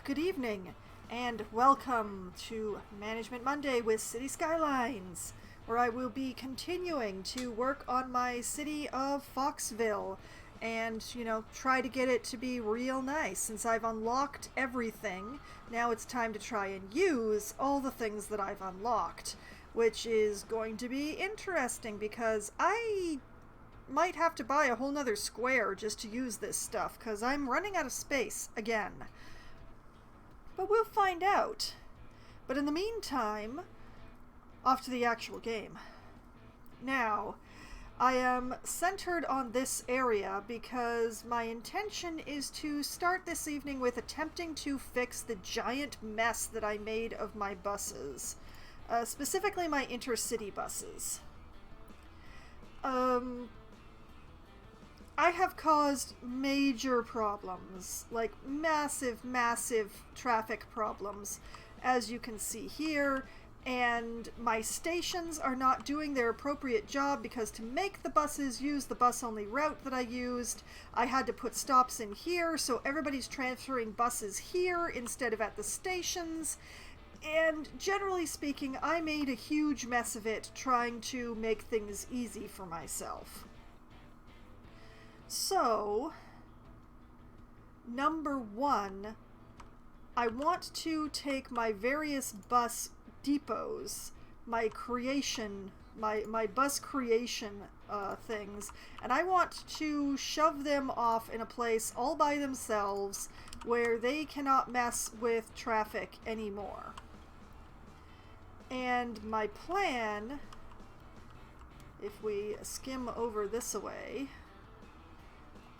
good evening, and welcome to Management Monday with City Skylines, where I will be continuing to work on my city of Foxville and, try to get it to be real nice. Since I've unlocked everything, now it's time to try and use all the things that I've unlocked, which is going to be interesting because I might have to buy a whole nother square just to use this stuff, because I'm running out of space again. But we'll find out. But in the meantime, off to the actual game. Now, I am centered on this area because my intention is to start this evening with attempting to fix the giant mess that I made of my buses. Specifically my intercity buses. I have caused major problems, like massive traffic problems, as you can see here, and my stations are not doing their appropriate job because to make the buses use the bus-only route that I used, I had to put stops in here, so everybody's transferring buses here instead of at the stations, and generally speaking, I made a huge mess of it trying to make things easy for myself. So, number one, I want to take my various bus depots, my bus creation things, and I want to shove them off in a place all by themselves where they cannot mess with traffic anymore. And my plan, if we skim over this away,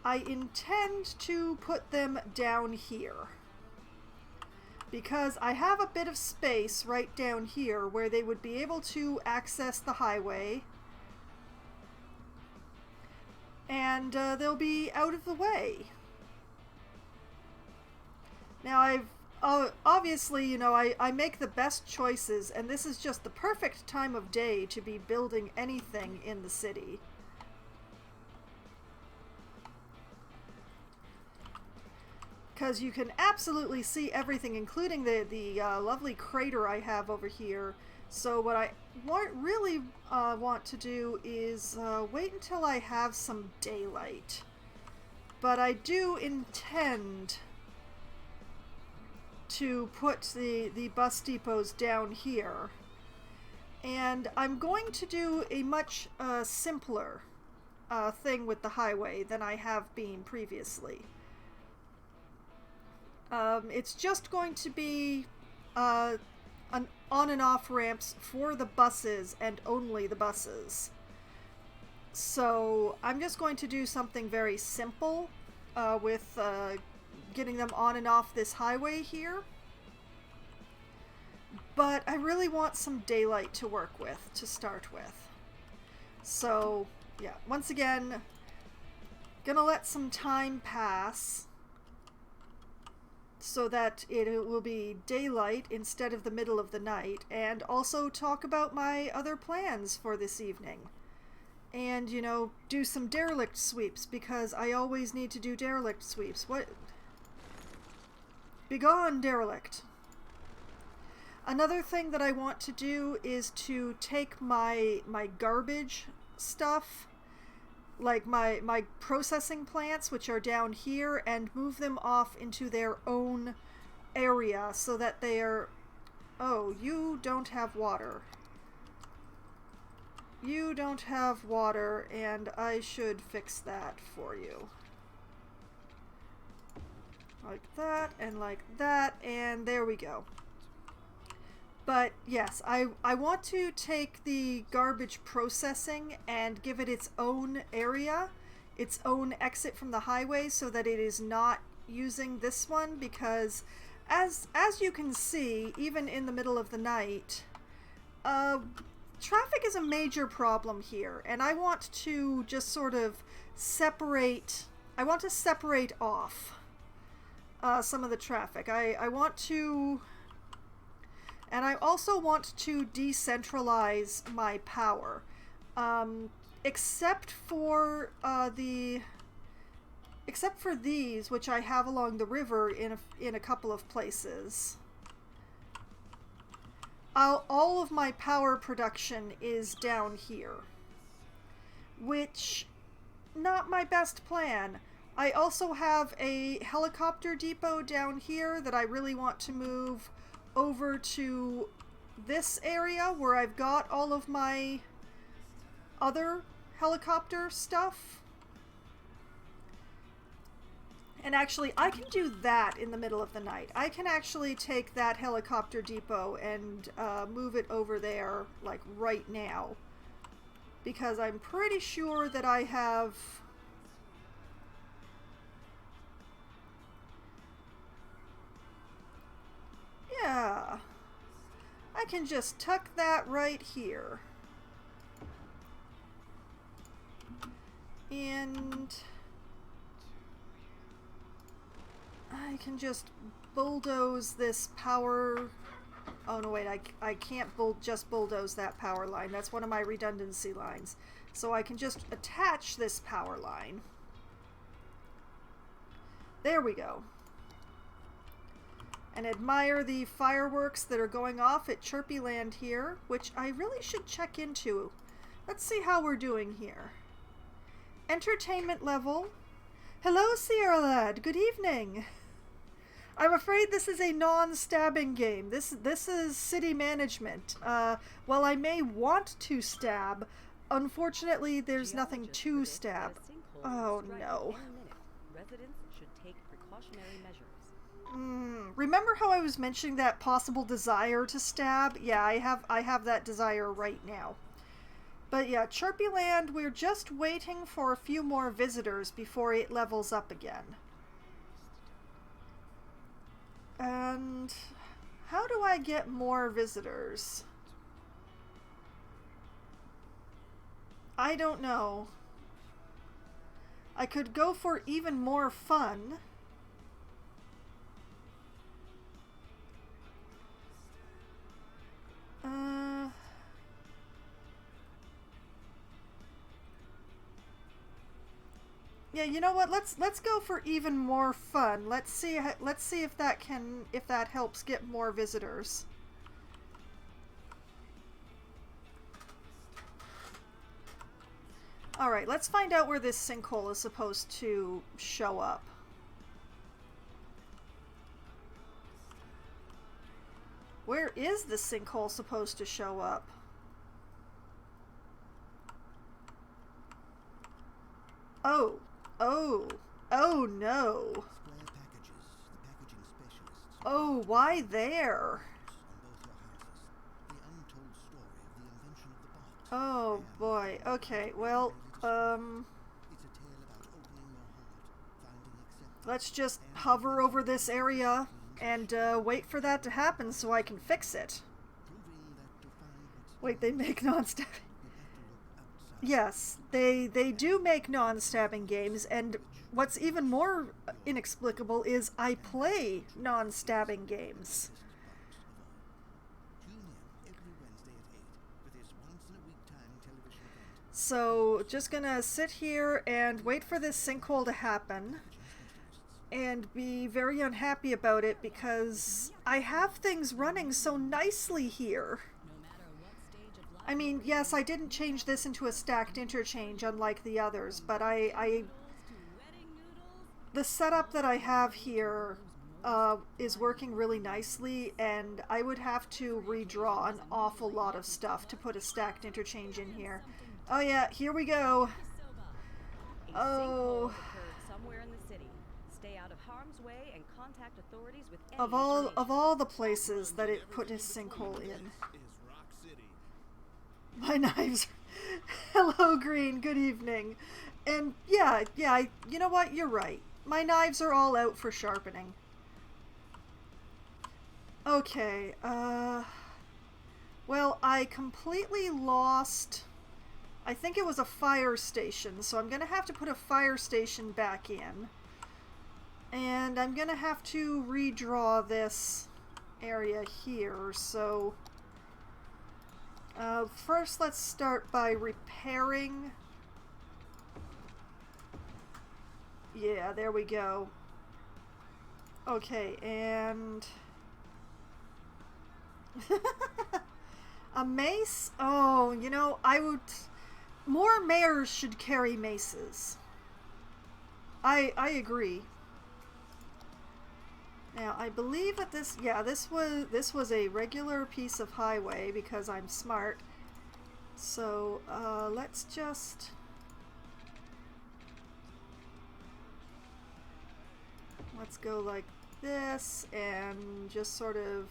I intend to put them down here because I have a bit of space right down here where they would be able to access the highway, and they'll be out of the way. Now obviously, I make the best choices, and this is just the perfect time of day to be building anything in the city. Because you can absolutely see everything, including the lovely crater I have over here. So what I really want to do is wait until I have some daylight. But I do intend to put the bus depots down here. And I'm going to do a much simpler thing with the highway than I have been previously. It's just going to be an on and off ramps for the buses and only the buses. So I'm just going to do something very simple with getting them on and off this highway here. But I really want some daylight to work with to start with. So yeah, once again, gonna let some time pass so that it will be daylight instead of the middle of the night, and also talk about my other plans for this evening. And, do some derelict sweeps, because I always need to do derelict sweeps. What? Begone, derelict! Another thing that I want to do is to take my garbage stuff, like my processing plants, which are down here, and move them off into their own area so that they are... Oh, you don't have water. You don't have water, and I should fix that for you. Like that, and there we go. But yes, I want to take the garbage processing and give it its own area, its own exit from the highway, so that it is not using this one, because as you can see, even in the middle of the night, traffic is a major problem here, and I want to just sort of separate off some of the traffic. I want to... And I also want to decentralize my power. Except for the Except for these, which I have along the river in a couple of places. All of my power production is down here, which, not my best plan. I also have a helicopter depot down here that I really want to move over to this area where I've got all of my other helicopter stuff. And actually, I can do that in the middle of the night. I can actually take that helicopter depot and move it over there, like, right now. Because I'm pretty sure that I have... Yeah. I can just tuck that right here. And... I can just bulldoze this power... Oh no, wait, I can't just bulldoze that power line. That's one of my redundancy lines. So I can just attach this power line. There we go. And admire the fireworks that are going off at Chirpy Land here, which I really should check into. Let's see how we're doing here. Entertainment level. Hello, Sierra Lad. Good evening. I'm afraid this is a non-stabbing game. This is city management. While I may want to stab, unfortunately there's nothing to stab. Oh no. Residents should take precautionary measures. Remember how I was mentioning that possible desire to stab? Yeah, I have that desire right now. But yeah, Chirpy Land, we're just waiting for a few more visitors before it levels up again. And how do I get more visitors? I don't know. I could go for even more fun. Yeah, you know what? Let's go for even more fun. Let's see if that helps get more visitors. All right, let's find out where this sinkhole is supposed to show up. Where is the sinkhole supposed to show up? Oh no. Oh, why there? Oh boy. Okay, well, let's just hover over this area and wait for that to happen so I can fix it. Wait, they make non-stabbing... Yes, they do make non-stabbing games, and what's even more inexplicable is I play non-stabbing games. So, just gonna sit here and wait for this sinkhole to happen and be very unhappy about it because I have things running so nicely here. I mean, yes, I didn't change this into a stacked interchange unlike the others, but the setup that I have here is working really nicely, and I would have to redraw an awful lot of stuff to put a stacked interchange in here. Oh yeah, here we go. Oh. Somewhere in the city. Stay out of harm's way and contact authorities with any Of all the places that it put his sinkhole in. My knives. Hello, Green. Good evening. And yeah, you know what? You're right. My knives are all out for sharpening. Okay, well, I completely lost... I think it was a fire station, so I'm gonna have to put a fire station back in. And I'm gonna have to redraw this area here, so... first, let's start by repairing... Yeah, there we go. Okay, and... a mace? Oh, you know, I would... More mayors should carry maces. I agree. Now, I believe that this... Yeah, this was a regular piece of highway because I'm smart. So, let's just... Let's go like this and just sort of...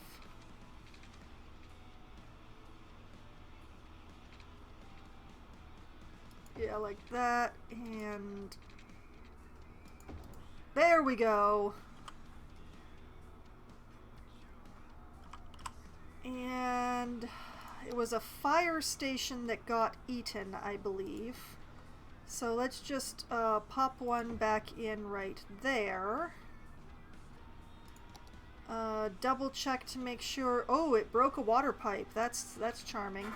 Yeah, like that, and... There we go! And... It was a fire station that got eaten, I believe. So let's just pop one back in right there. Double check to make sure... Oh, it broke a water pipe. That's charming.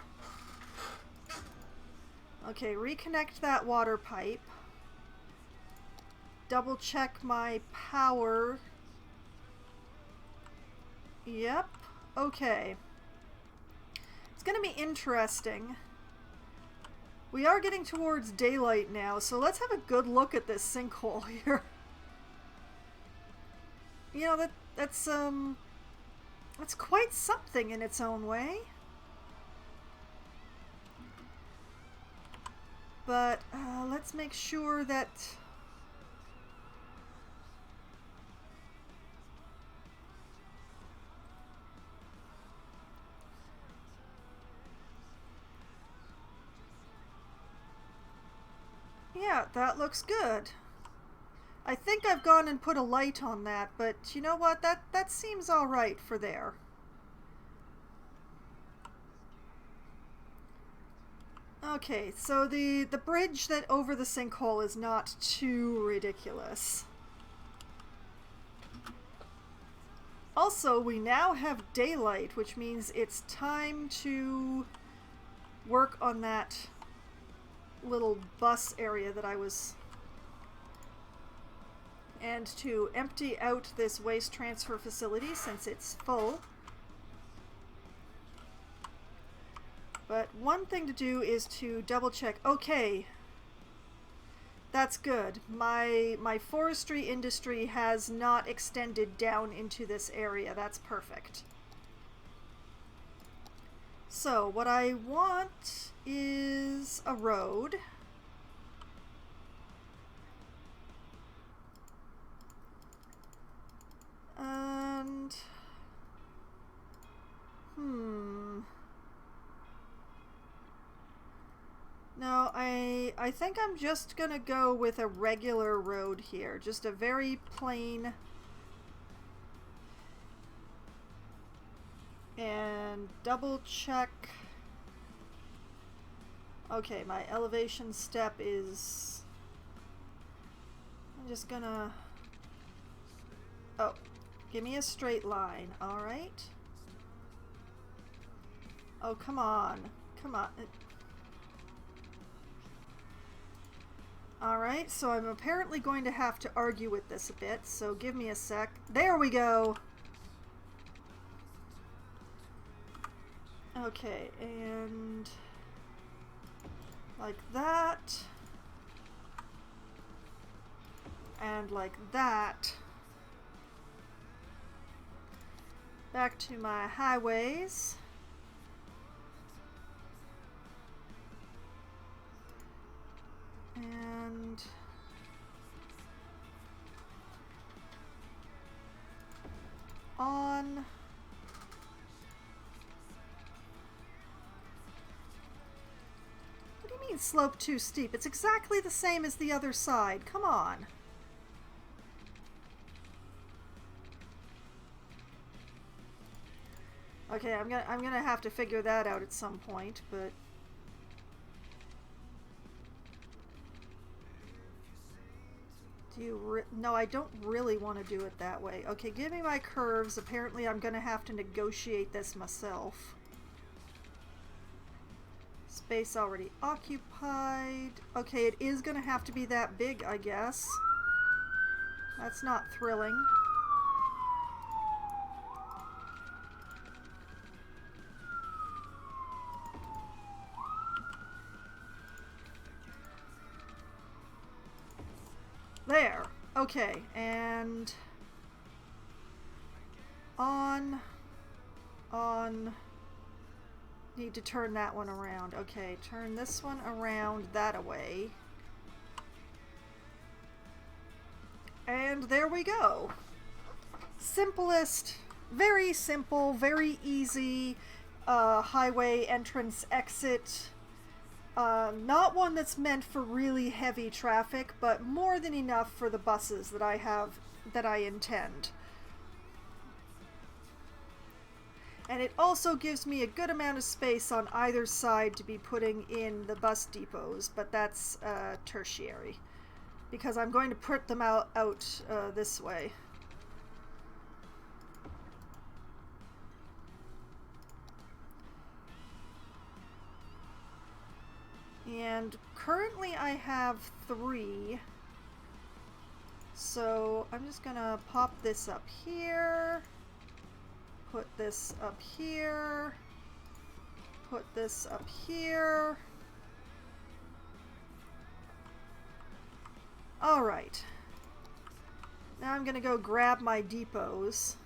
Okay, reconnect that water pipe. Double check my power. Yep. Okay. It's gonna be interesting. We are getting towards daylight now, so let's have a good look at this sinkhole here. You know, that's quite something in its own way. But let's make sure that... Yeah, that looks good. I think I've gone and put a light on that, but you know what? That seems alright for there. Okay, so the bridge that over the sinkhole is not too ridiculous. Also, we now have daylight, which means it's time to work on that little bus area that I was... And to empty out this waste transfer facility since it's full. But one thing to do is to double check. Okay, that's good. My forestry industry has not extended down into this area. That's perfect. So what I want is a road. And... No, I think I'm just gonna go with a regular road here. Just a very plain... And double check... Okay, my elevation step is... I'm just gonna... Oh, give me a straight line, alright? Oh, come on. Come on. Alright, so I'm apparently going to have to argue with this a bit, so give me a sec. There we go! Okay, and... like that. And like that. Back to my highways. And on. What do you mean slope too steep? It's exactly the same as the other side. Come on. Okay, I'm gonna have to figure that out at some point, but no, I don't really want to do it that way. Okay, give me my curves. Apparently I'm gonna have to negotiate this myself. Space already occupied. Okay, it is gonna have to be that big, I guess. That's not thrilling. There. Okay, and on. Need to turn that one around. Okay, turn this one around that away. And there we go. Simplest, very simple, very easy highway entrance exit. Not one that's meant for really heavy traffic, but more than enough for the buses that I intend. And it also gives me a good amount of space on either side to be putting in the bus depots, but that's tertiary, because I'm going to put them out this way. And currently I have 3, so I'm just gonna pop this up here. Put this up here. Put this up here. Alright. Now I'm gonna go grab my depots.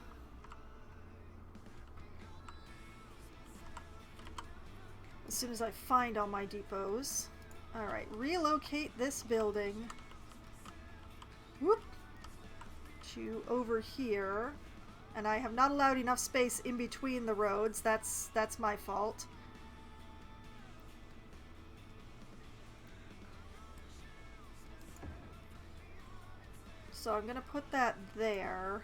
As soon as I find all my depots. Alright, relocate this building. Whoop! To over here. And I have not allowed enough space in between the roads. That's my fault. So I'm gonna put that there.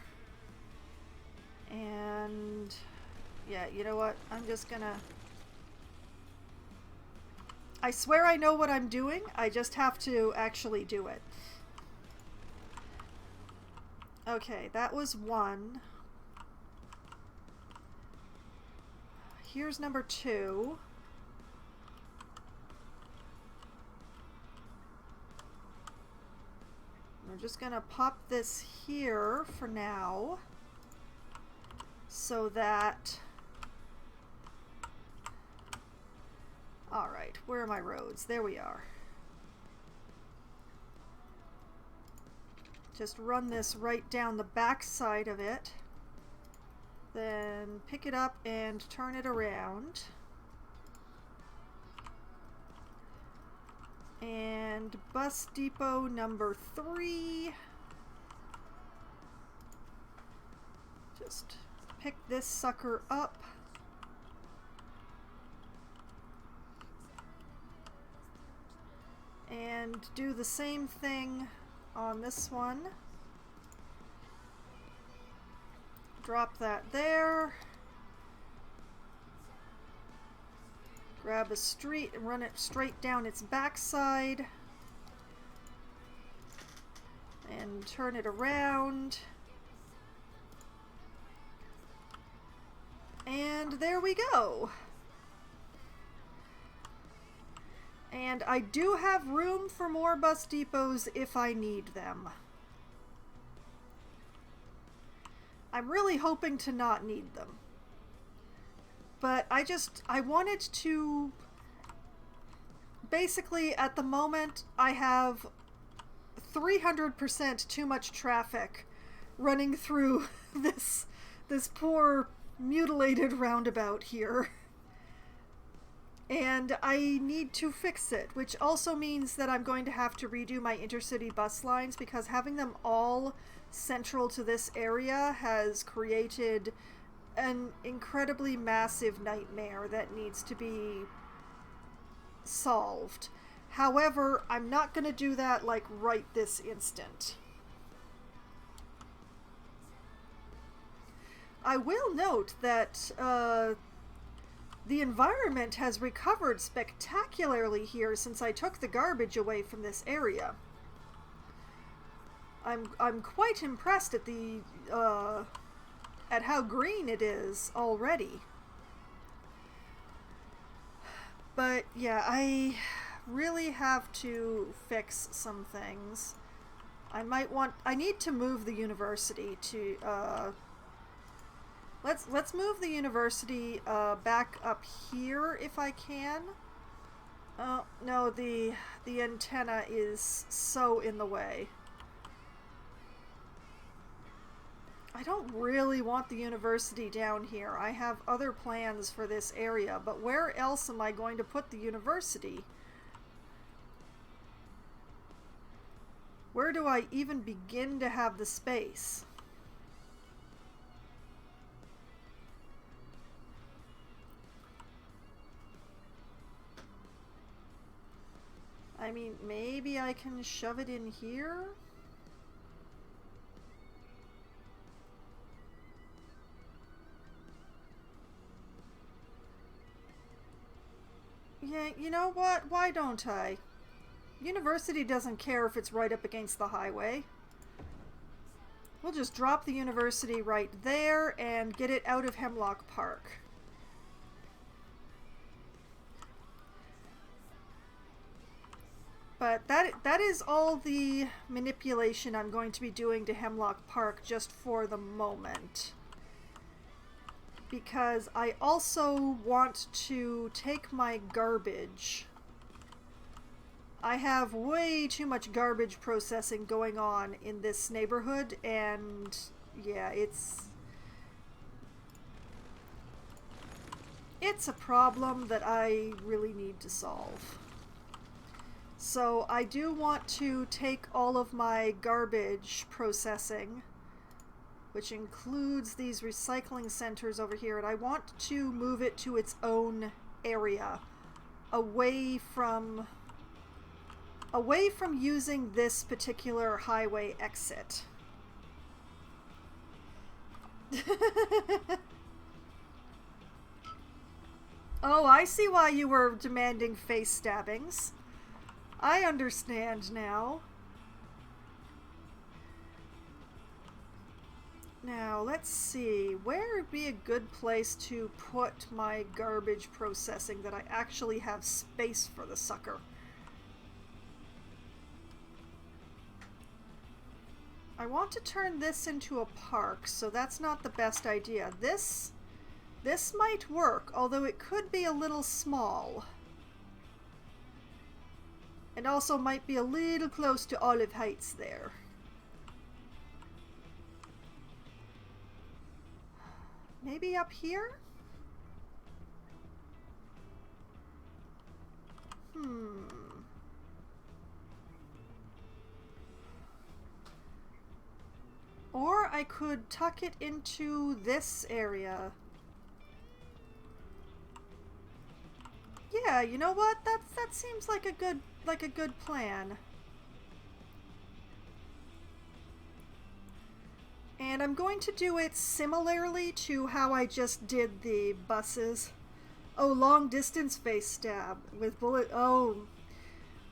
And yeah, you know what? I'm just gonna... I swear I know what I'm doing. I just have to actually do it. Okay, that was 1. Here's number 2. We're just gonna pop this here for now, so that... Alright, where are my roads? There we are. Just run this right down the back side of it. Then pick it up and turn it around. And bus depot number 3. Just pick this sucker up. And do the same thing on this one. Drop that there. Grab a street and run it straight down its backside. And turn it around. And there we go. And I do have room for more bus depots if I need them. I'm really hoping to not need them. But I wanted to... Basically, at the moment, I have 300% too much traffic running through this poor mutilated roundabout here. And I need to fix it, which also means that I'm going to have to redo my intercity bus lines, because having them all central to this area has created an incredibly massive nightmare that needs to be solved. However, I'm not going to do that like right this instant. I will note that the environment has recovered spectacularly here since I took the garbage away from this area. I'm quite impressed at the at how green it is already. But yeah, I really have to fix some things. I need to move the university to, let's move the university, back up here if I can. Oh, no, the antenna is so in the way. I don't really want the university down here. I have other plans for this area, but where else am I going to put the university? Where do I even begin to have the space? I mean, maybe I can shove it in here? Yeah, you know what? Why don't I? University doesn't care if it's right up against the highway. We'll just drop the university right there and get it out of Hemlock Park. But that is all the manipulation I'm going to be doing to Hemlock Park just for the moment. Because I also want to take my garbage. I have way too much garbage processing going on in this neighborhood, and yeah, it's a problem that I really need to solve. So I do want to take all of my garbage processing, which includes these recycling centers over here, and I want to move it to its own area, away from using this particular highway exit. Oh, I see why you were demanding face stabbings. I understand now. Now, let's see. Where would be a good place to put my garbage processing that I actually have space for the sucker? I want to turn this into a park, so that's not the best idea. This might work, although it could be a little small. And also might be a little close to Olive Heights there. Maybe up here? Or I could tuck it into this area. Yeah, you know what? That seems like a good plan. And I'm going to do it similarly to how I just did the buses. Oh, long distance face stab with bullet. Oh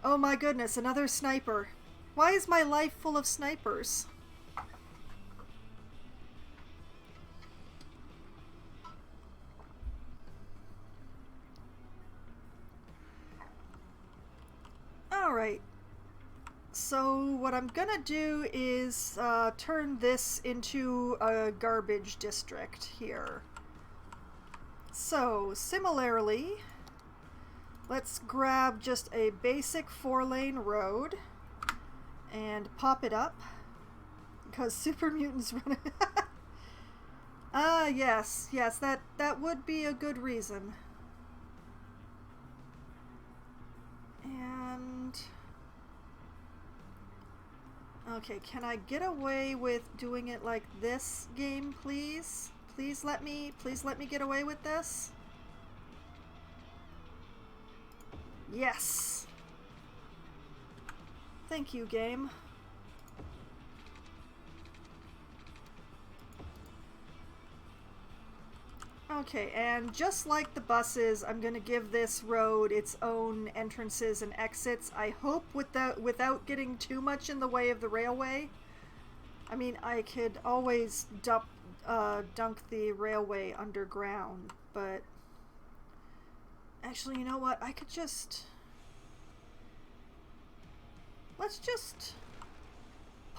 my goodness, another sniper. Why is my life full of snipers? Alright, so what I'm gonna do is turn this into a garbage district here. So, similarly, let's grab just a basic 4-lane road and pop it up, because super mutants run it. Yes, that would be a good reason. And okay, can I get away with doing it like this, game, please? Please let me get away with this. Yes. Thank you, game. Okay, and just like the buses, I'm gonna give this road its own entrances and exits. I hope without getting too much in the way of the railway. I mean, I could always dunk the railway underground, but actually, you know what? I could just... let's just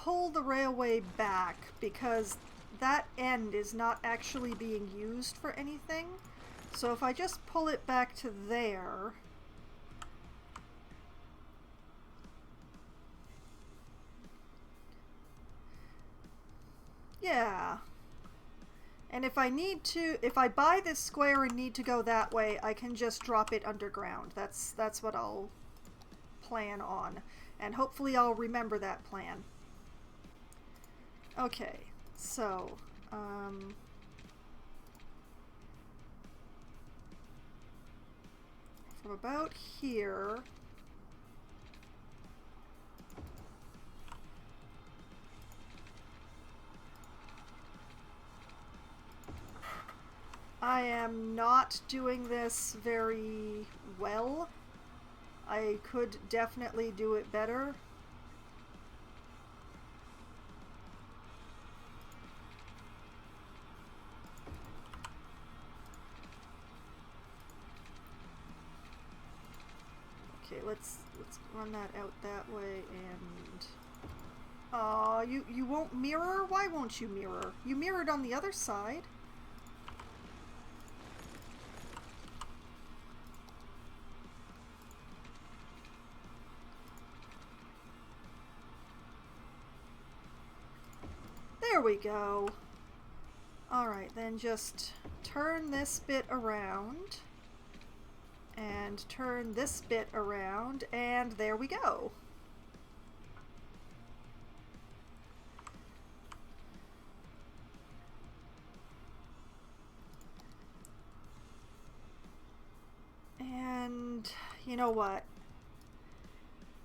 pull the railway back because that end is not actually being used for anything. So if I just pull it back to there... Yeah. And if I need to, if I buy this square and need to go that way, I can just drop it underground. That's what I'll plan on. And hopefully I'll remember that plan. Okay, so, from about here, I am not doing this very well. I could definitely do it better. Okay, let's run that out that way and you won't mirror? Why won't you mirror? You mirrored on the other side. There we go. Alright, then just turn this bit around and turn this bit around, and there we go. And you know what?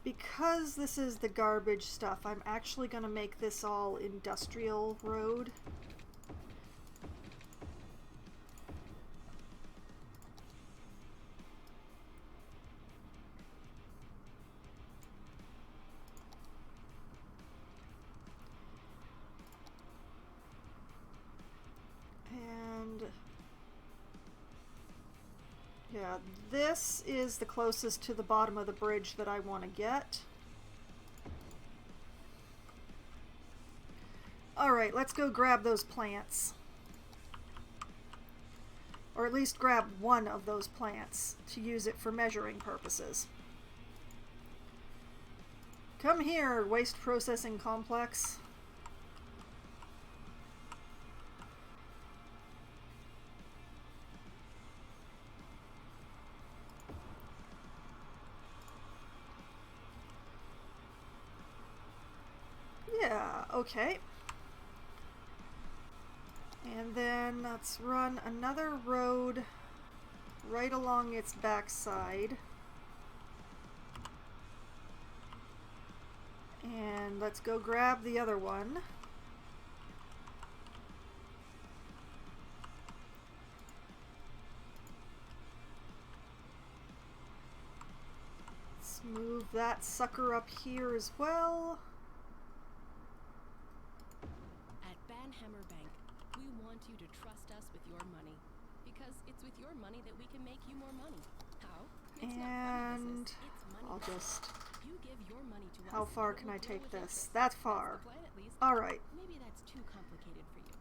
Because this is the garbage stuff, I'm actually going to make this all industrial road. And yeah, this is the closest to the bottom of the bridge that I want to get. Alright, let's go grab those plants. Or at least grab one of those plants to use it for measuring purposes. Come here, waste processing complex. Yeah, okay. And then let's run another road right along its backside. And let's go grab the other one. Let's move that sucker up here as well. Hammer Bank, we want you to trust us with your money, because it's with your money that we can make you more money. How? It's and money I'll just... You give your money to how us, far can I take this? That far. Alright. Maybe that's too complicated for you.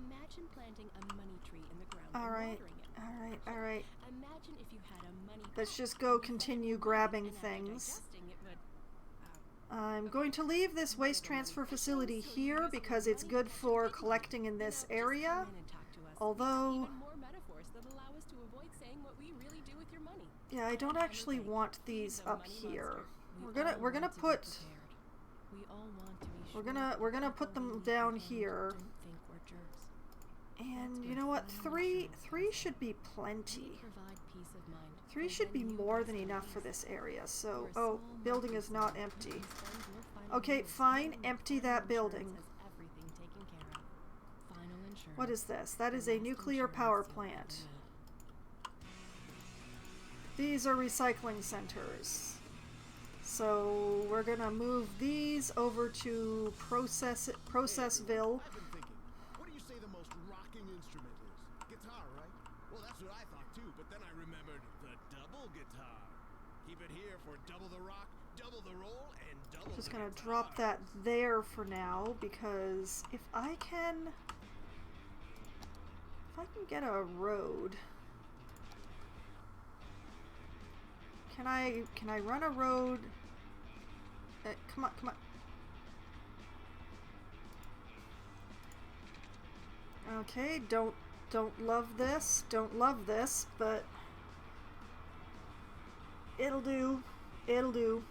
Imagine planting a money tree in the ground Alright, and watering it. alright. Imagine if you had a money... Let's just go continue grabbing things. I'm going to leave this waste transfer facility here because it's good for collecting in this area. Although, yeah, I don't actually want these up here. We're gonna put put them down here. And you know what? Three should be plenty. 3 should be more than enough for this area. So, oh, building is not empty. Okay, fine, empty that building. What is this? That is a nuclear power plant. These are recycling centers. So, we're gonna move these over to Processville. I've been thinking, what do you say the most rocking instrument is? Guitar, right? Well, that's what I thought too, but then I remembered the double guitar. Keep it here for double the rock, double the roll and double Just the gonna guitar. drop that there for now, because if I can get a road, can I run a road? Come on, come on. Okay, don't love this, but it'll do. It'll do.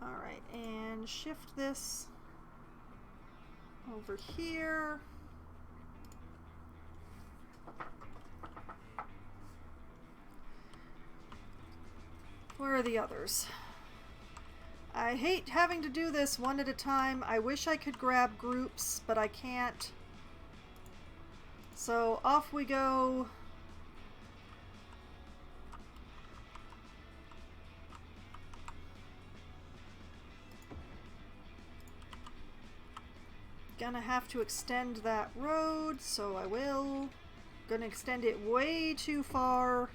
Alright, and shift this over here. Where are the others? I hate having to do this one at a time. I wish I could grab groups, but I can't. So off we go. Gonna have to extend that road, so I will. Gonna extend it way too far.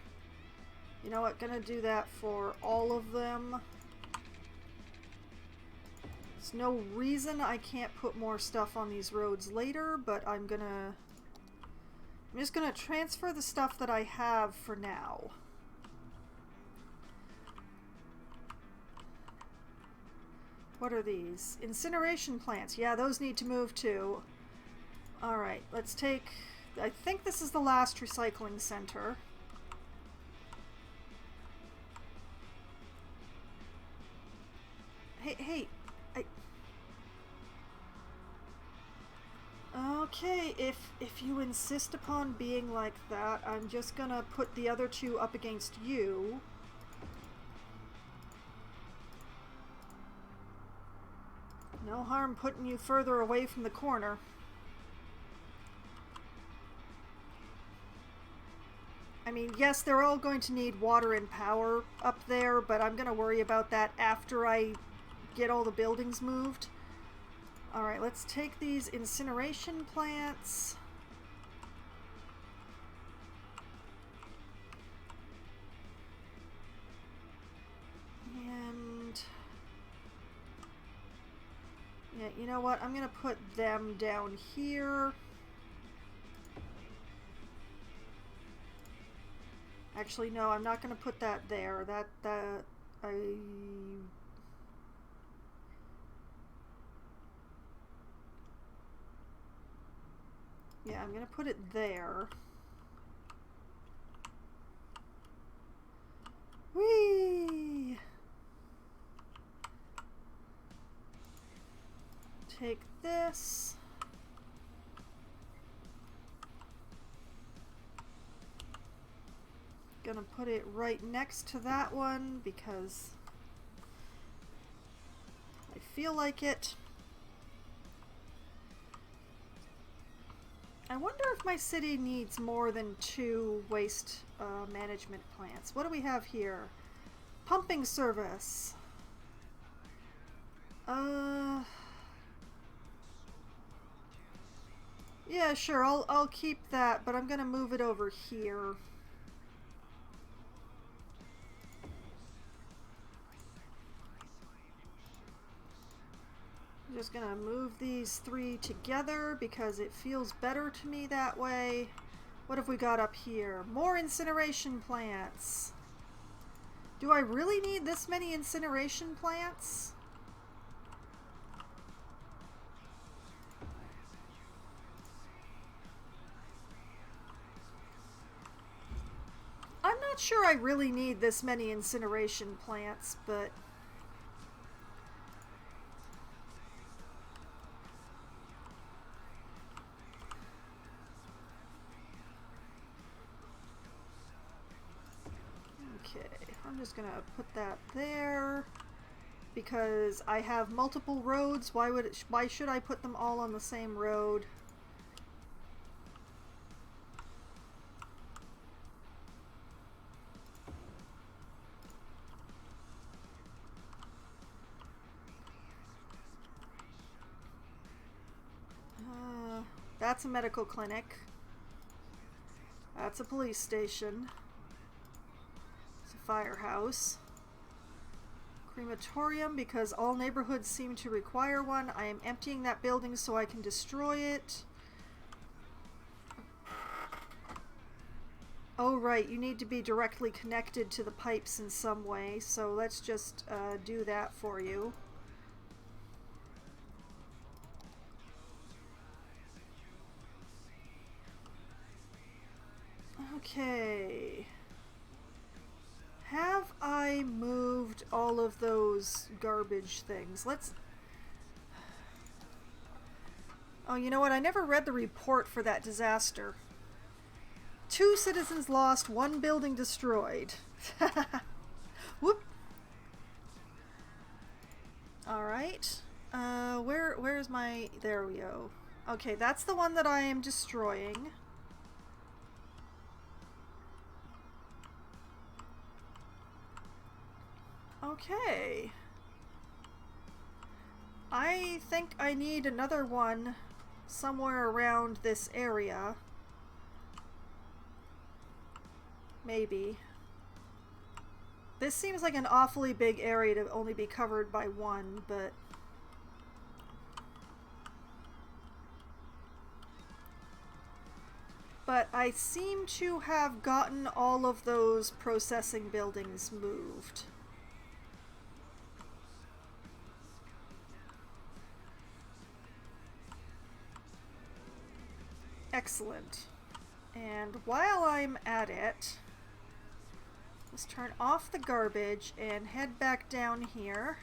You know what? Gonna do that for all of them. There's no reason I can't put more stuff on these roads later, but I'm just gonna transfer the stuff that I have for now. What are these? Incineration plants. Yeah, those need to move too. Alright, let's take... I think this is the last recycling center. Hey, Okay, if you insist upon being like that, I'm just gonna put the other two up against you. No harm putting you further away from the corner. I mean, yes, they're all going to need water and power up there, but I'm gonna worry about that after I get all the buildings moved. Alright, let's take these incineration plants. And... yeah, you know what? I'm gonna put them down here. Actually, no, I'm not gonna put that there. Yeah, I'm gonna put it there. Whee! Take this. Gonna put it right next to that one because I feel like it. I wonder if my city needs more than 2 waste management plants. What do we have here? Pumping service. Yeah, sure. I'll keep that, but I'm gonna move it over here. I'm just gonna move these 3 together because it feels better to me that way. What have we got up here? More incineration plants. Do I really need this many incineration plants? I'm not sure I really need this many incineration plants, but... okay, I'm just gonna put that there because I have multiple roads. Why should I put them all on the same road? That's a medical clinic. That's a police station. It's a firehouse. Crematorium, because all neighborhoods seem to require one. I am emptying that building so I can destroy it. Oh right, you need to be directly connected to the pipes in some way, so let's just do that for you. Okay. Have I moved all of those garbage things? Let's... Oh, you know what? I never read the report for that disaster. 2 citizens lost, 1 building destroyed. Whoop. Alright. Where's my... There we go. Okay, that's the one that I am destroying. Okay. I think I need another one somewhere around this area. Maybe. This seems like an awfully big area to only be covered by one, but... But I seem to have gotten all of those processing buildings moved. Excellent. And while I'm at it, let's turn off the garbage and head back down here.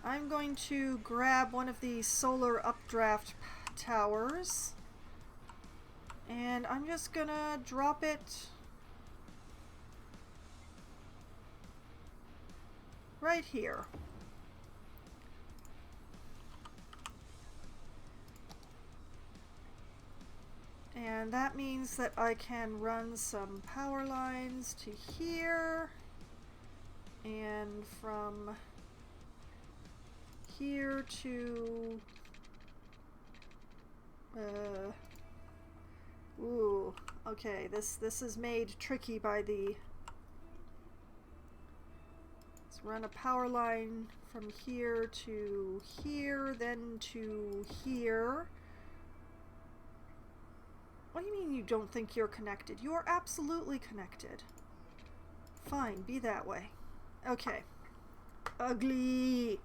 I'm going to grab one of these solar updraft towers, and I'm just gonna drop it right here. And that means that I can run some power lines to here, and from here to ooh, okay, this is made tricky by the... Let's run a power line from here to here, then to here. What do you mean you don't think you're connected? You are absolutely connected. Fine, be that way. Okay. Ugly.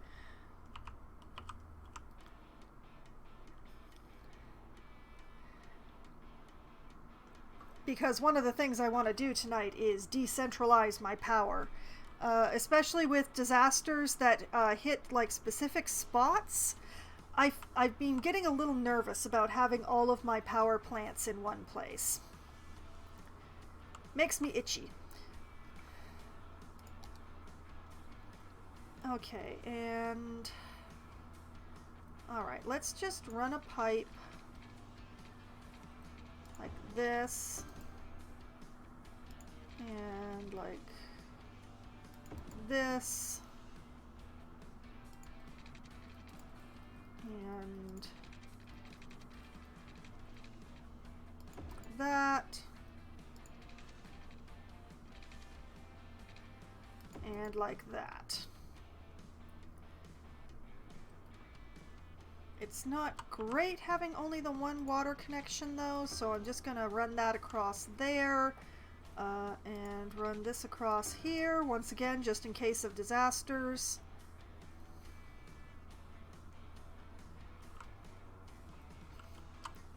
Because one of the things I want to do tonight is decentralize my power. Especially with disasters that hit like specific spots. I've been getting a little nervous about having all of my power plants in one place. Makes me itchy. Okay, and... Alright, let's just run a pipe like this. And like this. And that, and like that. It's not great having only the one water connection though, so I'm just gonna run that across there, and run this across here, once again, just in case of disasters.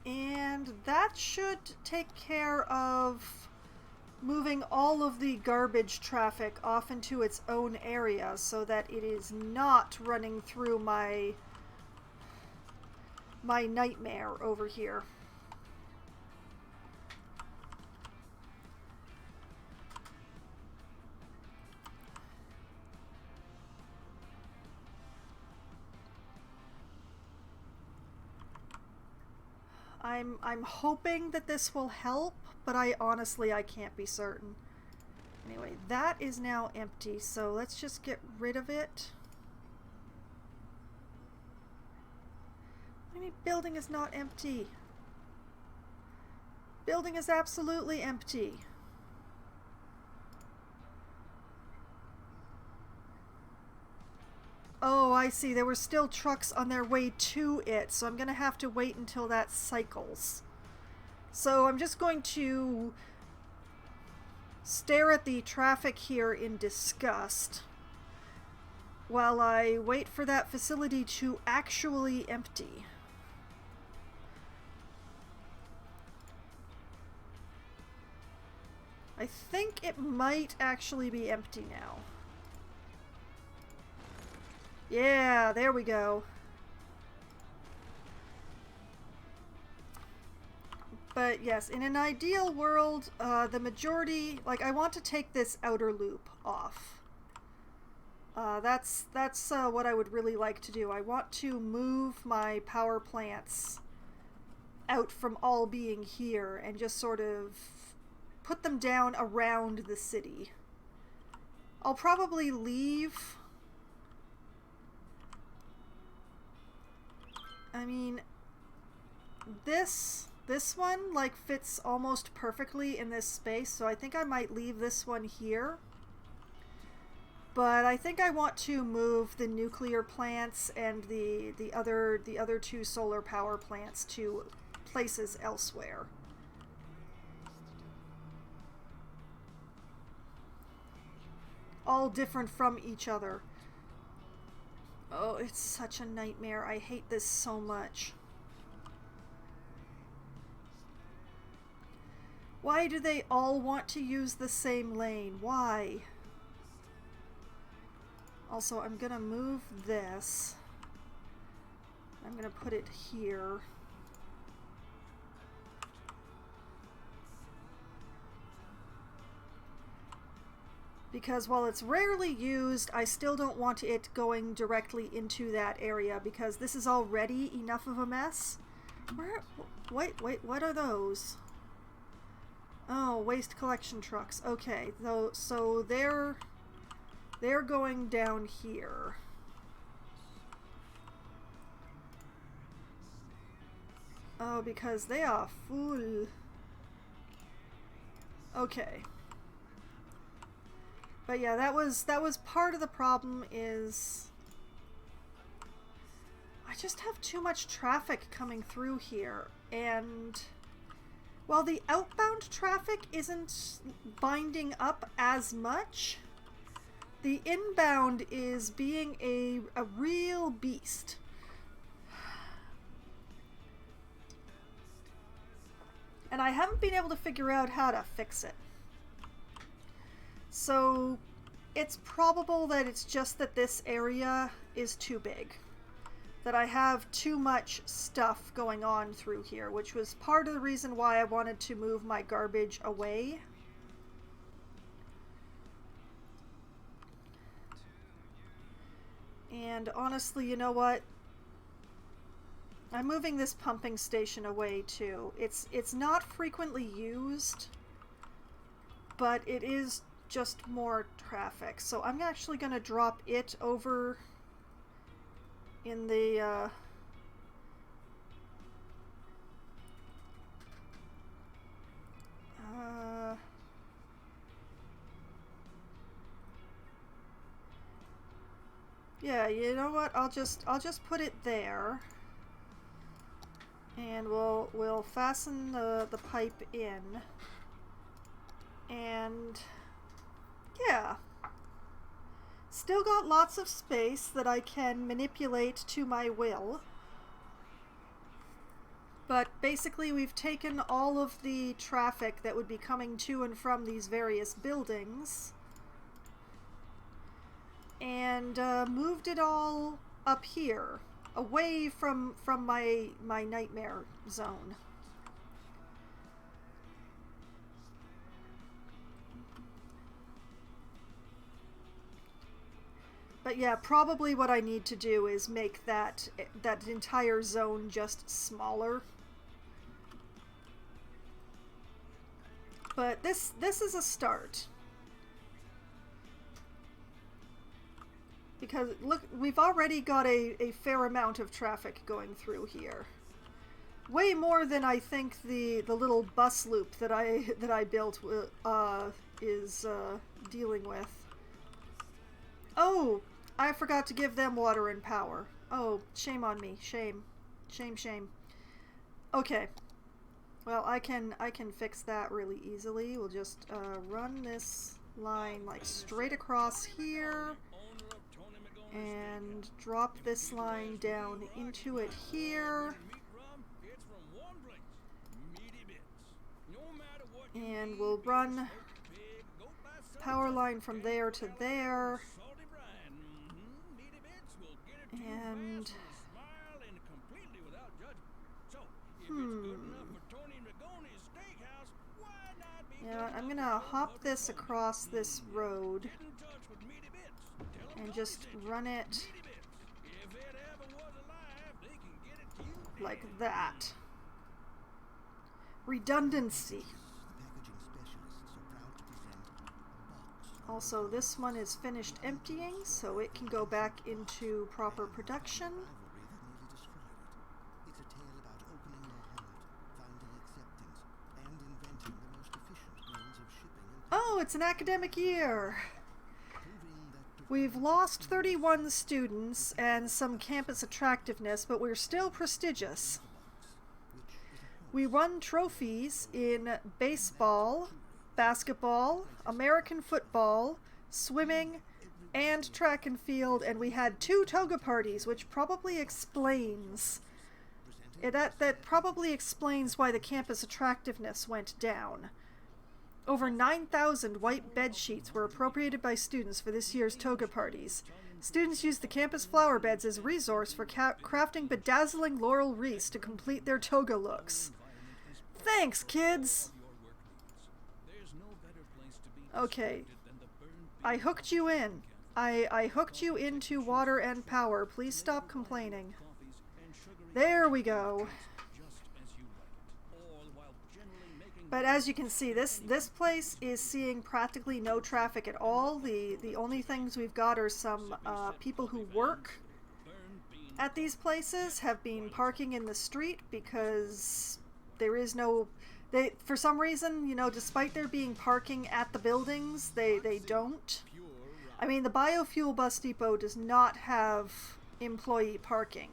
And that should take care of moving all of the garbage traffic off into its own area so that it is not running through my nightmare over here. I'm hoping that this will help, but I can't be certain. Anyway, that is now empty, so let's just get rid of it. What do you mean building is not empty? Building is absolutely empty. Oh, I see. There were still trucks on their way to it, so I'm going to have to wait until that cycles. So I'm just going to stare at the traffic here in disgust while I wait for that facility to actually empty. I think it might actually be empty now. Yeah, there we go. But yes, in an ideal world, the majority, like, I want to take this outer loop off. That's what I would really like to do. I want to move my power plants out from all being here and just sort of put them down around the city. I'll probably leave... I mean, this one, like, fits almost perfectly in this space, so I think I might leave this one here. But I think I want to move the nuclear plants and the other two solar power plants to places elsewhere. All different from each other. Oh, it's such a nightmare. I hate this so much. Why do they all want to use the same lane? Why? Also, I'm gonna move this. I'm gonna put it here. Because while it's rarely used, I still don't want it going directly into that area because this is already enough of a mess. Wait, what are those? Oh, waste collection trucks. Okay, so they're going down here. Oh, because they are full. Okay. But yeah, that was part of the problem is I just have too much traffic coming through here, and while the outbound traffic isn't binding up as much, the inbound is being a real beast. And I haven't been able to figure out how to fix it. So it's probable that it's just that this area is too big. That I have too much stuff going on through here, which was part of the reason why I wanted to move my garbage away. And honestly, you know what? I'm moving this pumping station away too. It's not frequently used, but it is just more traffic. So I'm actually going to drop it over in the yeah, you know what? I'll just put it there. And we'll fasten the pipe in. And yeah. Still got lots of space that I can manipulate to my will. But basically we've taken all of the traffic that would be coming to and from these various buildings and moved it all up here, away from my nightmare zone. But yeah, probably what I need to do is make that entire zone just smaller. But this is a start. Because look, we've already got a fair amount of traffic going through here. Way more than I think the little bus loop that I built is dealing with. Oh, I forgot to give them water and power. Oh, shame on me. Shame. Shame, shame. Okay. Well, I can fix that really easily. We'll just run this line like straight across here and drop this line down into it here. And we'll run power line from there to there. And yeah, I'm gonna hop this across this road and just run it like that. Redundancy. Also, this one is finished emptying, so it can go back into proper production. Oh, it's an academic year! We've lost 31 students and some campus attractiveness, but we're still prestigious. We won trophies in baseball, basketball, American football, swimming, and track and field, and we had 2 toga parties, which probably explains that probably explains why the campus attractiveness went down. Over 9,000 white bed sheets were appropriated by students for this year's toga parties. Students used the campus flower beds as a resource for crafting bedazzling laurel wreaths to complete their toga looks. Thanks, kids! Okay. I hooked you in. I hooked you into water and power. Please stop complaining. There we go. But as you can see, this place is seeing practically no traffic at all. The only things we've got are some people who work at these places have been parking in the street because there is no... for some reason, you know, despite there being parking at the buildings, they don't. I mean, the biofuel bus depot does not have employee parking,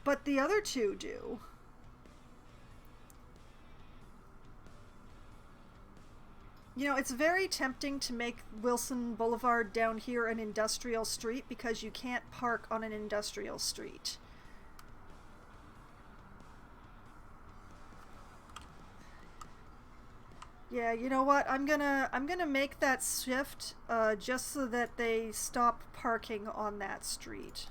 but the other two do. You know, it's very tempting to make Wilson Boulevard down here an industrial street because you can't park on an industrial street. Yeah, you know what? I'm gonna make that shift just so that they stop parking on that street.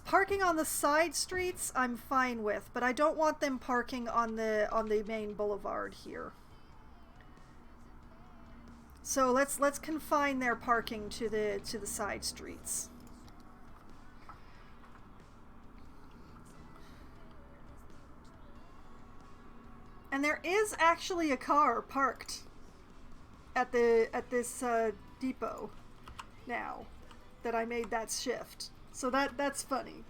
Parking on the side streets I'm fine with, but I don't want them parking on the main boulevard here. So let's confine their parking to the side streets. And there is actually a car parked at this depot now that I made that shift. So that's funny.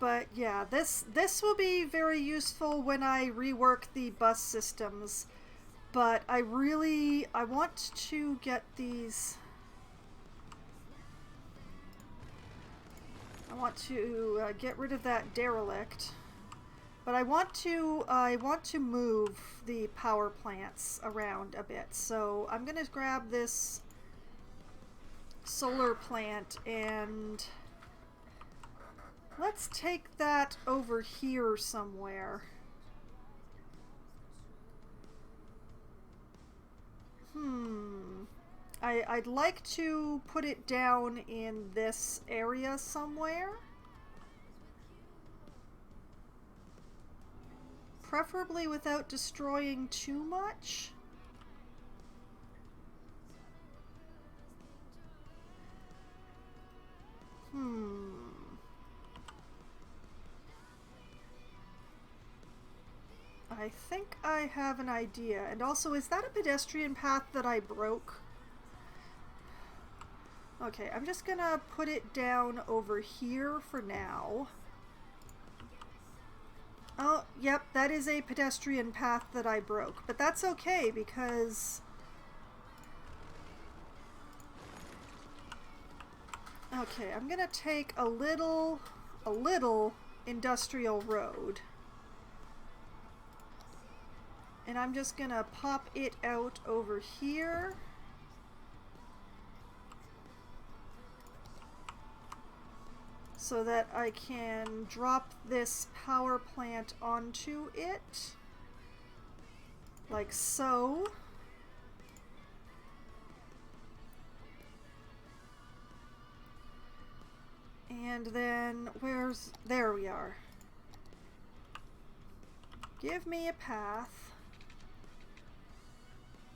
But yeah, this will be very useful when I rework the bus systems. But I want to get these. I want to get rid of that derelict. But I want to move the power plants around a bit. So I'm gonna grab this solar plant and let's take that over here somewhere. I'd like to put it down in this area somewhere. Preferably without destroying too much. I think I have an idea. And also, is that a pedestrian path that I broke? Okay, I'm just gonna put it down over here for now. Oh, yep, that is a pedestrian path that I broke. But that's okay because Okay, I'm gonna take a little industrial road. And I'm just gonna pop it out over here. So that I can drop this power plant onto it. Like so. And then, there we are. Give me a path.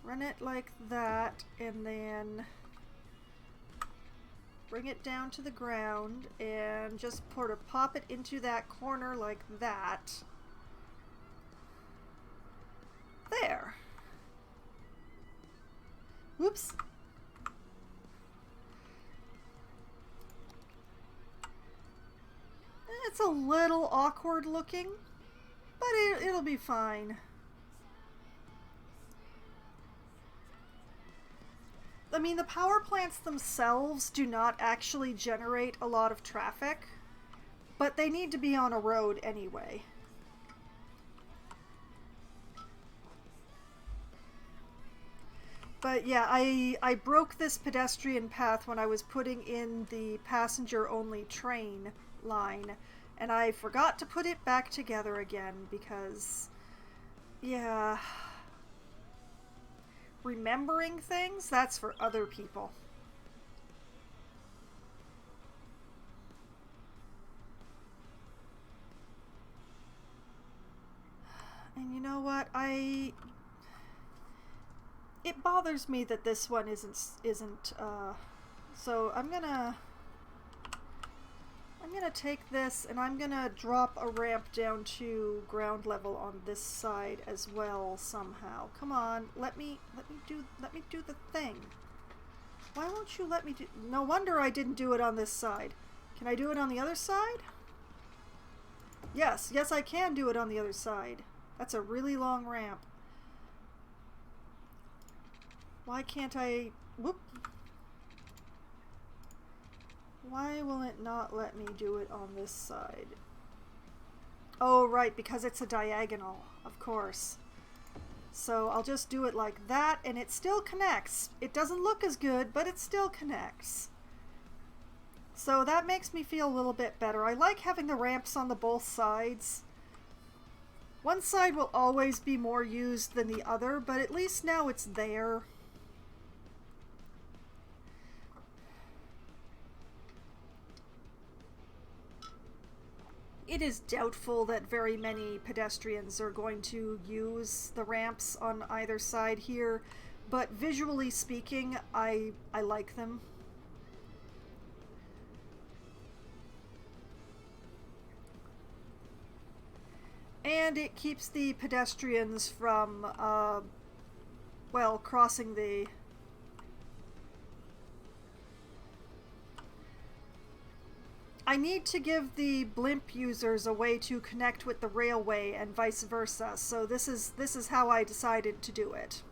Run it like that, and then bring it down to the ground, and just sort of pop it into that corner like that. There. Whoops. It's a little awkward looking, but it'll be fine. I mean, the power plants themselves do not actually generate a lot of traffic, but they need to be on a road anyway. But yeah, I broke this pedestrian path when I was putting in the passenger-only train line, and I forgot to put it back together again because, yeah, remembering things, that's for other people. And you know what, it bothers me that this one isn't, so I'm gonna take this and I'm gonna drop a ramp down to ground level on this side as well somehow. Come on, let me do the thing. Why won't you let me do? No wonder I didn't do it on this side. Can I do it on the other side? Yes, I can do it on the other side. That's a really long ramp. Why can't I? Whoop. Why will it not let me do it on this side? Oh, right, because it's a diagonal, of course. So I'll just do it like that, and it still connects. It doesn't look as good, but it still connects. So that makes me feel a little bit better. I like having the ramps on the both sides. One side will always be more used than the other, but at least now it's there. It is doubtful that very many pedestrians are going to use the ramps on either side here, but visually speaking, I like them. And it keeps the pedestrians from, well, crossing the... I need to give the blimp users a way to connect with the railway and vice versa, so this is how I decided to do it.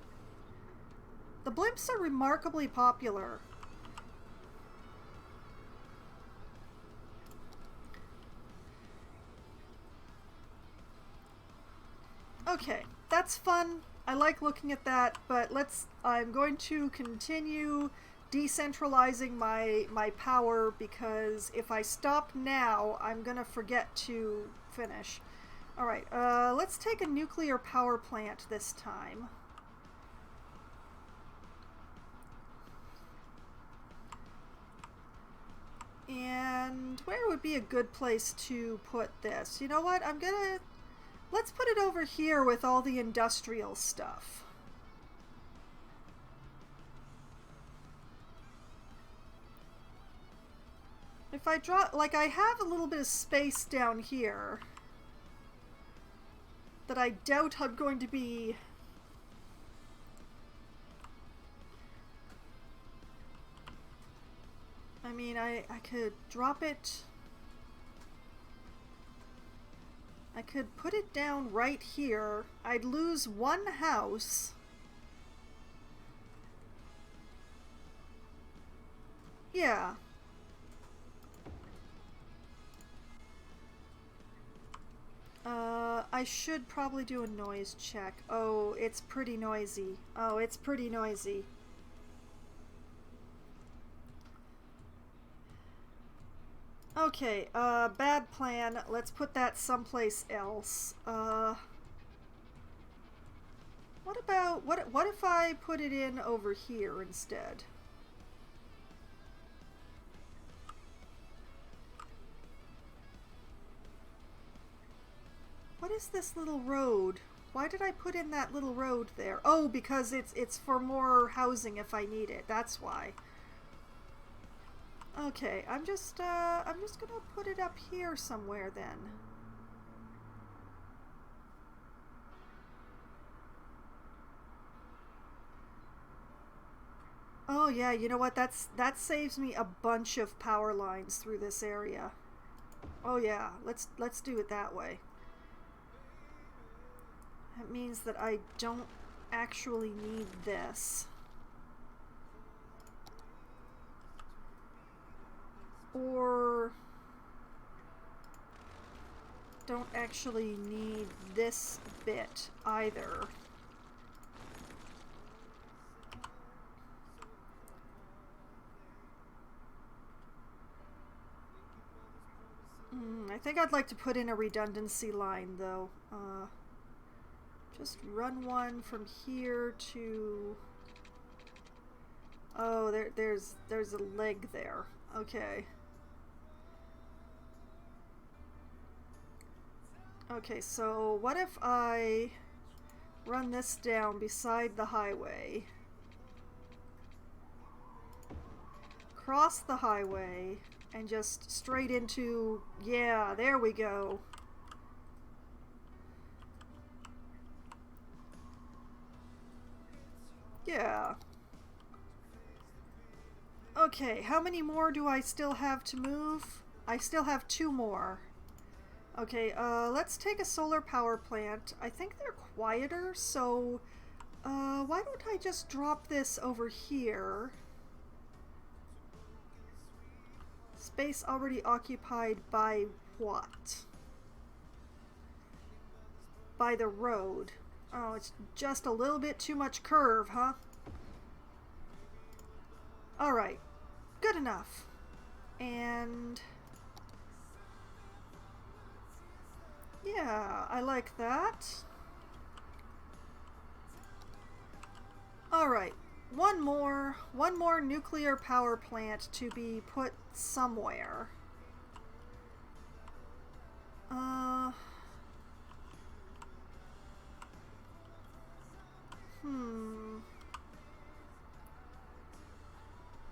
The blimps are remarkably popular. Okay, that's fun. I like looking at that, but I'm going to continue decentralizing my power, because if I stop now, I'm gonna forget to finish. Alright, let's take a nuclear power plant this time. And where would be a good place to put this? You know what, let's put it over here with all the industrial stuff. If I draw, like, I have a little bit of space down here that I doubt I'm going to be... I mean, I could drop it... I could put it down right here. I'd lose one house. Yeah. I should probably do a noise check. Oh, it's pretty noisy. Oh, it's pretty noisy. Okay, bad plan. Let's put that someplace else. What about, what if I put it in over here instead? What is this little road? Why did I put in that little road there? Oh, because it's for more housing if I need it. That's why. Okay, I'm just gonna put it up here somewhere then. Oh yeah, you know what? That saves me a bunch of power lines through this area. Oh yeah, let's do it that way. That means that I don't actually need this. Or don't actually need this bit either. I think I'd like to put in a redundancy line though. Just run one from here to... Oh, there's a leg there. Okay. Okay, so what if I run this down beside the highway, cross the highway, and just straight into... Yeah, there we go. Yeah. Okay, how many more do I still have to move? I still have 2 more. Okay, let's take a solar power plant. I think they're quieter, so why don't I just drop this over here? Space already occupied by what? By the road. Oh, it's just a little bit too much curve, huh? Alright, good enough. And... yeah, I like that. Alright, one more nuclear power plant to be put somewhere.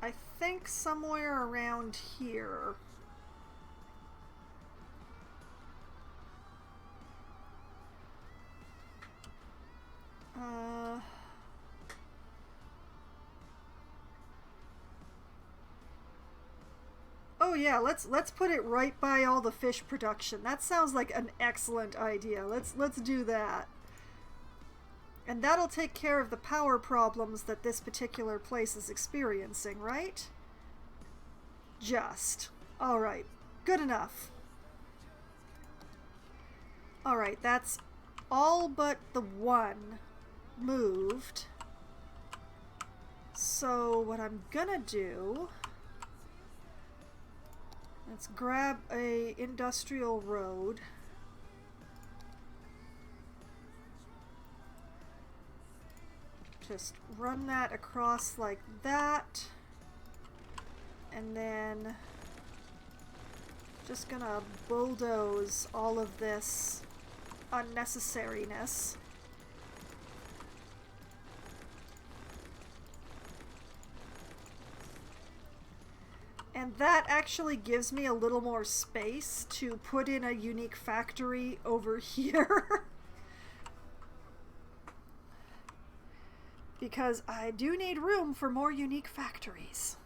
I think somewhere around here. Oh yeah, let's put it right by all the fish production. That sounds like an excellent idea. Let's do that. And that'll take care of the power problems that this particular place is experiencing, right? Just. Alright. Good enough. Alright, that's all but the one moved. So what I'm gonna do... let's grab a industrial road. Just run that across like that. And then just gonna bulldoze all of this unnecessariness. And that actually gives me a little more space to put in a unique factory over here. Because I do need room for more unique factories.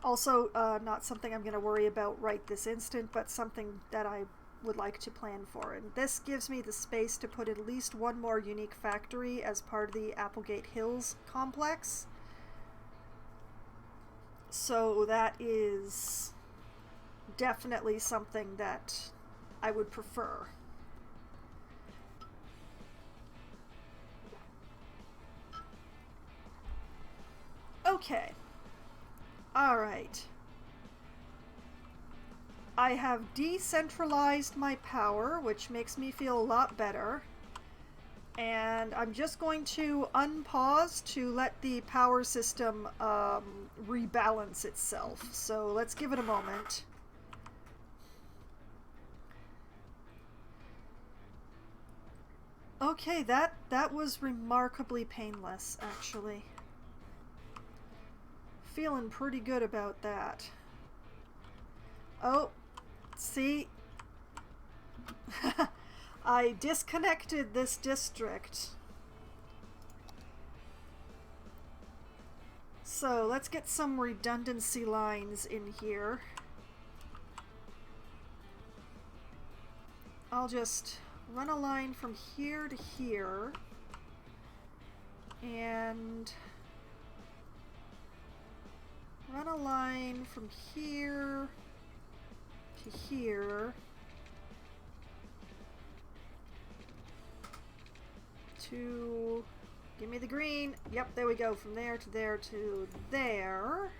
Also, not something I'm going to worry about right this instant, but something that I would like to plan for. And this gives me the space to put at least one more unique factory as part of the Applegate Hills complex. So that is definitely something that I would prefer. Okay. Alright. I have decentralized my power, which makes me feel a lot better. And I'm just going to unpause to let the power system rebalance itself. So let's give it a moment. Okay, that was remarkably painless, actually. Feeling pretty good about that. Oh, see? I disconnected this district. So let's get some redundancy lines in here. I'll just run a line from here to here. And run a line from here to here. To give me the green. Yep, there we go. From there to there to there.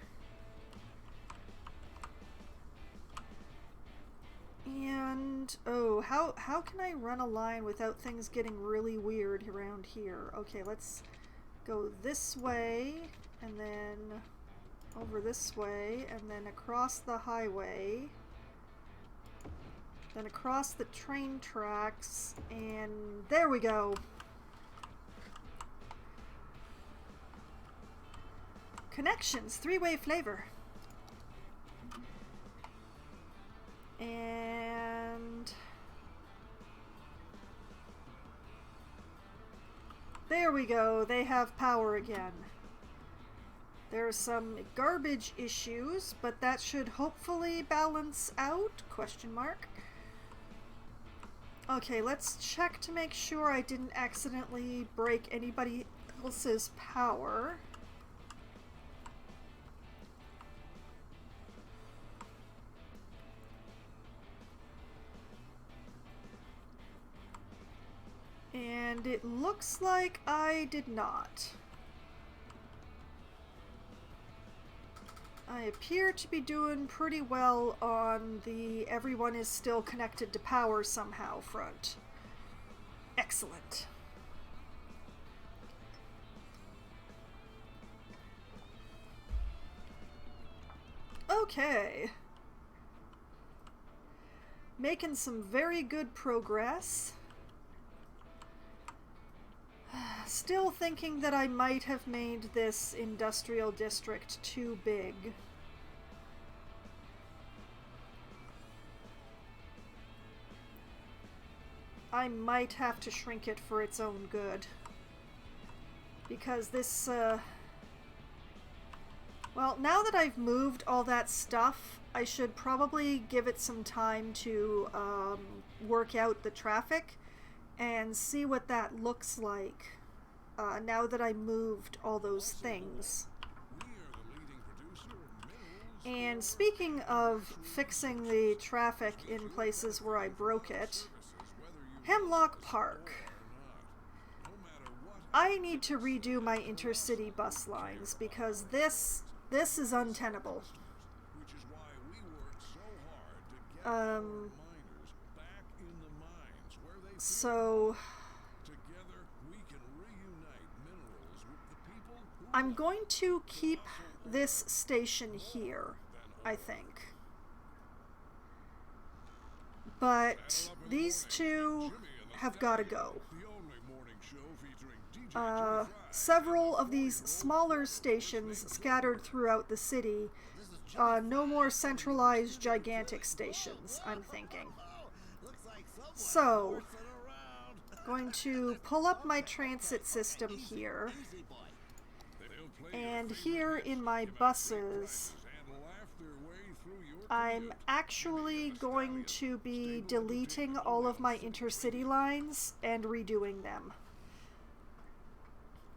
And oh, how can I run a line without things getting really weird around here? Okay, let's go this way and then over this way and then across the highway. Then across the train tracks, and there we go. Connections, three-way flavor. And there we go, they have power again. There's some garbage issues, but that should hopefully balance out, question mark. Okay, let's check to make sure I didn't accidentally break anybody else's power. And it looks like I did not. I appear to be doing pretty well on the everyone is still connected to power somehow front. Excellent. Okay. Making some very good progress. Still thinking that I might have made this industrial district too big. I might have to shrink it for its own good. Because this, well, now that I've moved all that stuff, I should probably give it some time to work out the traffic and see what that looks like now that I moved all those things. And speaking of fixing the traffic in places where I broke it, Hemlock Park. I need to redo my intercity bus lines because this is untenable. So I'm going to keep this station here, I think. But these two have got to go. Several of these smaller stations scattered throughout the city. No more centralized gigantic stations, I'm thinking. So, going to pull up my transit system here. And here in my buses, I'm actually going to be deleting all of my intercity lines and redoing them.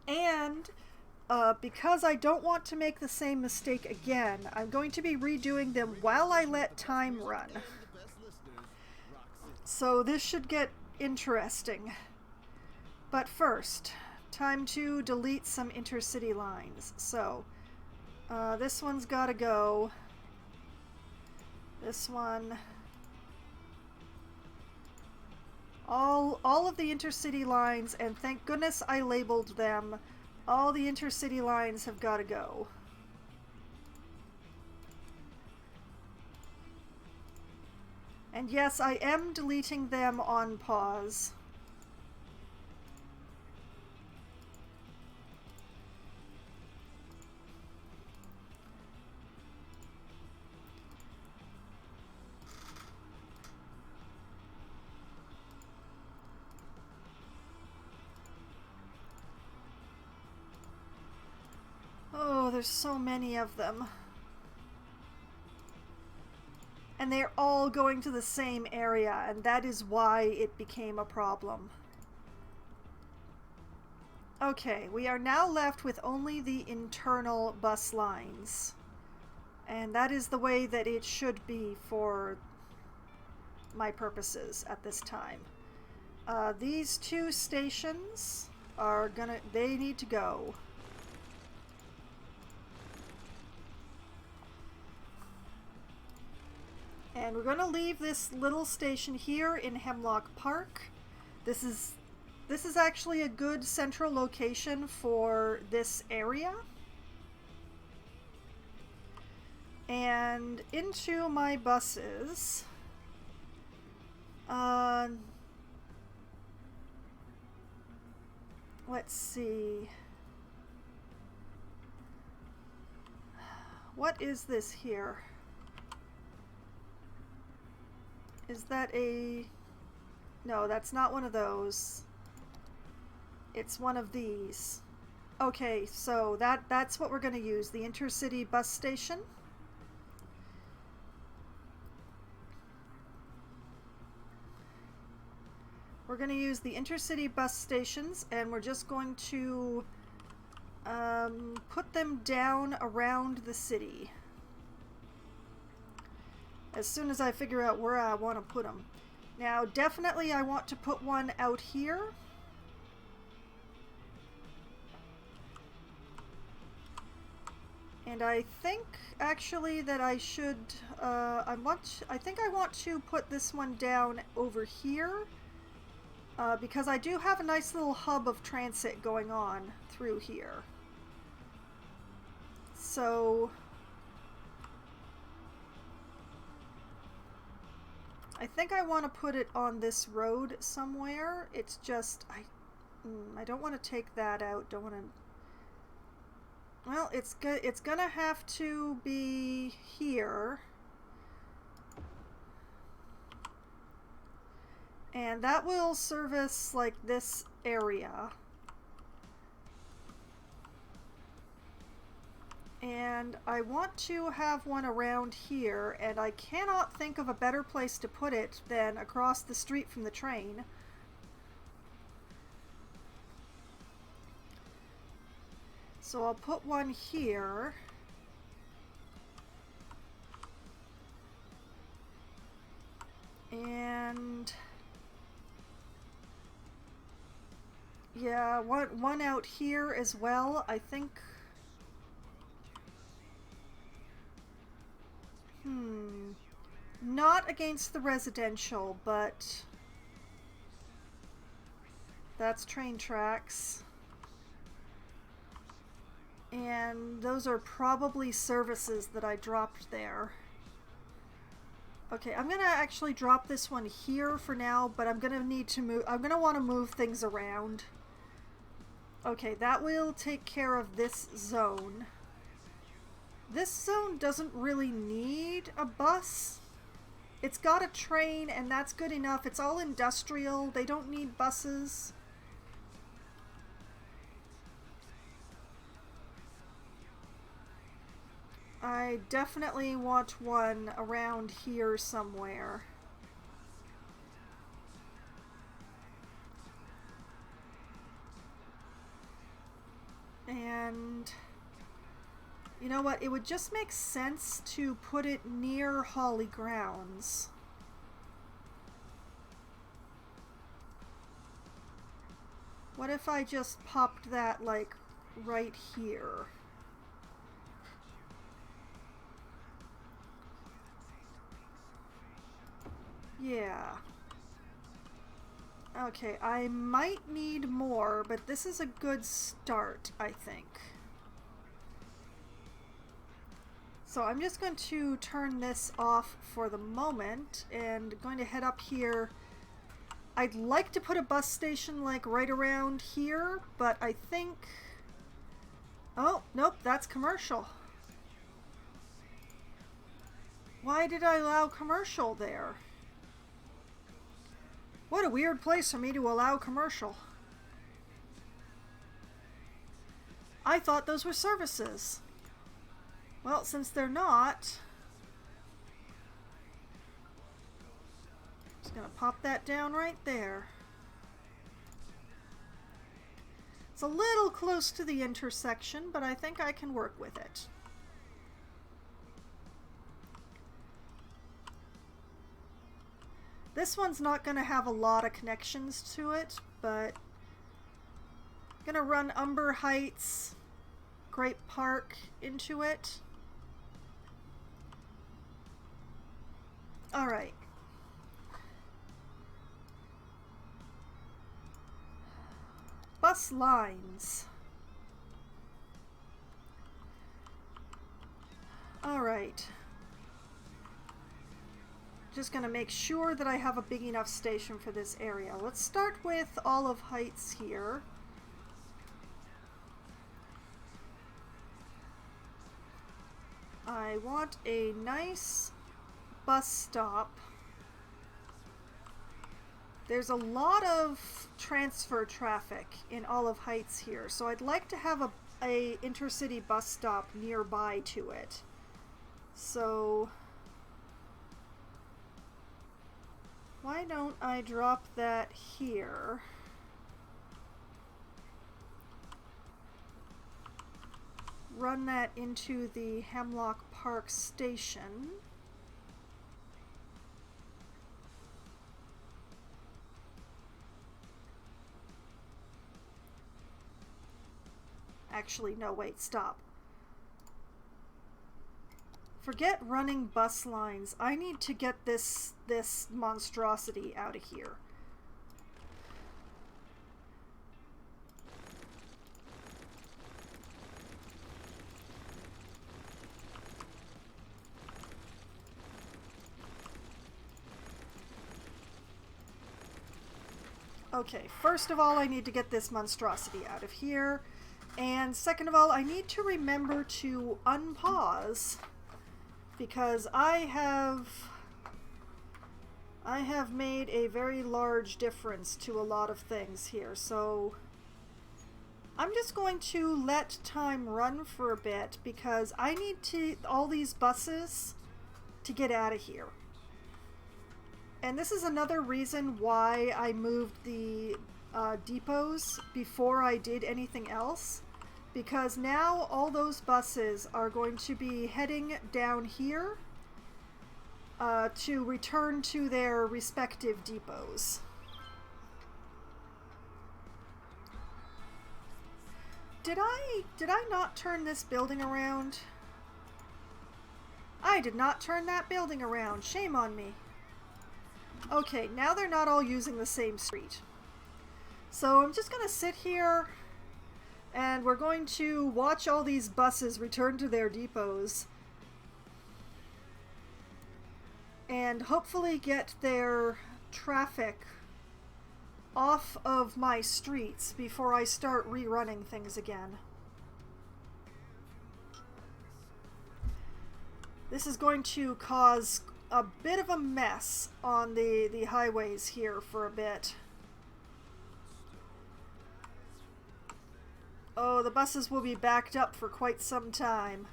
And because I don't want to make the same mistake again, I'm going to be redoing them while I let time run. So this should get interesting. But first, time to delete some intercity lines. So This one's gotta go. This one. All of the intercity lines, and thank goodness I labeled them, all the intercity lines have gotta go. And yes, I am deleting them on pause. Oh, there's so many of them. And they're all going to the same area, and that is why it became a problem. Okay, we are now left with only the internal bus lines. And that is the way that it should be for my purposes at this time. These two stations are they need to go. And we're going to leave this little station here in Hemlock Park. This is actually a good central location for this area. And into my buses. Let's see. What is this here? Is that a... No, that's not one of those. It's one of these. Okay, so that's what we're going to use, the intercity bus station. We're going to use the intercity bus stations, and we're just going to put them down around the city. As soon as I figure out where I want to put them. Now, definitely I want to put one out here. And I think actually that I should, I think I want to put this one down over here. Because I do have a nice little hub of transit going on through here. So I think I want to put it on this road somewhere. It's just, I don't want to take that out. Don't want to. Well, it's gonna have to be here. And that will service like this area. And I want to have one around here, and I cannot think of a better place to put it than across the street from the train. So I'll put one here. And yeah, one out here as well, I think. Not against the residential, but that's train tracks. And those are probably services that I dropped there. Okay, I'm gonna actually drop this one here for now, but I'm gonna need to move. I'm gonna want to move things around. Okay, that will take care of this zone. This zone doesn't really need a bus. It's got a train, and that's good enough. It's all industrial. They don't need buses. I definitely want one around here somewhere. And you know what? It would just make sense to put it near Holly Grounds. What if I just popped that like right here? Yeah. Okay, I might need more, but this is a good start, I think. So I'm just going to turn this off for the moment and going to head up here. I'd like to put a bus station like right around here, but I think... Oh, nope, that's commercial. Why did I allow commercial there? What a weird place for me to allow commercial. I thought those were services. Well, since they're not, just gonna pop that down right there. It's a little close to the intersection, but I think I can work with it. This one's not gonna have a lot of connections to it, but I'm gonna run Umber Heights, Grape Park into it. Alright. Bus lines. Alright. Just gonna make sure that I have a big enough station for this area. Let's start with Olive Heights here. I want a nice bus stop. There's a lot of transfer traffic in Olive Heights here, so I'd like to have a intercity bus stop nearby to it. So why don't I drop that here? Run that into the Hemlock Park station. Actually, no, wait, stop. Forget running bus lines. I need to get this monstrosity out of here. Okay, first of all, I need to get this monstrosity out of here. And second of all, I need to remember to unpause, because I have made a very large difference to a lot of things here. So I'm just going to let time run for a bit, because I need all these buses to get out of here. And this is another reason why I moved the depots before I did anything else, because now all those buses are going to be heading down here to return to their respective depots. Did I not turn this building around? I did not turn that building around. Shame on me. Okay, now they're not all using the same street. So I'm just going to sit here and we're going to watch all these buses return to their depots and hopefully get their traffic off of my streets before I start rerunning things again. This is going to cause a bit of a mess on the highways here for a bit. Oh, the buses will be backed up for quite some time.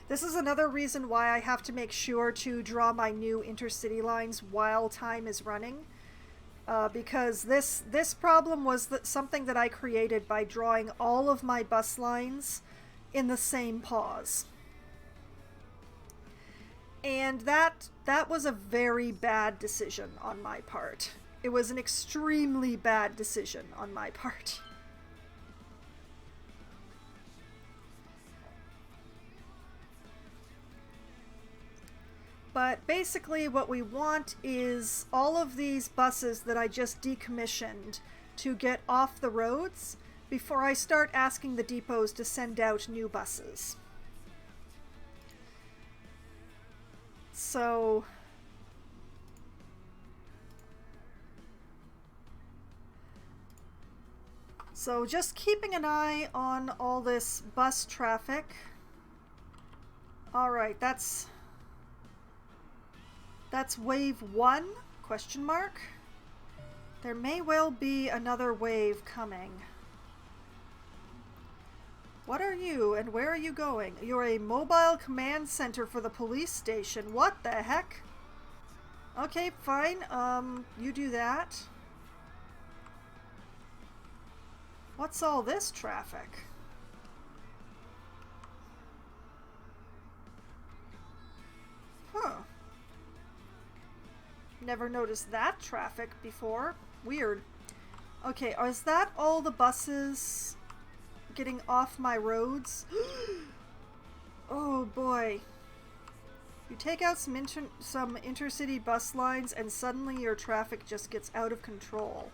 This is another reason why I have to make sure to draw my new intercity lines while time is running. Because this problem was something that I created by drawing all of my bus lines in the same pause. And that was a very bad decision on my part. It was an extremely bad decision on my part. But basically what we want is all of these buses that I just decommissioned to get off the roads before I start asking the depots to send out new buses. So just keeping an eye on all this bus traffic. All right, that's wave 1, question mark. There may well be another wave coming. What are you and where are you going? You're a mobile command center for the police station. What the heck? Okay, fine. You do that. What's all this traffic? Huh. Never noticed that traffic before. Weird. Okay, is that all the buses getting off my roads? Oh boy. You take out some intercity bus lines and suddenly your traffic just gets out of control.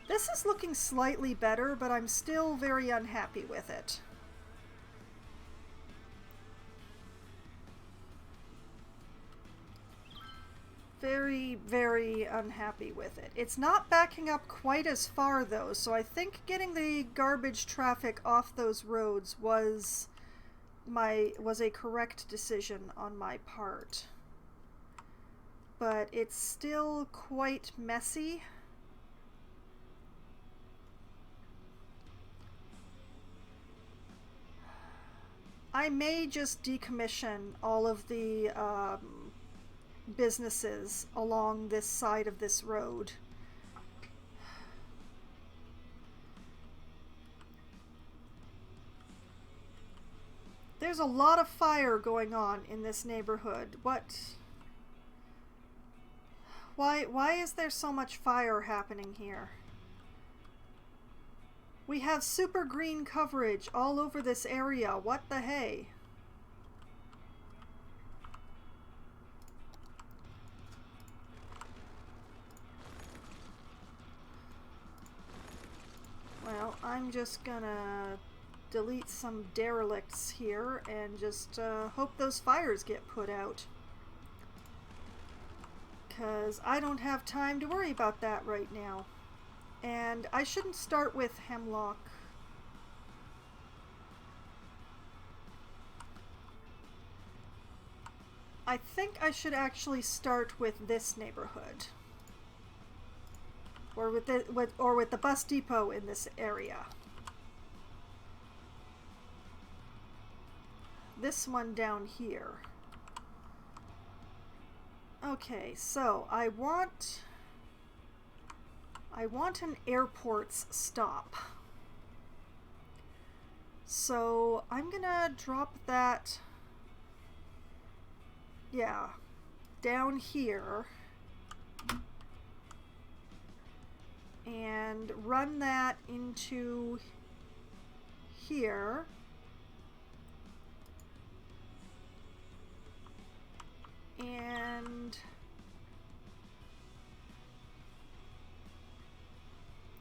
This is looking slightly better, but I'm still very unhappy with it. Very, very unhappy with it. It's not backing up quite as far though, so I think getting the garbage traffic off those roads was a correct decision on my part. But it's still quite messy. I may just decommission all of the businesses along this side of this road. There's a lot of fire going on in this neighborhood. Why is there so much fire happening here? We have super green coverage all over this area. What the hey? Well, I'm just gonna delete some derelicts here and just hope those fires get put out. 'Cause I don't have time to worry about that right now. And I shouldn't start with Hemlock. I think I should actually start with this neighborhood. Or with the bus depot in this area. This one down here. Okay, so I want an airport's stop. So I'm gonna drop that, yeah, down here and run that into here. And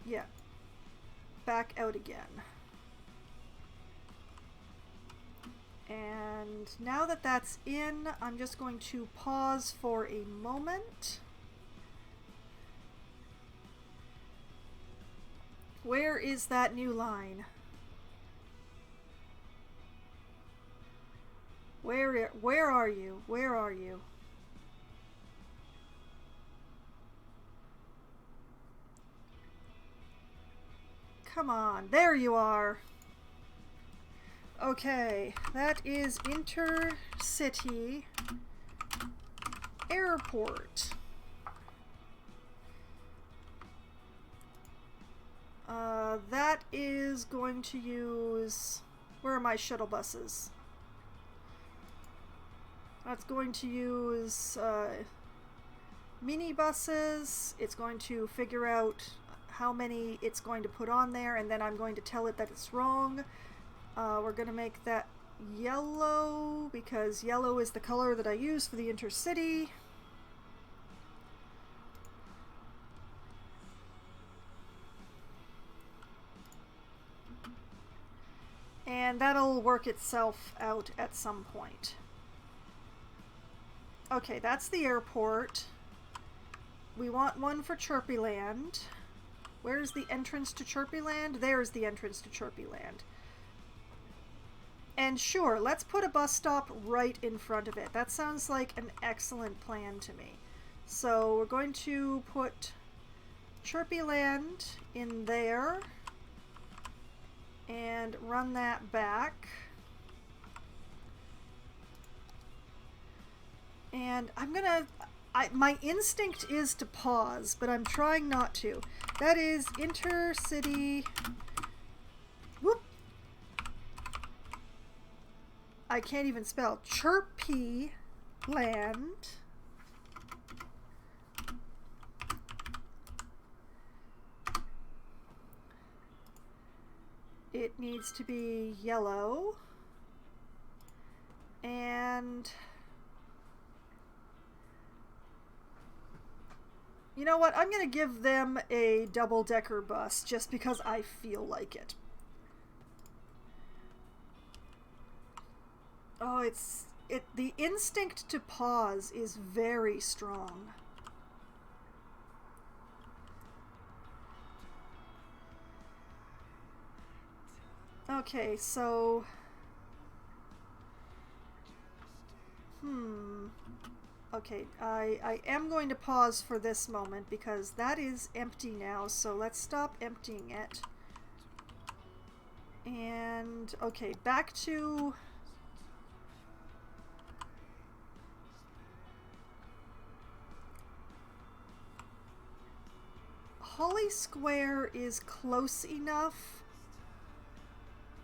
yeah, back out again. And now that that's in, I'm just going to pause for a moment. Where is that new line? Where are you? Where are you? Come on, there you are. Okay, that is Intercity Airport. That is going to use... Where are my shuttle buses? That's going to use minibuses. It's going to figure out how many it's going to put on there, and then I'm going to tell it that it's wrong. We're going to make that yellow, because yellow is the color that I use for the intercity. And that'll work itself out at some point. Okay, that's the airport. We want one for Chirpyland. Where's the entrance to Chirpyland? There's the entrance to Chirpyland. And sure, let's put a bus stop right in front of it. That sounds like an excellent plan to me. So we're going to put Chirpyland in there and run that back. And I'm gonna... my instinct is to pause, but I'm trying not to. That is intercity... Whoop! I can't even spell. Chirpyland. It needs to be yellow. And... you know what? I'm going to give them a double-decker bus just because I feel like it. Oh, the instinct to pause is very strong. Okay, so... Okay, I am going to pause for this moment because that is empty now, so let's stop emptying it. And, okay, back to... Holly Square is close enough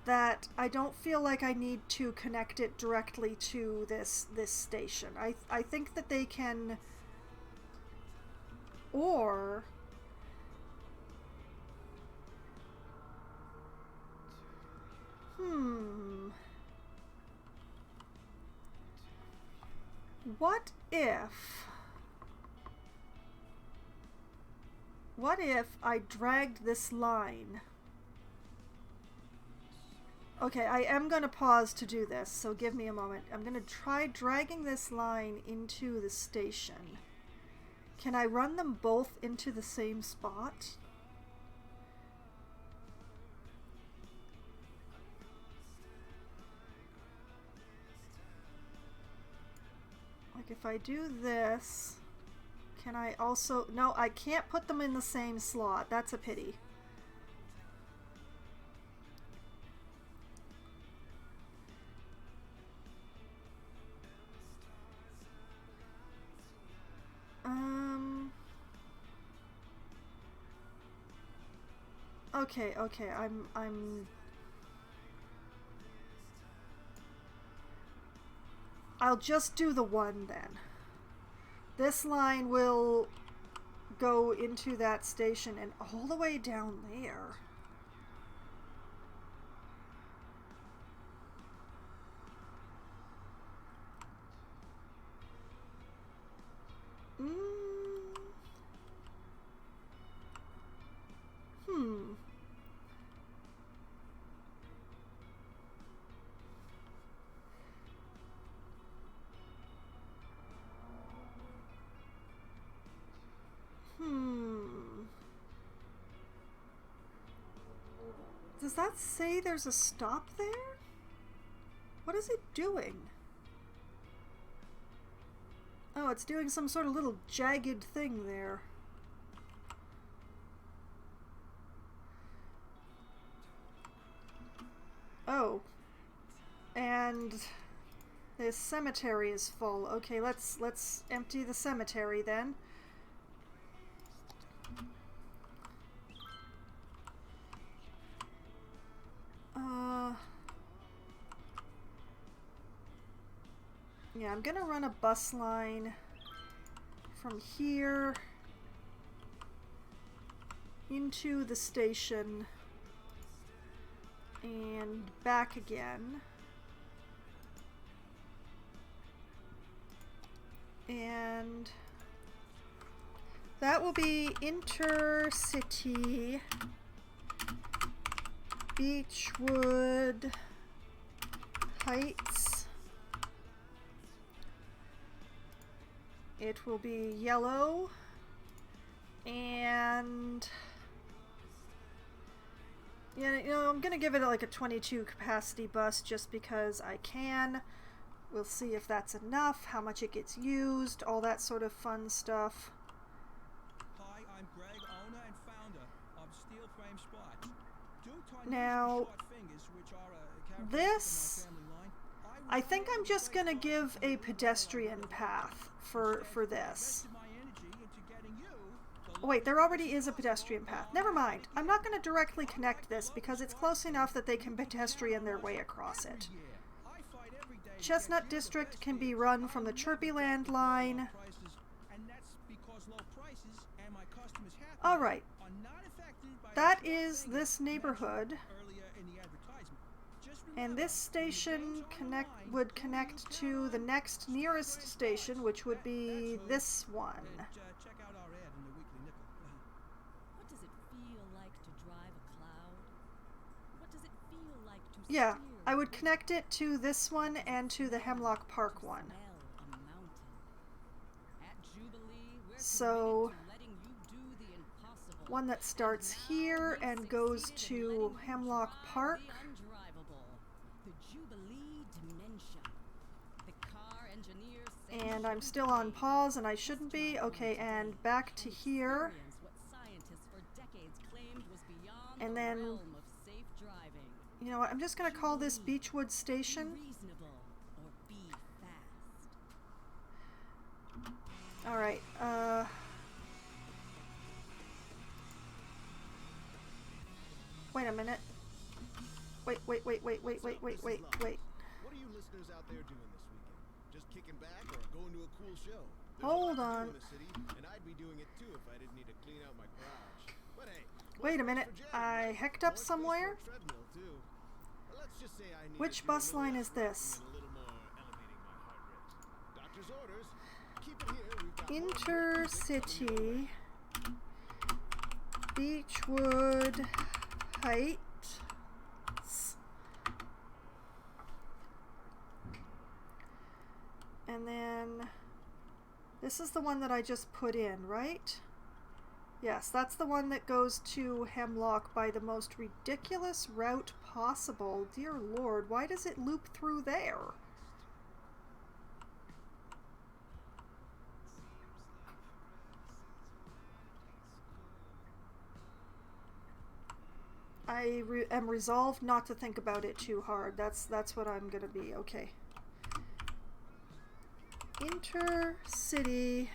that I don't feel like I need to connect it directly to this station. I think that they can... Or... What if I dragged this line? Okay, I am going to pause to do this, so give me a moment. I'm going to try dragging this line into the station. Can I run them both into the same spot? Like if I do this, can I also... No, I can't put them in the same slot. That's a pity. Okay, I'll just do the one then. This line will go into that station and all the way down there. Does that say there's a stop there? What is it doing? Oh, it's doing some sort of little jagged thing there. Oh. And this cemetery is full. Okay, let's empty the cemetery then. Yeah, I'm gonna run a bus line from here into the station and back again. And that will be Intercity Beechwood Heights. It will be yellow, and yeah, you know, I'm gonna give it like a 22 capacity bus just because I can. We'll see if that's enough, how much it gets used, all that sort of fun stuff. Hi, I'm Greg, owner and founder of Steel Frame Spots. Now, this, I think I'm just gonna give a pedestrian path for this. Oh, wait, there already is a pedestrian path. Never mind. I'm not going to directly connect this because it's close enough that they can pedestrian their way across it. Chestnut District can be run from the Chirpyland line. Alright. That is this neighborhood. And this station would connect to the next nearest station, which would be this one. What does it feel like to drive a cloud? What does it feel like to Yeah, steer I would connect it to this one and to the Hemlock Park one. smell a mountain? At Jubilee, we're So, committed to letting you do the impossible. one that starts here and goes to Hemlock Park. The undrivable. The Jubilee Dimension. The car engineers say And I'm still on pause, and I shouldn't be. Okay, and back to here. what scientists for decades claimed was beyond And the then, realm of safe driving. you know what, I'm just going to call this Beechwood Station. Be reasonable or be fast. Alright, wait a minute. Wait. What are you listeners out there doing this weekend? Just kicking back or going to a cool show? There's Hold a lot to do on. in the city, and I'd be doing it too if I didn't need to clean out my garage. But hey, Wait a minute. I hecked up somewhere? Treadmill too. Let's just say I need Which bus line is this? a little more elevating my heart rate. Doctor's orders. Keep it here. We've got more Intercity Beechwood Heights. And then this is the one that I just put in, right? Yes, that's the one that goes to Hemlock by the most ridiculous route possible. Dear Lord, why does it loop through there? I am resolved not to think about it too hard. That's what I'm gonna be. Okay. Intercity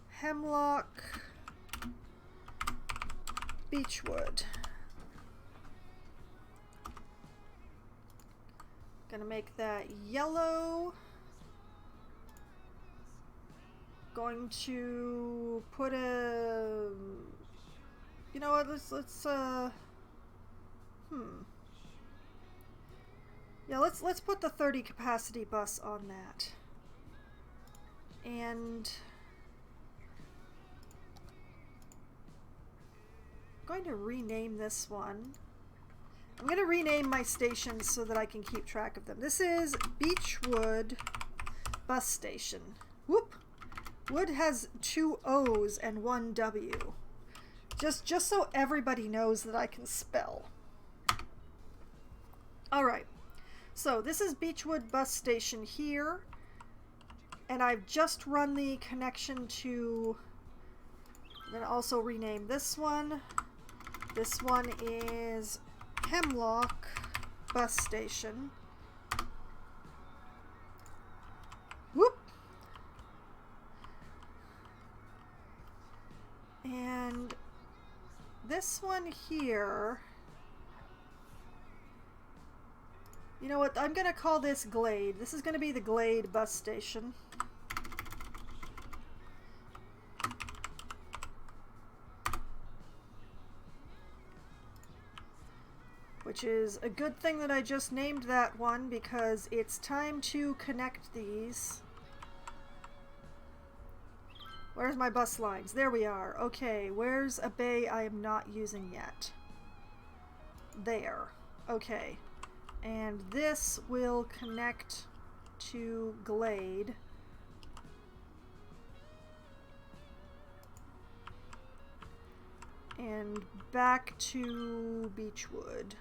Hemlock Beechwood. Gonna make that yellow. Going to put a, you know what, let's yeah, let's put the 30 capacity bus on that. And I'm going to rename this one. I'm going to rename my stations so that I can keep track of them. This is Beechwood Bus Station. Whoop! Wood has 2 O's and 1 W. Just so everybody knows that I can spell. Alright, so this is Beechwood Bus Station here, and I've just run the connection to, I'm going to also rename this one. This one is Hemlock Bus Station. Whoop! And this one here, you know what, I'm going to call this Glade. This is going to be the Glade bus station. Which Which is a good thing that I just named that one, because it's time to connect these. Where's my bus lines? There we are. Okay, where's a bay I am not using yet? There. Okay. And this will connect to Glade. And back to Beechwood.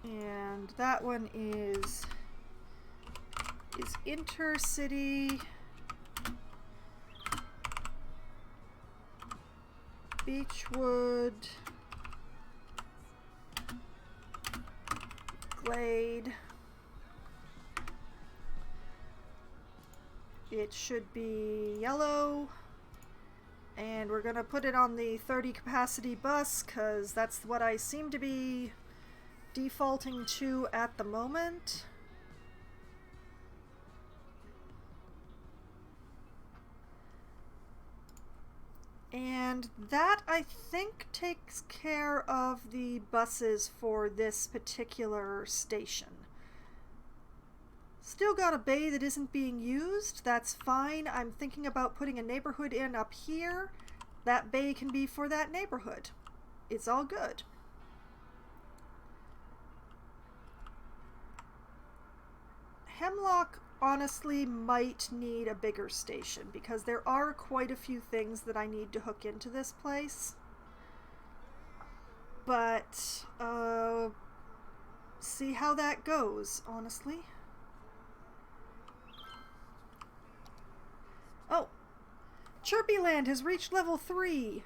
And that one is Intercity, Beechwood, Glade. It should be yellow, and we're gonna put it on the 30 capacity bus because that's what I seem to be defaulting to at the moment. And that, I think, takes care of the buses for this particular station. Still got a bay that isn't being used. That's fine. I'm thinking about putting a neighborhood in up here. That bay can be for that neighborhood. It's all good. Hemlock honestly might need a bigger station because there are quite a few things that I need to hook into this place. But, see how that goes, honestly. Oh! Chirpyland has reached level 3!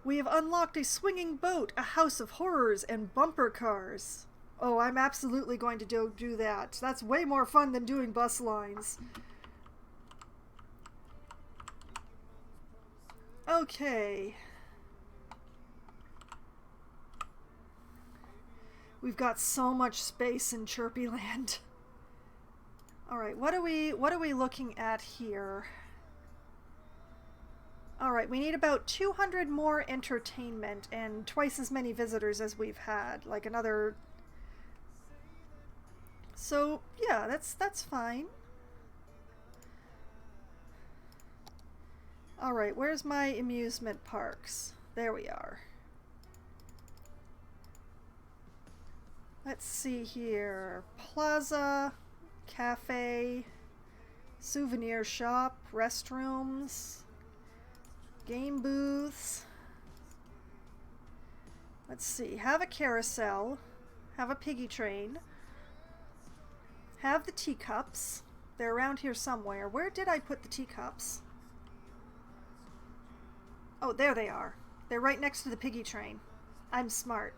We have unlocked a swinging boat, a house of horrors, and bumper cars. Oh, I'm absolutely going to do that. That's way more fun than doing bus lines. Okay. We've got so much space in Chirpyland. Alright, what are we looking at here? Alright, we need about 200 more entertainment and twice as many visitors as we've had. Like another... So, yeah, that's fine. Alright, where's my amusement parks? There we are. Let's see here. Plaza, cafe, souvenir shop, restrooms, game booths. Let's see. Have a carousel. Have a piggy train. Have the teacups. They're around here somewhere. Where did I put the teacups? Oh, there they are. They're right next to the piggy train. I'm smart.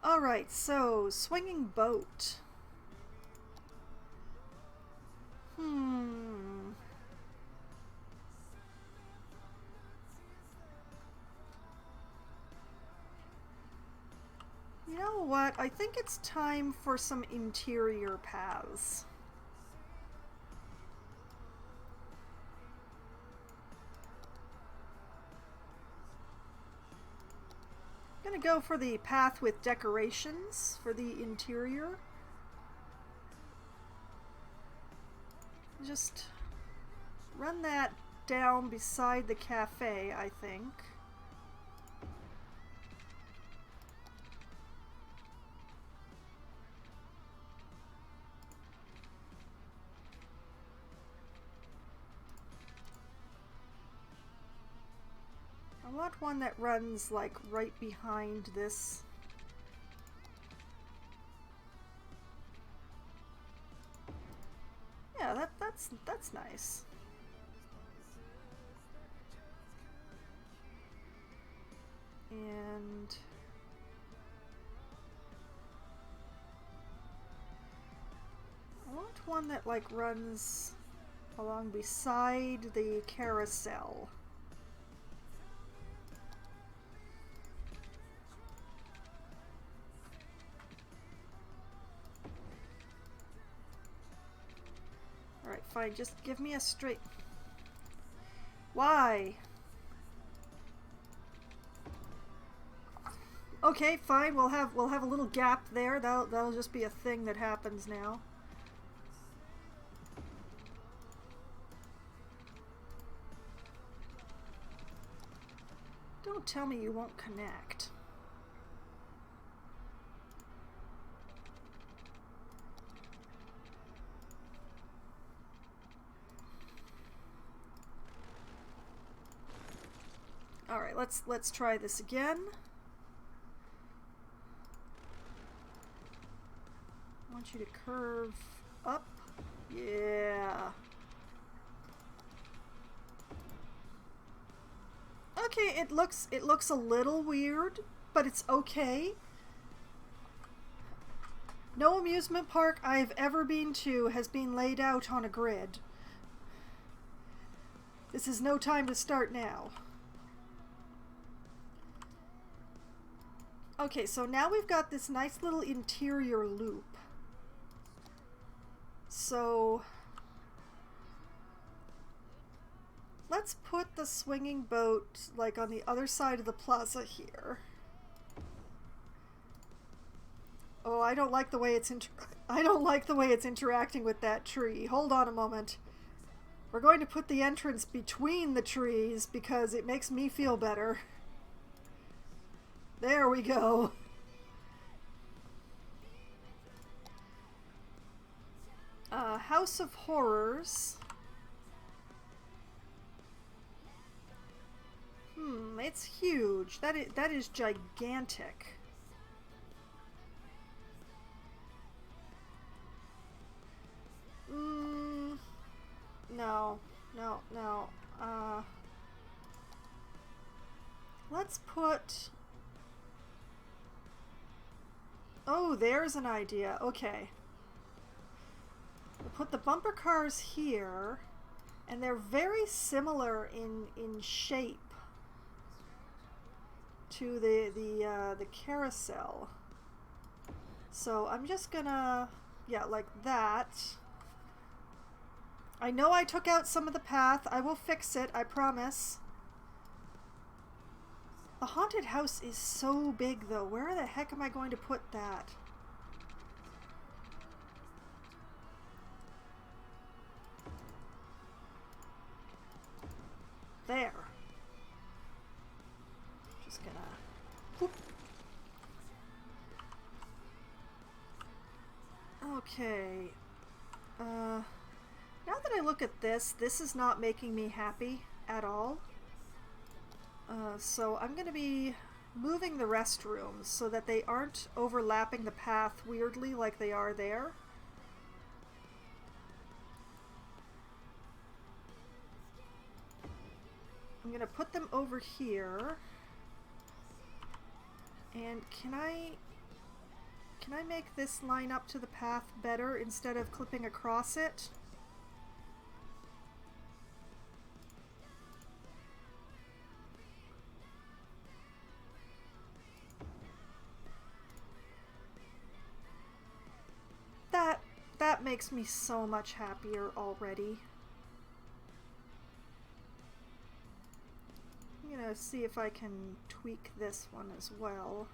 Alright, so, swinging boat. You know what? I think it's time for some interior paths. I'm gonna go for the path with decorations for the interior. Just run that down beside the cafe, I think. I want one that runs like right behind this. Yeah, that's nice. And I want one that like runs along beside the carousel. Alright, fine, just give me a straight... Why? Okay, fine. We'll have a little gap there. That'll just be a thing that happens now. Don't tell me you won't connect. All right, let's try this again. I want you to curve up. Yeah. Okay, it looks a little weird, but it's okay. No amusement park I've ever been to has been laid out on a grid. This is no time to start now. Okay, so now we've got this nice little interior loop. So let's put the swinging boat like on the other side of the plaza here. Oh, I don't like the way it's interacting with that tree. Hold on a moment. We're going to put the entrance between the trees because it makes me feel better. There we go. House of Horrors. It's huge. That is gigantic. No. Let's put... Oh, there's an idea. Okay. We'll put the bumper cars here, and they're very similar in shape to the carousel. So I'm just gonna, yeah, like that. I know I took out some of the path. I will fix it, I promise. The haunted house is so big though. Where the heck am I going to put that? There. Just gonna... Whoop. Okay. Now that I look at this is not making me happy at all. So I'm going to be moving the restrooms so that they aren't overlapping the path weirdly like they are there. I'm going to put them over here. And can I make this line up to the path better instead of clipping across it? That makes me so much happier already. I'm gonna see if I can tweak this one as well.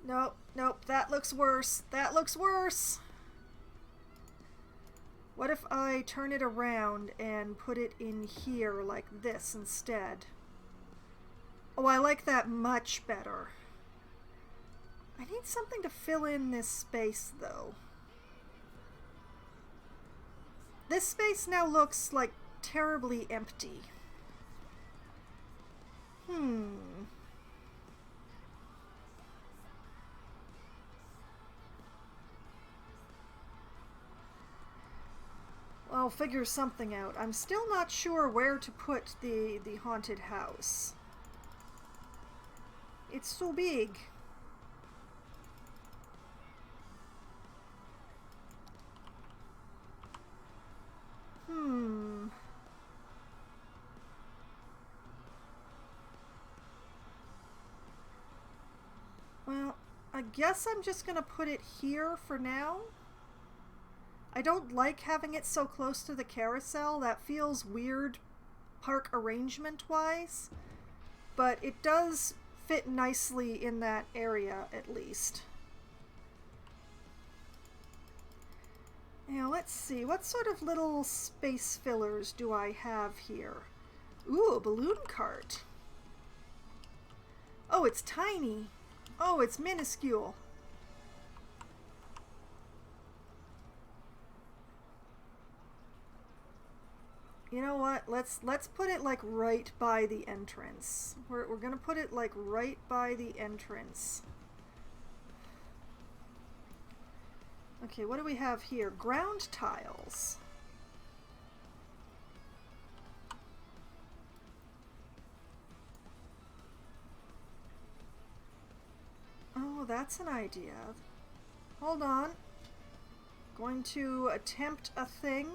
Nope, that looks worse. That looks worse! What if I turn it around and put it in here like this instead? Oh, I like that much better. I need something to fill in this space, though. This space now looks, like, terribly empty. I'll figure something out. I'm still not sure where to put the haunted house. It's so big. Well, I guess I'm just gonna put it here for now. I don't like having it so close to the carousel. That feels weird park arrangement-wise. But it does fit nicely in that area, at least. Now, let's see. What sort of little space fillers do I have here? Ooh, a balloon cart. Oh, it's tiny. Oh, it's minuscule. You know what? Let's put it like right by the entrance. We're gonna put it like right by the entrance. Okay, what do we have here? Ground tiles. Oh, that's an idea. Hold on. Going to attempt a thing.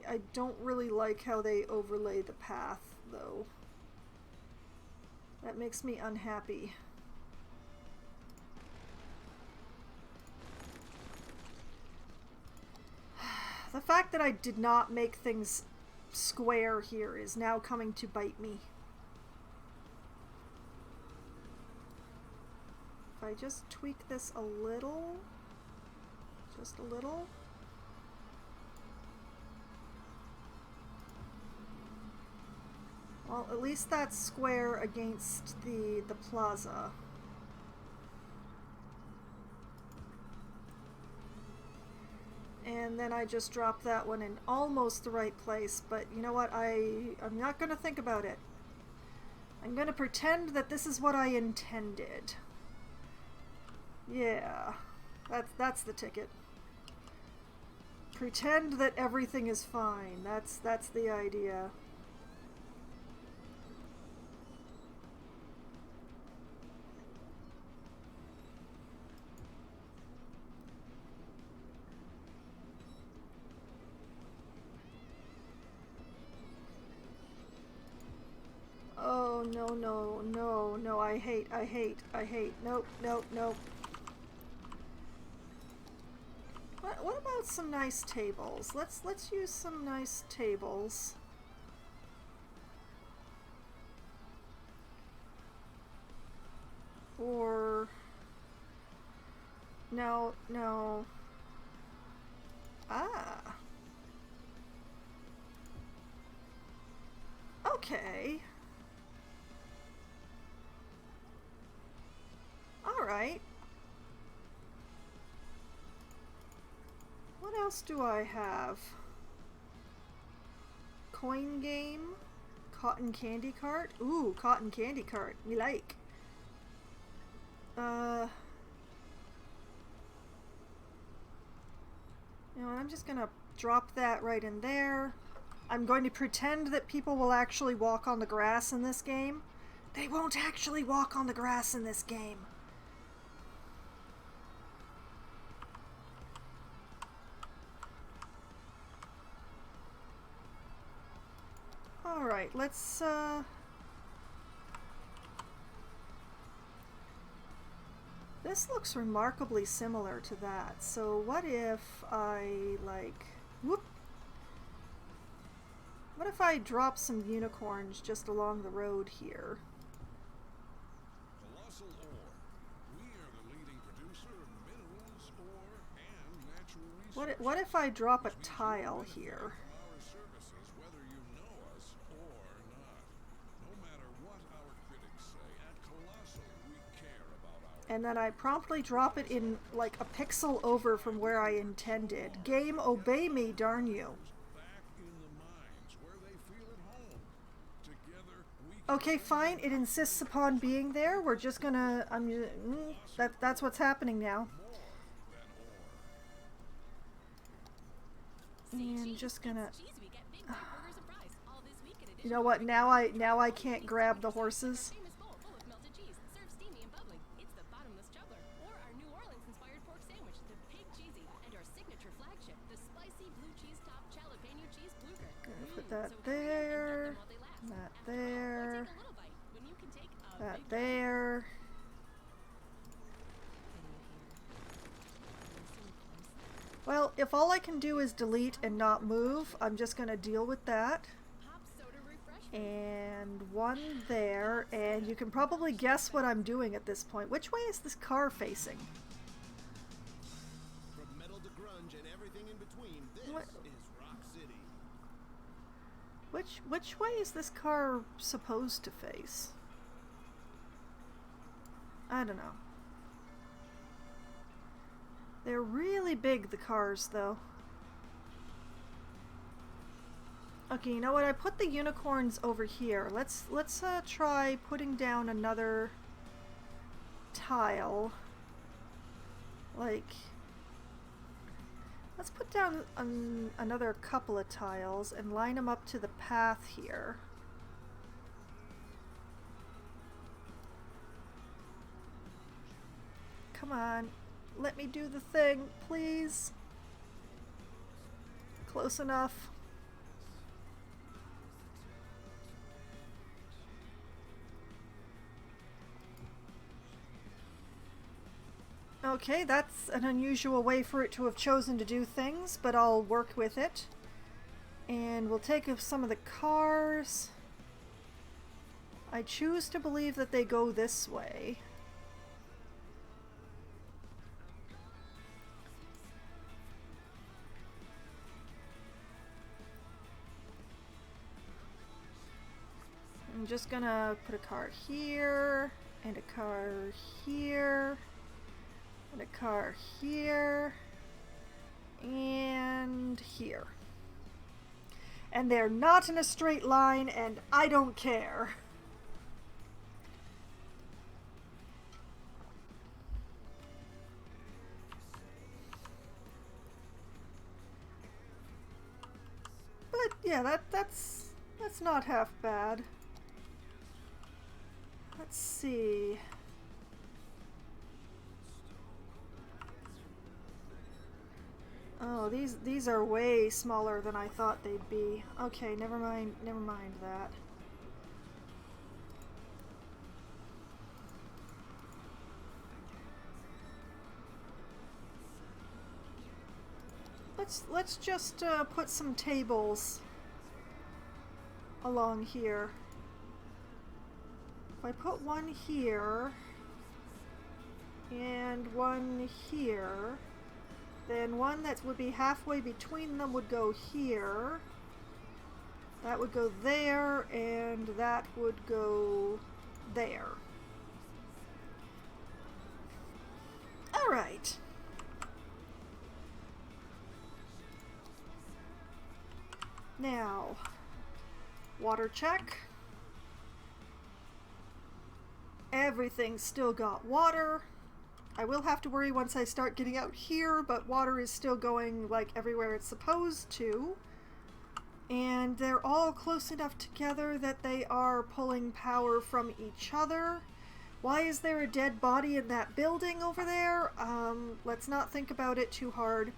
I don't really like how they overlay the path, though. That makes me unhappy. The fact that I did not make things square here is now coming to bite me. If I just tweak this a little, just a little. Well, at least that's square against the plaza. And then I just dropped that one in almost the right place, but you know what, I'm not gonna think about it. I'm gonna pretend that this is what I intended. Yeah, that's the ticket. Pretend that everything is fine. That's the idea. Oh, no, no, no, no, I hate, nope, nope, nope. What about some nice tables? Let's use some nice tables. Or, no, no. Ah. Okay. Alright. What else do I have? Coin game? Cotton candy cart? Ooh, cotton candy cart. Me like. You know, I'm just gonna drop that right in there. I'm going to pretend that people will actually walk on the grass in this game. They won't actually walk on the grass in this game. Alright, let's, this looks remarkably similar to that. So what if I, like, whoop. What if I drop some unicorns just along the road here? Colossal ore. We are the leading producer of minerals, ore, and natural resources. What if I drop a tile here? Our services, whether you know us or not. No matter what our critics say, at Colossal we care about our... And then I promptly drop it in like a pixel over from where I intended. Game, obey me, darn you. Back in the mines where they feel at home. Together we can... Okay, fine. It insists upon being there. We're just gonna... that's what's happening now. And just gonna... You know what? Now I can't grab the horses. that So hurry up and get there. them while they last. That After all, there. why take a little bite when you can take a That big bite? there. Well, if all I can do is delete and not move, I'm just going to deal with that. Pop soda refreshment. And one there, and you can probably guess what I'm doing at this point. Which way is this car facing? From metal to grunge and everything in between, this What? is Rock City. Which way is this car supposed to face? I don't know. They're really big, the cars, though. Okay, you know what? I put the unicorns over here. Let's try putting down another tile. Like, let's put down another couple of tiles and line them up to the path here. Come on. Let me do the thing, please. Close enough. Okay, that's an unusual way for it to have chosen to do things, but I'll work with it. And we'll take some of the cars. I choose to believe that they go this way. I'm just gonna put a car here, and a car here, and a car here, and here. And they're not in a straight line, and I don't care. But yeah, that's not half bad. Let's see. Oh, these are way smaller than I thought they'd be. Okay, never mind that. Let's just put some tables along here. If I put one here and one here, then one that would be halfway between them would go here. That would go there, and that would go there. All right. Now, water check. Everything's still got water. I will have to worry once I start getting out here, but water is still going like everywhere it's supposed to. And they're all close enough together that they are pulling power from each other. Why is there a dead body in that building over there? Let's not think about it too hard.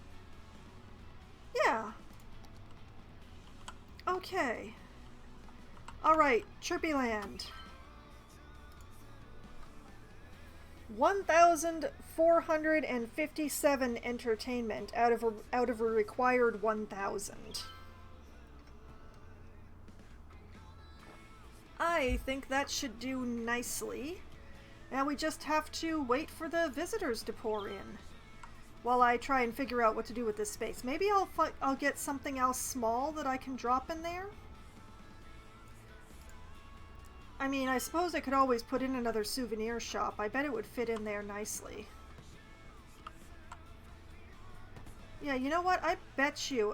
Yeah. Okay. Alright, Chirpyland. 1,457 entertainment out of a required 1,000. I think that should do nicely. Now we just have to wait for the visitors to pour in while I try and figure out what to do with this space. Maybe I'll get something else small that I can drop in there. I mean, I suppose I could always put in another souvenir shop. I bet it would fit in there nicely. Yeah, you know what? I bet you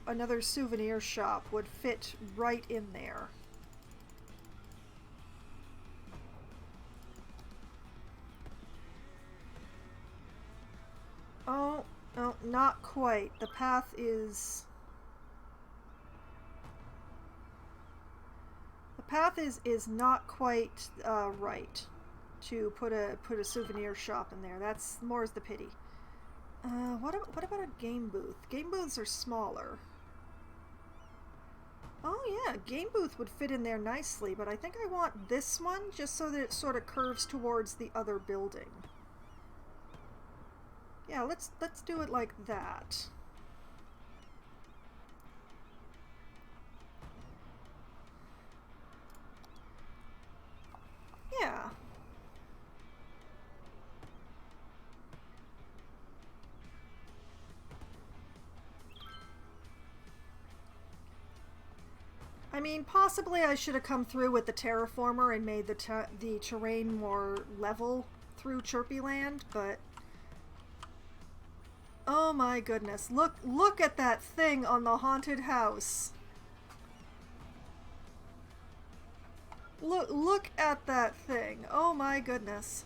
another souvenir shop would fit right in there. Oh, no, not quite. The path is... is not quite right to put a souvenir shop in there. That's more's the pity. What about a game booth? Game booths are smaller. Oh yeah, game booth would fit in there nicely, but I think I want this one just so that it sort of curves towards the other building. Yeah, let's do it like that. Yeah. I mean, possibly I should have come through with the terraformer and made the terrain more level through Chirpy Land, but oh my goodness, look at that thing on the haunted house. Look at that thing. Oh my goodness.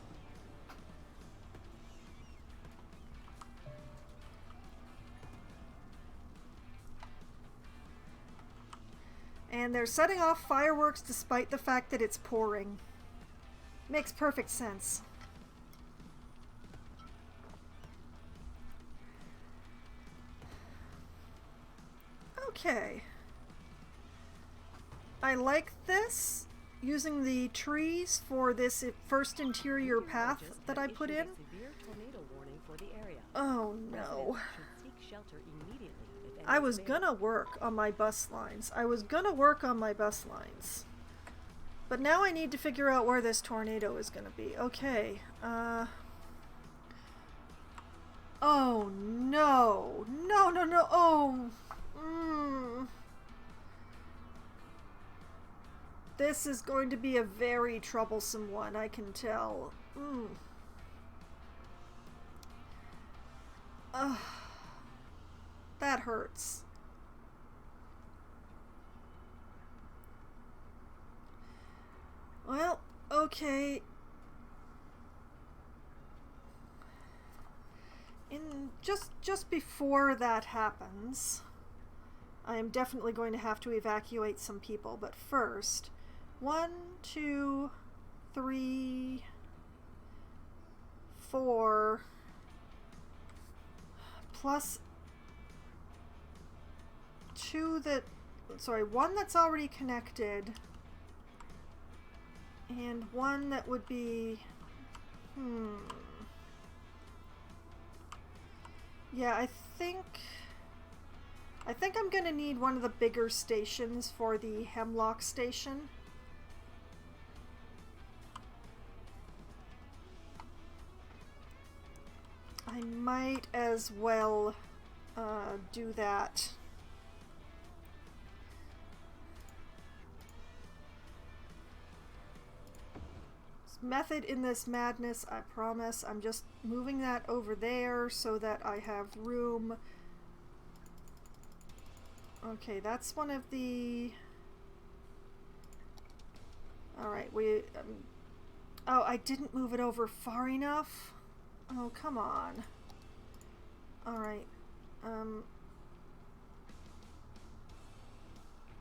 And they're setting off fireworks despite the fact that it's pouring. Makes perfect sense. Okay. I like this. Using the trees for this first interior path that I put in. Oh no. I was gonna work on my bus lines. But now I need to figure out where this tornado is gonna be. Okay. Oh no. No, no, no. Oh. This is going to be a very troublesome one, I can tell. That hurts. Well, okay. Just before that happens, I am definitely going to have to evacuate some people, but first, 1, 2, 3, 4, plus 2 that, sorry, 1 that's already connected, and 1 that would be, yeah, I think I'm gonna need one of the bigger stations for the Hemlock station. I might as well do that. Method in this madness, I promise. I'm just moving that over there so that I have room. Okay, that's one of the... Alright, oh, I didn't move it over far enough? Oh, come on. Alright.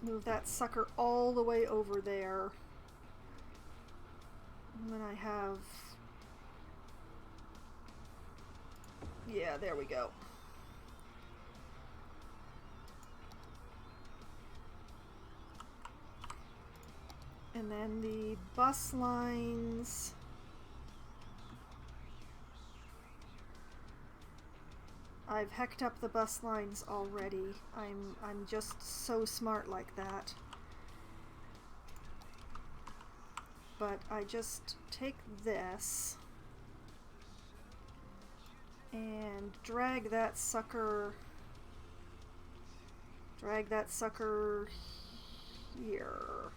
Move that sucker all the way over there. And then I have... Yeah, there we go. And then the bus lines... I've hecked up the bus lines already. I'm just so smart like that. But I just take this and drag that sucker here.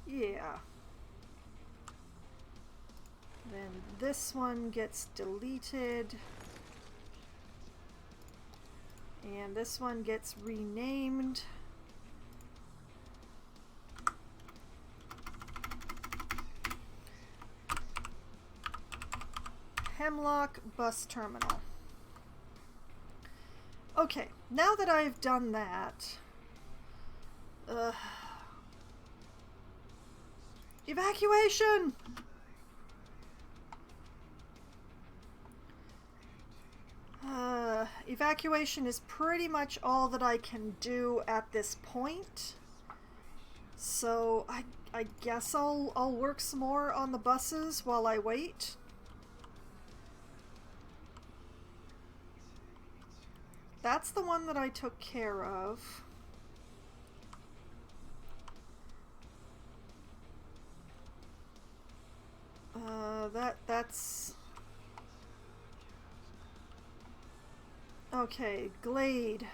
Yeah. Then this one gets deleted. And this one gets renamed. Hemlock Bus Terminal. Okay, now that I've done that, evacuation! evacuation is pretty much all that I can do at this point. So I guess I'll work some more on the buses while I wait. That's the one that I took care of. That's... Okay, Glade.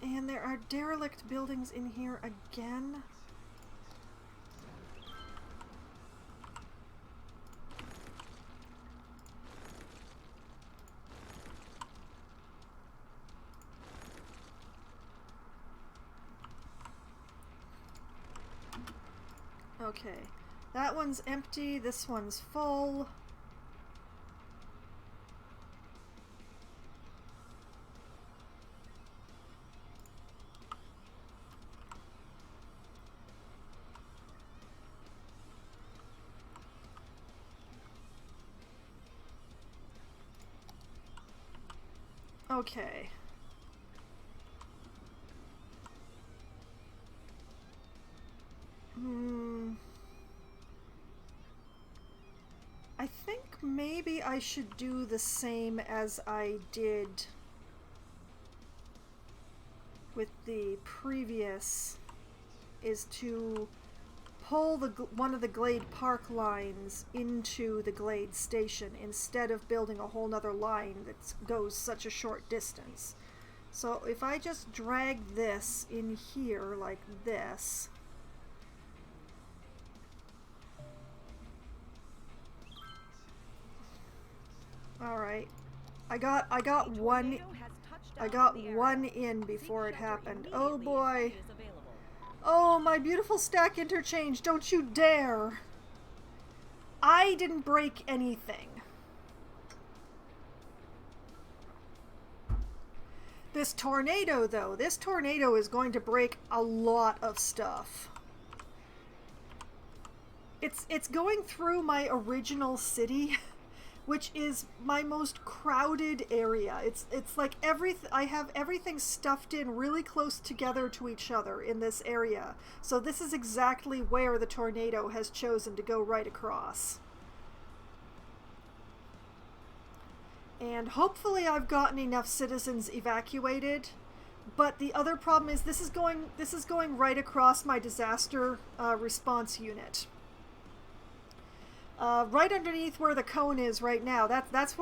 And there are derelict buildings in here again. Okay, that one's empty, this one's full. Okay. I think maybe I should do the same as I did with the previous, is to pull one of the Glade Park lines into the Glade station instead of building a whole nother line that goes such a short distance. So if I just drag this in here like this, alright, I got one in before it happened. Oh boy. Oh, my beautiful stack interchange, don't you dare! I didn't break anything. This tornado, though, this tornado is going to break a lot of stuff. It's going through my original city, which is my most crowded area. It's like I have everything stuffed in really close together to each other in this area. So this is exactly where the tornado has chosen to go right across. And hopefully I've gotten enough citizens evacuated. But the other problem is this is going right across my disaster response unit. Right underneath where the cone is right now. That's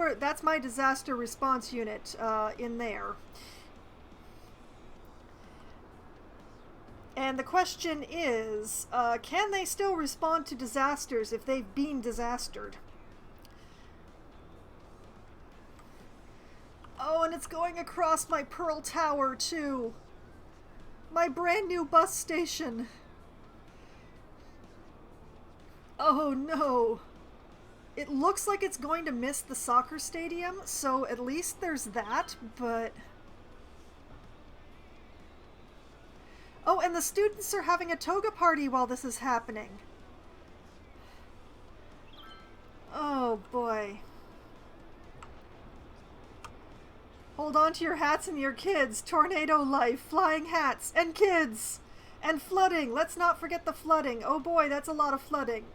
my disaster response unit in there. And the question is, can they still respond to disasters if they've been disastered? Oh, and it's going across my Pearl Tower too. My brand new bus station. Oh no. It looks like it's going to miss the soccer stadium, so at least there's that, but... Oh, and the students are having a toga party while this is happening. Oh, boy. Hold on to your hats and your kids. Tornado life, flying hats, and kids! And flooding! Let's not forget the flooding. Oh boy, that's a lot of flooding.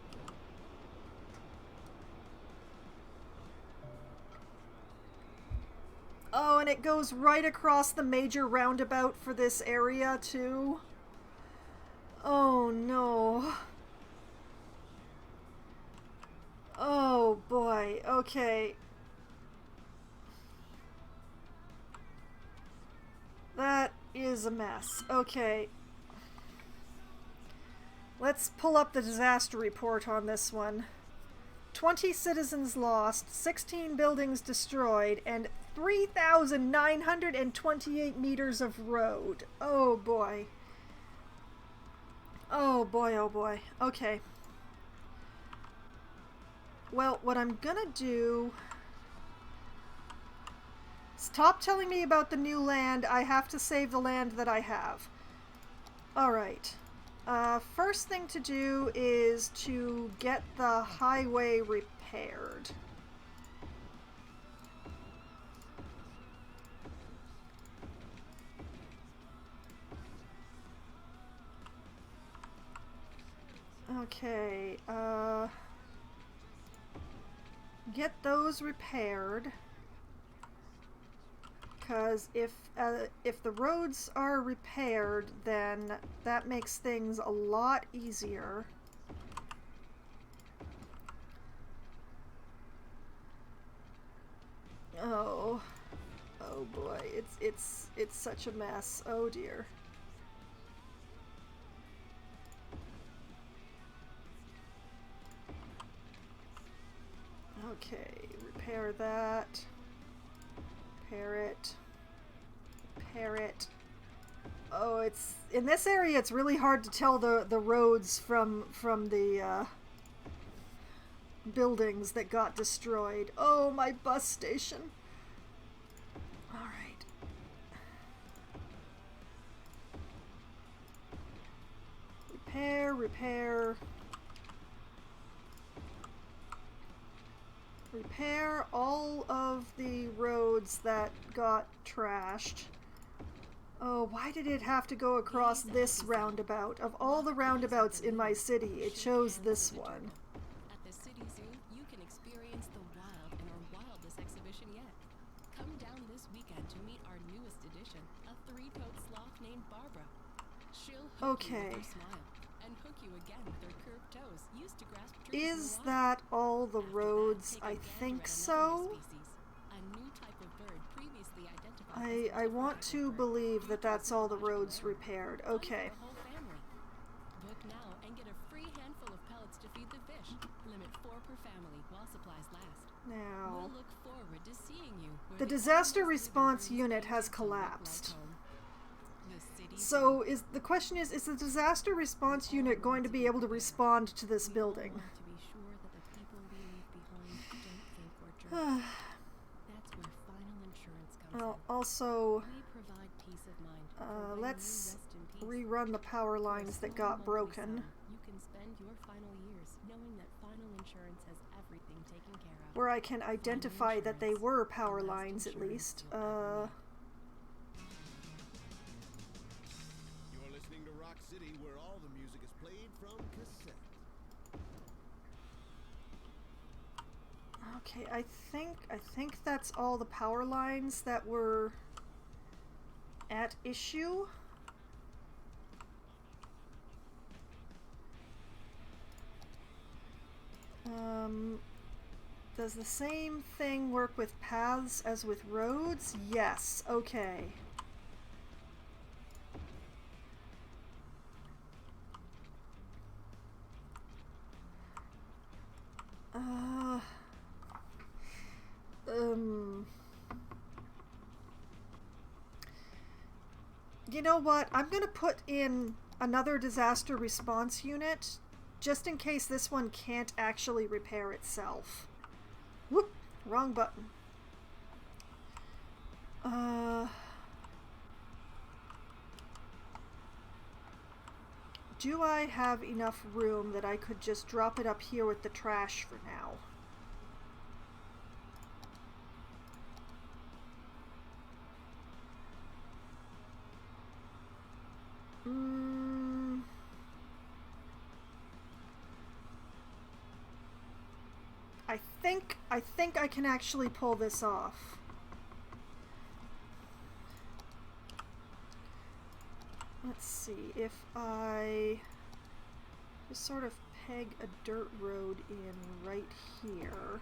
Oh, and it goes right across the major roundabout for this area, too. Oh, no. Oh, boy. Okay. That is a mess. Okay. Let's pull up the disaster report on this one. 20 citizens lost, 16 buildings destroyed, and 3,928 meters of road. Oh boy. Oh boy, oh boy. Okay. Well, what I'm gonna do... Stop telling me about the new land. I have to save the land that I have. Alright. First thing to do is to get the highway repaired. Okay, get those repaired. Because if the roads are repaired, then that makes things a lot easier. Oh boy, it's such a mess. Oh dear. Okay, repair that. Repair it. Repair it. Oh, it's in this area. It's really hard to tell the roads from the buildings that got destroyed. Oh, my bus station. All right. Repair, repair. Repair all of the roads that got trashed. Oh, why did it have to go across this roundabout? Of all the roundabouts in my city, it chose this one. At the City Zoo, you can experience the wild in our wildest exhibition yet. Come down this weekend to meet our newest addition, a three-toed sloth named Barbara. She'll hook you with her smile and hook you again with her curved toes used to grasp trees in the Is wild. that all the After that, roads? take a I gander think at another so. species, a new type of bird previously identified as a I different want type to of bird. believe that You that's can all the watch roads below. repaired. Fun for Okay. the whole family. Book now and get a free handful of pellets to feed the fish. Limit 4 per family while supplies last. Now, We'll look forward to seeing you where the the disaster animals live and response birds unit paint has it to look like collapsed. home. The City So Zoo. the question is the disaster response We all unit going want to to be be able to prepared. respond to this We all building? want to be sure that the people we leave behind don't think we're jerks. That's where final insurance comes Well, in. also, We provide peace of mind. For when let's you rest in peace. rerun the power For a lines that small got monthly broken. sum, you can spend your final years knowing that final insurance has everything taken care of. Where I can identify that they insurance, were the power last lines at insurance least. you'll ever need. You're listening to Rock City, where all the music is played from cassette. Okay, I think that's all the power lines that were at issue. Does the same thing work with paths as with roads? Yes. Okay. Uh, you know what? I'm gonna put in another disaster response unit just in case this one can't actually repair itself. Whoop! Wrong button. Do I have enough room that I could just drop it up here with the trash for now? I think I can actually pull this off. Let's see, if I just sort of peg a dirt road in right here,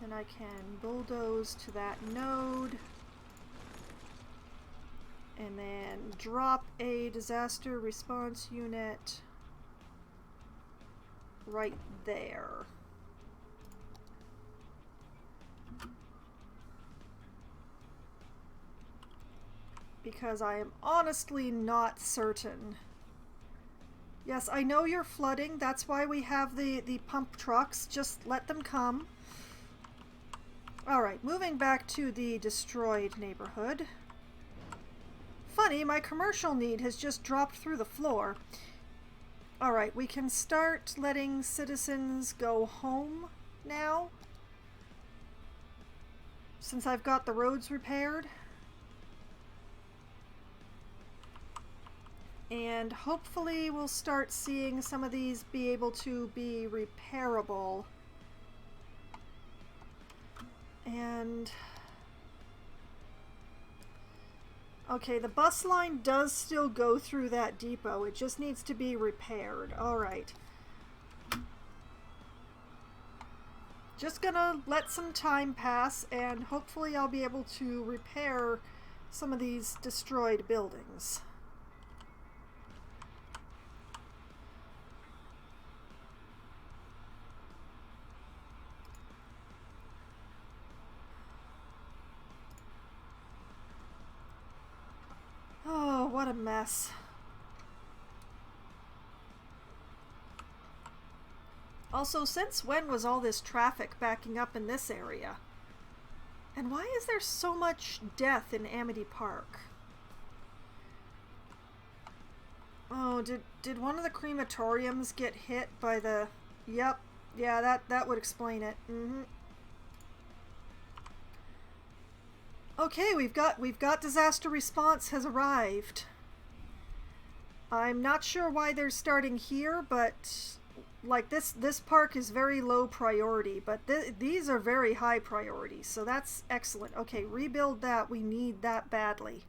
then I can bulldoze to that node and then drop a disaster response unit right there. Because I am honestly not certain. Yes, I know you're flooding. That's why we have the pump trucks. Just let them come. Alright, moving back to the destroyed neighborhood. Funny, my commercial need has just dropped through the floor. Alright, we can start letting citizens go home now. Since I've got the roads repaired. And hopefully we'll start seeing some of these be able to be repairable. And okay, the bus line does still go through that depot. It just needs to be repaired. All right. Just gonna let some time pass, and hopefully I'll be able to repair some of these destroyed buildings. Oh, what a mess. Also, since when was all this traffic backing up in this area? And why is there so much death in Amity Park? Oh, did one of the crematoriums get hit by the... Yep, yeah, that would explain it. Okay, we've got disaster response has arrived. I'm not sure why they're starting here, but like this park is very low priority, but these are very high priority, so that's excellent. Okay, rebuild that. We need that badly.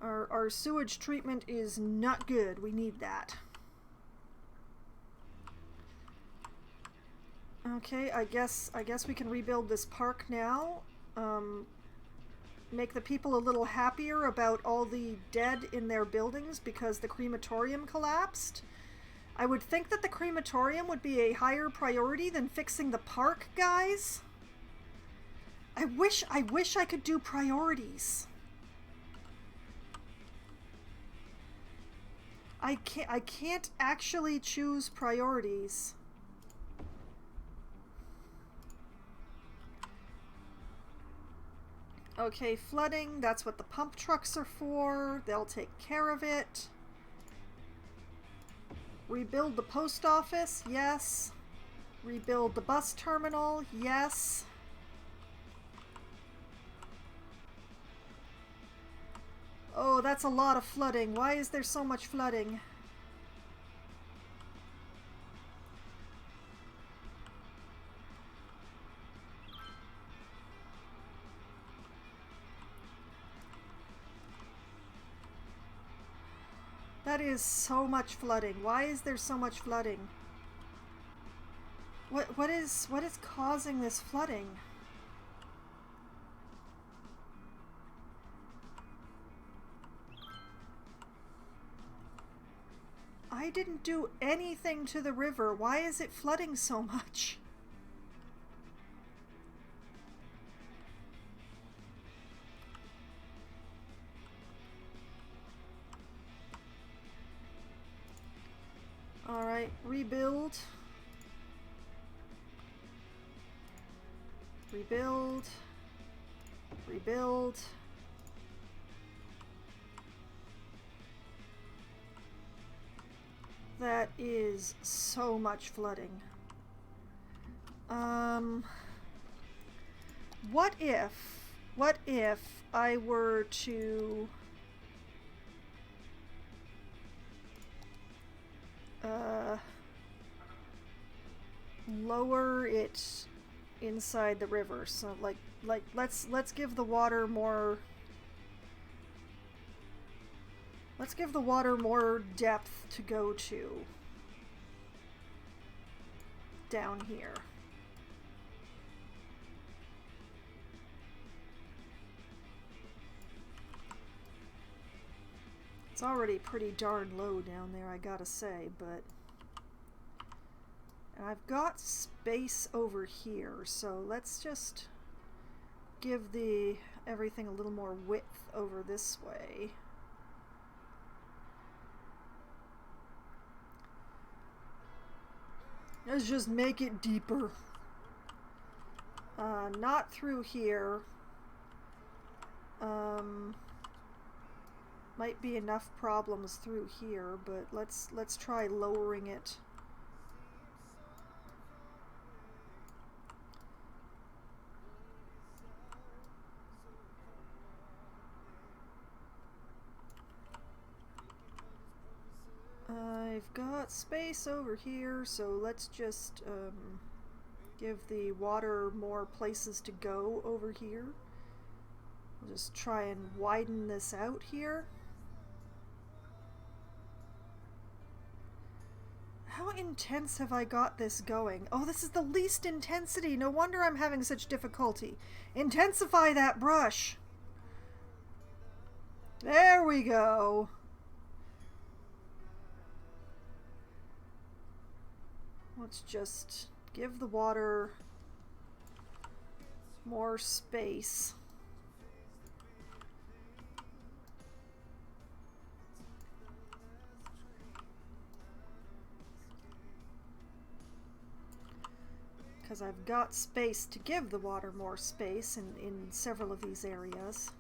Our sewage treatment is not good. We need that. Okay, I guess we can rebuild this park now. Make the people a little happier about all the dead in their buildings because the crematorium collapsed. I would think that the crematorium would be a higher priority than fixing the park, guys. I wish I could do priorities. I can't actually choose priorities. Okay, flooding, that's what the pump trucks are for. They'll take care of it. Rebuild the post office, yes. Rebuild the bus terminal, yes. Oh, that's a lot of flooding. Why is there so much flooding? That is so much flooding. Why is there so much flooding? What is causing this flooding? I didn't do anything to the river. Why is it flooding so much? Alright, rebuild. Rebuild. Rebuild. That is so much flooding. What if I were to lower it inside the river? So like let's give the water more. Let's give the water more depth to go to down here. It's already pretty darn low down there, I gotta say, but and I've got space over here, so let's just give everything a little more width over this way. Let's just make it deeper. Not through here. Might be enough problems through here, but let's try lowering it. I've got space over here, so let's just give the water more places to go over here. I'll just try and widen this out here. How intense have I got this going? Oh, this is the least intensity. No wonder I'm having such difficulty. Intensify that brush. There we go. Let's just give the water more space. Because I've got space to give the water more space in several of these areas.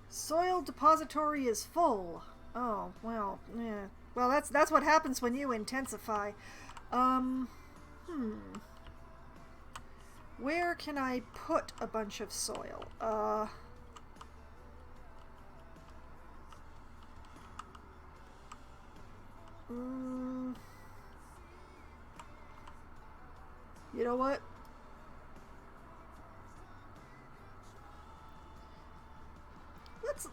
Soil depository is full. Oh, well, yeah. Well, that's what happens when you intensify. Where can I put a bunch of soil? You know what?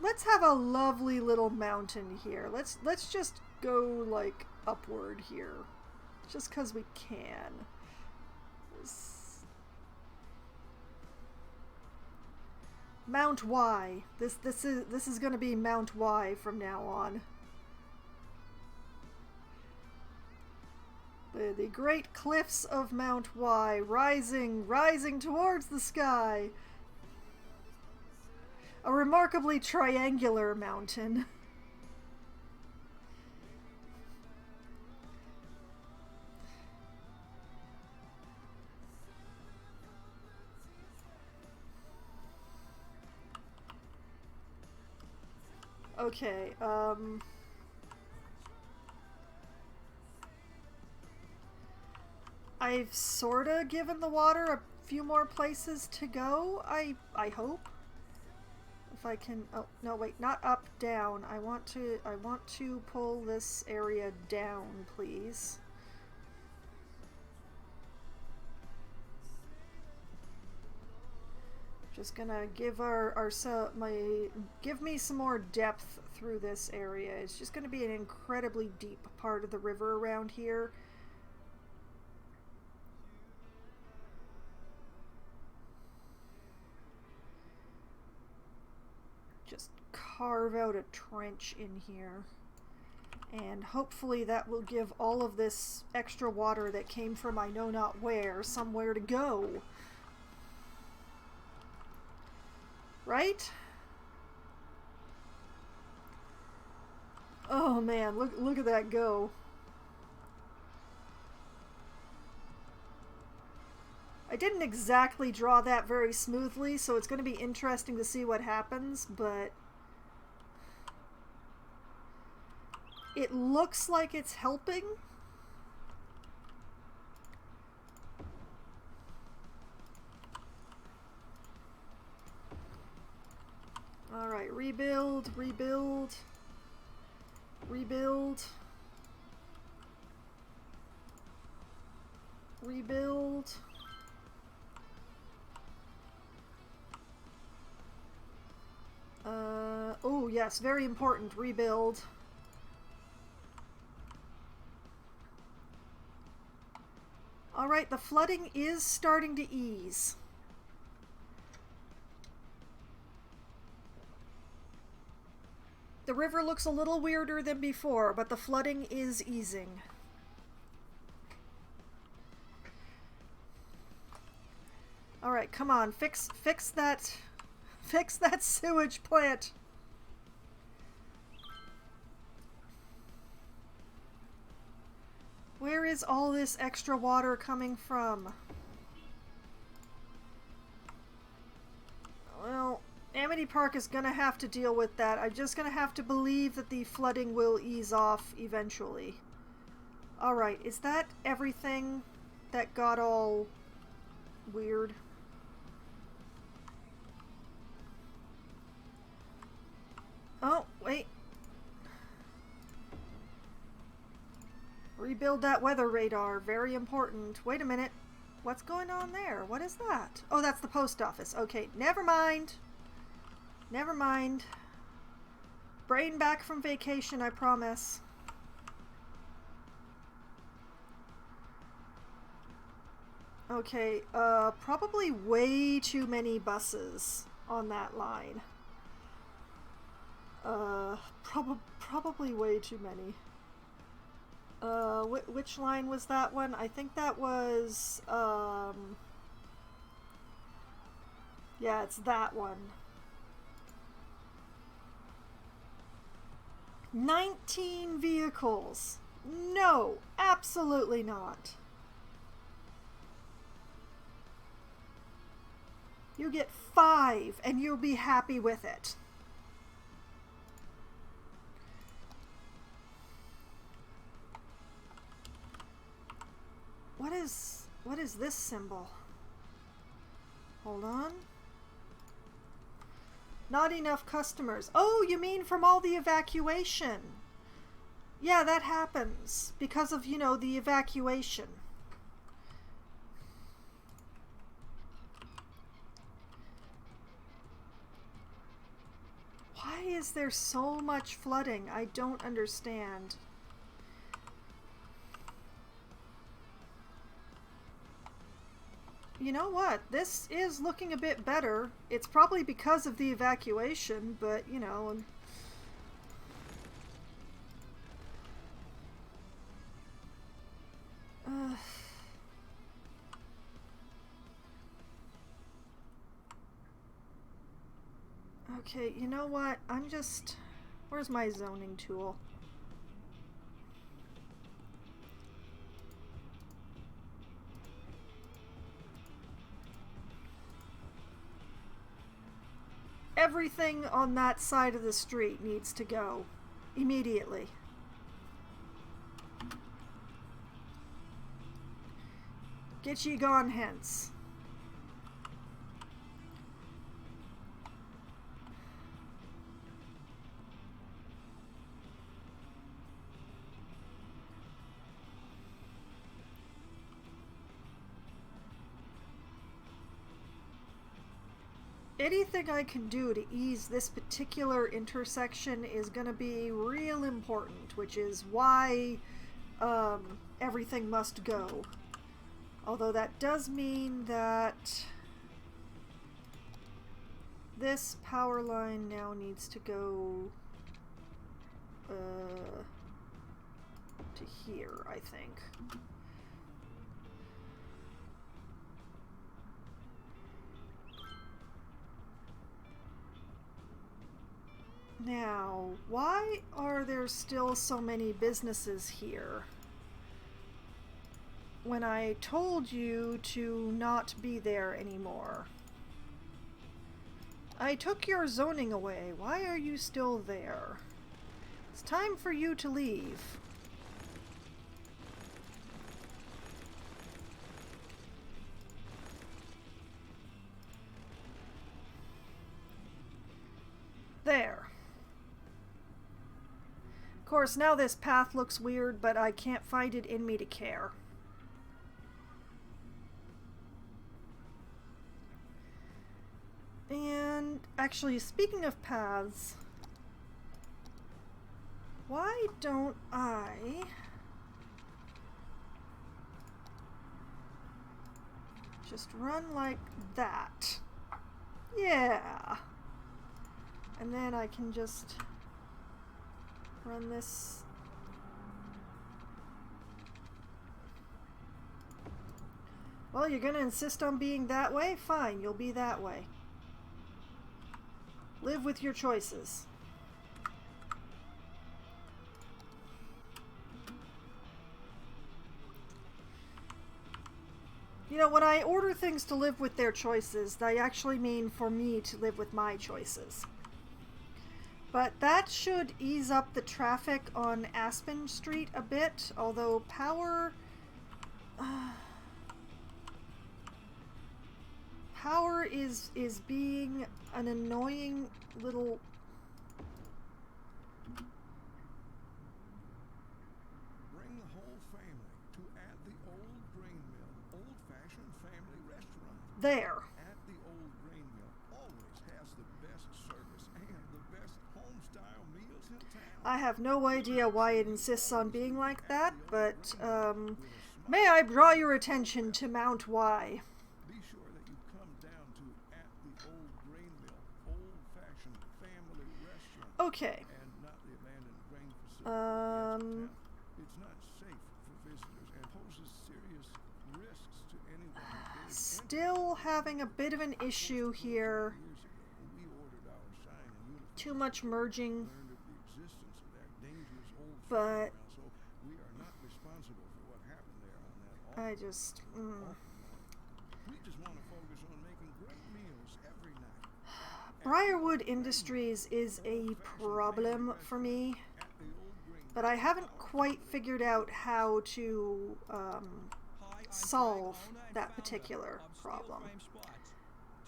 Let's have a lovely little mountain here. Let's just go like upward here, just because we can. Mount Y. This is going to be Mount Y from now on. The great cliffs of Mount Y, rising towards the sky. A remarkably triangular mountain. Okay, I've sorta given the water a few more places to go, I hope. If I can, oh, no, wait, not up, down. I want to pull this area down, please. Just gonna give give me some more depth through this area. It's just gonna be an incredibly deep part of the river around here. Just carve out a trench in here. And hopefully that will give all of this extra water that came from I know not where somewhere to go. Right? Oh man, look at that go. I didn't exactly draw that very smoothly, so it's going to be interesting to see what happens, but it looks like it's helping. Alright, rebuild. Oh yes, very important, rebuild. Alright, the flooding is starting to ease. The river looks a little weirder than before, but the flooding is easing. Alright, come on, fix that sewage plant. Where is all this extra water coming from? Well, Society Park is gonna have to deal with that. I'm just gonna have to believe that the flooding will ease off eventually. Alright, is that everything that got all weird? Oh, wait. Rebuild that weather radar. Very important. Wait a minute. What's going on there? What is that? Oh, that's the post office. Okay, never mind. Never mind. Brain back from vacation, I promise. Okay, probably way too many buses on that line. Probably way too many. Which line was that one? I think that was, yeah, it's that one. 19 vehicles. No, absolutely not. You get 5 and you'll be happy with it. What is this symbol? Hold on. Not enough customers. Oh, you mean from all the evacuation? Yeah, that happens because of, you know, the evacuation. Why is there so much flooding? I don't understand. You know what? This is looking a bit better. It's probably because of the evacuation, but, you know... Okay, you know what? I'm just... Where's my zoning tool? Everything on that side of the street needs to go immediately. Get ye gone hence. Anything I can do to ease this particular intersection is going to be real important, which is why everything must go. Although that does mean that this power line now needs to go to here, I think. Now, why are there still so many businesses here? When I told you to not be there anymore. I took your zoning away. Why are you still there? It's time for you to leave. There. Of course, now this path looks weird, but I can't find it in me to care. And actually, speaking of paths, why don't I just run like that? Yeah. And then I can just run this. Well, you're gonna insist on being that way? Fine, you'll be that way. Live with your choices. You know, when I order things to live with their choices, they actually mean for me to live with my choices. But that should ease up the traffic on Aspen Street a bit, although power... power is being an annoying little... Bring the whole family to At the Old Grain Mill, old-fashioned family restaurant. There. At the Old Grain Mill always has the best service and the best home-style meals in town. I have no idea why it insists on being like that, but, may I draw your attention to Mount Y? Be sure that you come down to At the Old Grain Mill, old-fashioned family restaurant. Okay. And not the abandoned grain facility. It's not safe for visitors and poses serious risks to anyone who dares Still having a bit of an issue here. years ago when we ordered our sign and uniform. Too much merging. Learned of the existence of that dangerous old But- farmhouse, so we are not responsible for what happened there on that I awful just... night. We just want to focus on making great meals every night. Briarwood Industries is a problem for me, At the Old Grain but I haven't quite figured out how to Hi, I'm solve Greg, owner and that founder particular of Steel problem. Frame Spots.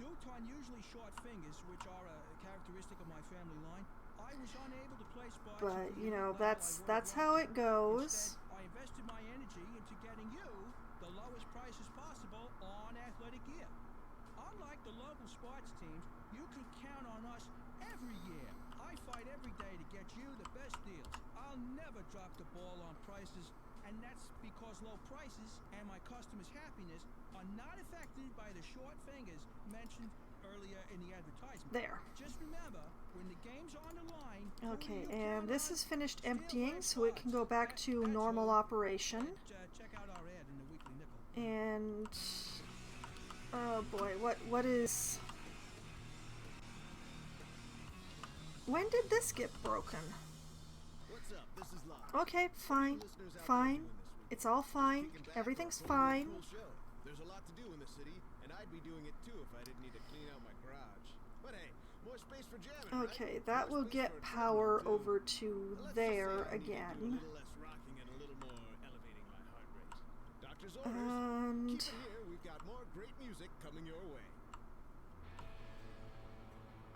Due to unusually short fingers, which are a characteristic of my family line, I was unable to play spots. But, until you know, level I that's worked how right. it goes. Instead, I invested my energy into getting you the lowest prices possible on athletic gear. Unlike the local sports teams, you can count on us every year. I fight every day to get you the best deals. I'll never drop the ball on prices, and that's because low prices and my customers' happiness are not affected by the short fingers mentioned earlier in the advertisement. There. Just remember, when the game's on the line... Okay, who you and count this on? is finished Steel emptying, Frame so it can go Spots. back to That's normal all. operation. Check out our ad in the Weekly Nickel. And... oh boy, what is... when did this get broken? What's up? This is Locke. Okay, fine. Listeners out there Fine. doing this week? It's all fine. Kicking back Everything's for a totally fine. Cool show. There's a lot to do in the city, and I'd be doing it too if I didn't need to clean out my garage. But hey, more space for jamming, Okay, right? that More will space get for power treadmill, too. over to Let's just say there I need to do a again. little less rocking and a little more elevating my heart rate. Doctor's orders. And... Keep it here. We've got more great music coming your way.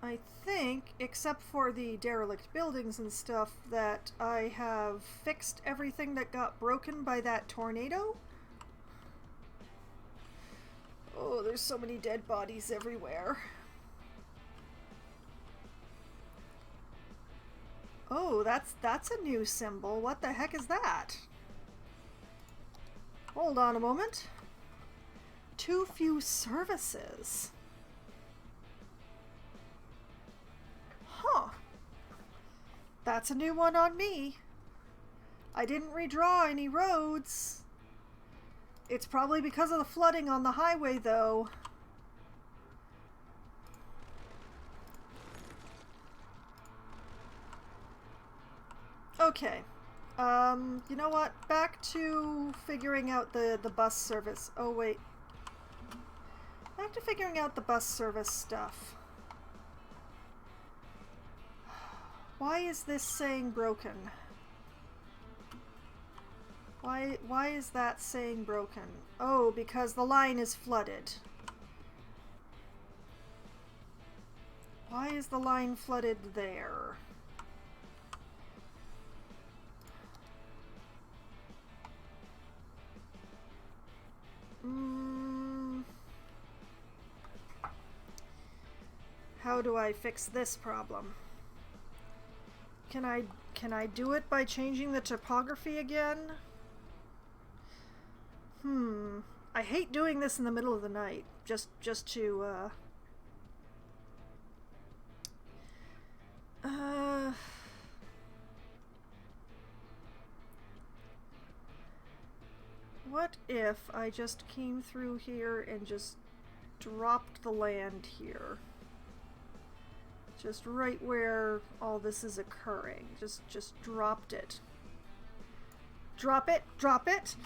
I think, except for the derelict buildings and stuff, that I have fixed everything that got broken by that tornado. Oh, there's so many dead bodies everywhere. Oh, that's a new symbol. What the heck is that? Hold on a moment. Too few services. Huh. That's a new one on me. I didn't redraw any roads. It's probably because of the flooding on the highway, though. Okay. You know what? Back to figuring out the bus service. Oh, wait. Back to figuring out the bus service stuff. Why is this saying broken? Why is that saying broken? Oh, because the line is flooded. Why is the line flooded there? How do I fix this problem? Can I do it by changing the topography again? I hate doing this in the middle of the night. Just to what if I just came through here and just dropped the land here? Just right where all this is occurring. Just dropped it. Drop it! Drop it!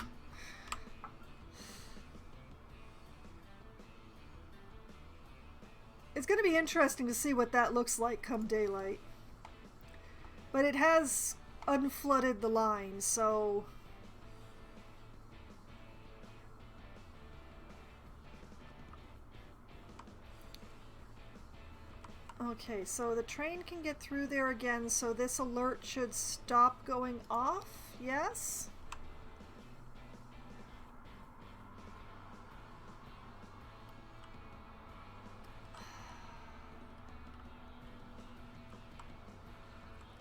It's going to be interesting to see what that looks like come daylight. But it has unflooded the line, so... Okay, so the train can get through there again, so this alert should stop going off, yes?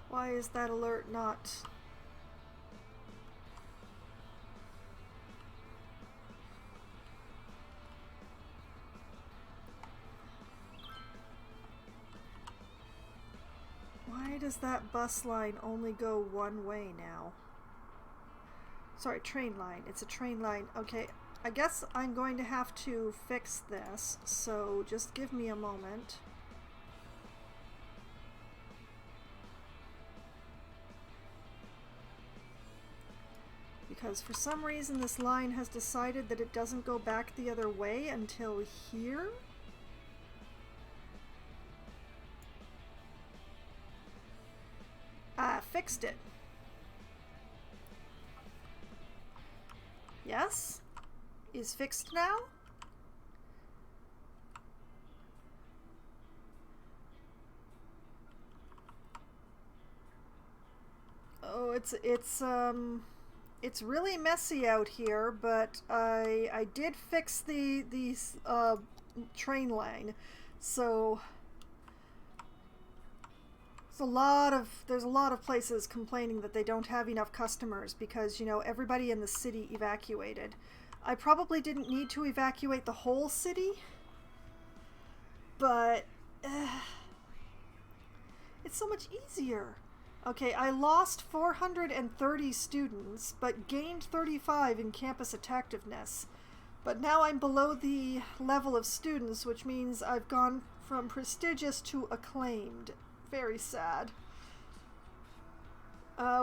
Why is that alert not... Why does that bus line only go one way now? Sorry, train line. It's a train line. Okay, I guess I'm going to have to fix this, so just give me a moment. Because for some reason this line has decided that it doesn't go back the other way until here? Fixed it. Yes? Is fixed now? Oh, it's really messy out here, but I did fix the train line, so there's a lot of places complaining that they don't have enough customers because, you know, everybody in the city evacuated. I probably didn't need to evacuate the whole city, but it's so much easier. Okay, I lost 430 students, but gained 35 in campus attractiveness. But now I'm below the level of students, which means I've gone from prestigious to acclaimed. Very sad.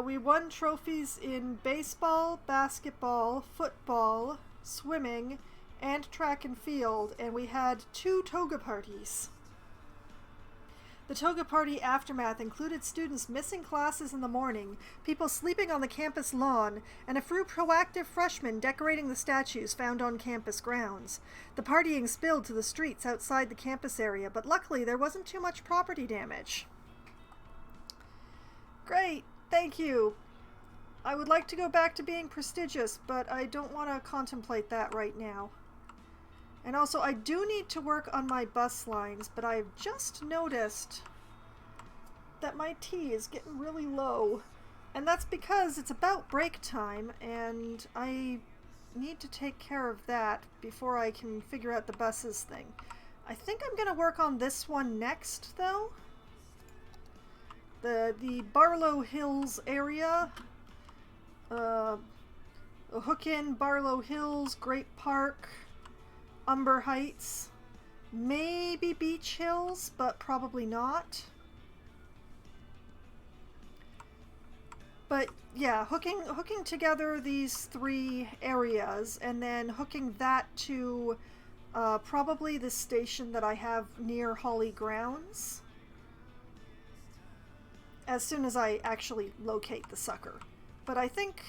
We won trophies in baseball, basketball, football, swimming, and track and field, and we had 2 toga parties. The toga party aftermath included students missing classes in the morning, people sleeping on the campus lawn, and a few proactive freshmen decorating the statues found on campus grounds. The partying spilled to the streets outside the campus area, but luckily there wasn't too much property damage. Great, thank you. I would like to go back to being prestigious, but I don't want to contemplate that right now. And also, I do need to work on my bus lines, but I've just noticed that my tea is getting really low. And that's because it's about break time, and I need to take care of that before I can figure out the buses thing. I think I'm going to work on this one next, though. The Barlow Hills area. Hook-in, Barlow Hills, Grape Park, Umber Heights, maybe Beach Hills, but probably not. But yeah, hooking together these 3 areas and then hooking that to probably the station that I have near Holly Grounds as soon as I actually locate the sucker. But I think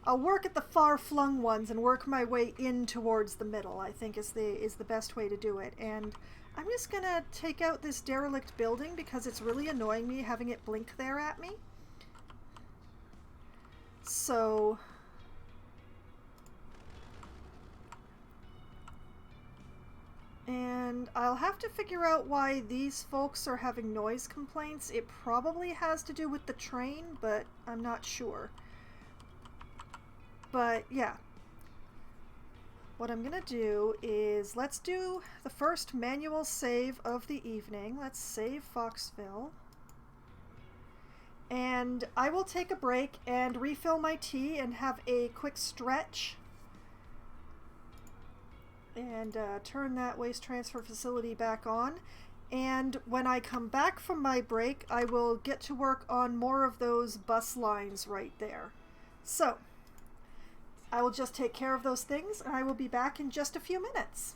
I'll work at the far-flung ones and work my way in towards the middle, I think is the best way to do it. And I'm just gonna take out this derelict building because it's really annoying me having it blink there at me. So... and I'll have to figure out why these folks are having noise complaints. It probably has to do with the train, but I'm not sure. But yeah, what I'm gonna do is let's do the first manual save of the evening. Let's save Foxville. And I will take a break and refill my tea and have a quick stretch. And turn that waste transfer facility back on. And when I come back from my break, I will get to work on more of those bus lines right there. So, I will just take care of those things, and I will be back in just a few minutes.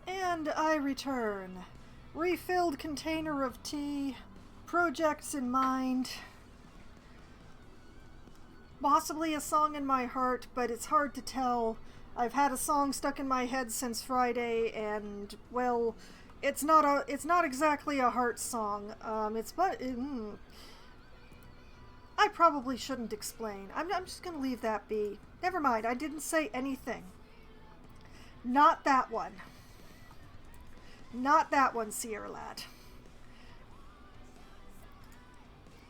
And I return. Refilled container of tea, projects in mind, possibly a song in my heart, but it's hard to tell. I've had a song stuck in my head since Friday, and well, it's not exactly a heart song. I probably shouldn't explain. I'm just gonna leave that be. Never mind. I didn't say anything. Not that one. Not that one, Sierra Lad.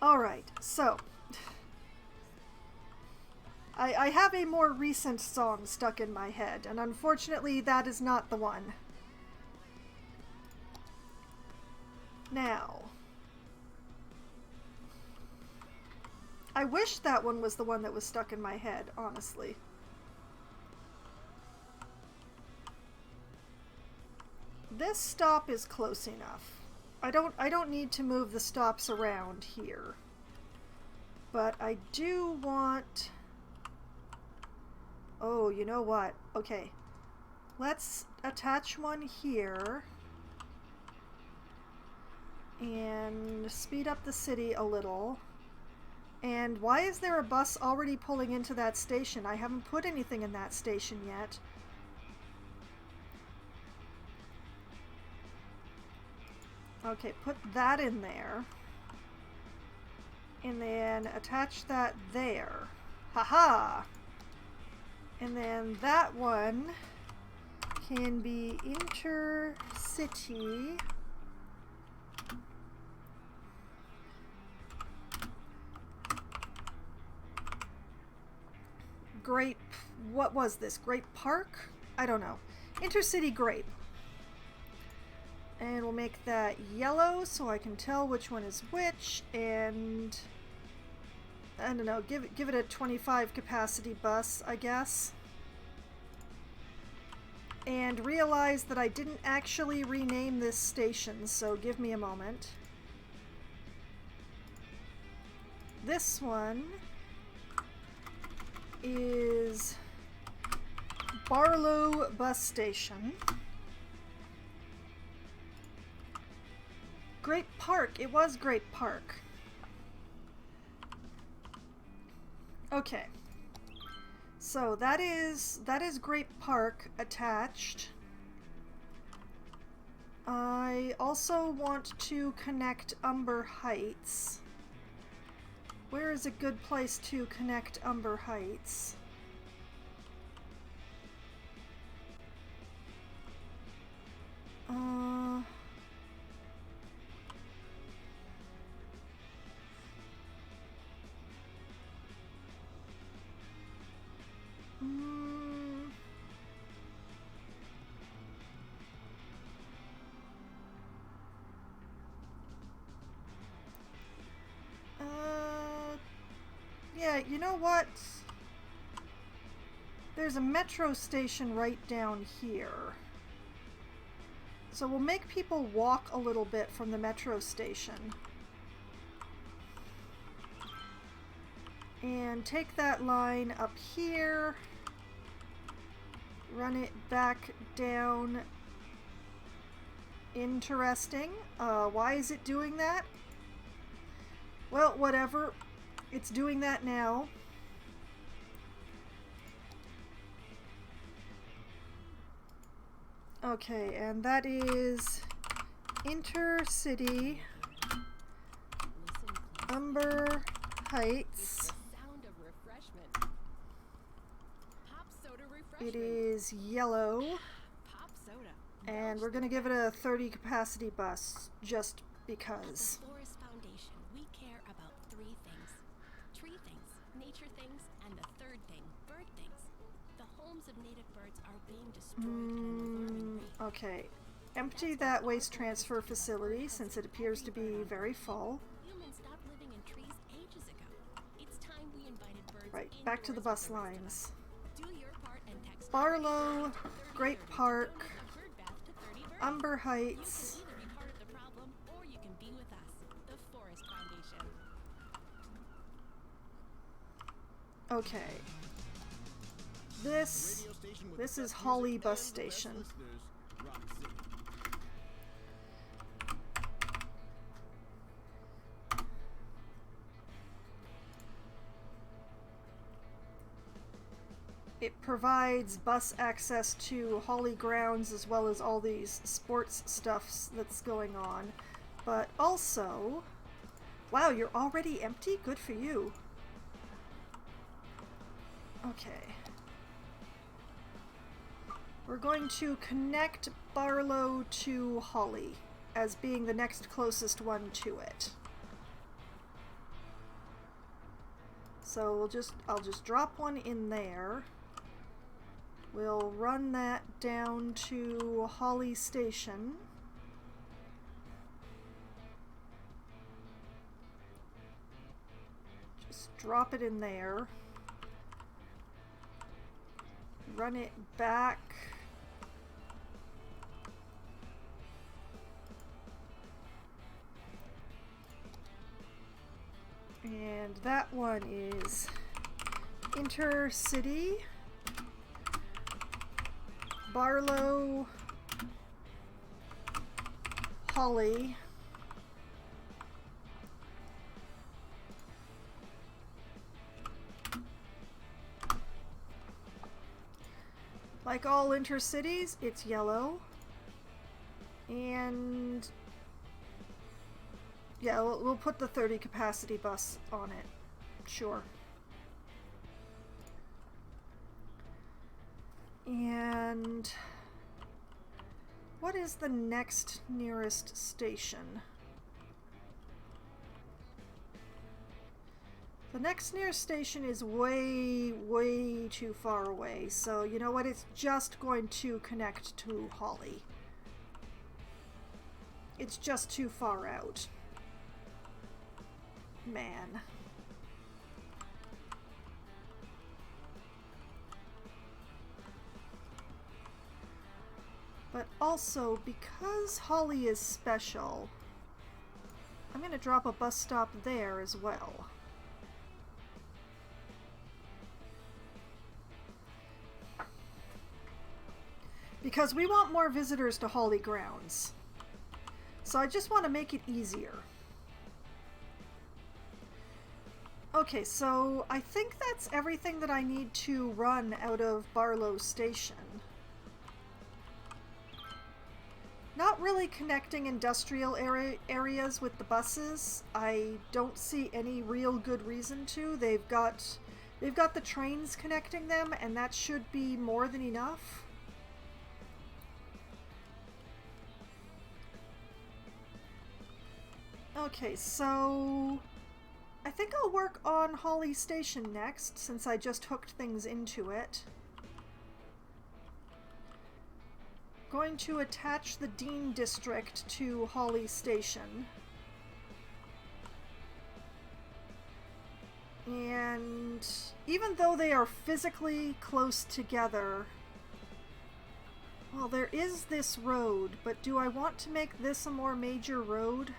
Alright, so I have a more recent song stuck in my head, and unfortunately that is not the one. Now, I wish that one was the one that was stuck in my head, honestly. This stop is close enough. I don't need to move the stops around here. But I do want... Oh, you know what? Okay. Let's attach one here. And speed up the city a little. And why is there a bus already pulling into that station? I haven't put anything in that station yet. Okay, put that in there. And then attach that there. Haha! And then that one can be intercity. Grape, what was this? Grape Park? I don't know. Intercity Grape. And we'll make that yellow so I can tell which one is which, and I don't know, give it a 25 capacity bus, I guess. And realize that I didn't actually rename this station, so give me a moment. This one is Barlow Bus Station. Grape Park. It was Grape Park. Okay. So that is Grape Park attached. I also want to connect Umber Heights. Where is a good place to connect Umber Heights? Yeah, you know what? There's a metro station right down here. So we'll make people walk a little bit from the metro station. And take that line up here. Run it back down. Interesting. Why is it doing that? Well, whatever. It's doing that now. Okay, and that is Intercity Umber Heights. Sound of refreshment. Pop soda refreshment. It is yellow. Pop soda. And we're gonna give it a 30 capacity bus, just because. At the Forest Foundation, we care about three things. Tree things, nature things, and the third thing, bird things. The homes of native birds are being destroyed at an alarming rate. Okay. Empty that waste transfer facility, since it appears to be very full. Humans stopped living in trees ages ago. It's time we invited birds. Right, back to the bus lines. Do your part and text Barlow, Grape Park, a bird bath to 30 birds. Umber You Heights. can either be part of the problem or you can be with us, the Forest Foundation. Okay. This is Holly Bus Station. Rock City. it provides bus access to Holly grounds as well as all these sports stuffs that's going on. But also, wow, you're already empty? Good for you. Okay. We're going to connect Barlow to Holly as being the next closest one to it. So I'll just drop one in there. We'll run that down to Holly Station. Just drop it in there. Run it back. And that one is Intercity, Barlow, Holly, like all intercities, it's yellow, and yeah, we'll put the 30 capacity bus on it. Sure. And what is the next nearest station? The next nearest station is way, way too far away. So you know what? It's just going to connect to Holly. It's just too far out. Man. But also, because Holly is special, I'm going to drop a bus stop there as well. Because we want more visitors to Holly grounds. So I just want to make it easier. Okay, so I think that's everything that I need to run out of Barlow Station. Not really connecting industrial areas with the buses. I don't see any real good reason to. They've got the trains connecting them, and that should be more than enough. Okay, so I think I'll work on Holly Station next, since I just hooked things into it. Going to attach the Dean District to Holly Station. And even though they are physically close together, well, there is this road, but do I want to make this a more major road?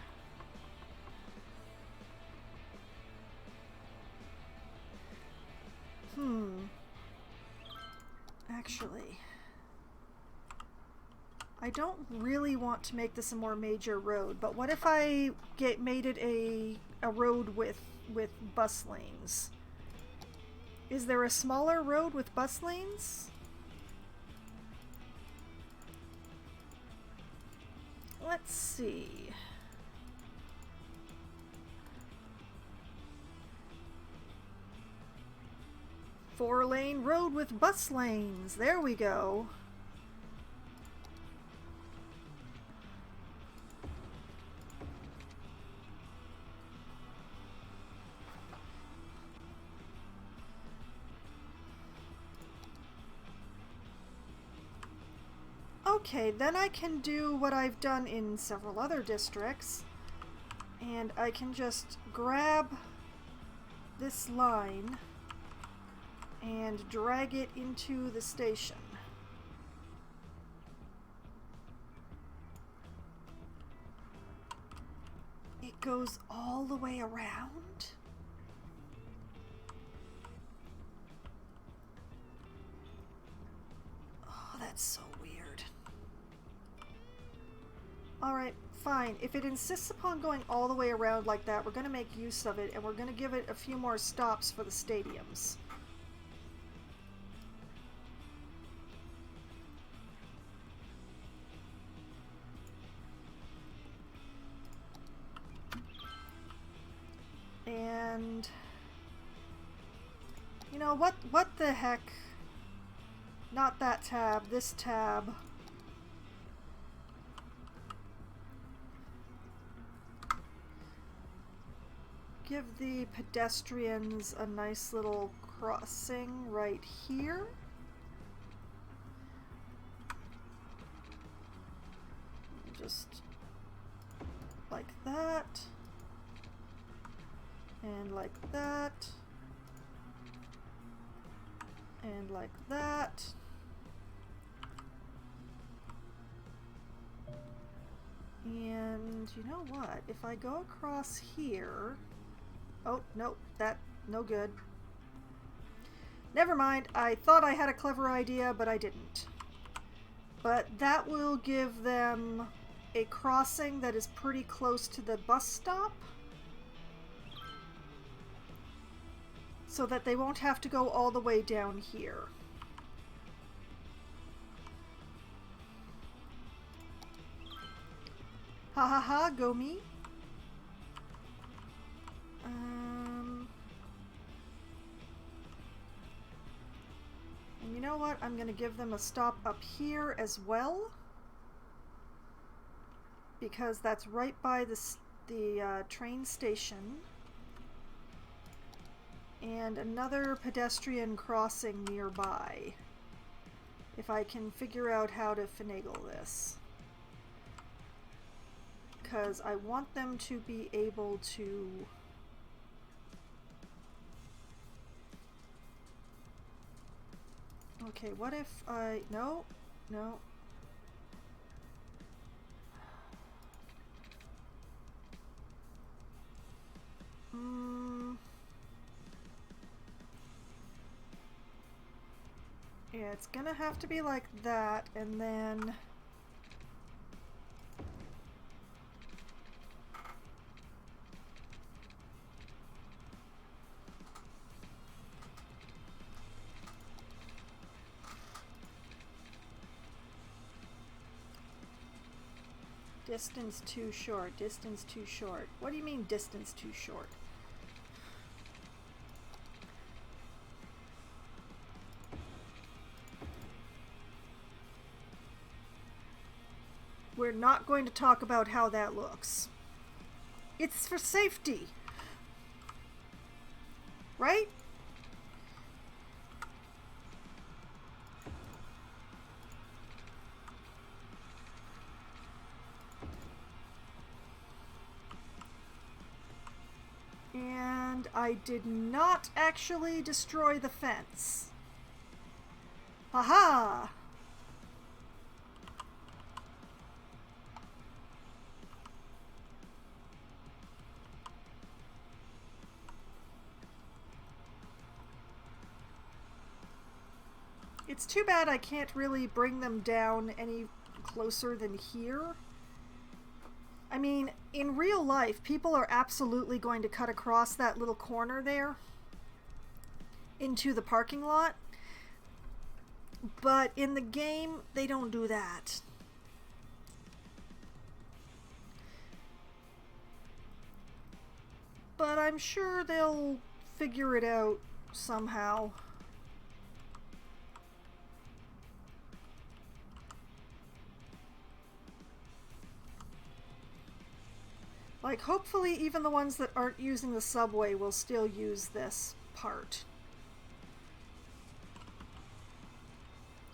Actually, I don't really want to make this a more major road, but what if I made it a road with bus lanes? Is there a smaller road with bus lanes? Let's see. Four-lane road with bus lanes. There we go. Okay, then I can do what I've done in several other districts, and I can just grab this line and drag it into the station. It goes all the way around? Oh, that's so weird. Alright, fine. If it insists upon going all the way around like that, we're going to make use of it, and we're going to give it a few more stops for the stadiums. And you know what the heck? Not that tab, this tab. Give the pedestrians a nice little crossing right here. Just like that. And like that. And like that. And you know what? If I go across here... Oh, no, that, no good. Never mind, I thought I had a clever idea, but I didn't. But that will give them a crossing that is pretty close to the bus stop, so that they won't have to go all the way down here. Ha ha ha, go me. And you know what? I'm going to give them a stop up here as well, because that's right by the train station. And another pedestrian crossing nearby, if I can figure out how to finagle this. Because I want them to be able to... Okay, what if I... No, no. Yeah, it's gonna have to be like that, and then... Distance too short, distance too short. What do you mean distance too short? We're not going to talk about how that looks. It's for safety. Right? And I did not actually destroy the fence. Haha! It's too bad I can't really bring them down any closer than here. I mean, in real life, people are absolutely going to cut across that little corner there into the parking lot. But in the game, they don't do that. But I'm sure they'll figure it out somehow. Like, hopefully even the ones that aren't using the subway will still use this part.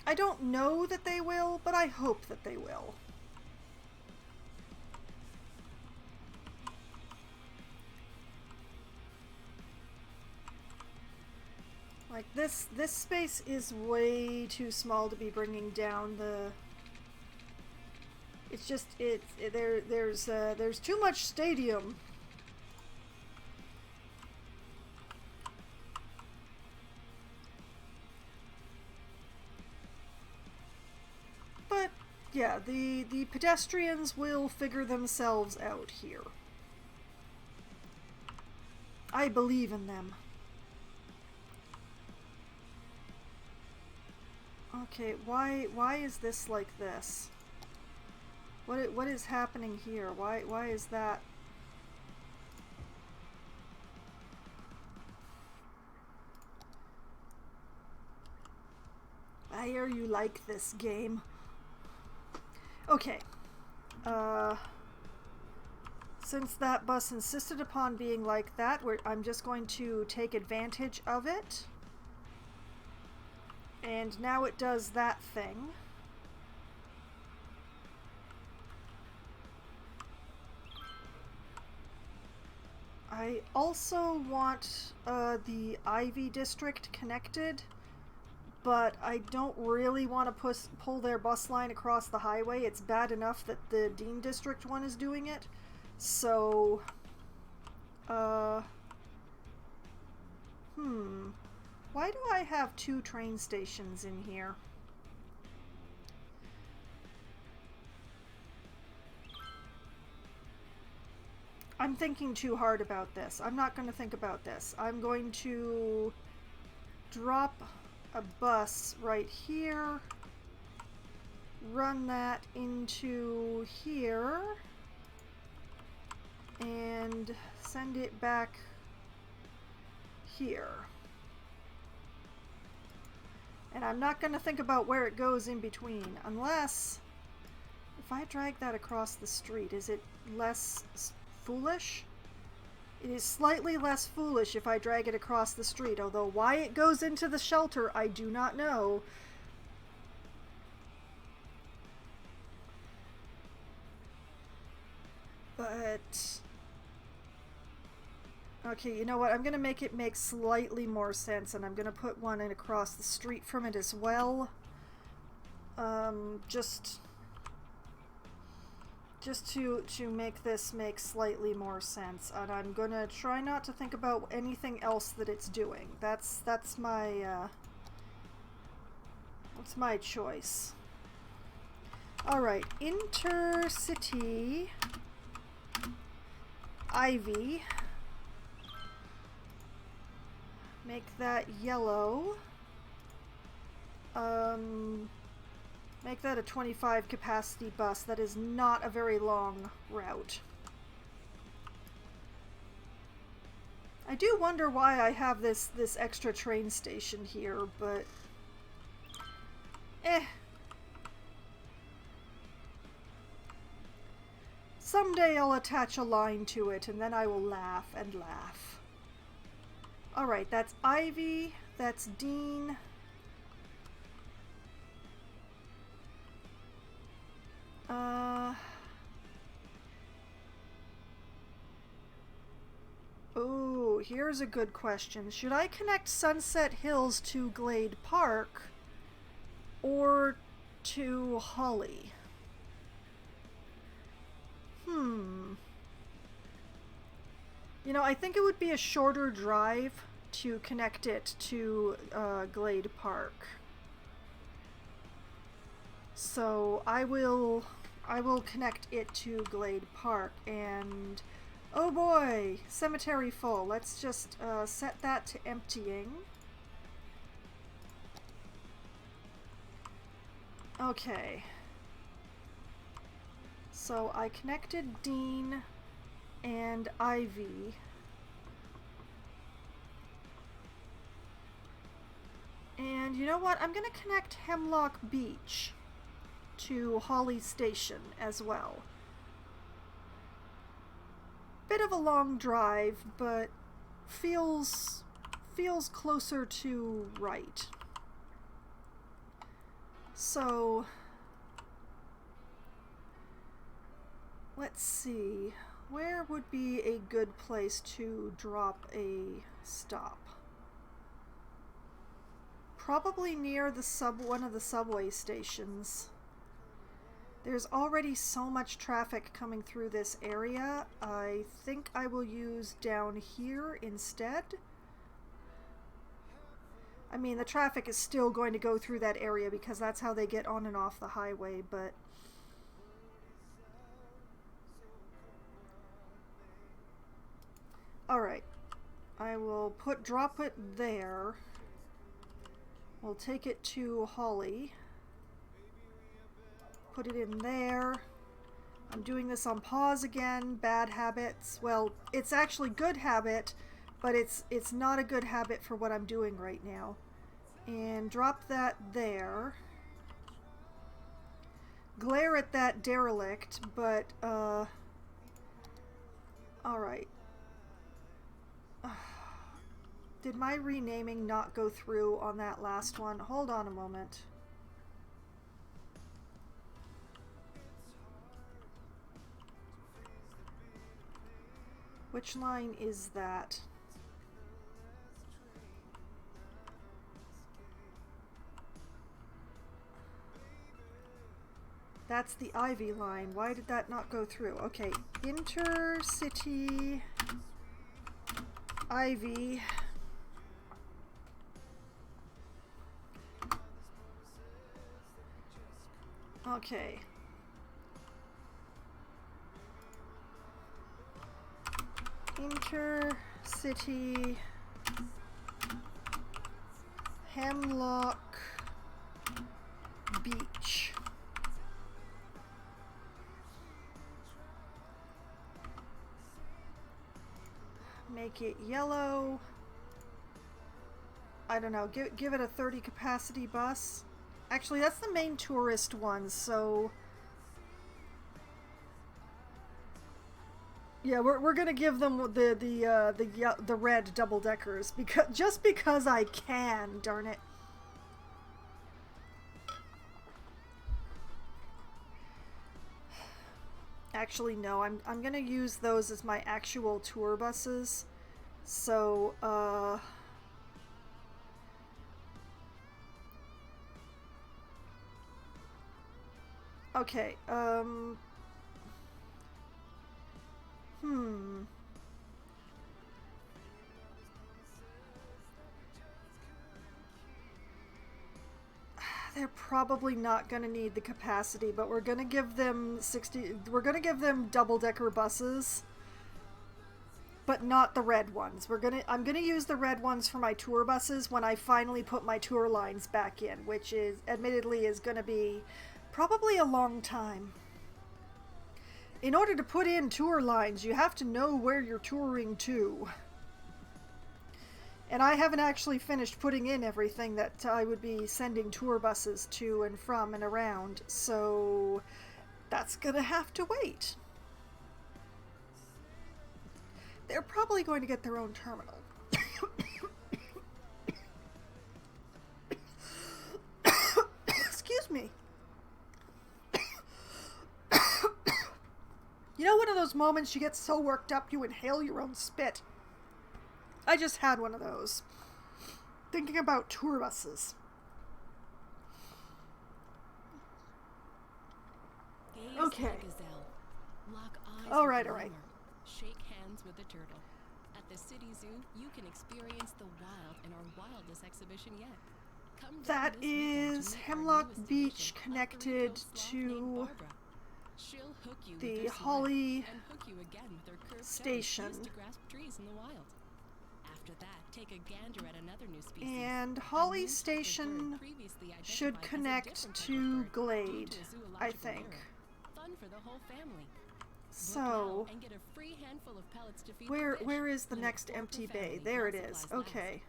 I don't know that they will, but I hope that they will. Like, this space is way too small to be bringing down the... It's just, there's too much stadium. But, yeah, the pedestrians will figure themselves out here. I believe in them. Okay, why is this like this? What is happening here? Why is that? Why are you like this, game? Okay. Since that bus insisted upon being like that, I'm just going to take advantage of it. And now it does that thing. I also want the Ivy district connected, but I don't really want to pull their bus line across the highway. It's bad enough that the Dean district one is doing it. So, why do I have 2 train stations in here? I'm thinking too hard about this. I'm not going to think about this. I'm going to drop a bus right here, run that into here, and send it back here. And I'm not going to think about where it goes in between, unless if I drag that across the street, is it less foolish? It is slightly less foolish if I drag it across the street, although why it goes into the shelter, I do not know. But okay, you know what? I'm going to make it make slightly more sense, and I'm going to put one in across the street from it as well. Just to make this make slightly more sense, and I'm going to try not to think about anything else that it's doing. That's my choice. All right, intercity Ivy. Make that yellow. Make that a 25 capacity bus. That is not a very long route. I do wonder why I have this extra train station here, but someday I'll attach a line to it, and then I will laugh and laugh. Alright, that's Ivy, that's Dean. Oh, here's a good question. Should I connect Sunset Hills to Glade Park or to Holly? You know, I think it would be a shorter drive to connect it to Glade Park. So I will connect it to Glade Park, and oh boy, cemetery full. Let's just set that to emptying. Okay. So I connected Dean and Ivy. And you know what? I'm going to connect Hemlock Beach to Holly Station as well. Bit of a long drive, but feels closer to right. So let's see, where would be a good place to drop a stop? Probably near the one of the subway stations. There's already so much traffic coming through this area. I think I will use down here instead. I mean, the traffic is still going to go through that area because that's how they get on and off the highway, but alright. I will drop it there. We'll take it to Holly. Put it in there. I'm doing this on pause again. Bad habits. Well, it's actually good habit, but it's not a good habit for what I'm doing right now. And drop that there. Glare at that derelict, but, alright. Did my renaming not go through on that last one? Hold on a moment. Which line is that? That's the Ivy line. Why did that not go through? Okay, Intercity Ivy. Okay. Intercity Hemlock Beach. Make it yellow. I don't know. Give it a 30 capacity bus. Actually, that's the main tourist one, so yeah, we're gonna give them the red double deckers because I can. Darn it. Actually, no. I'm gonna use those as my actual tour buses. So okay. They're probably not going to need the capacity, but we're going to give them we're going to give them double-decker buses, but not the red ones. I'm going to use the red ones for my tour buses when I finally put my tour lines back in, which is admittedly is going to be probably a long time. In order to put in tour lines, you have to know where you're touring to. And I haven't actually finished putting in everything that I would be sending tour buses to and from and around, so that's gonna have to wait. They're probably going to get their own terminal. Excuse me. You know, one of those moments you get so worked up you inhale your own spit. I just had one of those. Thinking about tour buses. Okay. Alright. Shake hands with the turtle. At the city zoo, you can experience the wild in our wildest exhibition yet. Come that is Hemlock Beach connected to the Holly Station. Take a gander at another new species. And Holly Station should connect to Glade, I think. Fun for the whole family. So, and get a free handful of pellets to feed where is the next empty bay? There it is. Okay.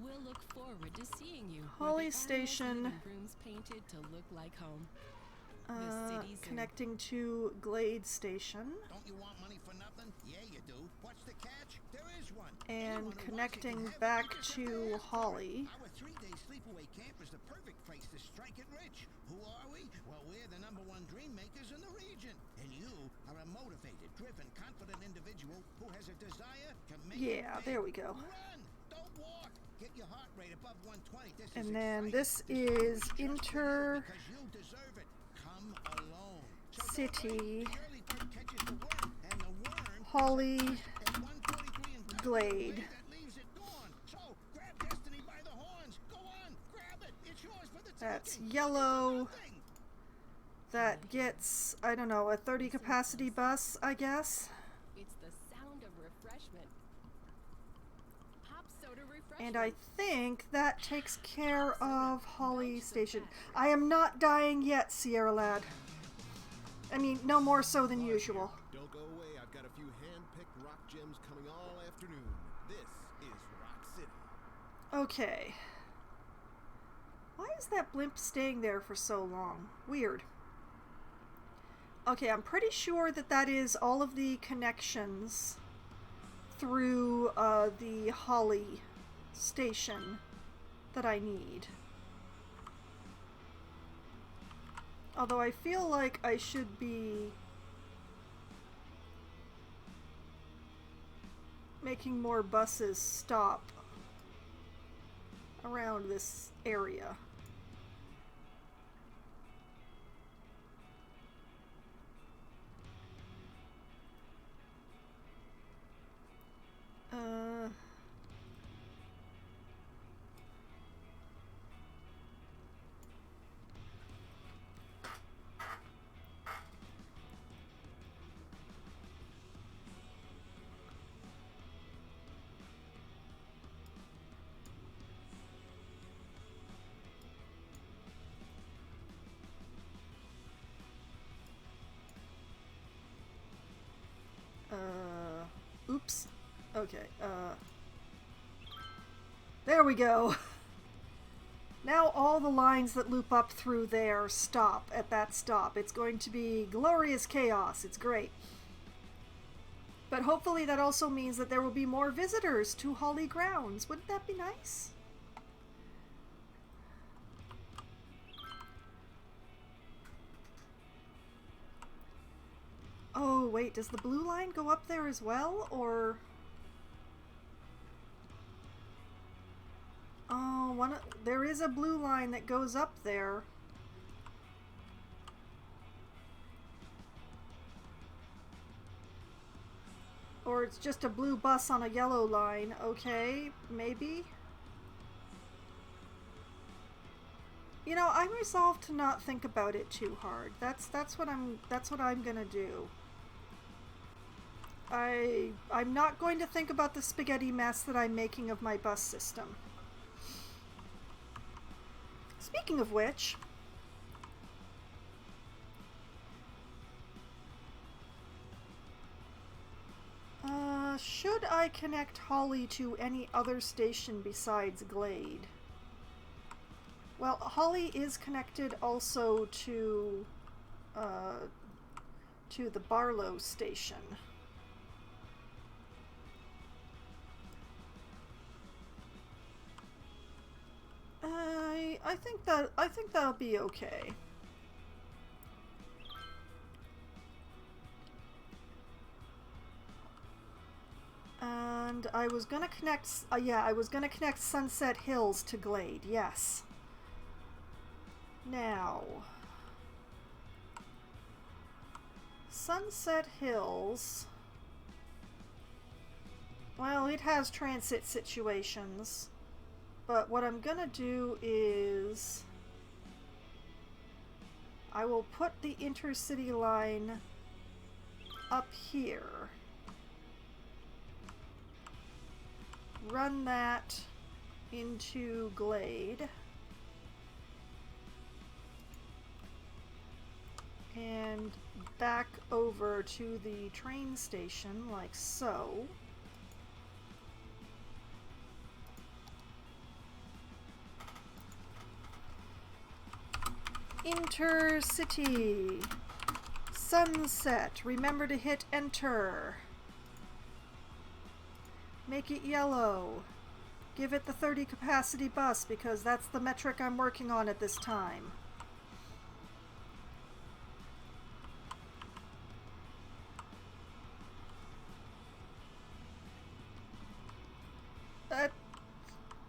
We'll look forward to seeing you. Holly Station. Rooms painted to look like home. Connecting to Glade Station. Don't you want money for nothing? Yeah, you do. What's the catch? There is one. And connecting back to Holly. Our 3-day sleepaway camp is the perfect place to strike it rich. Who are we? Well, we're the #1 dream makers in the region. And you are a motivated, driven, confident individual who has a desire to make it big. There we go. Run! Don't walk! Get your heart rate above 120. And then this is City Holly Glade. That's yellow. That gets, I don't know, a 30 capacity bus, I guess. It's the sound of refreshment. Pop soda refreshment. And I think that takes care of Holly Station. I am not dying yet, Sierra Lad. I mean, no more so than usual. Don't go away. I've got a few hand-picked rock gems coming all afternoon. This is Rock City. Okay. Why is that blimp staying there for so long? Weird. Okay, I'm pretty sure that that is all of the connections through the Holly station that I need. Although I feel like I should be making more buses stop around this area. Oops. Okay, there we go. Now all the lines that loop up through there stop at that stop. It's going to be glorious chaos. It's great. But hopefully that also means that there will be more visitors to Holly Grounds. Wouldn't that be nice? Oh, wait, does the blue line go up there as well, or... Oh, there is a blue line that goes up there. Or it's just a blue bus on a yellow line. Okay, maybe. You know, I'm resolved to not think about it too hard. That's what I'm gonna do. I'm not going to think about the spaghetti mess that I'm making of my bus system. Speaking of which, should I connect Holly to any other station besides Glade? Well, Holly is connected also to the Barlow station. I think that'll be okay. And I was gonna connect, I was gonna connect Sunset Hills to Glade, yes. Now, Sunset Hills, well, it has transit situations, but what I'm gonna do is I will put the intercity line up here. Run that into Glade. And back over to the train station like so. Intercity. Sunset. Remember to hit enter. Make it yellow. Give it the 30 capacity bus because that's the metric I'm working on at this time.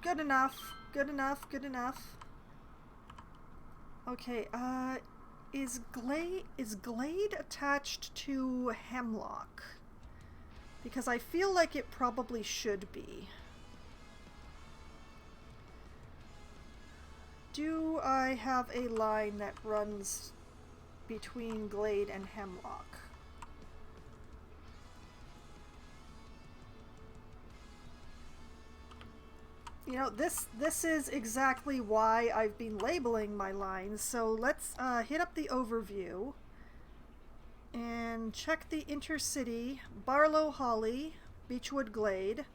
Good enough. Good enough. Good enough. Okay, is Glade attached to Hemlock? Because I feel like it probably should be. Do I have a line that runs between Glade and Hemlock? You know, this is exactly why I've been labeling my lines, so let's hit up the overview and check the intercity, Barlow Holly, Beechwood Glade,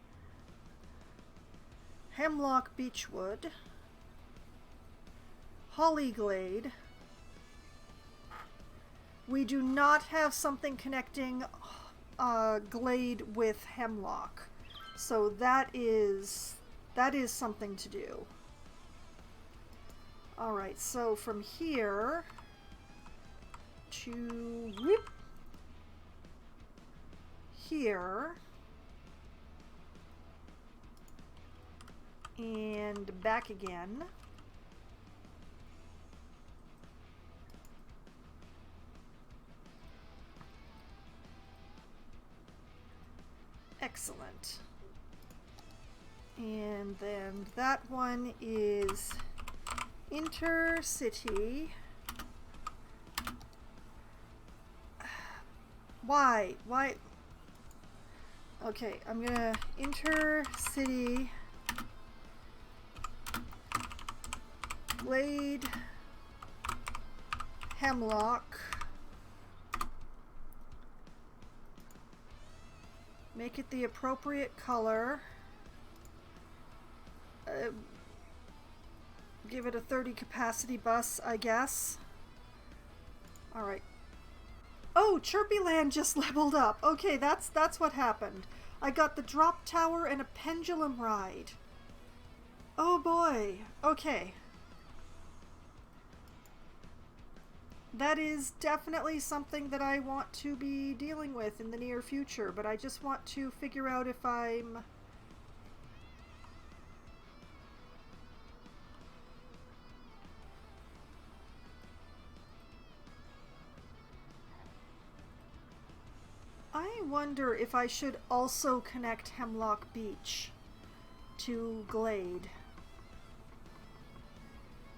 Hemlock Beechwood, Hollyglade. We do not have something connecting Glade with Hemlock. So that is something to do. Alright, so from here to whoop, here and back again. Excellent. And then that one is intercity. Why? Why? Okay, I'm gonna intercity Glade Hemlock. Make it the appropriate color. Give it a 30 capacity bus, I guess. Alright. Oh, Chirpyland just leveled up. Okay, that's what happened. I got the drop tower and a pendulum ride. Oh boy. Okay. That is definitely something that I want to be dealing with in the near future, but I just want to figure out if I'm... I wonder if I should also connect Hemlock Beach to Glade.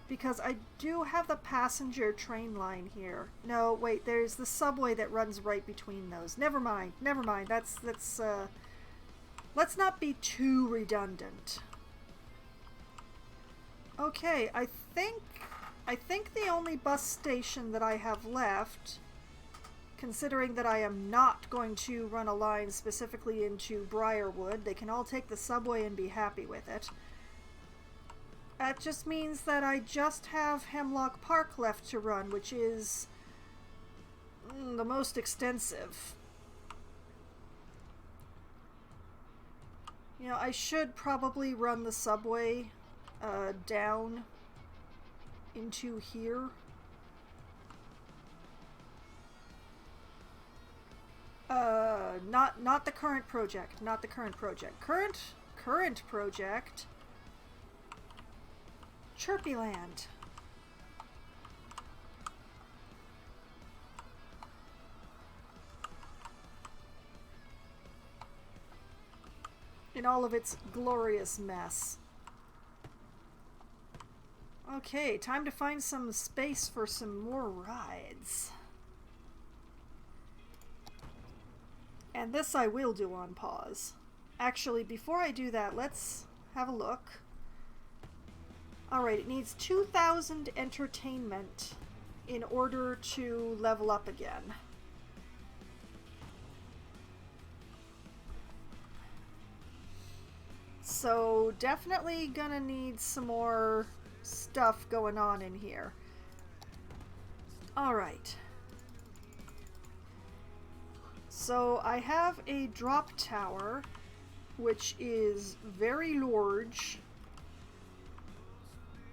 Because I do have the passenger train line here. No, wait, there's the subway that runs right between those. Never mind, never mind. Let's not be too redundant. Okay, I think the only bus station that I have left, considering that I am not going to run a line specifically into Briarwood, they can all take the subway and be happy with it. That just means that I just have Hemlock Park left to run, which is the most extensive. You know, I should probably run the subway down into here. Not the current project. Not the current project. Current project. Chirpyland. In all of its glorious mess. Okay, time to find some space for some more rides. And this I will do on pause. Actually, before I do that, let's have a look. Alright, it needs 2,000 entertainment in order to level up again. So definitely gonna need some more stuff going on in here. Alright. So I have a drop tower, which is very large.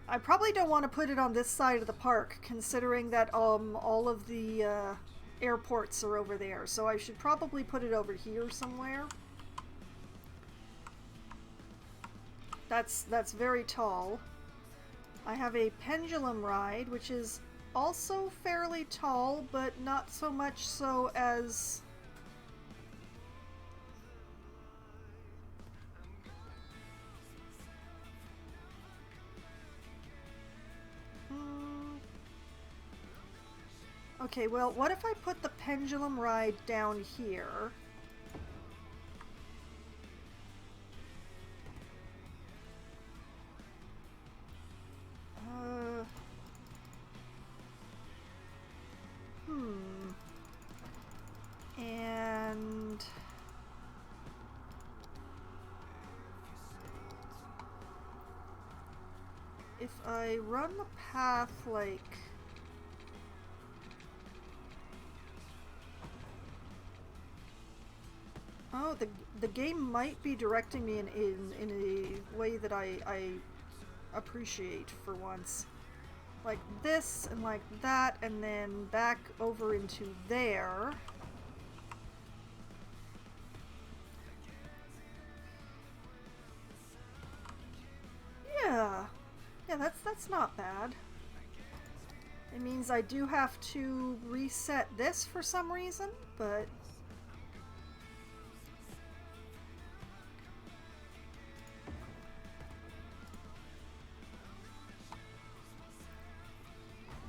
I probably don't want to put it on this side of the park, considering that all of the airports are over there. So I should probably put it over here somewhere. That's very tall. I have a pendulum ride, which is also fairly tall, but not so much so as... Okay, well, what if I put the pendulum ride down here? And... if I run the path like... Oh, the game might be directing me in a way that I appreciate for once. Like this, and like that, and then back over into there. Yeah. Yeah, that's not bad. It means I do have to reset this for some reason, but...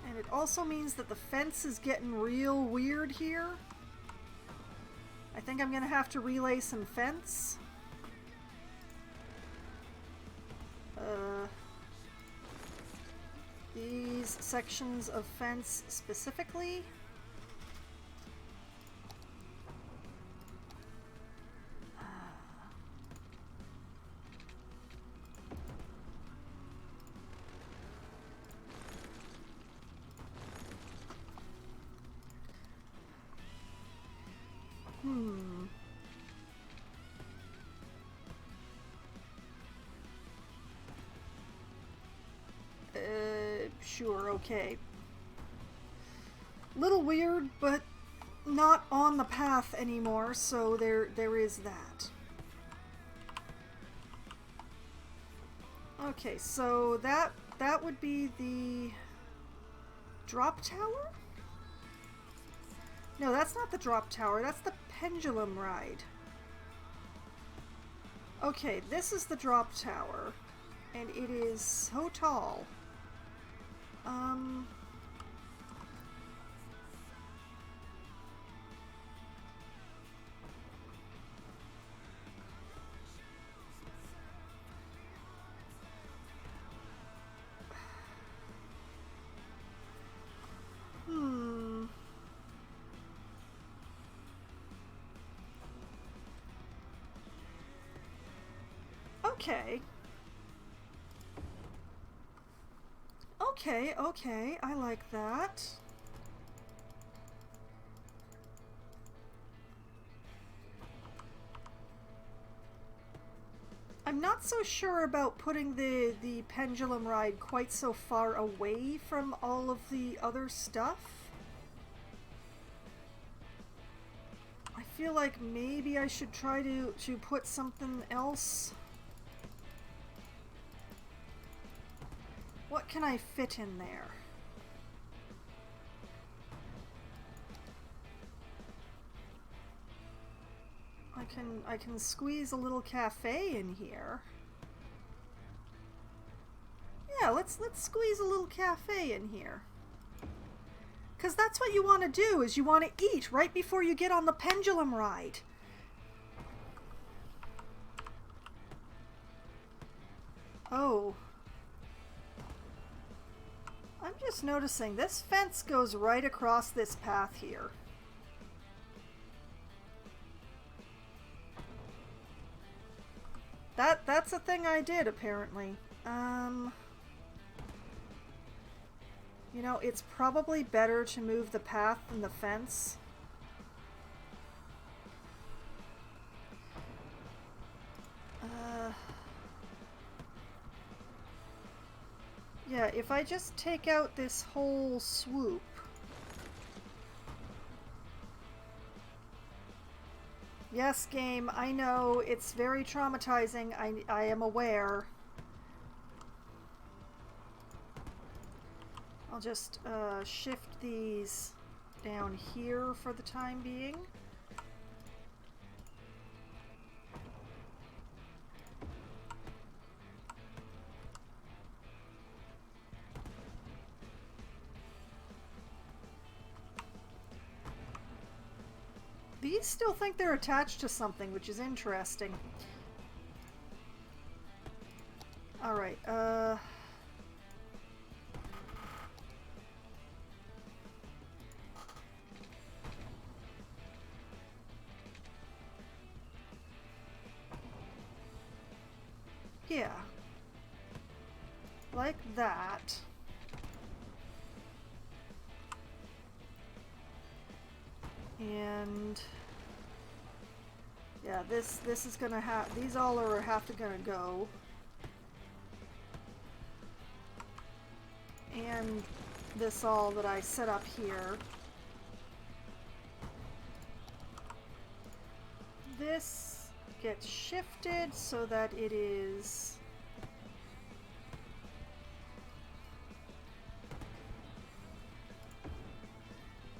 And it also means that the fence is getting real weird here. I think I'm gonna have to relay some fence. These sections of fence specifically. Sure, okay. Little weird, but not on the path anymore, so there is that. Okay, so that would be the drop tower? No, that's not the drop tower, that's the pendulum ride. Okay, this is the drop tower, and it is so tall. Okay. Okay, I like that. I'm not so sure about putting the pendulum ride quite so far away from all of the other stuff. I feel like maybe I should try to put something else. What can I fit in there? I can squeeze a little cafe in here. Yeah, let's squeeze a little cafe in here. 'Cause that's what you want to do, is you want to eat right before you get on the pendulum ride. Oh. I'm just noticing this fence goes right across this path here. That's a thing I did, apparently. You know, it's probably better to move the path than the fence. Yeah, if I just take out this whole swoop. Yes, game, I know, it's very traumatizing, I am aware. I'll just shift these down here for the time being. These still think they're attached to something, which is interesting. Alright, yeah. like that. And yeah, this is gonna have, these all are gonna go. And this all that I set up here. This gets shifted so that it is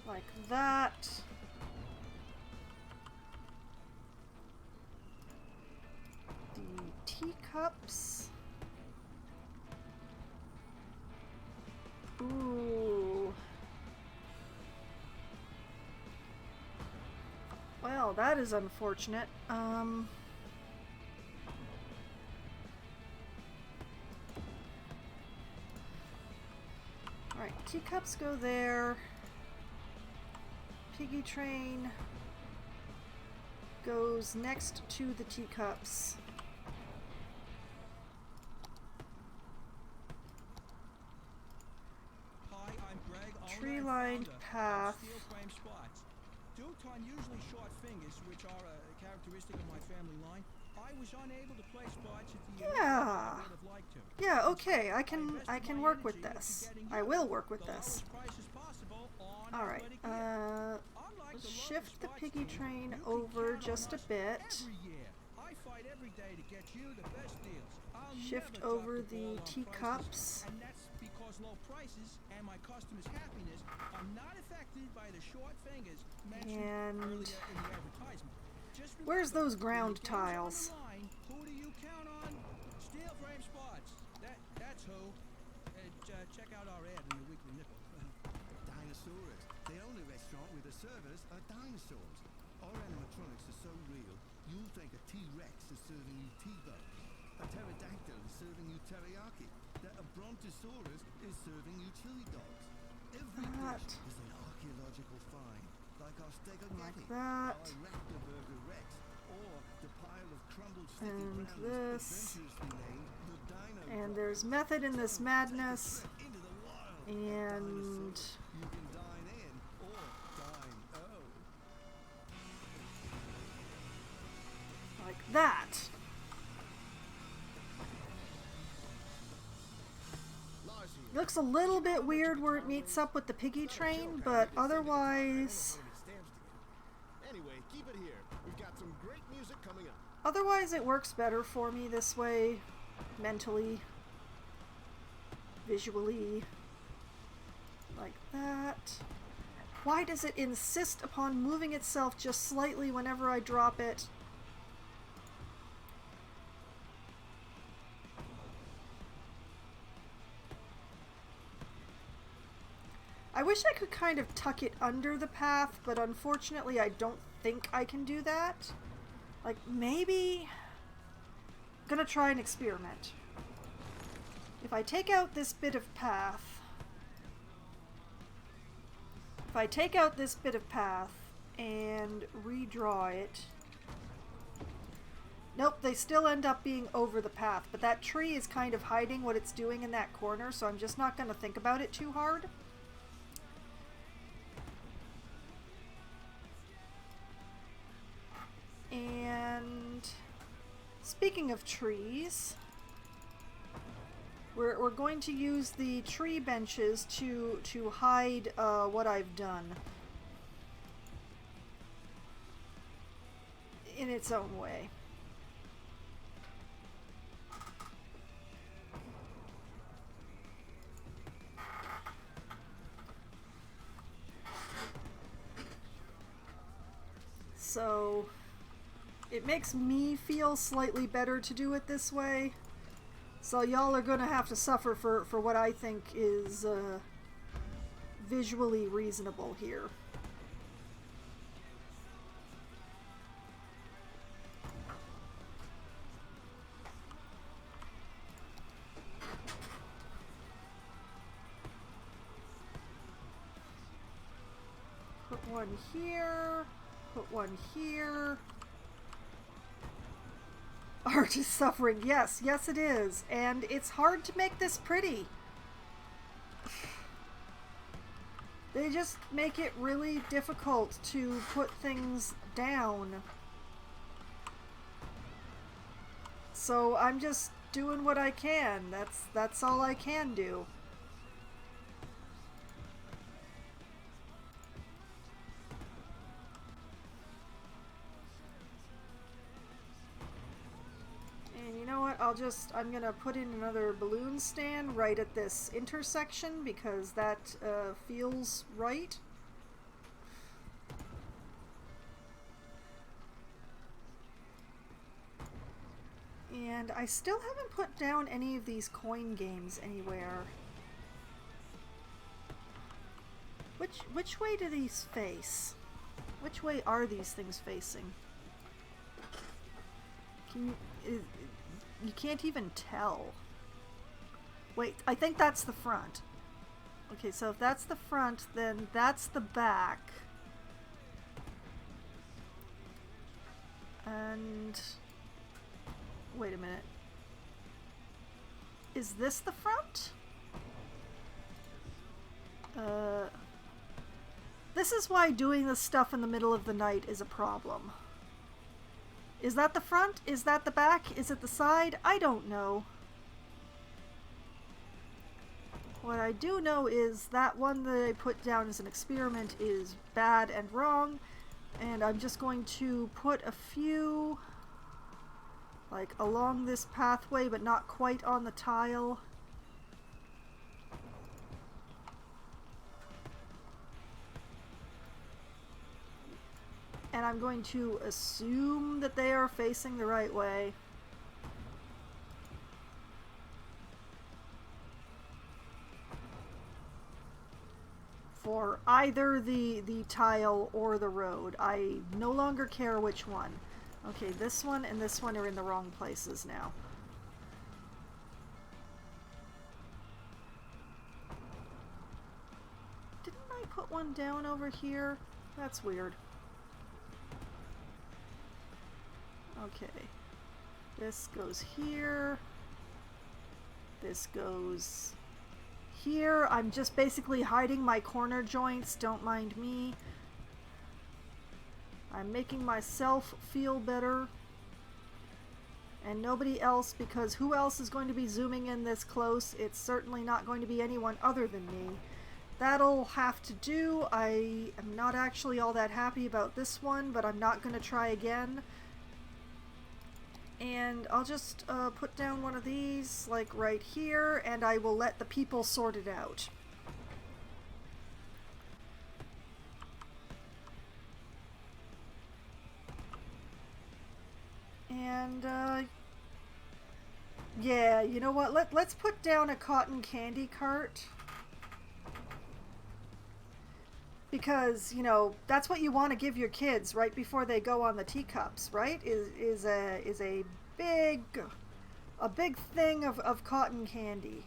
like that. The teacups. Ooh. Well, that is unfortunate. Alright, teacups go there. Piggy train goes next to the teacups. Hi, I'm Greg, owner and Tree-lined founder of path. Steel Frame Spots. Due to unusually short fingers, which are a characteristic of my family line, I was unable to play spots at the Yeah. I would have liked to. Yeah, okay, I invested can my work with energy into this. getting I you will work with the this. lowest prices possible on Alright, athletic gear. Unlike let's the local shift the sports piggy teams, train you can over count on just a us bit. Every year. I fight every day to get you the best deals. I'll Shift never drop over the the ball on teacups. prices, and that's because low prices and my customers' happiness are not affected by the short fingers mentioned And earlier in the advertisement. Just where's remember, those ground when the game's on tiles? the line, who do you count on? Steel Frame Spots. That's who. Check out our ad in the Weekly Nickel. Dinosaurs. They own a restaurant where the servers are dinosaurs. Our animatronics are so real, you'll think a T-Rex is serving you T-bone. A pterodactyl is serving you teriyaki. That a brontosaurus is serving you chili dogs. Every That. dish is an archaeological find, like our stegogetti, that. our raptor burger rex, or the pile of crumbled sticky And ground this. adventurously named the Dino And Box. there's method in this madness. Into the wild. And You can dine in or dine out. like that. Looks a little bit weird where it meets up with the piggy train, but otherwise... Anyway, keep it here. We've got some great music coming up. Otherwise it works better for me this way. Mentally. Visually. Like that. Why does it insist upon moving itself just slightly whenever I drop it? I wish I could kind of tuck it under the path, but unfortunately I don't think I can do that. Like, maybe... I'm gonna try an experiment. If I take out this bit of path... If I take out this bit of path and redraw it... Nope, they still end up being over the path, but that tree is kind of hiding what it's doing in that corner, so I'm just not gonna think about it too hard. And speaking of trees, we're going to use the tree benches to hide what I've done in its own way. So it makes me feel slightly better to do it this way. So y'all are gonna have to suffer for what I think is visually reasonable here. Put one here. Put one here. Art is suffering. Yes, yes it is. And it's hard to make this pretty. They just make it really difficult to put things down. So I'm just doing what I can. That's all I can do. And you know what? I'm gonna put in another balloon stand right at this intersection because that feels right. And I still haven't put down any of these coin games anywhere. Which way do these face? Which way are these things facing? You can't even tell. Wait, I think that's the front. Okay, so if that's the front, then that's the back. And wait a minute. Is this the front? This is why doing this stuff in the middle of the night is a problem. Is that the front? Is that the back? Is it the side? I don't know. What I do know is that one that I put down as an experiment is bad and wrong, and I'm just going to put a few like along this pathway but not quite on the tile. And I'm going to assume that they are facing the right way. For either the tile or the road. I no longer care which one. Okay, this one and this one are in the wrong places now. Didn't I put one down over here? That's weird. Okay, this goes here, this goes here. I'm just basically hiding my corner joints, don't mind me. I'm making myself feel better and nobody else, because who else is going to be zooming in this close? It's certainly not going to be anyone other than me. That'll have to do. I am not actually all that happy about this one, but I'm not going to try again. And I'll just put down one of these, like right here, and I will let the people sort it out. And, yeah, you know what? Let's put down a cotton candy cart. Because, you know, that's what you want to give your kids right before they go on the teacups, right? Is a big thing of cotton candy.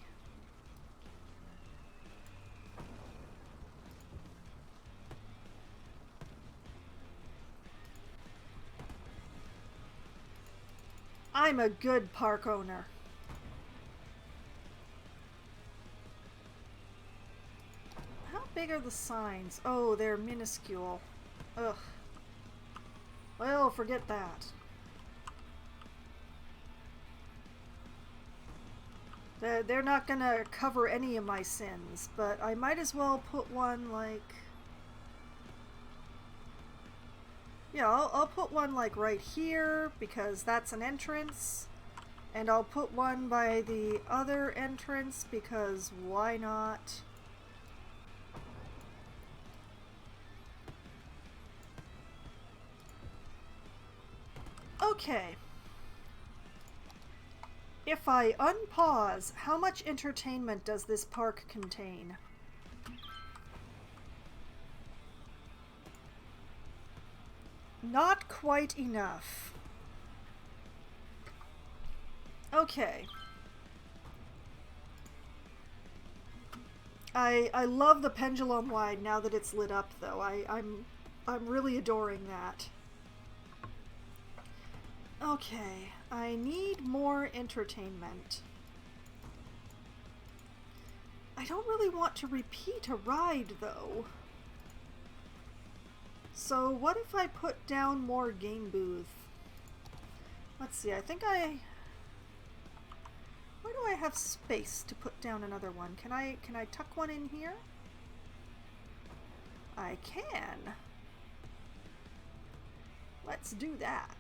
I'm a good park owner. How big are the signs? Oh, they're minuscule. Ugh. Well, forget that. They're not gonna cover any of my sins, but I might as well put one like... Yeah, I'll put one like right here, because that's an entrance. And I'll put one by the other entrance, because why not? Okay. If I unpause, how much entertainment does this park contain? Not quite enough. Okay. I love the pendulum wide now that it's lit up though. I'm really adoring that. Okay, I need more entertainment. I don't really want to repeat a ride, though. So what if I put down more game booth? Let's see, I think I... Where do I have space to put down another one? Can I tuck one in here? I can. Let's do that.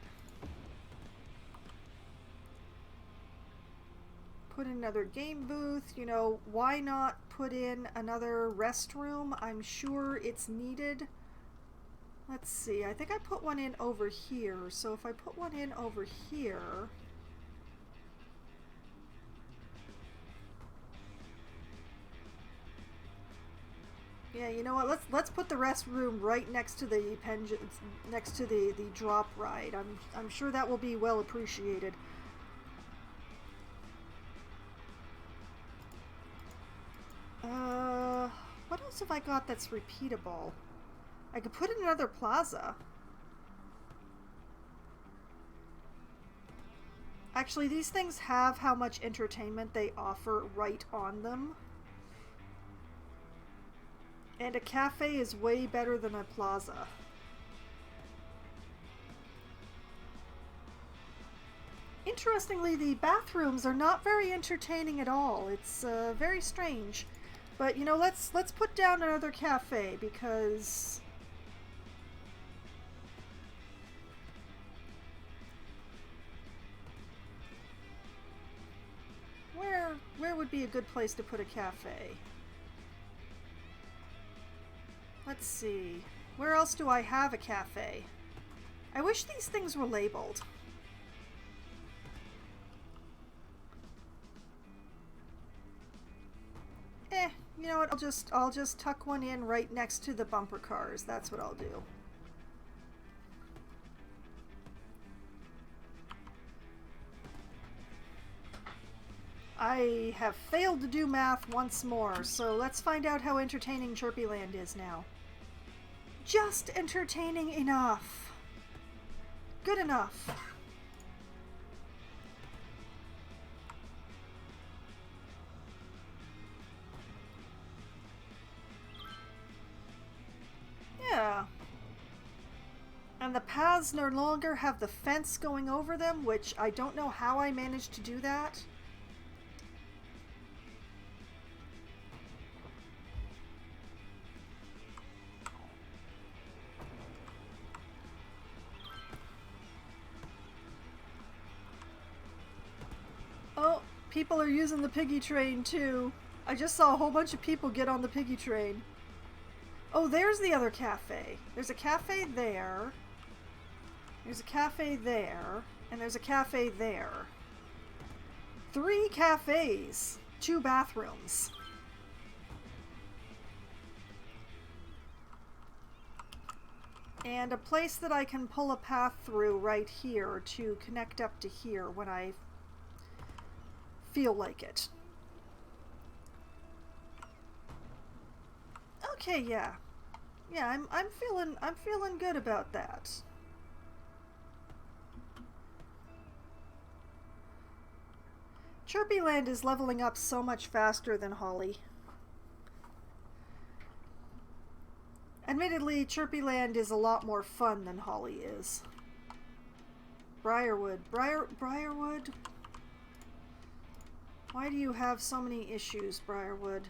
Put in another game booth. You know, why not put in another restroom? I'm sure it's needed. Let's see, I think I put one in over here. So if I put one in over here... Yeah, you know what? Let's put the restroom right next to the next to the drop ride. I'm sure that will be well appreciated. What else have I got that's repeatable? I could put in another plaza. Actually, these things have how much entertainment they offer right on them. And a cafe is way better than a plaza. Interestingly, the bathrooms are not very entertaining at all. It's very strange. But you know, let's put down another cafe because where would be a good place to put a cafe? Let's see. Where else do I have a cafe? I wish these things were labeled. You know what? I'll just tuck one in right next to the bumper cars. That's what I'll do. I have failed to do math once more, so let's find out how entertaining Chirpyland is now. Just entertaining enough. Good enough. Yeah. And the paths no longer have the fence going over them, which I don't know how I managed to do that. Oh, people are using the piggy train too. I just saw a whole bunch of people get on the piggy train. Oh, there's the other cafe. There's a cafe there. There's a cafe there. And there's a cafe there. 3 cafes. 2 bathrooms. And a place that I can pull a path through right here to connect up to here when I feel like it. Okay, yeah. Yeah, I'm feeling good about that. Chirpyland is leveling up so much faster than Holly. Admittedly, Chirpyland is a lot more fun than Holly is. Briarwood. Briarwood? Why do you have so many issues, Briarwood?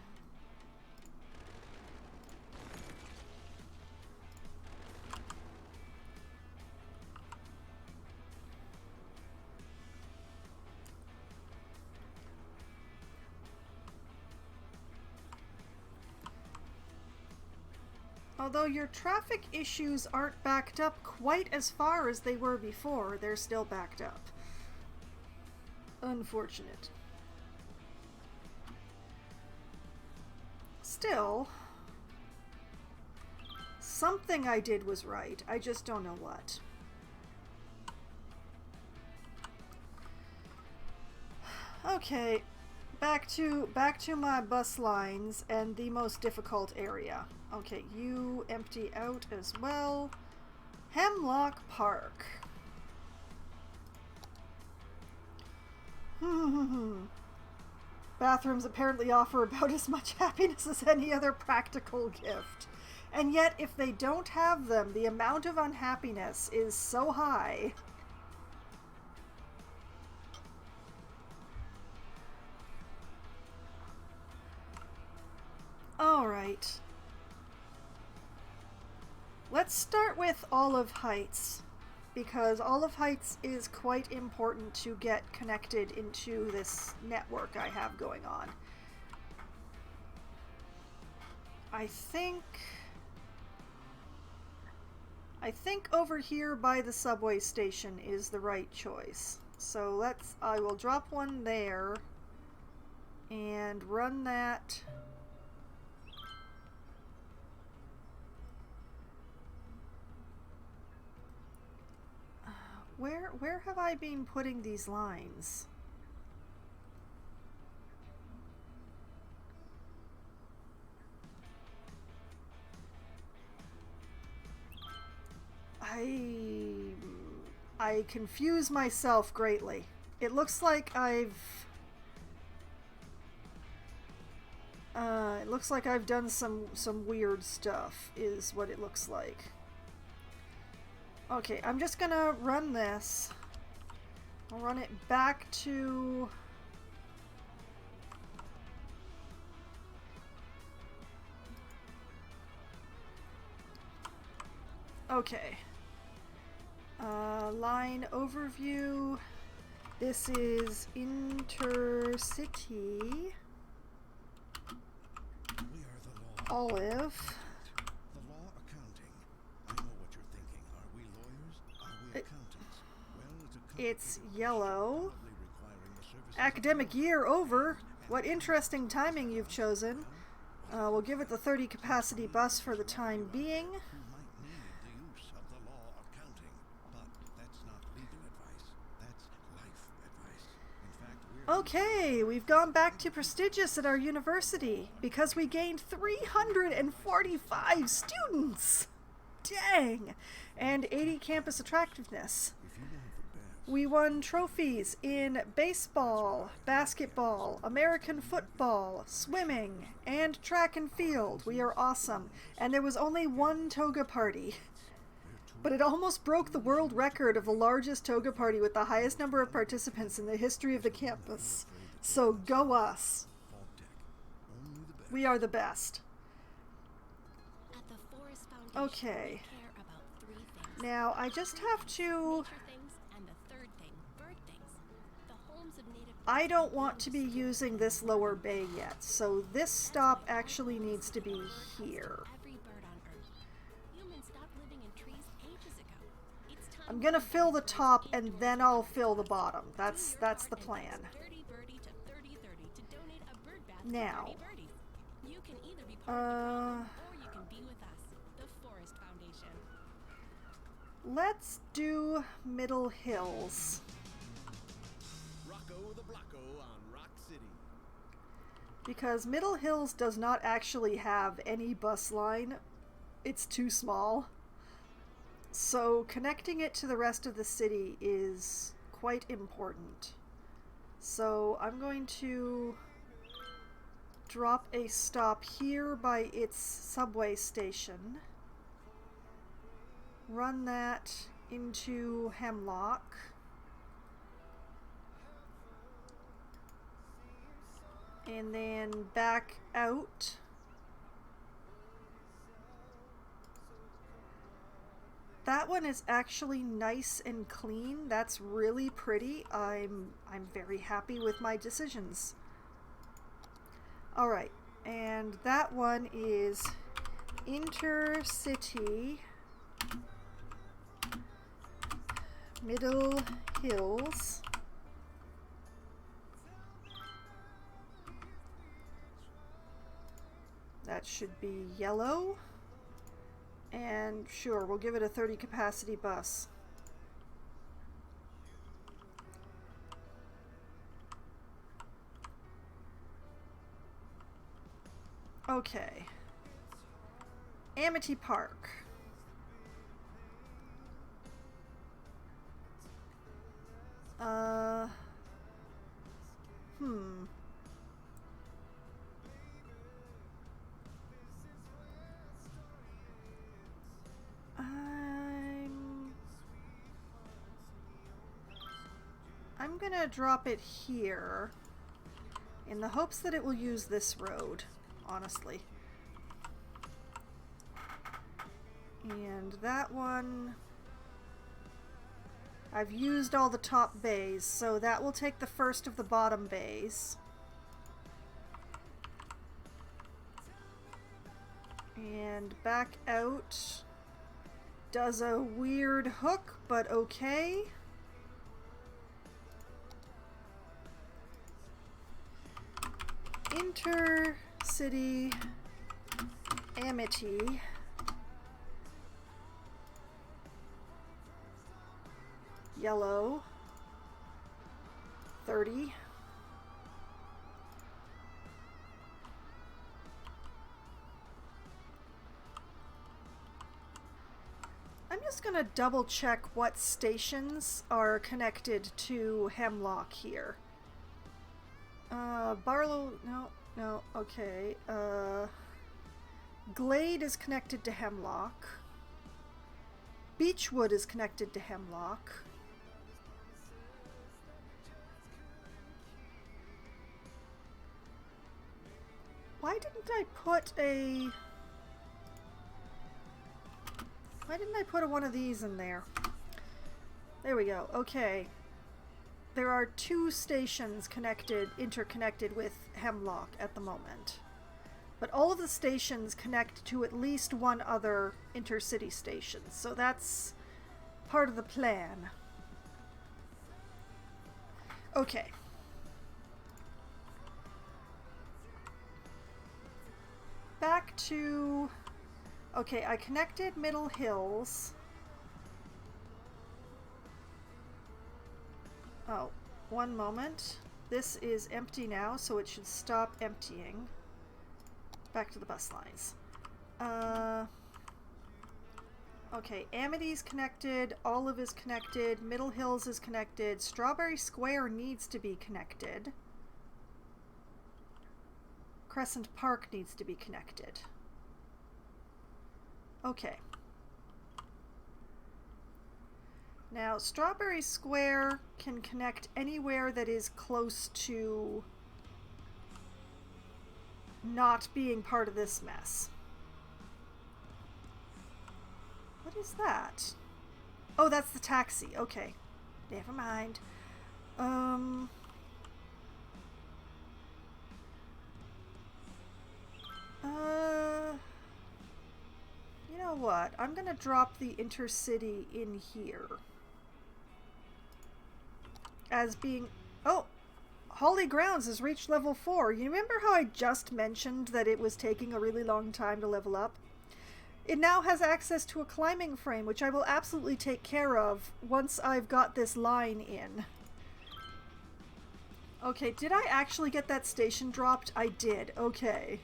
Although your traffic issues aren't backed up quite as far as they were before, they're still backed up. Unfortunate. Still, something I did was right. I just don't know what. Okay, back to my bus lines and the most difficult area. Okay, you empty out as well. Hemlock Park. Bathrooms apparently offer about as much happiness as any other practical gift. And yet, if they don't have them, the amount of unhappiness is so high. Alright. Let's start with Olive Heights, because Olive Heights is quite important to get connected into this network I have going on. I think over here by the subway station is the right choice. So I will drop one there and run that. Where have I been putting these lines? I confuse myself greatly. It looks like I've done some weird stuff, is what it looks like. Okay, I'm just gonna run this. I'll run it back to... Okay. Line overview. This is Intercity. We are the law. Olive. The law accounting. I know what you're thinking. Are we lawyers? Are we accountants? Well, It's yellow. probably requiring the services Academic year over. What interesting timing you've chosen. We'll give it the 30 capacity bus for the time being. who might need the use of the law accounting. But that's not legal advice. That's life advice. In fact, we're Okay, we've gone back to prestigious at our university because we gained 345 students. Dang! And 80 campus attractiveness. if you want the best. We won trophies in baseball, basketball, American football, swimming, and track and field. We are awesome. And there was only one toga party. But it almost broke the world record of the largest toga party with the highest number of participants in the history of the campus. So go us. Vault Tech. Only the best. We are the best. At the Forest Foundation, Okay. we care about three things. Now, I just have to... Nature things, and the third thing, bird things. The homes of native I don't want to be using this lower bay yet, so this stop actually needs to be here. every bird on Earth. Humans stopped living in trees ages ago. It's time I'm gonna fill the top and then I'll fill the bottom. That's the plan. Dirty Birdie to 3030 to donate a bird bath to Now. 30 birdies. You can either be part of the problem or you can be with us, the Forest Foundation. Let's do Middle Hills. Rocco the Blocko on Rock City. Because Middle Hills does not actually have any bus line. It's too small. So connecting it to the rest of the city is quite important. So I'm going to drop a stop here by its subway station. Run that into Hemlock. And then back out. That one is actually nice and clean. That's really pretty. I'm very happy with my decisions. All right, and that one is Intercity Middle Hills. That should be yellow. And sure, we'll give it a 30 capacity bus. Okay. Amity Park. I'm gonna drop it here in the hopes that it will use this road, honestly. And that one, I've used all the top bays, so that will take the first of the bottom bays. And back out. Does a weird hook, but okay. Intercity Amity. Yellow. 30. I'm just gonna double check what stations are connected to Hemlock here. Barlow, no, okay. Glade is connected to Hemlock. Beechwood is connected to Hemlock. Why didn't I put one of these in there? There we go. Okay. There are 2 stations interconnected with Hemlock at the moment. But all of the stations connect to at least one other intercity station. So that's part of the plan. Okay. Back to... Okay, I connected Middle Hills. Oh, one moment. This is empty now, so it should stop emptying. Back to the bus lines. Okay, Amity's connected, Olive is connected, Middle Hills is connected, Strawberry Square needs to be connected. Crescent Park needs to be connected. Okay. Now, Strawberry Square can connect anywhere that is close to not being part of this mess. What is that? Oh, that's the taxi. Okay. Never mind. You know what? I'm gonna drop the intercity in here. As being... Oh! Holly Grounds has reached level 4. You remember how I just mentioned that it was taking a really long time to level up? It now has access to a climbing frame, which I will absolutely take care of once I've got this line in. Okay, did I actually get that station dropped? I did. Okay.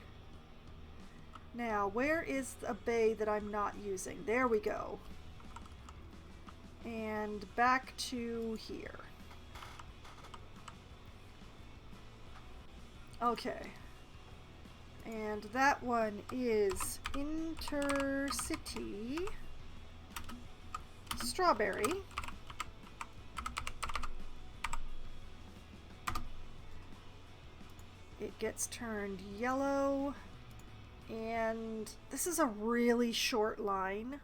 Now, where is a bay that I'm not using? There we go. And back to here. Okay. And that one is Intercity Strawberry. It gets turned yellow. And this is a really short line,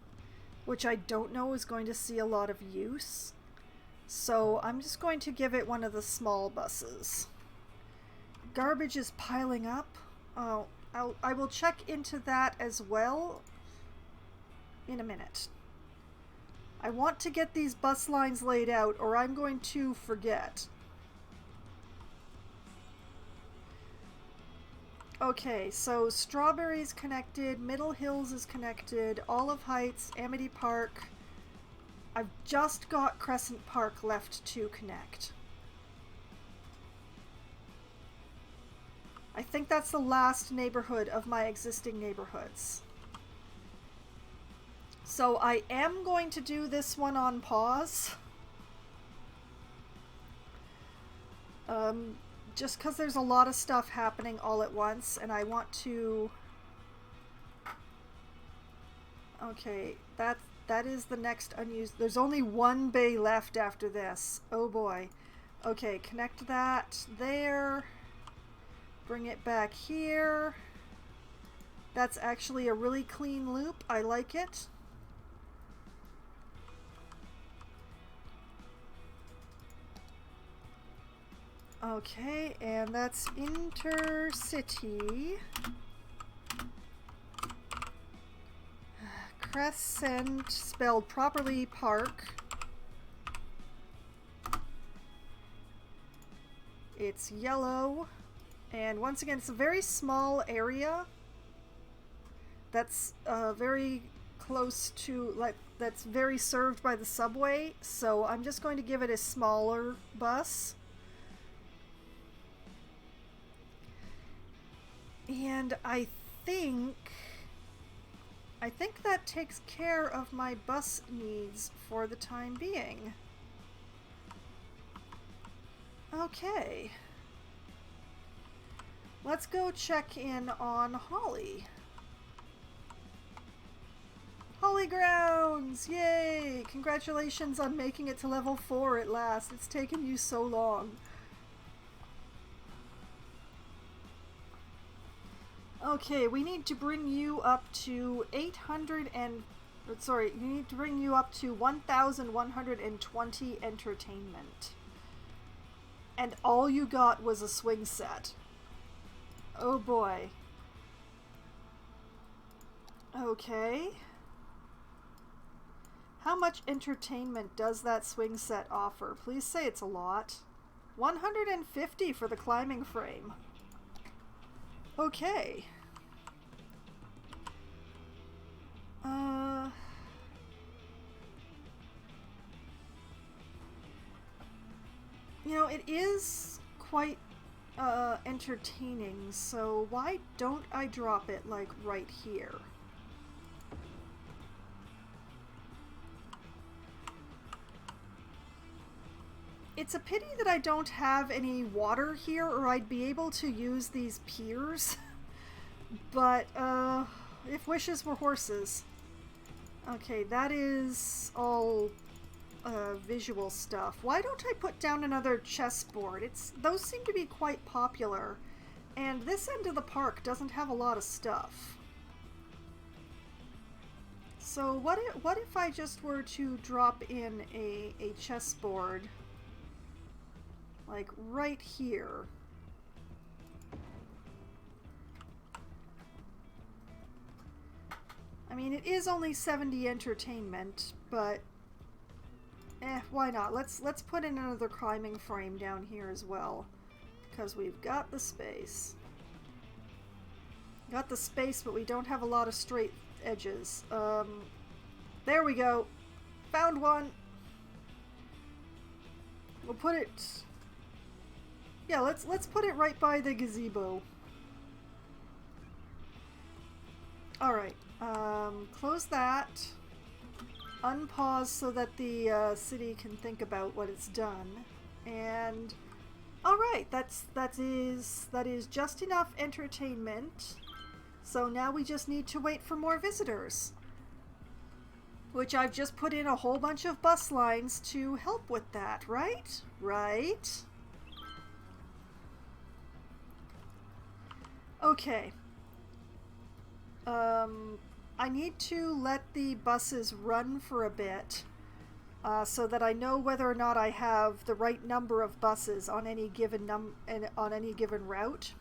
which I don't know is going to see a lot of use. So I'm just going to give it one of the small buses. Garbage is piling up. Oh, I will check into that as well in a minute. I want to get these bus lines laid out or I'm going to forget. Okay, so Strawberry's connected, Middle Hills is connected, Olive Heights, Amity Park. I've just got Crescent Park left to connect. I think that's the last neighborhood of my existing neighborhoods. So I am going to do this one on pause. Just because there's a lot of stuff happening all at once and I want to... Okay, that is the next unused... There's only one bay left after this. Oh boy. Okay, connect that there. Bring it back here. That's actually a really clean loop. I like it. Okay, and that's intercity. Crescent, spelled properly, park. It's yellow. And once again, it's a very small area that's very close to, like, that's very served by the subway. So I'm just going to give it a smaller bus. And I think that takes care of my bus needs for the time being. Okay. Let's go check in on Holly. Holly Grounds! Yay! Congratulations on making it to level 4 at last. It's taken you so long. Okay, we need to bring you up to 1,120 entertainment. And all you got was a swing set. Oh boy. Okay. How much entertainment does that swing set offer? Please say it's a lot. 150 for the climbing frame. Okay. You know, it is quite entertaining, so why don't I drop it like right here? It's a pity that I don't have any water here, or I'd be able to use these piers. But, if wishes were horses. Okay, that is all visual stuff. Why don't I put down another chessboard? Those seem to be quite popular. And this end of the park doesn't have a lot of stuff. So what if I just were to drop in a chessboard, like right here? I mean, it is only 70 entertainment, but why not? Let's put in another climbing frame down here as well, because we've got the space. Got the space, but we don't have a lot of straight edges. There we go. Found one. We'll put it. Yeah, let's put it right by the gazebo. All right. Close that. Unpause so that the city can think about what it's done. And all right, that is just enough entertainment. So now we just need to wait for more visitors, which I've just put in a whole bunch of bus lines to help with that, right? Right. Okay. I need to let the buses run for a bit so that I know whether or not I have the right number of buses on any given route.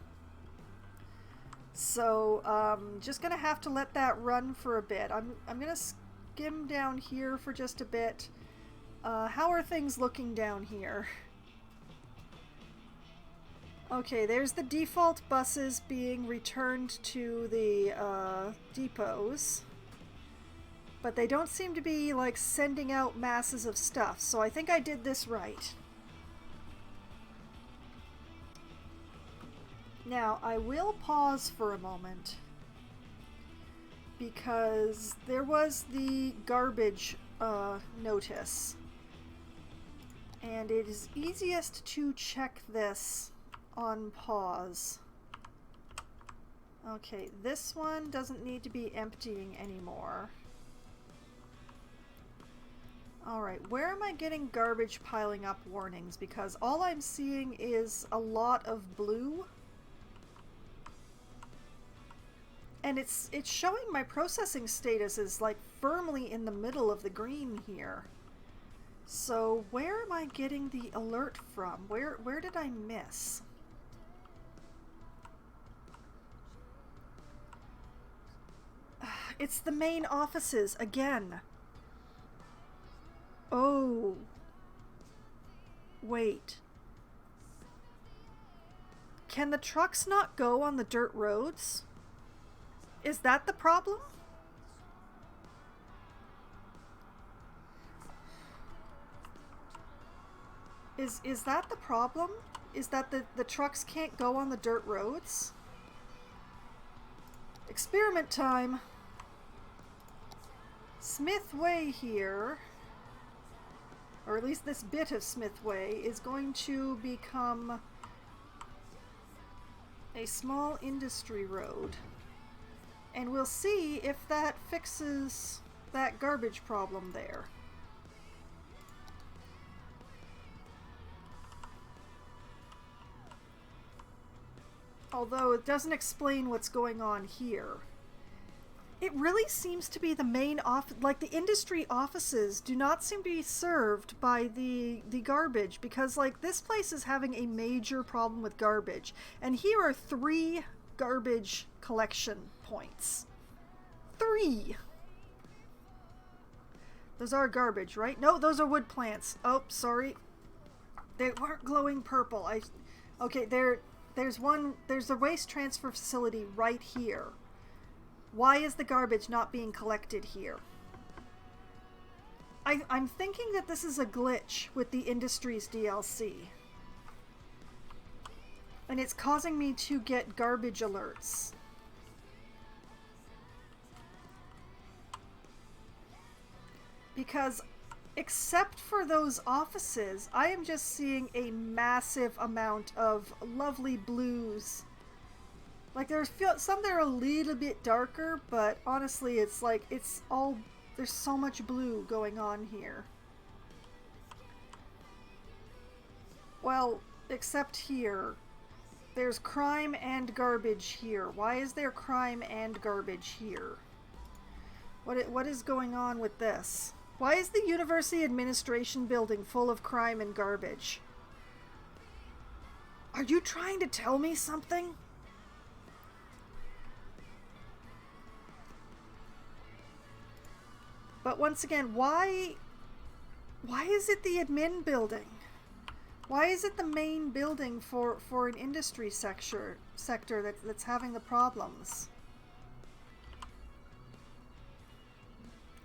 So just gonna have to let that run for a bit. I'm gonna skim down here for just a bit. How are things looking down here? Okay, there's the default buses being returned to the depots. But they don't seem to be, like, sending out masses of stuff, so I think I did this right. Now, I will pause for a moment, because there was the garbage notice. And it is easiest to check this on pause. Okay, this one doesn't need to be emptying anymore. Alright, where am I getting garbage piling up warnings? Because all I'm seeing is a lot of blue. And it's showing my processing status is like firmly in the middle of the green here. So where am I getting the alert from? Where did I miss? It's the main offices again. Oh. Wait. Can the trucks not go on the dirt roads? Is that the problem? Is that the problem? Is that the trucks can't go on the dirt roads? Experiment time. Smith Way here, or at least this bit of Smith Way, is going to become a small industry road. And we'll see if that fixes that garbage problem there. Although it doesn't explain what's going on here. It really seems to be the main like the industry offices do not seem to be served by the garbage, because like this place is having a major problem with garbage. And here are 3 garbage collection points. 3! Those are garbage, right? No, those are wood plants. Oh, sorry. They weren't glowing purple. Okay, there's a waste transfer facility right here. Why is the garbage not being collected here? I'm thinking that this is a glitch with the Industries DLC. And it's causing me to get garbage alerts. Because except for those offices, I am just seeing a massive amount of lovely blues. Like there's some that are a little bit darker, but honestly it's like there's so much blue going on here. Well, except here. There's crime and garbage here. Why is there crime and garbage here? What is going on with this? Why is the University Administration building full of crime and garbage? Are you trying to tell me something? But once again, why is it the admin building? Why is it the main building for an industry sector that's having the problems?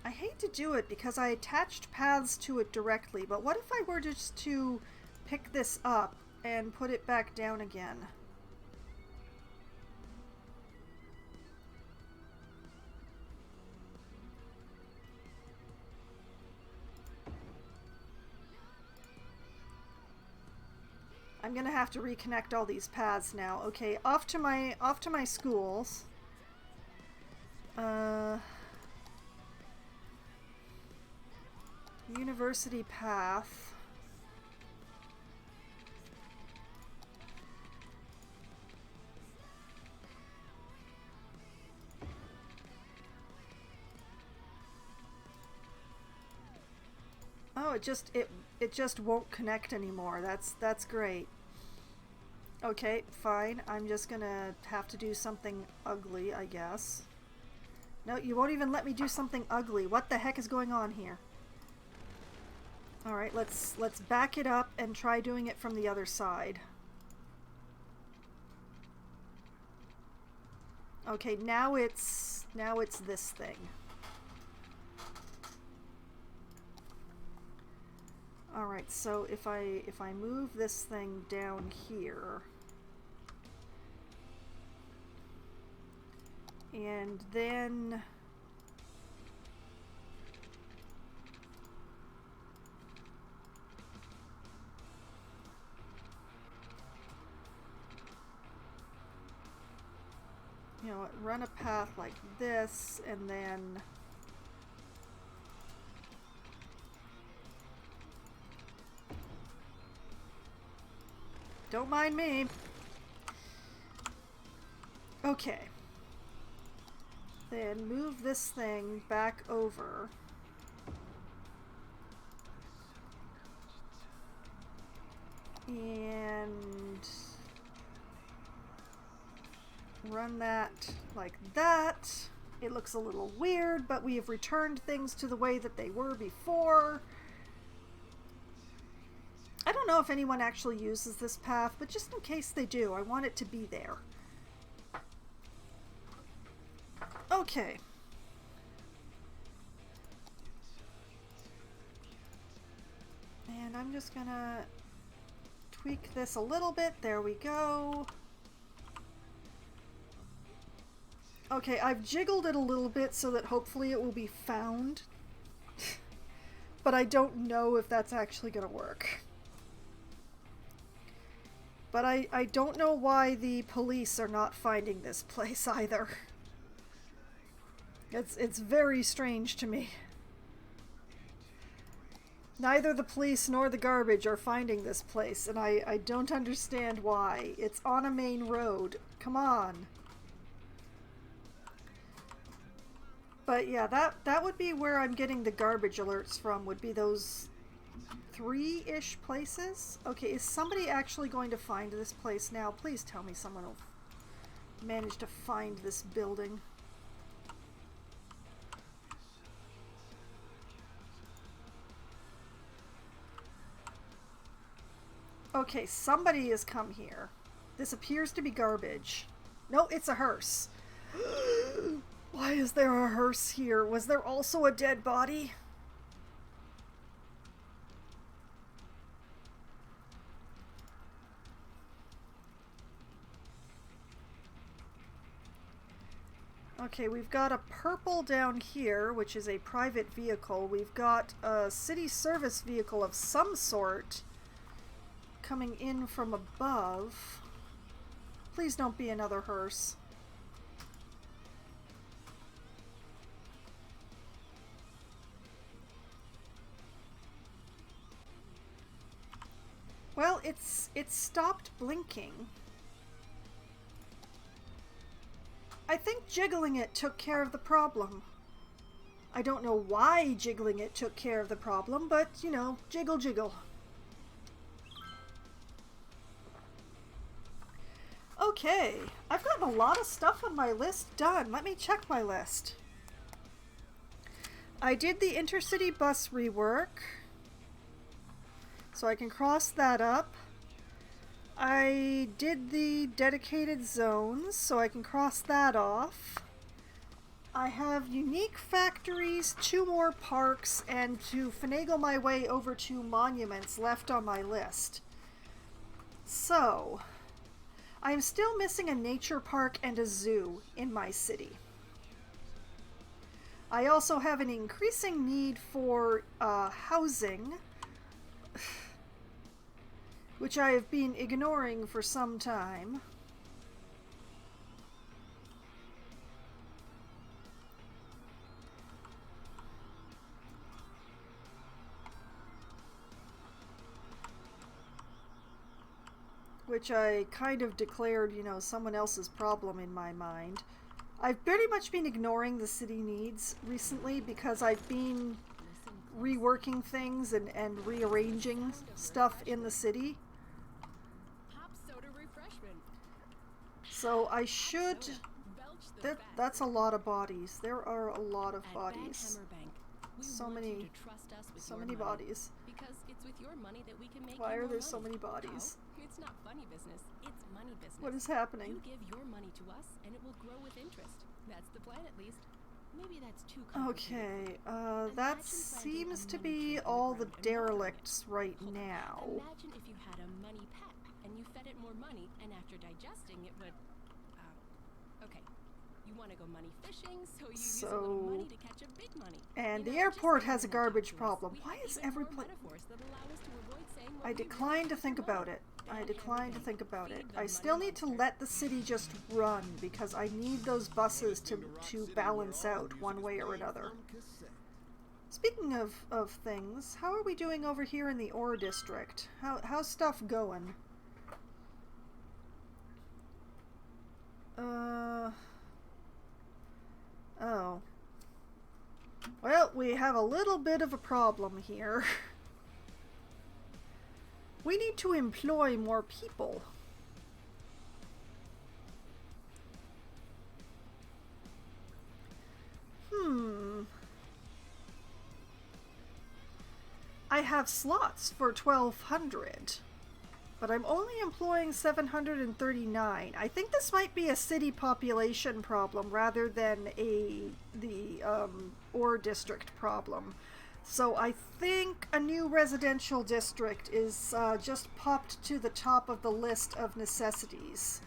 I hate to do it because I attached paths to it directly, but what if I were just to pick this up and put it back down again? I'm gonna have to reconnect all these paths now. Okay, off to my schools. University path. Oh, it just won't connect anymore. That's great. Okay, fine. I'm just gonna have to do something ugly, I guess. No, you won't even let me do something ugly. What the heck is going on here? Alright, let's back it up and try doing it from the other side. Okay, now it's this thing. Alright, so if I move this thing down here, and then you know, run a path like this, and then Don't mind me. Okay. Then move this thing back over. And run that like that. It looks a little weird, but we have returned things to the way that they were before. I don't know if anyone actually uses this path, but just in case they do, I want it to be there. Okay. And I'm just gonna tweak this a little bit. There we go. Okay, I've jiggled it a little bit so that hopefully it will be found. But I don't know if that's actually gonna work. But I don't know why the police are not finding this place either. It's very strange to me. Neither the police nor the garbage are finding this place, and I don't understand why. It's on a main road. Come on. But yeah, that would be where I'm getting the garbage alerts from, would be those 3-ish places. Okay, is somebody actually going to find this place now? Please tell me someone will manage to find this building. Okay, somebody has come here. This appears to be garbage. No, it's a hearse. Why is there a hearse here? Was there also a dead body? Okay, we've got a purple down here, which is a private vehicle. We've got a city service vehicle of some sort coming in from above. Please don't be another hearse. Well, it's stopped blinking. I think jiggling it took care of the problem. I don't know why jiggling it took care of the problem, but, you know, jiggle jiggle. Okay, I've gotten a lot of stuff on my list done. Let me check my list. I did the intercity bus rework, so I can cross that up. I did the dedicated zones, so I can cross that off. I have unique factories, 2 more parks, and to finagle my way over to monuments left on my list. So, I'm still missing a nature park and a zoo in my city. I also have an increasing need for housing, which I have been ignoring for some time. Which I kind of declared, you know, someone else's problem in my mind. I've pretty much been ignoring the city needs recently because I've been reworking things and rearranging stuff in the city. So I should... That's a lot of bodies. There are a lot of bodies. So many bodies. Because it's with your money that we can make Why you are more there so money. many bodies? How? It's not funny business. It's money business. What is happening? You give your money to us, and it will grow with interest. That's the plan, at least. Maybe that's too complicated. Okay, that seems to be all the derelicts right now. Imagine if you had a money pet, and you fed it more money, and after digesting, it would... okay. You want to go money fishing, so you use a little money to catch a big money. And You the know, airport just has a think about garbage that to us. problem. We Why have is even every more place... metaphors that allow us to avoid saying what I we decline to really think want. about it. I Bad decline to everything. think about it. Feed the I still money need to monster. let the city just run because I need those buses to balance out one way or another. Speaking of things, how are we doing over here in the ore district? How's stuff going? have a little bit of a problem here. We need to employ more people. I have slots for 1,200, but I'm only employing 739. I think this might be a city population problem rather than the ore district problem. So I think a new residential district is just popped to the top of the list of necessities.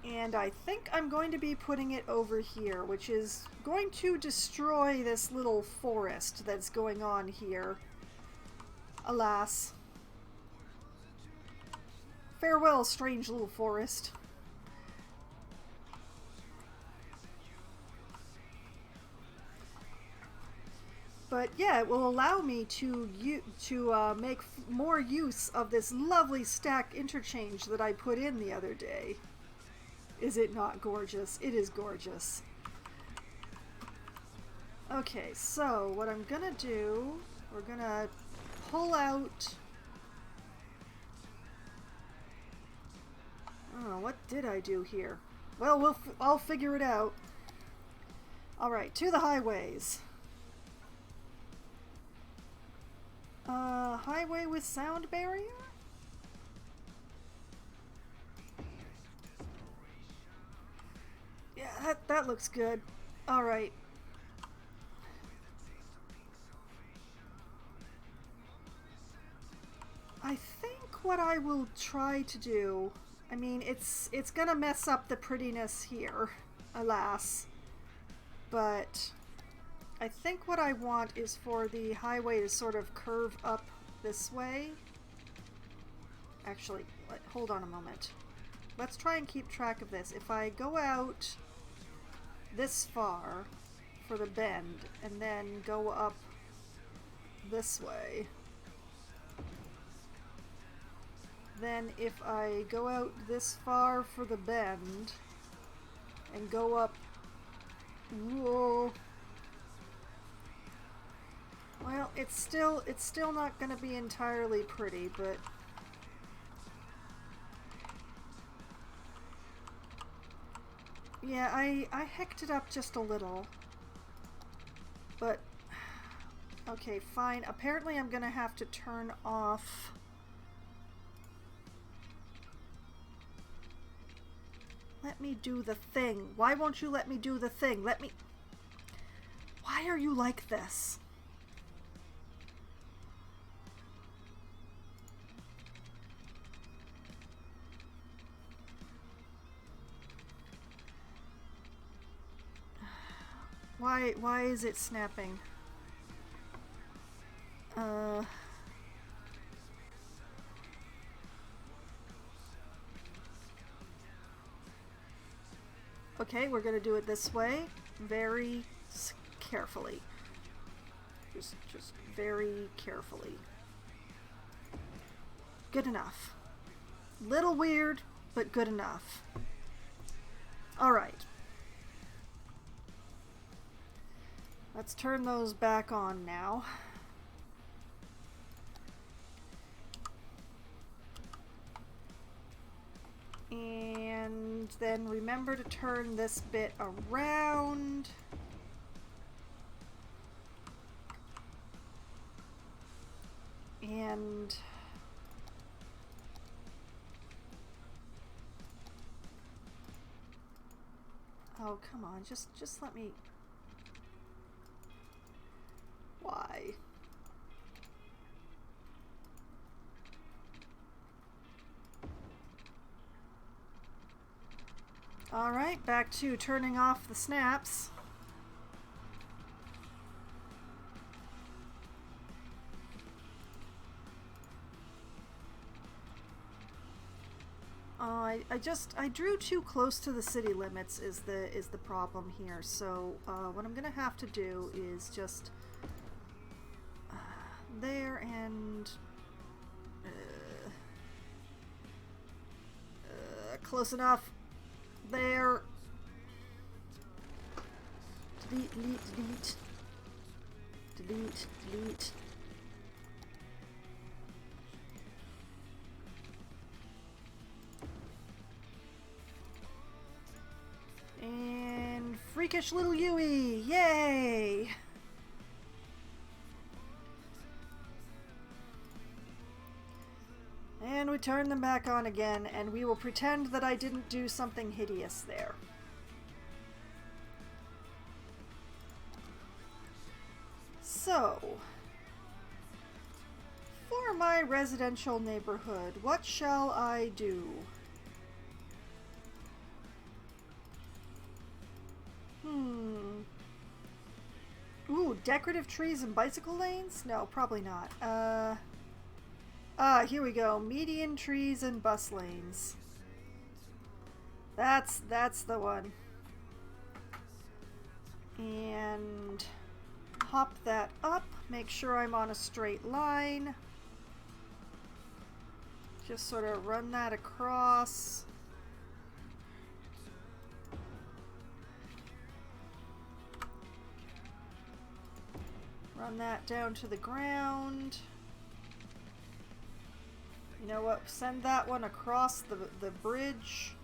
And I think I'm going to be putting it over here, which is going to destroy this little forest that's going on here. Alas. Farewell, strange little forest. But yeah, it will allow me to make more use of this lovely stack interchange that I put in the other day. Is it not gorgeous? It is gorgeous. Okay, so what I'm gonna do, we're gonna pull out... Oh, what did I do here? Well, I'll figure it out. Alright, to the highways. Highway with sound barrier? Yeah, that looks good. Alright. I think what I will try to do... I mean, it's gonna mess up the prettiness here, alas. But I think what I want is for the highway to sort of curve up this way. Actually, hold on a moment. Let's try and keep track of this. If I go out this far for the bend and then go up this way, then if I go out this far for the bend and go up, whoa, well, it's still not going to be entirely pretty, but yeah, I hecked it up just a little. But okay, fine. Apparently I'm going to have to turn off Let me do the thing. Why won't you let me do the thing? Let me... Why are you like this? Why is it snapping? Okay, we're gonna do it this way, very carefully. Just very carefully. Good enough. Little weird, but good enough. Alright. Let's turn those back on now. And then remember to turn this bit around. And oh, come on, just let me. Why? Alright, back to turning off the snaps. I drew too close to the city limits is the problem here. So what I'm gonna have to do is just there and Close enough. There. Delete, delete, delete. Delete, delete. And freakish little Yui! Yay! And we turn them back on again, and we will pretend that I didn't do something hideous there. So, for my residential neighborhood, what shall I do? Ooh, decorative trees and bicycle lanes? No, probably not. Here we go. Median trees and bus lanes. That's the one. And hop that up. Make sure I'm on a straight line. Just sort of run that across. Run that down to the ground. You know what? Send that one across the bridge.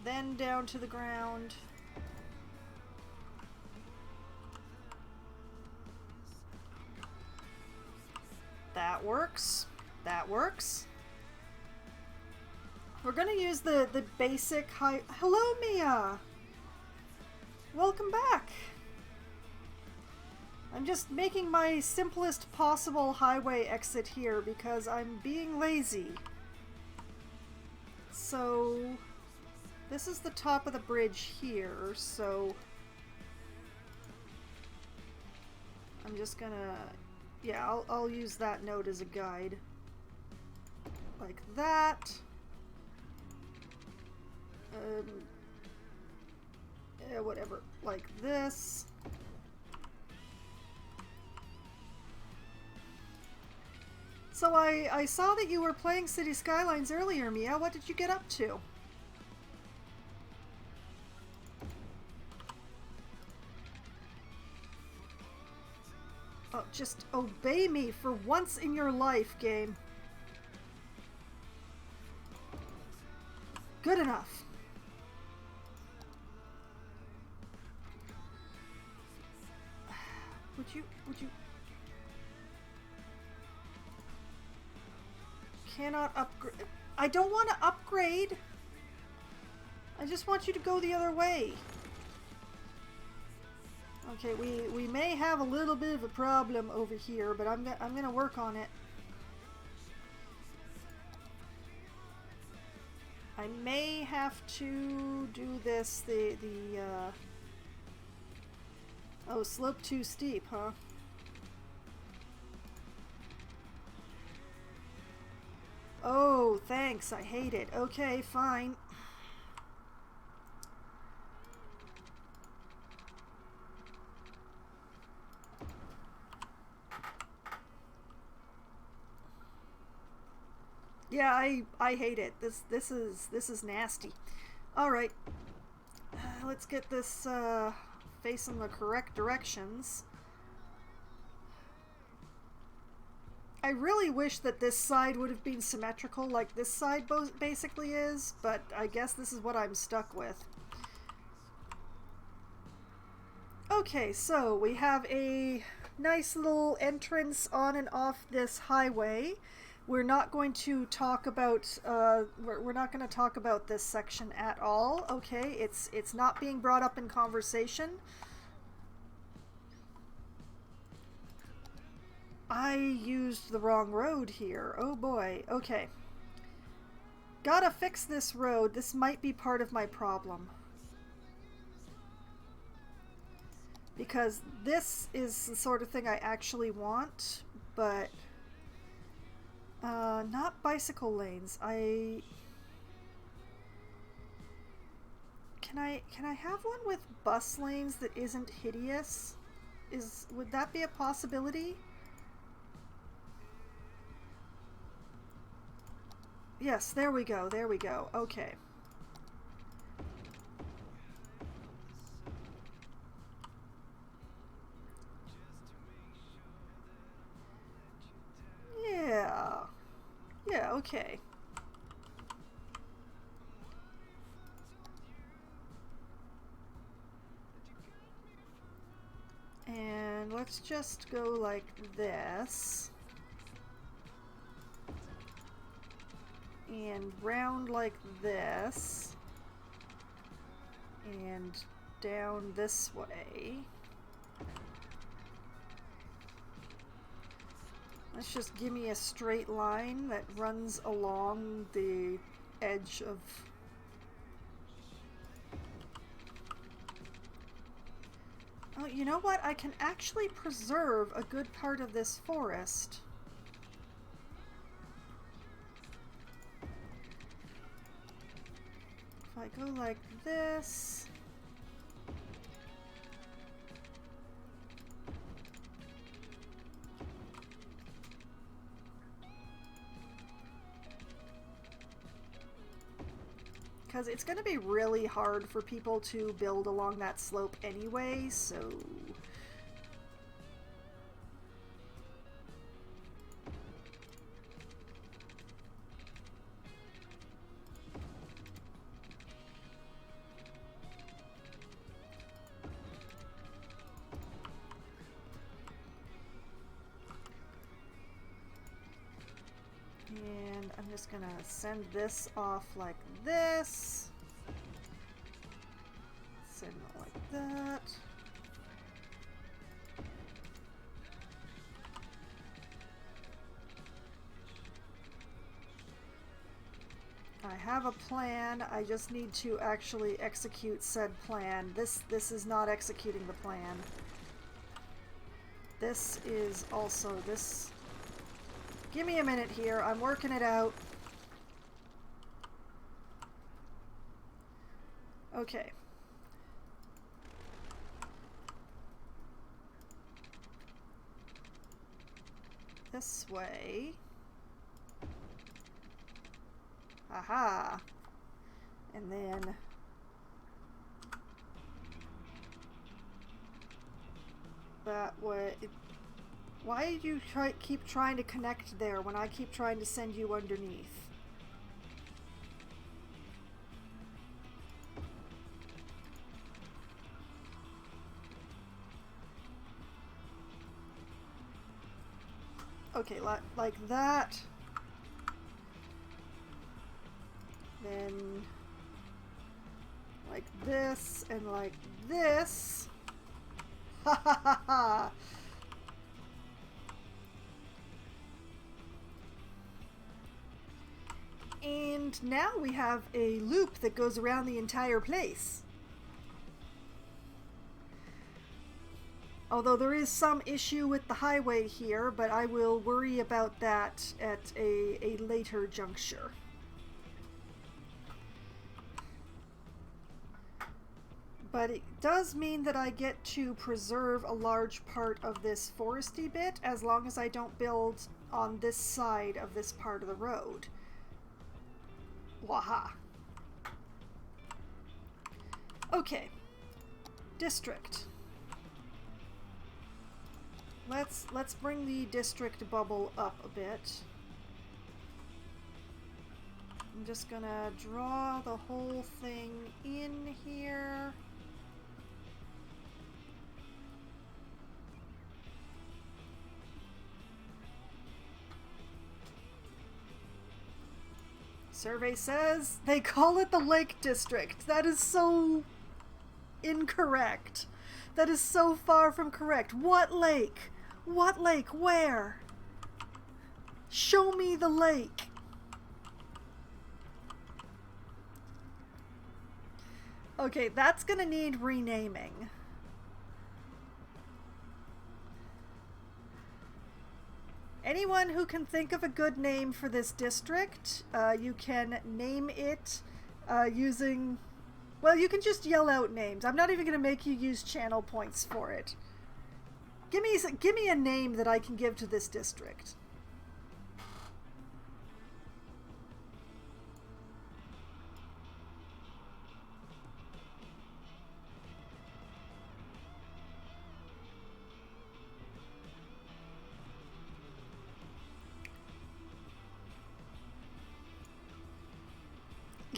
Then down to the ground. That works. That works. We're gonna use the basic high... Hello, Mia! Welcome back! I'm just making my simplest possible highway exit here because I'm being lazy. So, this is the top of the bridge here, so I'm just gonna, yeah, I'll use that note as a guide. Like that. Yeah, whatever, like this. So I saw that you were playing City Skylines earlier, Mia. What did you get up to? Oh, just obey me for once in your life, game. Good enough. Would you... Cannot upgrade. I don't want to upgrade. I just want you to go the other way. Okay, we may have a little bit of a problem over here, but I'm gonna work on it. I may have to do this oh, slope too steep, huh? Oh, thanks. I hate it. Okay, fine. Yeah, I hate it. This is nasty. All right. Let's get this facing the correct directions. I really wish that this side would have been symmetrical like this side basically is, but I guess this is what I'm stuck with. Okay, so we have a nice little entrance on and off this highway. We're not going to talk about we're not going to talk about this section at all. Okay, it's not being brought up in conversation. I used the wrong road here. Oh boy. Okay. Gotta fix this road. This might be part of my problem. Because this is the sort of thing I actually want, but not bicycle lanes. Can I have one with bus lanes that isn't hideous? Would that be a possibility? Yes, there we go, there we go. Okay. Yeah. Yeah, okay. And let's just go like this. And round like this. And down this way. Let's just give me a straight line that runs along the edge of... Oh, you know what? I can actually preserve a good part of this forest. If I go like this... Because it's going to be really hard for people to build along that slope anyway, so... And I'm just gonna send this off like this. Send it like that. I have a plan. I just need to actually execute said plan. This is not executing the plan. This is also this. Give me a minute here. I'm working it out. Okay. This way. Aha. And then that way. Why did you keep trying to connect there when I keep trying to send you underneath? Okay, like that. Then like this and like this. Ha ha ha ha. And now we have a loop that goes around the entire place. Although there is some issue with the highway here, but I will worry about that at a later juncture. But it does mean that I get to preserve a large part of this foresty bit as long as I don't build on this side of this part of the road. Waha. Okay. District. Let's bring the district bubble up a bit. I'm just gonna draw the whole thing in here. Survey says they call it the Lake District. That is so incorrect. That is so far from correct. What lake? What lake? Where? Show me the lake. Okay, that's gonna need renaming. Anyone who can think of a good name for this district, you can name it using... Well, you can just yell out names. I'm not even going to make you use channel points for it. Give me a name that I can give to this district.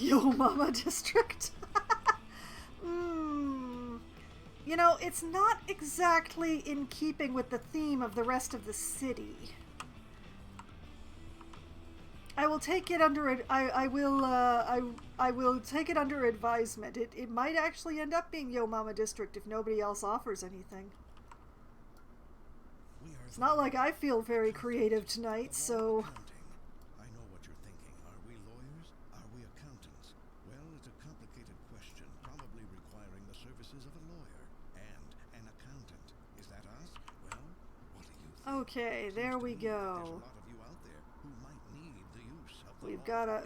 Yo Mama district. You know, it's not exactly in keeping with the theme of the rest of the city. I will take it under I will take it under advisement. It might actually end up being Yo Mama district if nobody else offers anything. It's not like I feel very creative tonight, so I know what you're thinking. Are we lawyers? Are we accountants? Well, it's a complicated question, probably requiring the services of a lawyer and an accountant. Is that us? Well, what do you think? okay, there we There's a go. lot of you out there who might need the use of the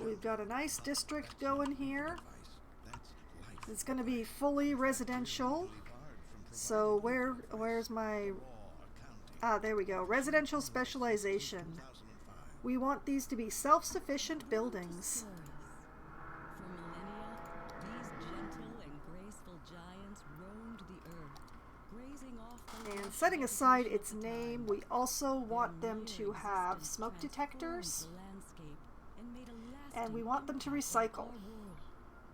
We've got a nice district going here. That's life. It's going to be fully residential. So where's my there we go. Residential specialization. We want these to be self-sufficient buildings. For millennia, these gentle and graceful giants roamed the earth, grazing off the And setting aside its name, we also want them to have smoke detectors. And we want them to recycle.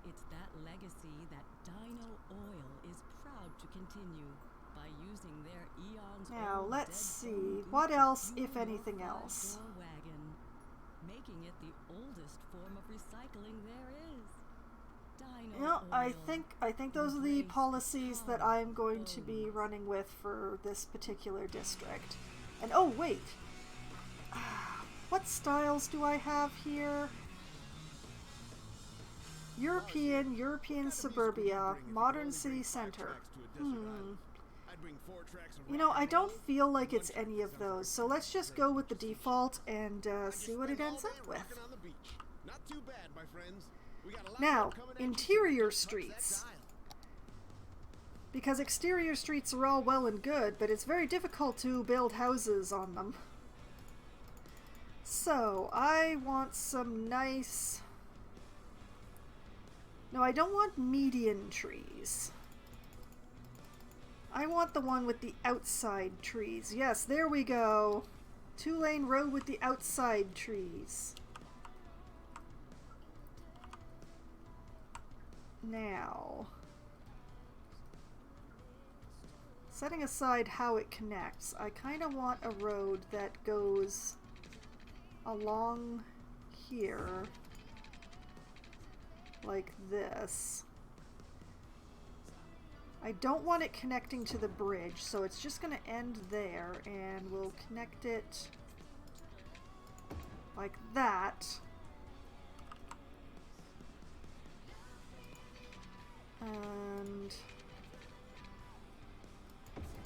It's that legacy that Dino Oil is proud to continue by using their eons. Now let's see, what else, if anything else? Wagon, making it the oldest form of recycling there is. Dino You know, Oil. I think those are the policies that I'm going to be running with for this particular district. And oh wait, what styles do I have here? European suburbia, modern city center. You know, I don't feel like it's any of those, so let's just go with the default and see what it ends up with. Not too bad, my friends. We got a lot Now, more coming at you. interior Touch that streets. dial. Because exterior streets are all well and good, but it's very difficult to build houses on them. So, I want some nice... No, I don't want median trees. I want the one with the outside trees. Yes, there we go. 2-lane road with the outside trees. Now, setting aside how it connects, I kind of want a road that goes along here like this. I don't want it connecting to the bridge, so it's just going to end there, and we'll connect it like that. And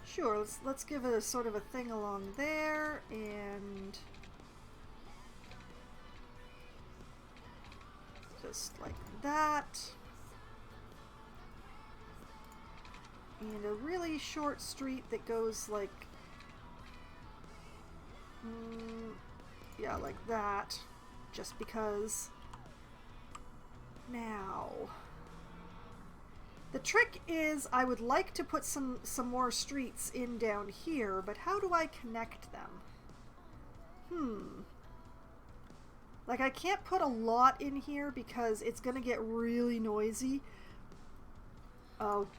sure, let's give it a sort of a thing along there, and just like that. And a really short street that goes like, yeah, like that, just because. Now, the trick is I would like to put some more streets in down here, but how do I connect them? Like, I can't put a lot in here because it's gonna get really noisy.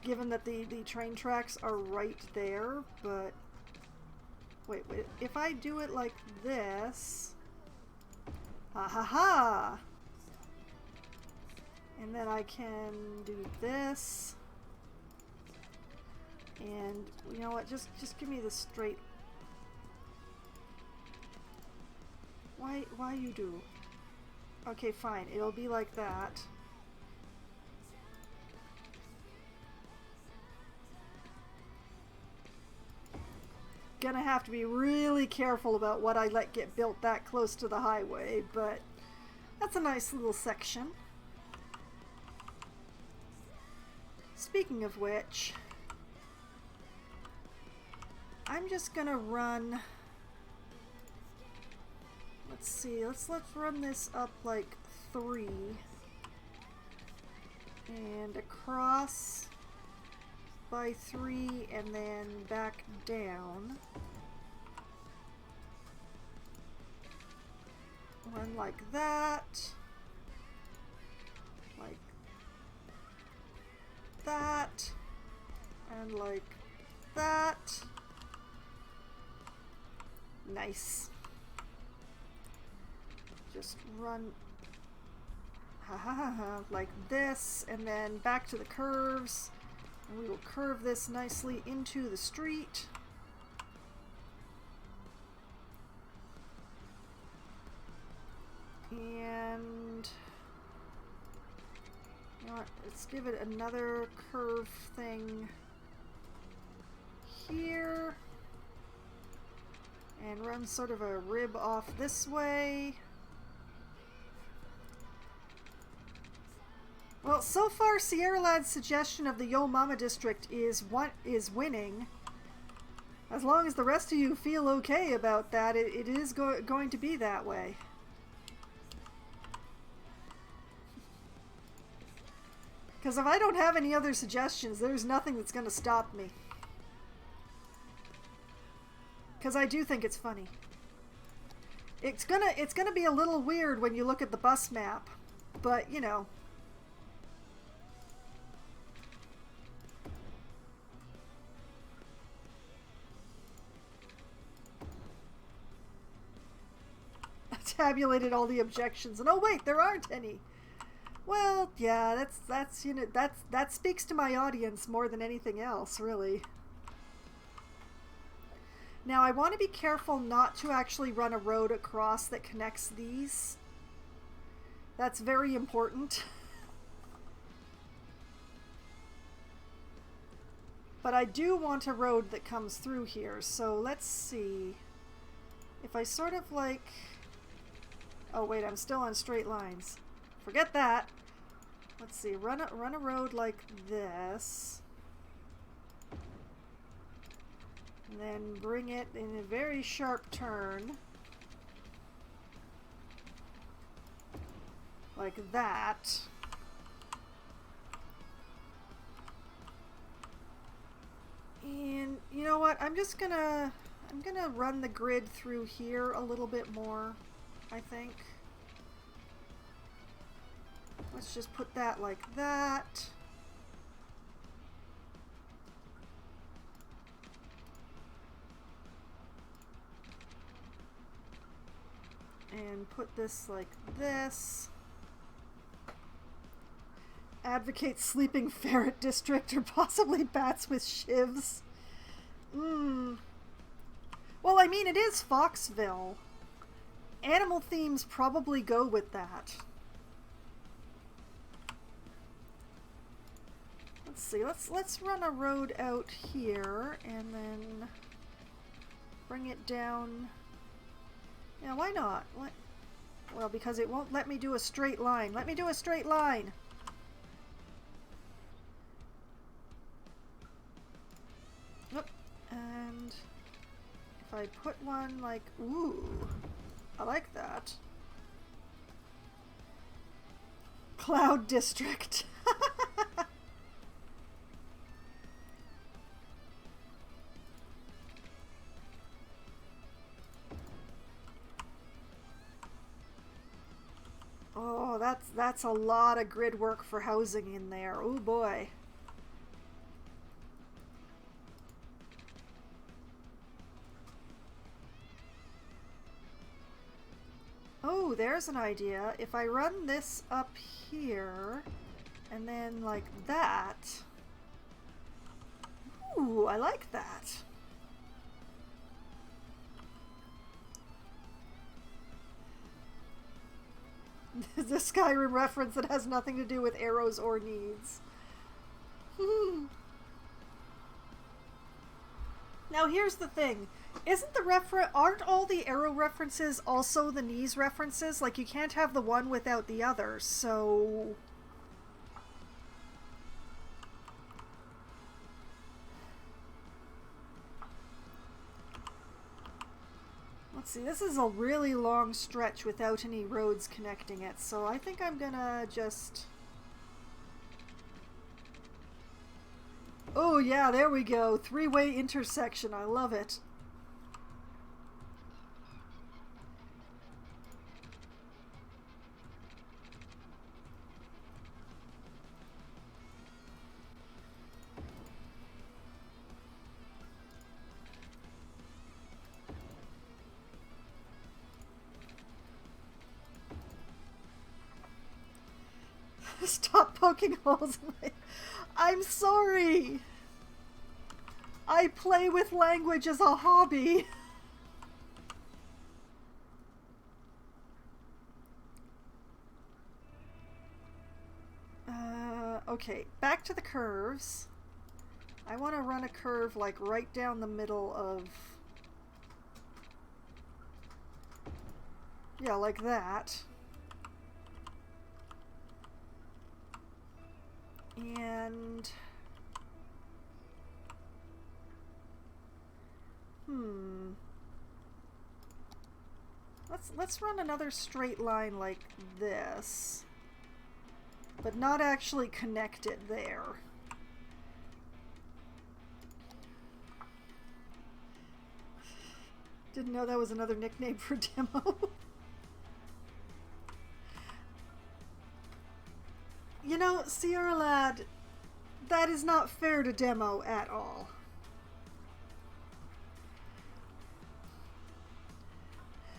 Given that the train tracks are right there, but wait, if I do it like this, ha, and then I can do this, and you know what, just give me the straight, why you do, okay, fine, it'll be like that. Gonna have to be really careful about what I let get built that close to the highway, but that's a nice little section. Speaking of which, I'm just gonna run, let's see, let's run this up like 3 and across by 3 and then back down. One like that. that. And like that. Nice. Just run like this, and then back to the curves. And we will curve this nicely into the street. And you know what, let's give it another curve thing here. And run sort of a rib off this way. Well, so far Sierra Lad's suggestion of the Yo Mama district is what is winning. As long as the rest of you feel okay about that, it is going to be that way. Because if I don't have any other suggestions, there's nothing that's going to stop me. Because I do think it's funny. It's gonna be a little weird when you look at the bus map, but you know. I tabulated all the objections, and oh wait, there aren't any. Well, yeah, that's you know, that speaks to my audience more than anything else, really. Now I want to be careful not to actually run a road across that connects these. That's very important. But I do want a road that comes through here, so let's see. If I sort of like... Oh wait, I'm still on straight lines. Forget that. Let's see, run a road like this. And then bring it in a very sharp turn. Like that. And you know what? I'm gonna run the grid through here a little bit more, I think. Let's just put that like that. And put this like this. Advocate sleeping ferret district or possibly bats with shivs. Well, I mean, it is Foxville. Animal themes probably go with that. Let's see, let's run a road out here and then bring it down. Yeah, why not? Well, because it won't let me do a straight line. Let me do a straight line. Oop. And if I put one like, ooh, I like that. Cloud District. Oh, that's a lot of grid work for housing in there. Oh boy. Oh, there's an idea. If I run this up here and then like that. Ooh, I like that. The Skyrim reference that has nothing to do with arrows or needs. Now here's the thing. Aren't all the arrow references also the knees references? Like, you can't have the one without the other, so... Let's see, this is a really long stretch without any roads connecting it, so I think I'm gonna just... Oh yeah, there we go. Three-way intersection. I love it. Stop poking holes in my... I'm sorry! I play with language as a hobby. Okay, back to the curves. I want to run a curve like right down the middle of... Yeah, like that. And... Let's run another straight line like this. But not actually connect it there. Didn't know that was another nickname for demo. You know, Sierra Lad, that is not fair to demo at all.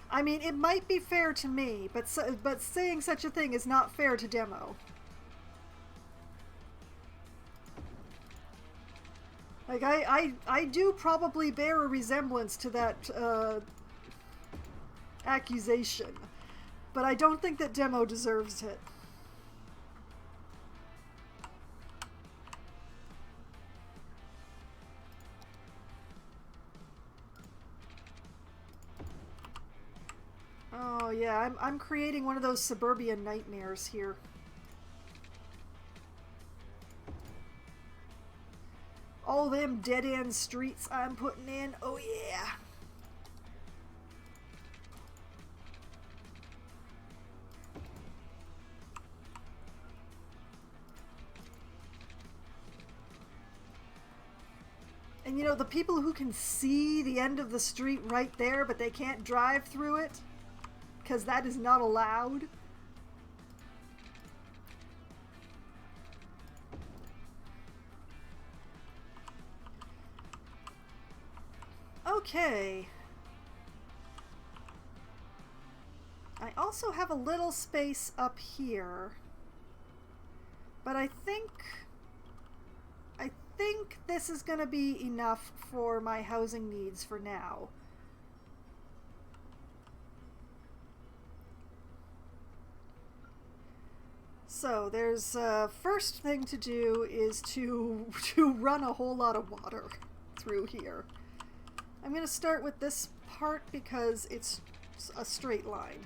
I mean, it might be fair to me, but saying such a thing is not fair to demo. Like, I do probably bear a resemblance to that accusation, but I don't think that demo deserves it. Oh yeah, I'm creating one of those suburban nightmares here. All them dead-end streets I'm putting in, oh yeah! And you know, the people who can see the end of the street right there, but they can't drive through it, because that is not allowed. Okay. I also have a little space up here, but I think this is going to be enough for my housing needs for now. So there's first thing to do is to run a whole lot of water through here. I'm going to start with this part because it's a straight line.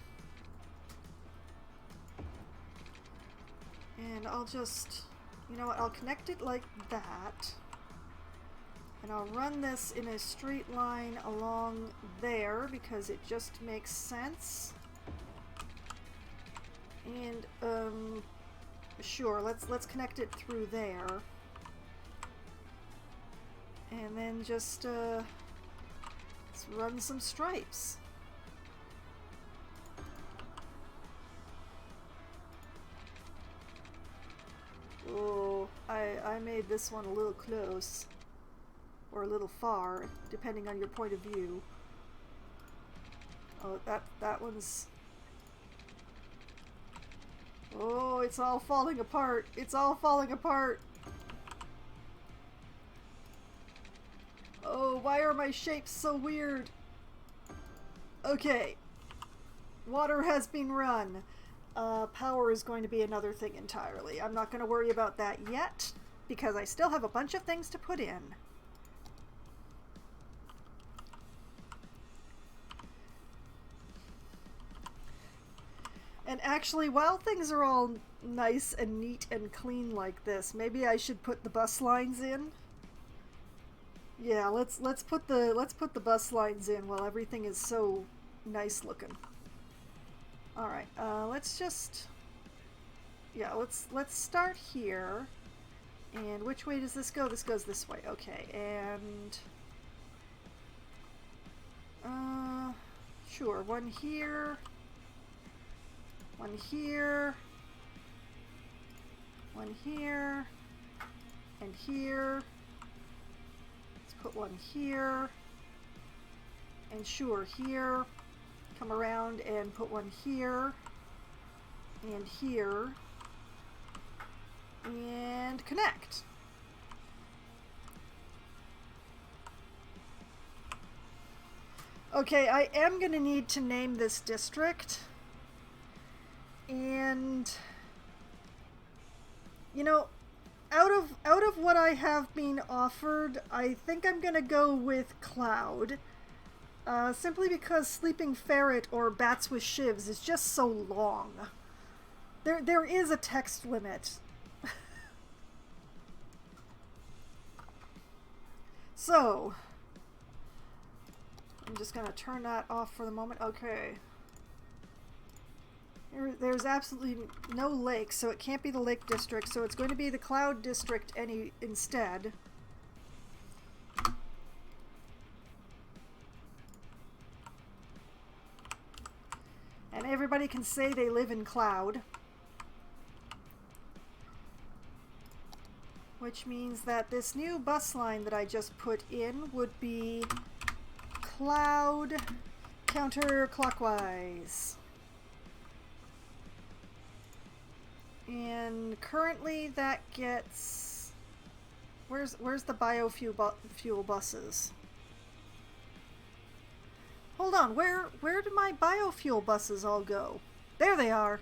And I'll just, you know what, I'll connect it like that. And I'll run this in a straight line along there because it just makes sense. And, sure, let's connect it through there. And then just, let's run some stripes. Oh, I made this one a little close. Or a little far, depending on your point of view. Oh, that one's... Oh, it's all falling apart. It's all falling apart. Oh, why are my shapes so weird? Okay. Water has been run. Power is going to be another thing entirely. I'm not going to worry about that yet, because I still have a bunch of things to put in. And actually, while things are all nice and neat and clean like this, maybe I should put the bus lines in. Yeah, let's put the bus lines in while everything is so nice looking. All right, let's just, yeah, let's start here. And which way does this go? This goes this way. Okay, and sure, one here. One here, one here, and here. Let's put one here, and sure, here. Come around and put one here, and here. And connect. Okay, I am going to need to name this district. And you know, out of what I have been offered, I think I'm going to go with Cloud. Simply because Sleeping Ferret or Bats with Shivs is just so long. There is a text limit. So, I'm just going to turn that off for the moment. Okay. There's absolutely no lake, so it can't be the Lake District, so it's going to be the Cloud District instead. And everybody can say they live in Cloud. Which means that this new bus line that I just put in would be Cloud counterclockwise. And currently that gets... Where's the biofuel buses? Hold on, where do my biofuel buses all go? There they are.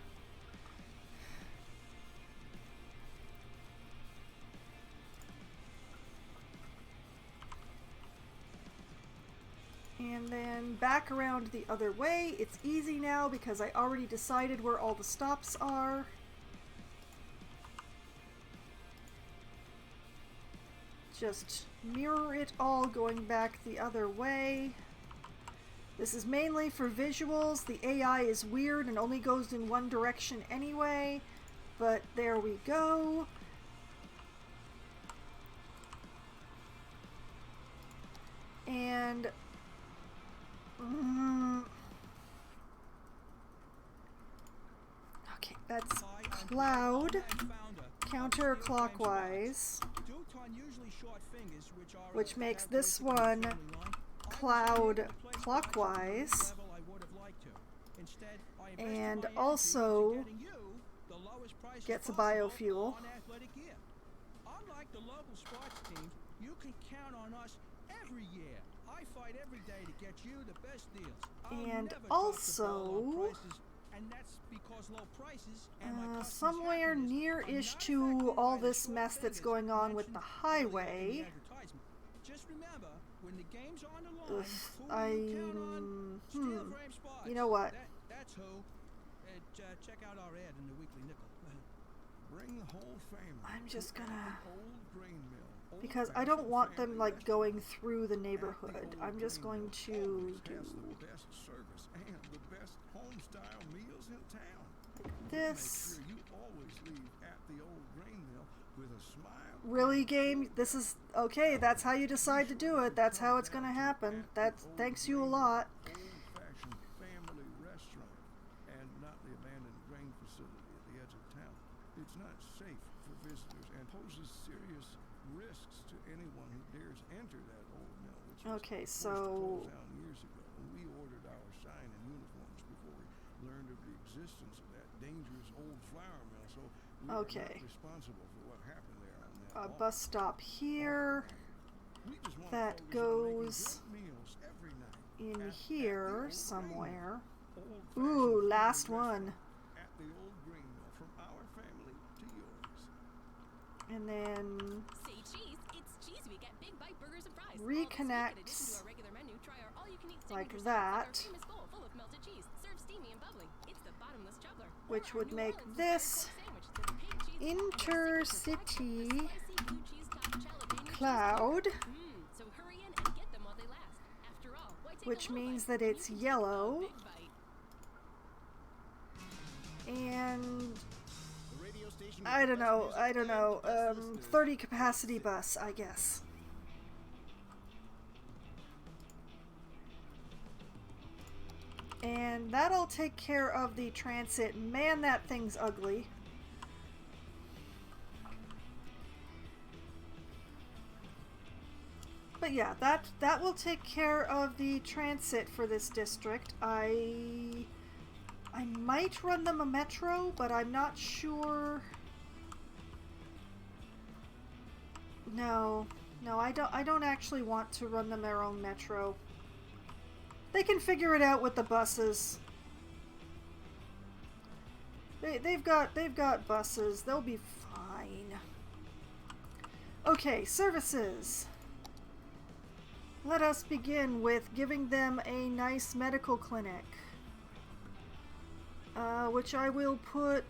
And then back around the other way. It's easy now because I already decided where all the stops are. Just mirror it all going back the other way. This is mainly for visuals. The AI is weird and only goes in one direction anyway, but there we go. And okay, that's Cloud counterclockwise, which makes this one Cloud clockwise, and also gets a biofuel. Unlike the local sports teams, you can count on us every year. I fight every day to get you the best deals. And also, somewhere near-ish to all this mess that's going on with the highway, you know what? That's who. Check out our ad in the Weekly Nickel. Bring the whole family. I'm just gonna... Old grain mill. Because I don't want them, like, going through the neighborhood. I'm just going to do... The best service and the best home-style meals in town. like this. Make sure you always leave at the old grain mill with a smile. Really, game? This is... Okay, that's how you decide to do it. That's how it's gonna happen. Thanks you a lot. Old-fashioned family restaurant and not the abandoned grain facility at the edge of town. It's not safe for visitors and poses serious risks to anyone who dares enter that old mill, which was Okay, forced to so... close down years ago. We ordered our sign and uniforms before we learned of the existence of that dangerous old flour mill, so we are not responsible for what happened there on that A bus stop here. We just want That to focus on making goes great meals every night in at the here old grain somewhere. mill. Ooh, Old-fashioned last family one. restaurant at the old grain mill, from our family to yours. And then Say cheese, it's cheese week at Big Bite Burgers and Fries. reconnect In addition to our regular menu, try our all-you-can-eat like signature that, salad. Our famous bowl full of melted cheese, served steamy and bubbling. It's the bottomless juggler. Or which our would New make Orleans this sandwich, the baked cheese Intercity spicy blue cheese topped jalapeno Cloud, So hurry in and get them while they last. After all, why take which a little means bite that when it's you can take a yellow, big bite? and The radio station I don't know, with the best music and the best listeners. 30 capacity bus, I guess. And that'll take care of the transit. Man, that thing's ugly. But yeah, that will take care of the transit for this district. I might run them a metro, but I'm not sure No. No, I don't actually want to run them their own metro. They can figure it out with the buses. They've got buses. They'll be fine. Okay, services. Let us begin with giving them a nice medical clinic. Which I will put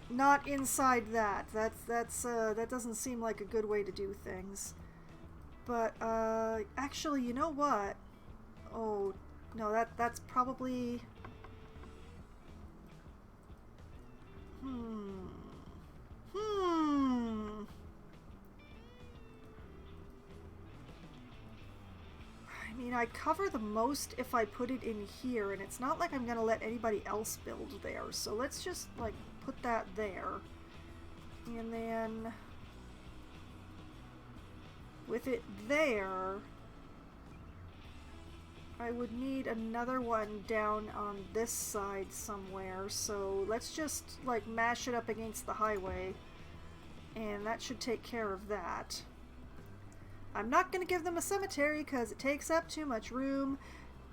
not inside that. That doesn't seem like a good way to do things. But actually, you know what? Oh, no, that's probably I mean, I cover the most if I put it in here, and it's not like I'm gonna let anybody else build there, so let's just, like, put that there. And then with it there, I would need another one down on this side somewhere, so let's just, like, mash it up against the highway, and that should take care of that. I'm not going to give them a cemetery because it takes up too much room,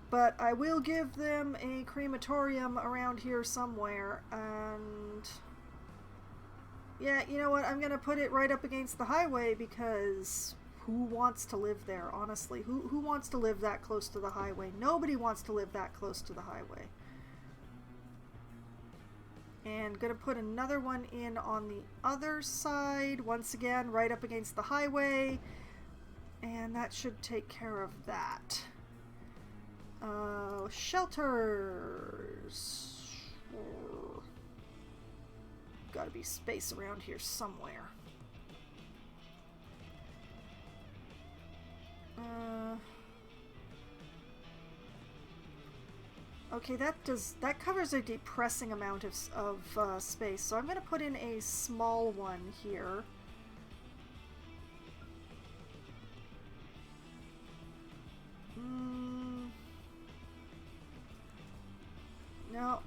but I will give them a crematorium around here somewhere, and yeah, you know what, I'm going to put it right up against the highway because who wants to live there, honestly? Who wants to live that close to the highway? Nobody wants to live that close to the highway. And gonna put another one in on the other side, once again, right up against the highway. And that should take care of that. Shelters. Gotta be space around here somewhere. Okay, that covers a depressing amount of space, so I'm gonna put in a small one here.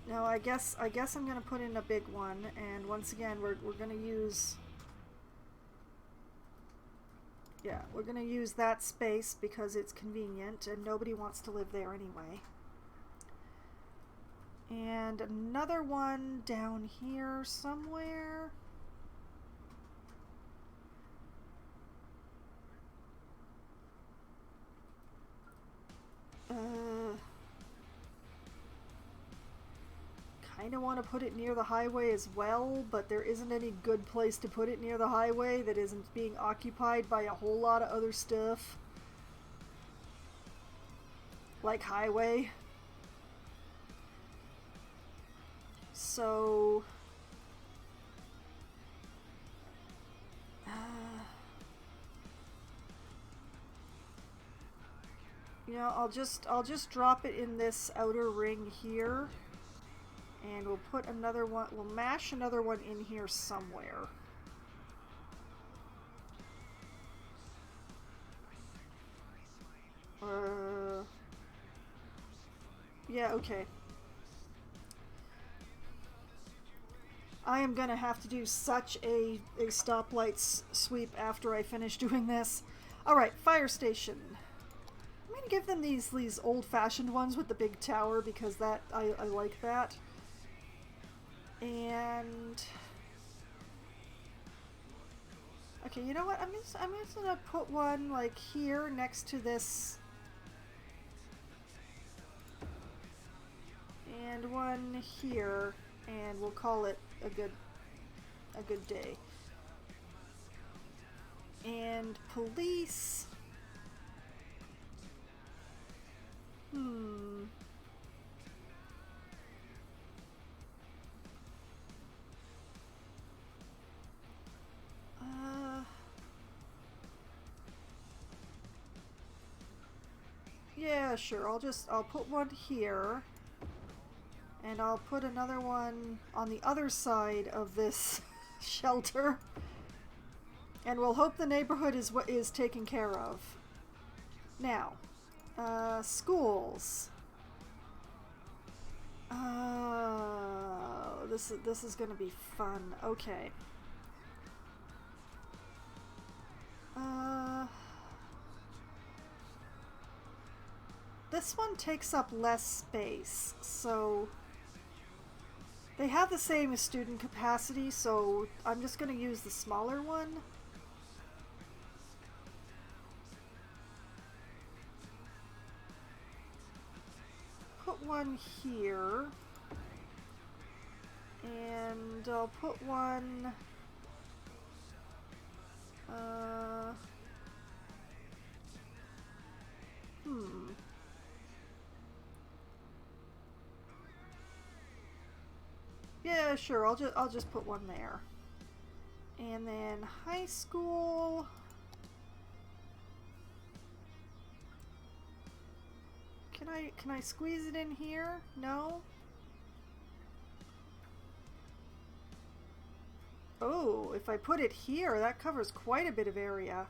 No, I guess I'm gonna put in a big one, and once again we're gonna use, yeah, we're gonna use that space because it's convenient and nobody wants to live there anyway. And another one down here somewhere. Kinda want to put it near the highway as well, but there isn't any good place to put it near the highway that isn't being occupied by a whole lot of other stuff. Like highway. So you know, I'll just drop it in this outer ring here, and we'll put another one, we'll mash another one in here somewhere. Yeah, okay. I am gonna have to do such a stoplight sweep after I finish doing this. Alright, fire station. I'm gonna give them these old-fashioned ones with the big tower because that I like that. And okay, you know what? I'm just gonna put one like here next to this, and one here, and we'll call it a good day. And police. Yeah, sure. I'll put one here, and I'll put another one on the other side of this shelter, and we'll hope the neighborhood is taken care of. Now, schools. This is gonna be fun. Okay. This one takes up less space, so they have the same student capacity, so I'm just going to use the smaller one. Put one here, and I'll put one yeah, sure, I'll just put one there. And then high school. Can I squeeze it in here? No? Oh, if I put it here, that covers quite a bit of area.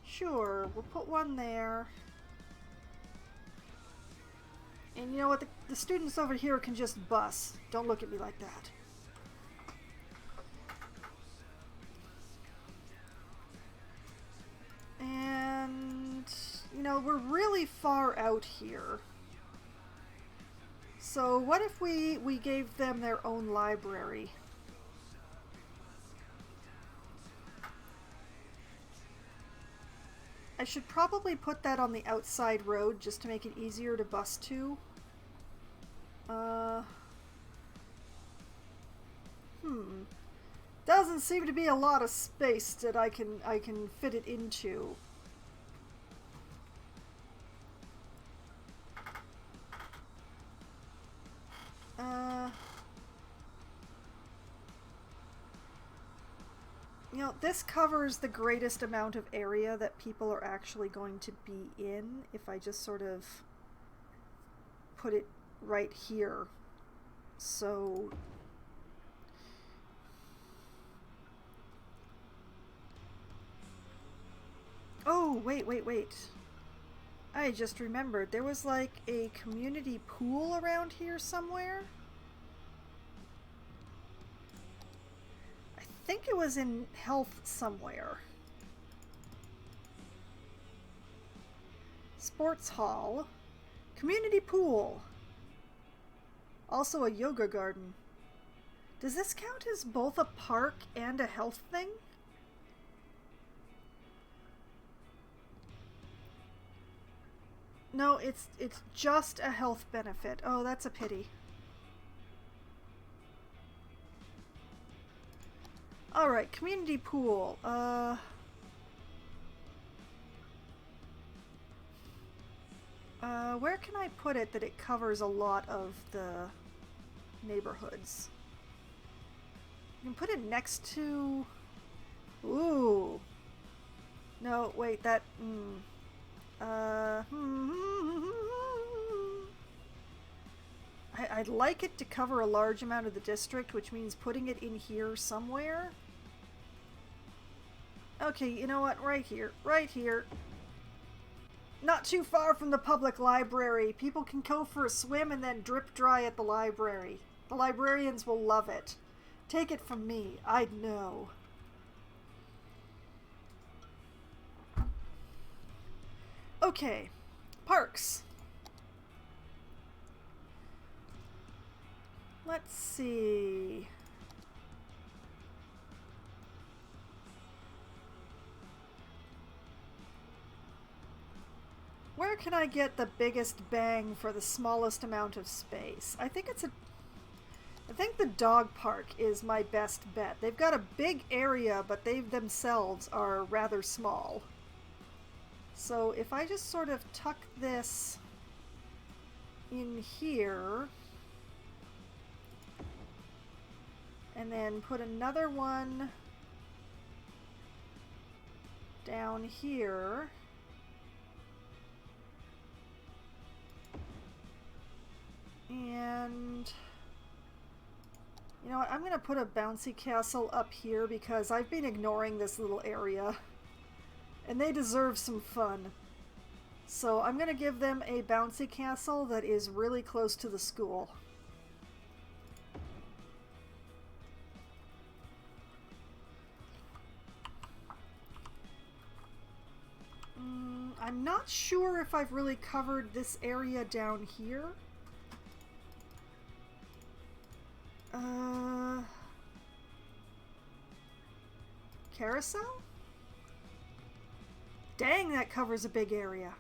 Sure, we'll put one there. And you know what? The students over here can just bus. Don't look at me like that. And, you know, we're really far out here. So what if we gave them their own library? I should probably put that on the outside road just to make it easier to bus to. Doesn't seem to be a lot of space that I can fit it into. You know, this covers the greatest amount of area that people are actually going to be in if I just sort of put it right here. So oh, wait. I just remembered there was like a community pool around here somewhere. I think it was in health somewhere. Sports hall. Community pool. Also a yoga garden. Does this count as both a park and a health thing? No, it's just a health benefit. Oh, that's a pity. Alright, community pool. Where can I put it that it covers a lot of the neighborhoods? You can put it next to... Ooh. No, wait, that... I'd like it to cover a large amount of the district, which means putting it in here somewhere. Okay, you know what? Right here. Right here. Not too far from the public library. People can go for a swim and then drip dry at the library. The librarians will love it. Take it from me. I know. Okay. Parks. Let's see. Where can I get the biggest bang for the smallest amount of space? I think the dog park is my best bet. They've got a big area, but they themselves are rather small. So if I just sort of tuck this in here and then put another one down here. And you know what, I'm gonna put a bouncy castle up here because I've been ignoring this little area and they deserve some fun. So I'm gonna give them a bouncy castle that is really close to the school. I'm not sure if I've really covered this area down here. Carousel? Dang, that covers a big area.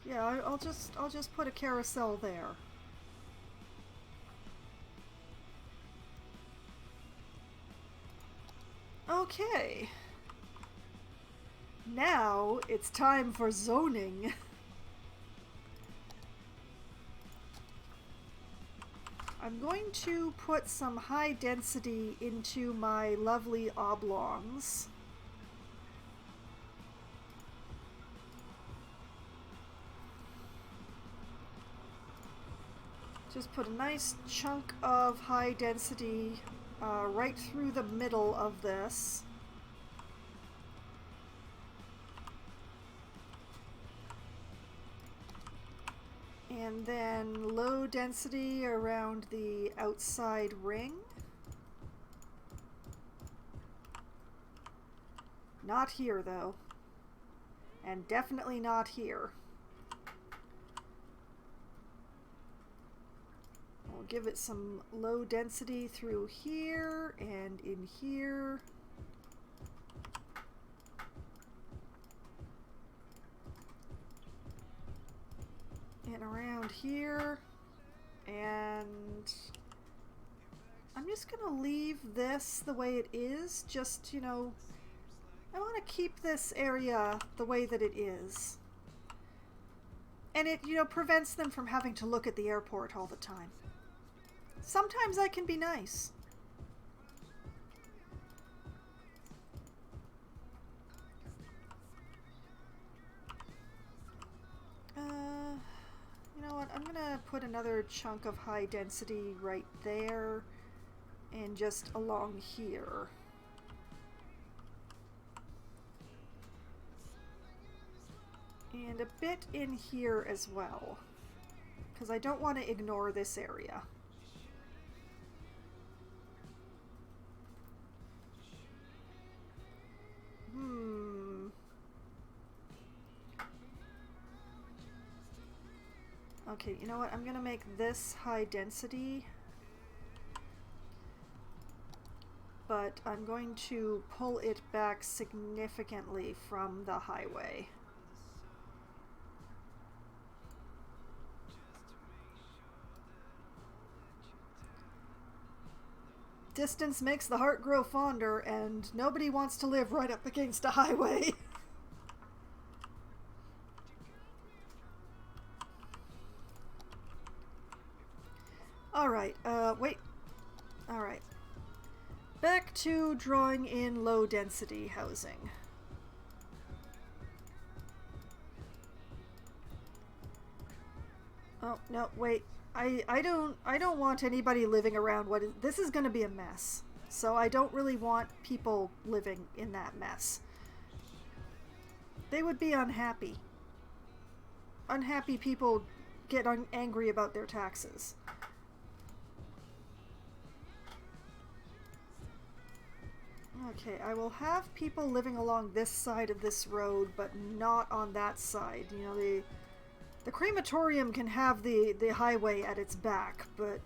Yeah, I'll just put a carousel there. Okay. Now it's time for zoning. I'm going to put some high density into my lovely oblongs. Just put a nice chunk of high density right through the middle of this. And then low density around the outside ring. Not here though. And definitely not here. We'll give it some low density through here and in here. And around here. And I'm just gonna leave this the way it is. Just, you know, I want to keep this area the way that it is. And it, you know, prevents them from having to look at the airport all the time. Sometimes I can be nice. You know what? I'm gonna put another chunk of high density right there and just along here. And a bit in here as well, because I don't want to ignore this area. Okay, you know what? I'm gonna make this high density, but I'm going to pull it back significantly from the highway. Distance makes the heart grow fonder, and nobody wants to live right up against a highway. Alright, wait. Alright. Back to drawing in low density housing. Oh, no, wait. I don't want anybody living around this is going to be a mess. So I don't really want people living in that mess. They would be unhappy. Unhappy people get angry about their taxes. Okay, I will have people living along this side of this road, but not on that side. You know, the crematorium can have the highway at its back, but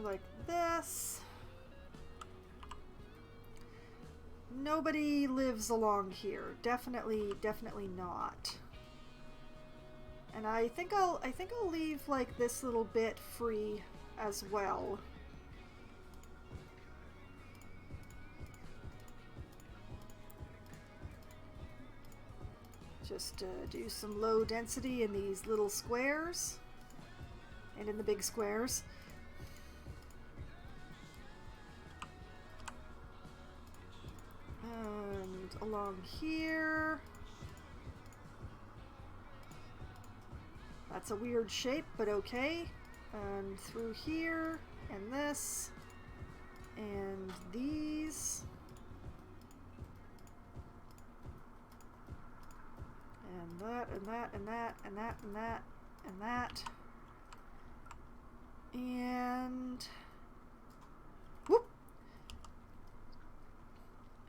like this. Nobody lives along here. Definitely not. And I think I'll leave like this little bit free as well. Just do some low density in these little squares and in the big squares. And along here. That's a weird shape, but okay. And through here. and this, and these, and that, and that, and that, and that, and that, and that, and whoop.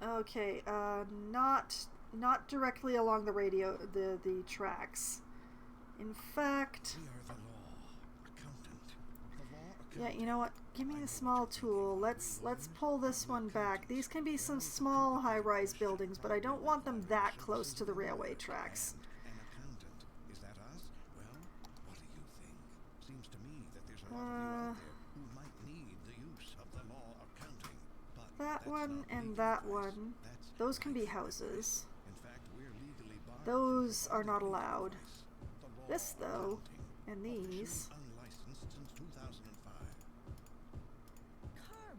Okay, not directly along the the tracks. In fact, We are the law accountant. The law yeah, accountant. you know what? Give me the small tool. Let's pull this one back. These can be some small high-rise buildings, but I don't want them that close to the railway tracks. An accountant. Is that us? Well, what do you think? Seems to me that there's a lot of you out there who might need the use of the law accounting. But That that's one not and legal that advice. one. That's Those can be life advice. houses. In fact, we're legally barred Those from are not providing allowed. advice. The law This, though, accounting, and officially these, unlicensed since 2005.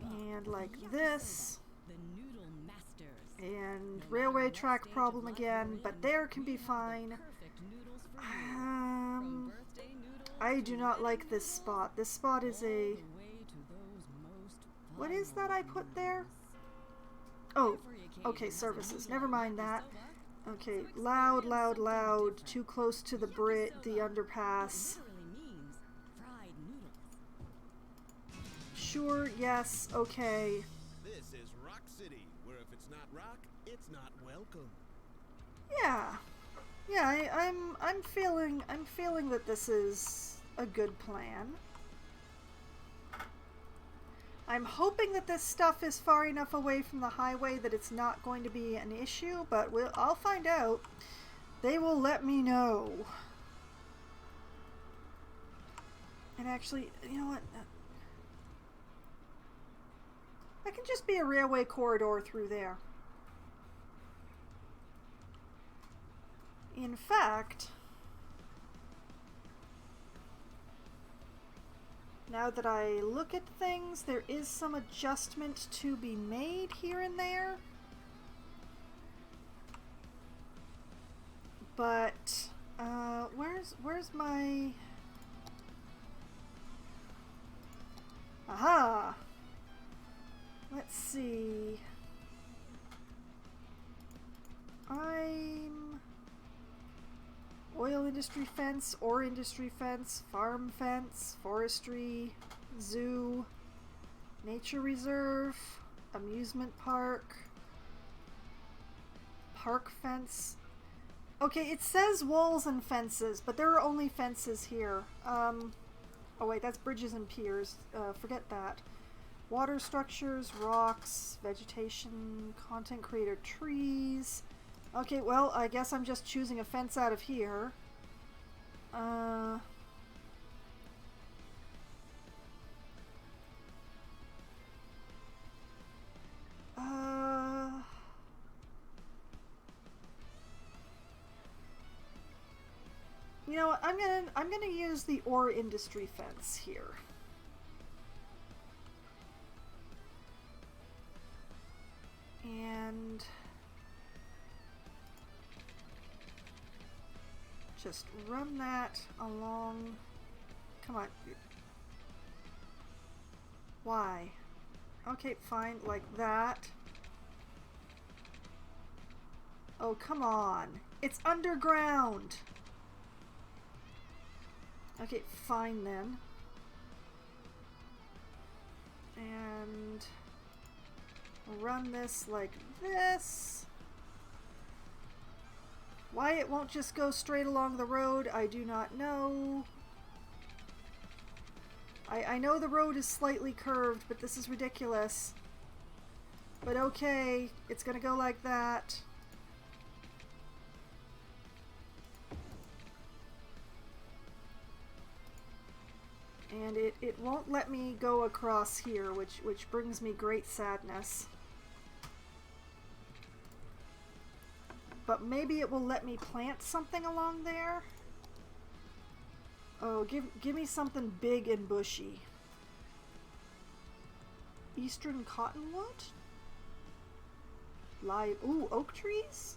and like this, The noodle masters. and No railway matter what track stage of problem life again, you're but in, there can be we have the fine. perfect noodles for you. From birthday noodles I to do not like wedding this noodles, spot. This spot is all a... the way to those most What is that I put there? noodles. Oh, Every occasion okay, has a services. noodle Never at mind that. yakisoba. Okay, So loud, experience loud, something loud. different. Too close to the the Yakisoba. underpass. It literally means fried noodles. Sure, yes, okay. This is Rock City, where if it's not rock, it's not welcome. Yeah. Yeah, I'm feeling that this is a good plan. I'm hoping that this stuff is far enough away from the highway that it's not going to be an issue, but I'll find out. They will let me know. And actually, you know what? That can just be a railway corridor through there. In fact, now that I look at things, there is some adjustment to be made here and there. But, where's my... Aha! Let's see. I'm... Oil industry fence, ore industry fence, farm fence, forestry, zoo, nature reserve, amusement park, park fence. Okay, it says walls and fences, but there are only fences here. Oh wait, that's bridges and piers. Forget that. Water structures, rocks, vegetation, content creator trees. Okay, well, I guess I'm just choosing a fence out of here. You know what? I'm gonna use the ore industry fence here. And just run that along. Come on. Why? Okay, fine, like that. Oh, come on. It's underground. Okay, fine then. And run this like this. Why it won't just go straight along the road, I do not know. I know the road is slightly curved, but this is ridiculous. But okay, it's gonna go like that. And it won't let me go across here, which brings me great sadness. But maybe it will let me plant something along there. Oh, give me something big and bushy. Eastern cottonwood? Live, ooh, oak trees?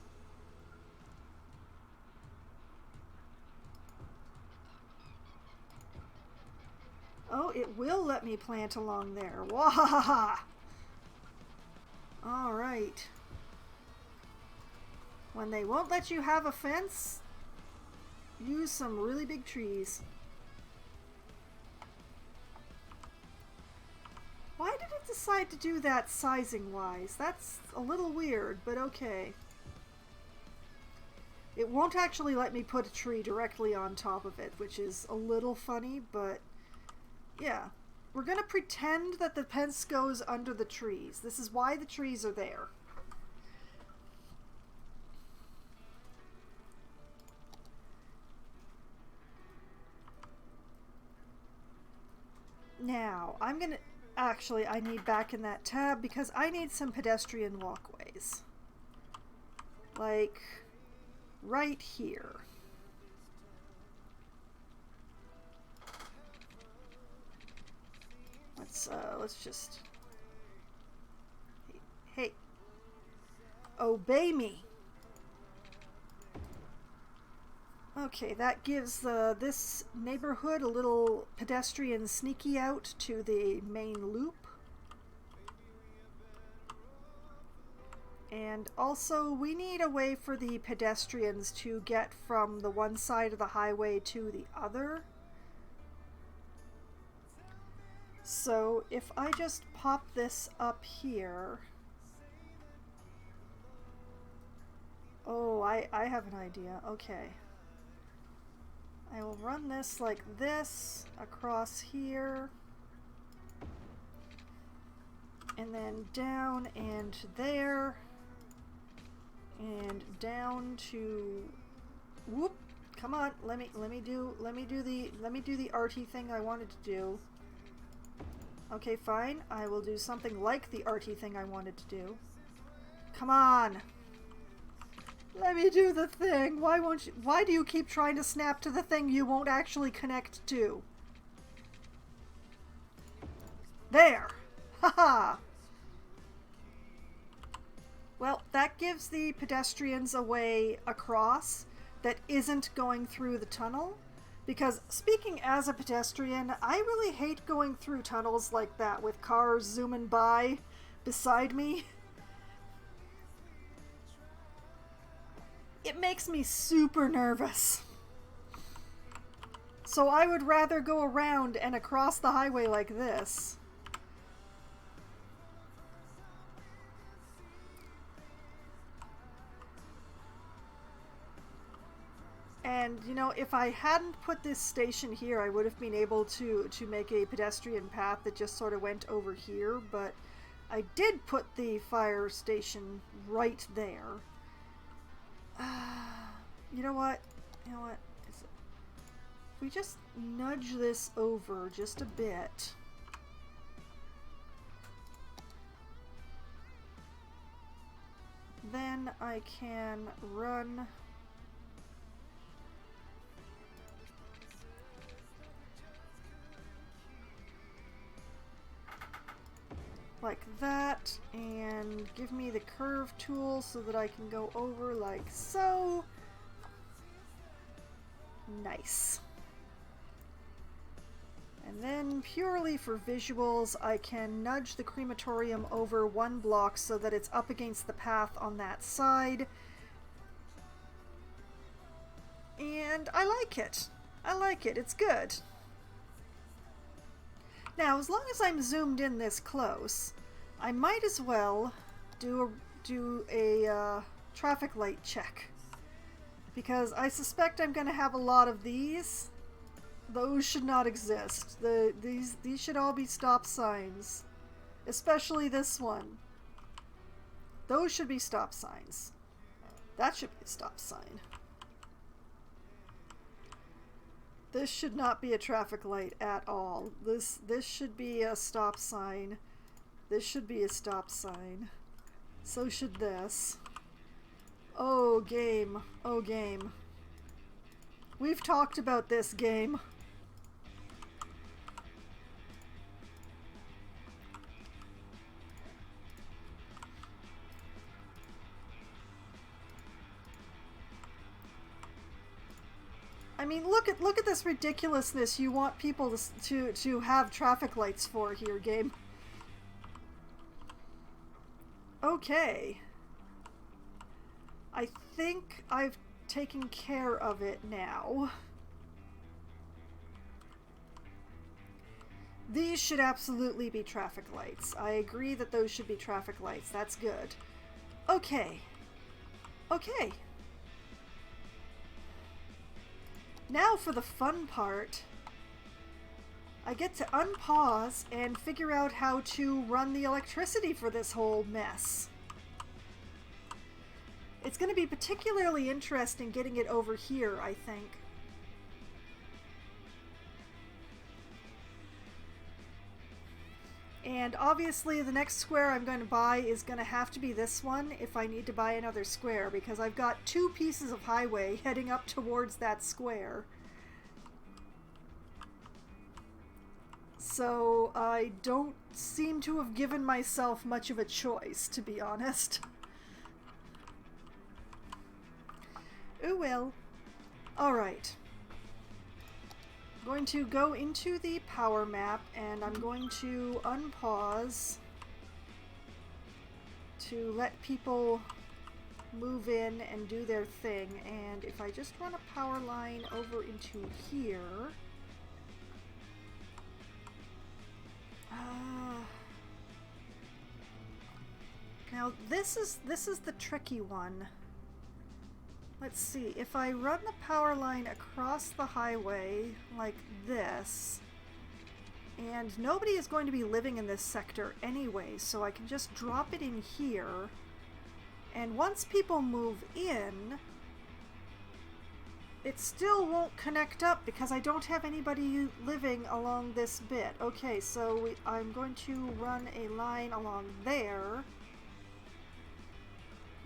Oh, it will let me plant along there. Wahaha! Alright. When they won't let you have a fence, use some really big trees. Why did it decide to do that sizing-wise? That's a little weird, but okay. It won't actually let me put a tree directly on top of it, which is a little funny, but yeah. We're gonna pretend that the fence goes under the trees. This is why the trees are there. Now, I'm gonna... Actually, I need back in that tab because I need some pedestrian walkways. Like, right here. Let's just... Hey. Obey me. Okay, that gives this neighborhood a little pedestrian sneaky out to the main loop. And also, we need a way for the pedestrians to get from the one side of the highway to the other. So, if I just pop this up here... Oh, I have an idea. Okay. I will run this like this, across here, and then down and there, and down to, whoop, come on, let me do the arty thing I wanted to do. Okay, fine, I will do something like the arty thing I wanted to do. Come on! Let me do the thing. Why do you keep trying to snap to the thing you won't actually connect to? There. Haha. Well, that gives the pedestrians a way across that isn't going through the tunnel. Because speaking as a pedestrian, I really hate going through tunnels like that with cars zooming by beside me. It makes me super nervous. So I would rather go around and across the highway like this. And, you know, if I hadn't put this station here, I would have been able to make a pedestrian path that just sort of went over here, but I did put the fire station right there. You know what? You know what? If we just nudge this over just a bit. Then I can run like that, and give me the curve tool so that I can go over like so. Nice. And then purely for visuals, I can nudge the crematorium over one block so that it's up against the path on that side. And I like it. I like it. It's good. Now, as long as I'm zoomed in this close, I might as well do a traffic light check. Because I suspect I'm going to have a lot of these. Those should not exist. These should all be stop signs. Especially this one. Those should be stop signs. That should be a stop sign. This should not be a traffic light at all. This should be a stop sign. This should be a stop sign. So should this. Oh, game. Oh, game. We've talked about this game. I mean, look at this ridiculousness you want people to have traffic lights for here, game. Okay. I think I've taken care of it now. These should absolutely be traffic lights. I agree that those should be traffic lights. That's good. Okay. Okay. Now for the fun part. I get to unpause and figure out how to run the electricity for this whole mess. It's going to be particularly interesting getting it over here, I think. And obviously the next square I'm going to buy is going to have to be this one if I need to buy another square, because I've got 2 pieces of highway heading up towards that square. So I don't seem to have given myself much of a choice, to be honest. Ooh well. Alright. I'm going to go into the power map and I'm going to unpause to let people move in and do their thing. And if I just run a power line over into here... now this is the tricky one. Let's see, if I run the power line across the highway like this, and nobody is going to be living in this sector anyway, so I can just drop it in here, and once people move in, it still won't connect up because I don't have anybody living along this bit. Okay, so I'm going to run a line along there.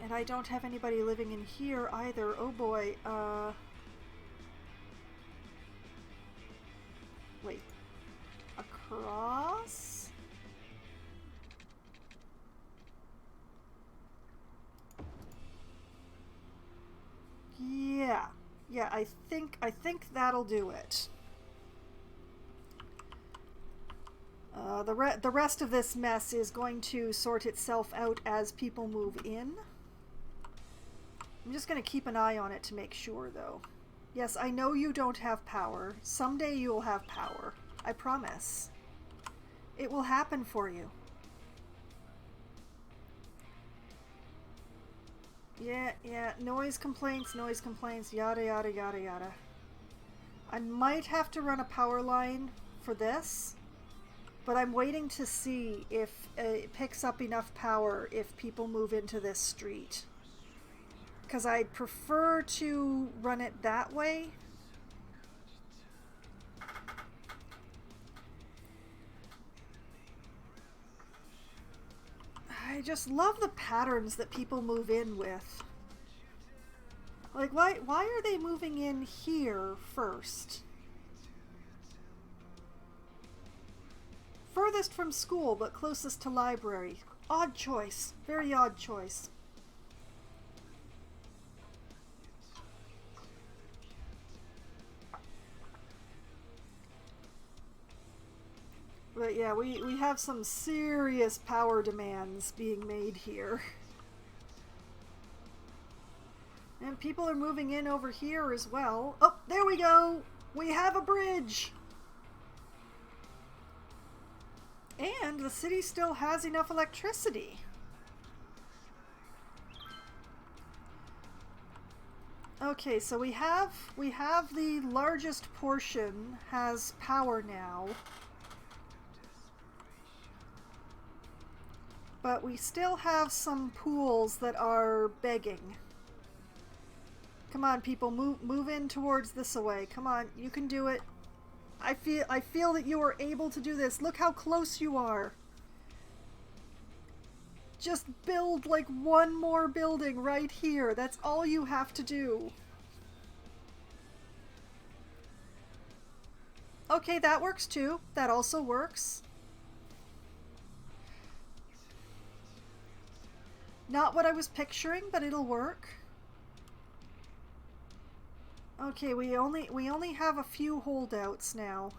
And I don't have anybody living in here either. Oh boy, wait. Across? Yeah. Yeah, I think that'll do it. The rest of this mess is going to sort itself out as people move in. I'm just going to keep an eye on it to make sure, though. Yes, I know you don't have power. Someday you'll have power. I promise. It will happen for you. Yeah, noise complaints, yada yada yada yada. I might have to run a power line for this, but I'm waiting to see if it picks up enough power if people move into this street. Because I'd prefer to run it that way. I just love the patterns that people move in with. Like, why are they moving in here first? Furthest from school, but closest to library. Odd choice. Very odd choice. But yeah, we have some serious power demands being made here. And people are moving in over here as well. Oh, there we go! We have a bridge! And the city still has enough electricity. Okay, so we have the largest portion has power now. But we still have some pools that are begging. Come on, people, move in towards this away. Come on, you can do it. I feel that you are able to do this. Look how close you are. Just build like one more building right here. That's all you have to do. Okay, that works too. That also works. Not what I was picturing, but it'll work. Okay, we only have a few holdouts now.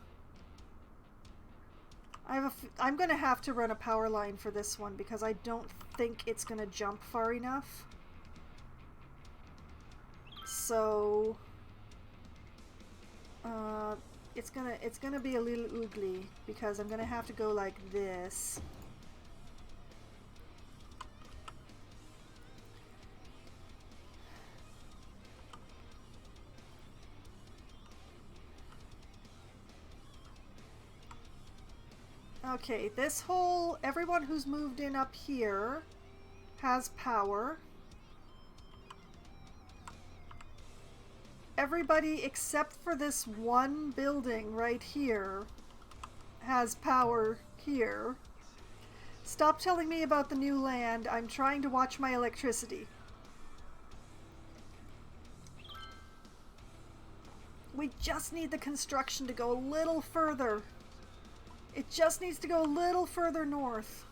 I'm gonna have to run a power line for this one because I don't think it's gonna jump far enough. So it's gonna be a little oogly because I'm gonna have to go like this. Okay, this whole, everyone who's moved in up here has power. Everybody except for this one building right here has power here. Stop telling me about the new land. I'm trying to watch my electricity. We just need the construction to go a little further. It just needs to go a little further north.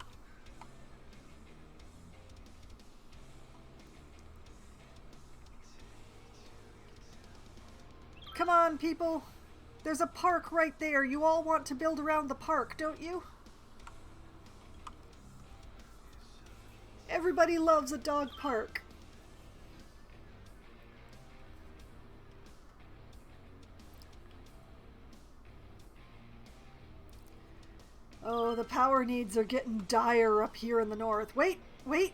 Come on, people. There's a park right there. You all want to build around the park, don't you? Everybody loves a dog park. Oh, the power needs are getting dire up here in the north. Wait, wait!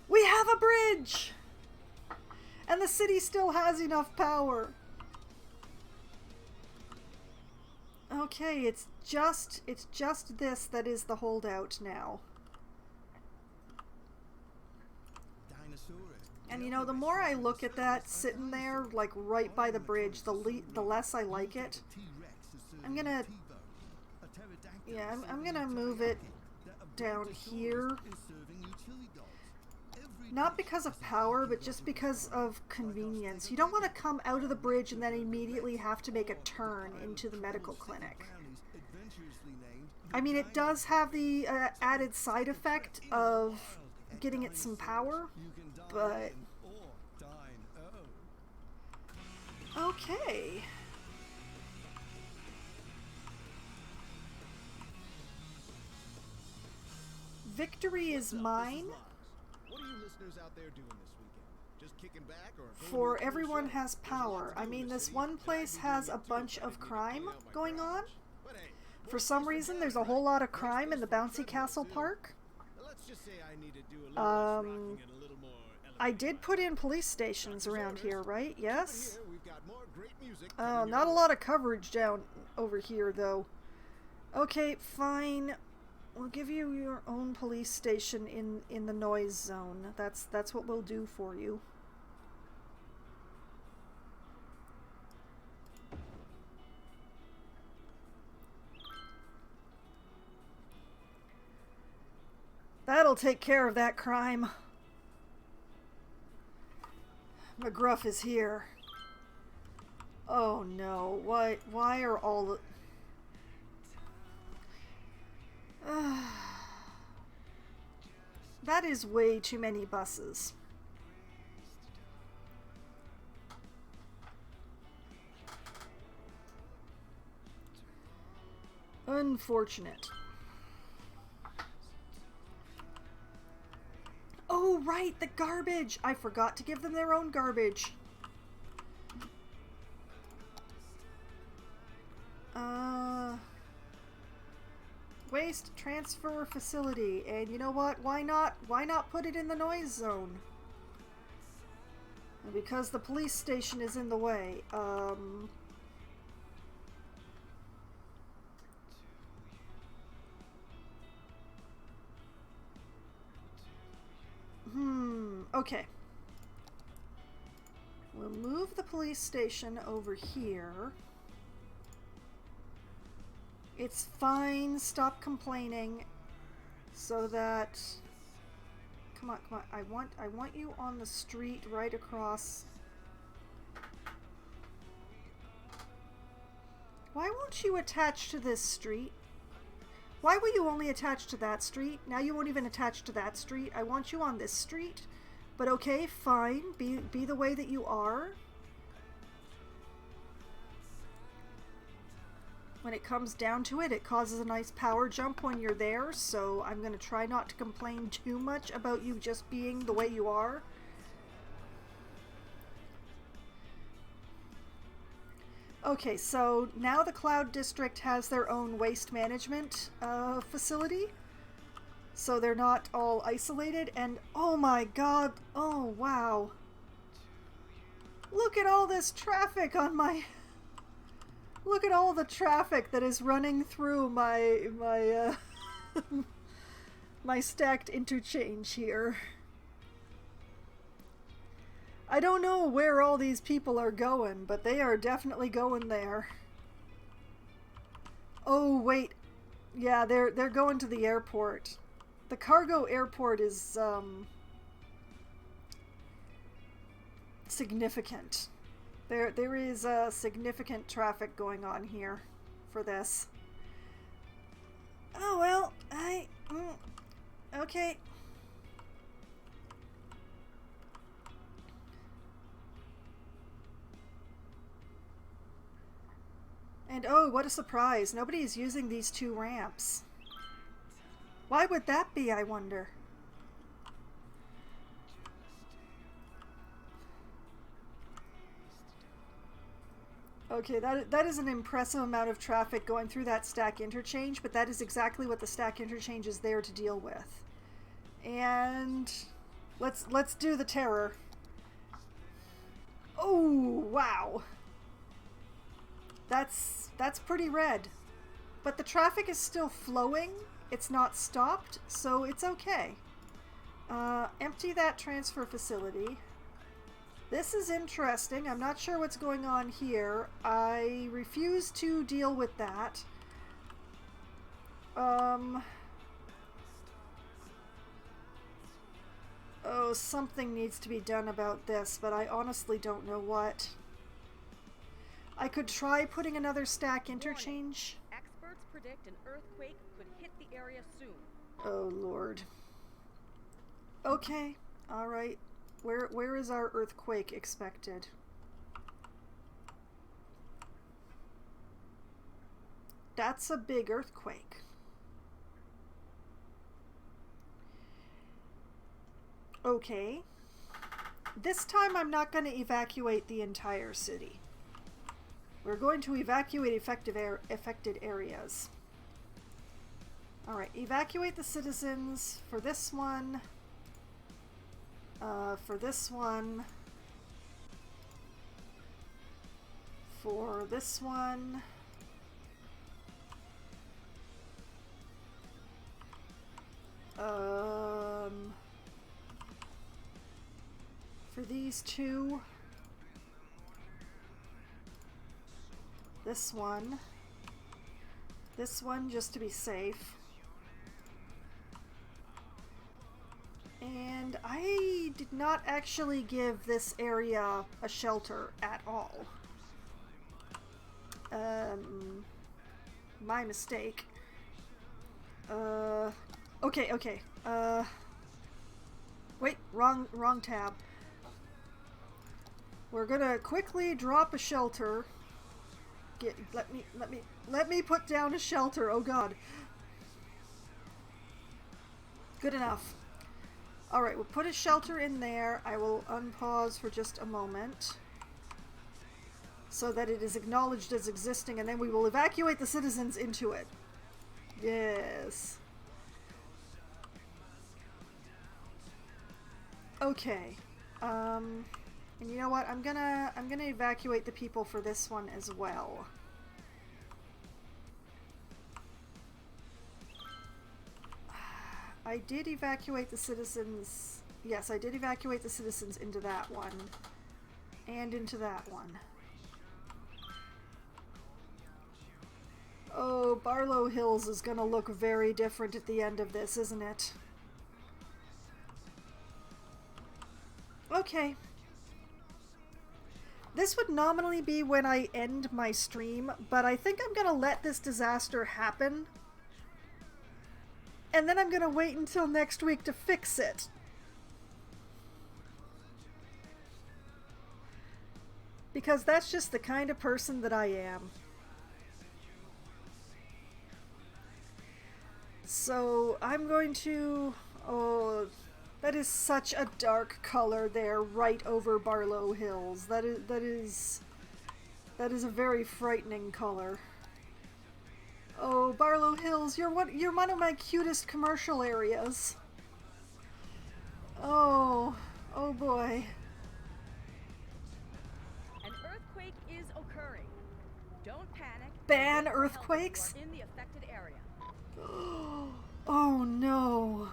We have a bridge! And the city still has enough power. Okay, it's just this that is the holdout now. And you know, the more I look at that sitting there, like right by the bridge, the less I like it. I'm gonna move it down here. Not because of power, but just because of convenience. You don't want to come out of the bridge and then immediately have to make a turn into the medical clinic. I mean, it does have the added side effect of getting it some power, but... Okay. Victory is mine. What are you listeners out there doing this weekend? Just kicking back or For everyone has power. I mean, this one place has a bunch of crime going on. For some reason, there's a whole lot of crime in the Bouncy Castle Park. Let's just say I need to do a little less rocking and a little more I did put in police stations around here, right? Yes? here. We've got more great music Oh, coming not a your lot of coverage down over here, though. Okay, fine. We'll give you your own police station in the noise zone. That's what we'll do for you. That'll take care of that crime. McGruff is here. Oh no, why are all the... That is way too many buses. Unfortunate. Oh, right, the garbage! I forgot to give them their own garbage. Waste transfer facility. And you know what? Why not put it in the noise zone? Because the police station is in the way. Okay. We'll move the police station over here. It's fine, stop complaining. So that... Come on, come on. I want you on the street right across. Why won't you attach to this street? Why will you only attach to that street? Now you won't even attach to that street. I want you on this street. But okay, fine. Be the way that you are. when it comes down to it, it causes a nice power jump when you're there, so I'm going to try not to complain too much about you just being the way you are. Okay, so now the Cloud District has their own waste management facility. So they're not all isolated, and oh my god, oh wow. Look at all this traffic on my... Look at all the traffic that is running through my my stacked interchange here. I don't know where all these people are going, but they are definitely going there. Oh, wait. Yeah, they're going to the airport. The cargo airport is, significant. There is significant traffic going on here for this. Oh, well, okay. And oh, what a surprise. Nobody is using these 2 ramps. Why would that be, I wonder? Okay, that is an impressive amount of traffic going through that stack interchange, but that is exactly what the stack interchange is there to deal with. And let's do the terror. Oh, wow. That's pretty red. But the traffic is still flowing. It's not stopped, so it's okay. Empty that transfer facility. This is interesting. I'm not sure what's going on here. I refuse to deal with that. Oh, something needs to be done about this, but I honestly don't know what. I could try putting another stack interchange. Warning. Experts predict an earthquake could hit the area soon. Oh, Lord. Okay. All right. Where is our earthquake expected? That's a big earthquake. Okay. This time I'm not going to evacuate the entire city. We're going to evacuate affected areas. Alright, evacuate the citizens for this one. For this one. For this one. For these 2. This one. This one, just to be safe. And I did not actually give this area a shelter at all. My mistake. Okay. Wait, wrong tab. We're gonna quickly drop a shelter. Let me put down a shelter. Oh god. Good enough. Alright, we'll put a shelter in there. I will unpause for just a moment so that it is acknowledged as existing, and then we will evacuate the citizens into it. Yes. Okay. And you know what? I'm gonna evacuate the people for this one as well. I did evacuate the citizens. Yes, I did evacuate the citizens into that one. And into that one. Oh, Barlow Hills is gonna look very different at the end of this, isn't it? Okay. This would nominally be when I end my stream, but I think I'm gonna let this disaster happen. And then I'm gonna wait until next week to fix it. Because that's just the kind of person that I am. So I'm going to... Oh, that is such a dark color there, right over Barlow Hills. That is a very frightening color. Oh, Barlow Hills, you're one of my cutest commercial areas. Oh, oh boy. An earthquake is occurring. Don't panic. Ban Wait for help if earthquakes? you are in the affected area. Oh no.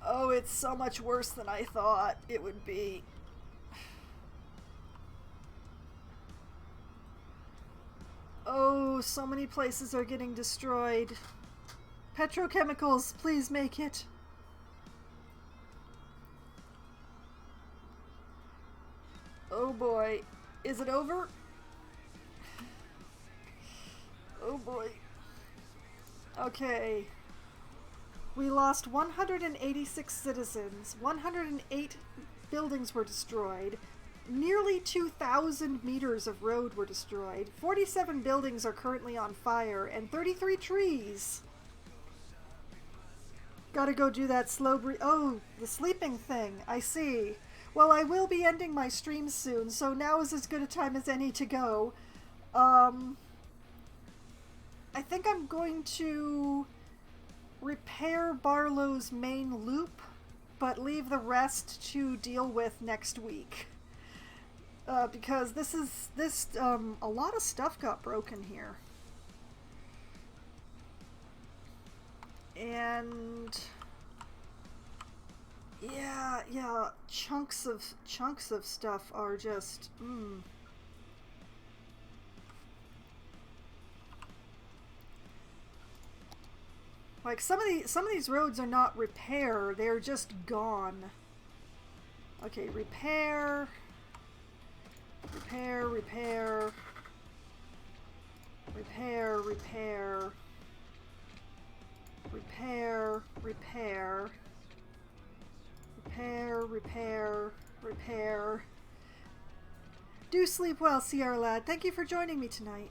Oh, it's so much worse than I thought it would be. Oh, so many places are getting destroyed. Petrochemicals, please make it. Oh boy. Is it over? Oh boy. Okay. We lost 186 citizens. 108 buildings were destroyed. Nearly 2,000 meters of road were destroyed. 47 buildings are currently on fire, and 33 trees. Gotta go do that slow breathe. Oh, the sleeping thing. I see. Well, I will be ending my stream soon, so now is as good a time as any to go. I think I'm going to repair Barlow's main loop, but leave the rest to deal with next week. Because a lot of stuff got broken here. And yeah, chunks of stuff are just like some of these roads are not repair, they're just gone. Okay, repair, repair, repair, repair, repair, repair, repair, repair, repair, repair. Do sleep well, Sierra Lad. Thank you for joining me tonight.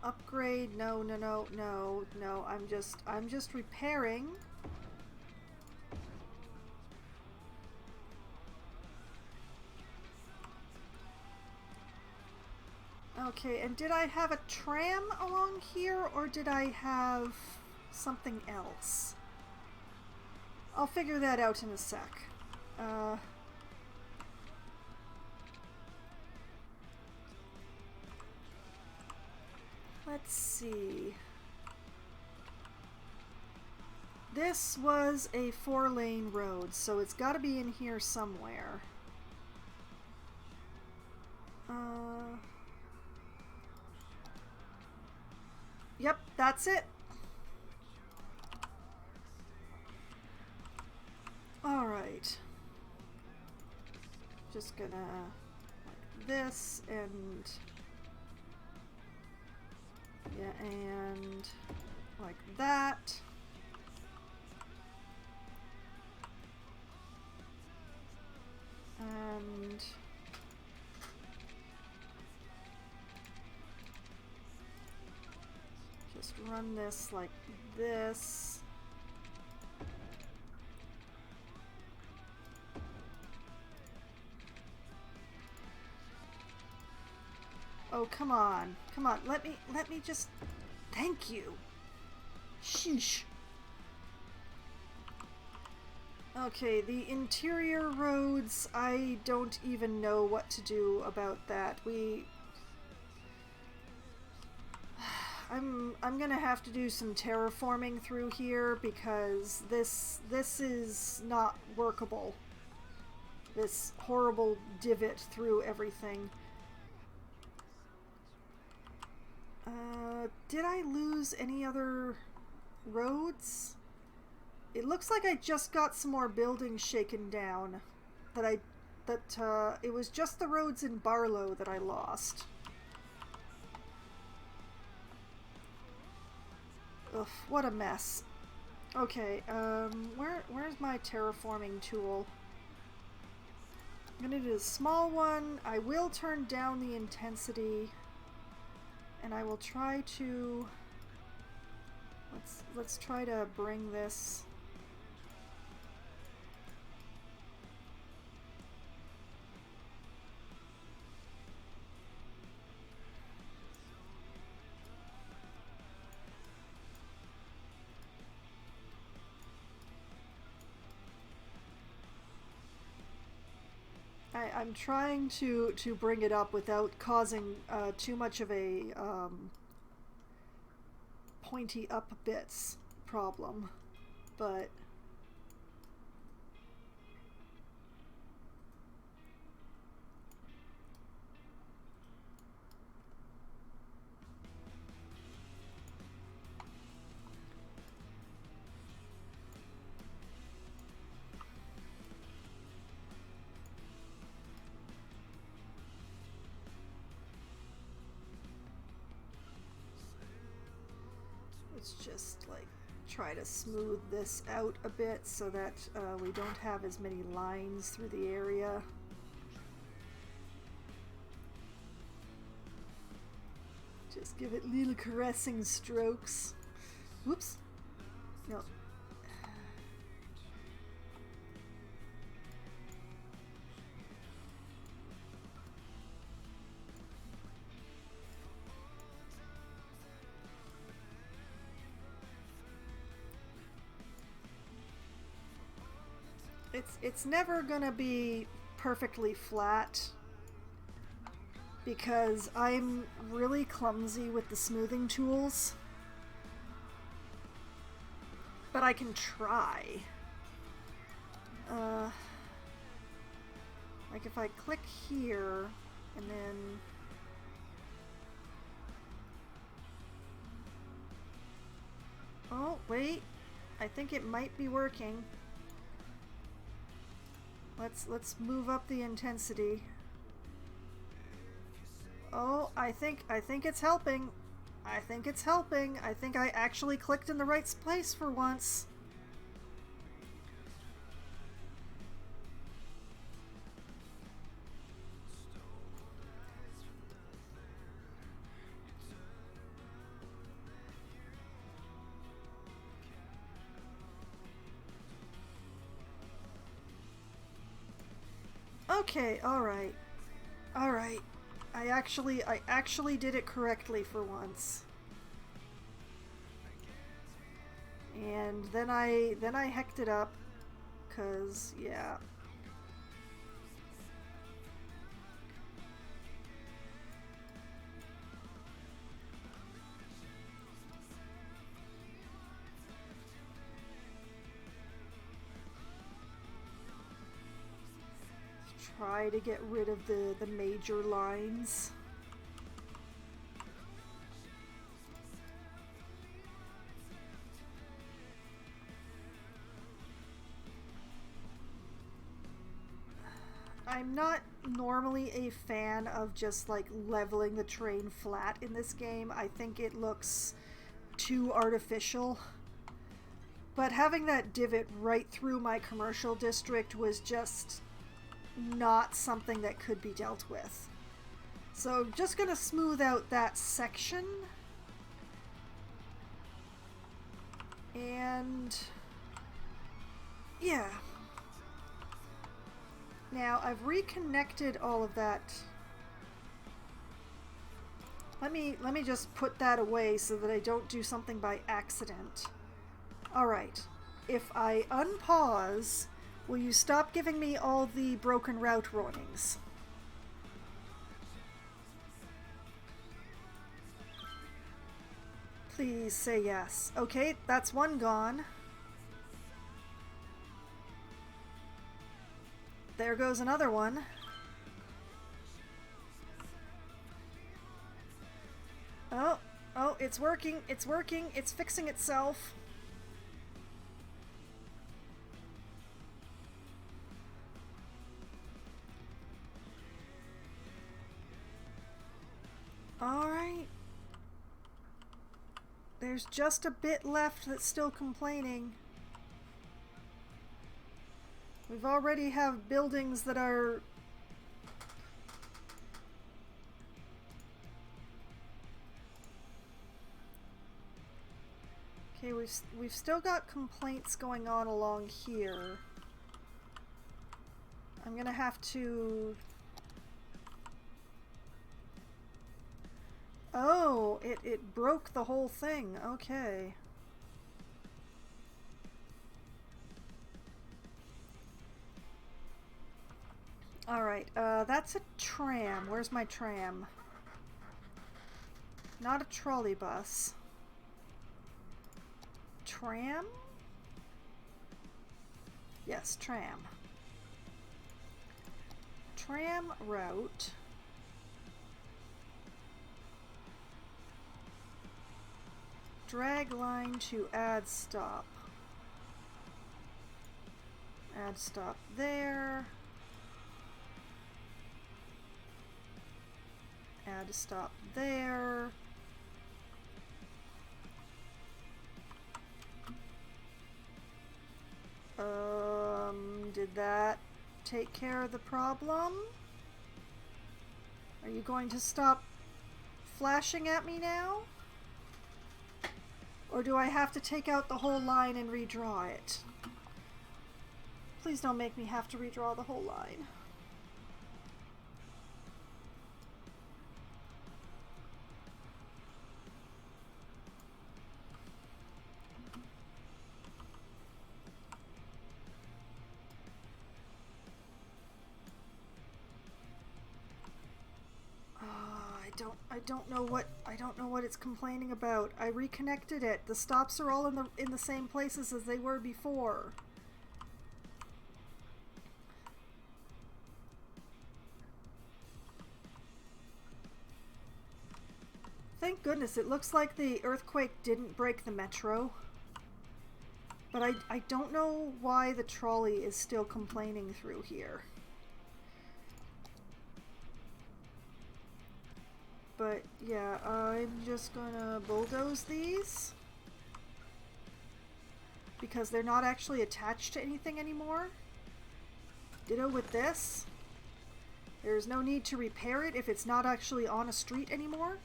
Upgrade. No. I'm just repairing. Okay, and did I have a tram along here, or did I have something else? I'll figure that out in a sec. Let's see. This was a 4-lane road, so it's got to be in here somewhere. Yep, that's it. Alright. Just gonna like this and yeah, and like that. And just run this like this. Oh, come on. Come on. Let me just... Thank you. Sheesh. Okay, the interior roads, I don't even know what to do about that. I'm gonna have to do some terraforming through here because this is not workable. This horrible divot through everything. Did I lose any other roads? It looks like I just got some more buildings shaken down. It was just the roads in Barlow that I lost. Ugh, what a mess. Okay, where's my terraforming tool? I'm gonna do a small one. I will turn down the intensity, and I will try to let's try to bring this I'm trying to bring it up without causing too much of a pointy up bits problem, but let's just like try to smooth this out a bit so that we don't have as many lines through the area. Just give it little caressing strokes. Whoops. No. It's never gonna be perfectly flat because I'm really clumsy with the smoothing tools, but I can try. Like if I click here and then oh wait, I think it might be working. Let's move up the intensity. Oh, I think it's helping. I think it's helping. I think I actually clicked in the right place for once. Okay, alright. Alright. I actually did it correctly for once. And then I hecked it up, 'cause yeah. Try to get rid of the major lines. I'm not normally a fan of just like leveling the terrain flat in this game. I think it looks too artificial. But having that divot right through my commercial district was just not something that could be dealt with. So I'm just gonna smooth out that section. And yeah. Now I've reconnected all of that. Let me just put that away so that I don't do something by accident. Alright. If I unpause, will you stop giving me all the broken route warnings? Please say yes. Okay, that's one gone. There goes another one. Oh, it's working, it's fixing itself. Alright. There's just a bit left that's still complaining. We've already have buildings that are Okay, we've still got complaints going on along here. I'm gonna have to... Oh, it broke the whole thing. Okay. Alright, that's a tram. Where's my tram? Not a trolley bus. Tram? Yes, tram. Tram route. Drag line to add stop. Add stop there. Add a stop there. Did that take care of the problem? Are you going to stop flashing at me now? Or do I have to take out the whole line and redraw it? Please don't make me have to redraw the whole line. I don't know what it's complaining about. I reconnected it. The stops are all in the same places as they were before. Thank goodness, it looks like the earthquake didn't break the metro. But I don't know why the trolley is still complaining through here. But yeah, I'm just gonna bulldoze these because they're not actually attached to anything anymore. Ditto with this. There's no need to repair it if it's not actually on a street anymore.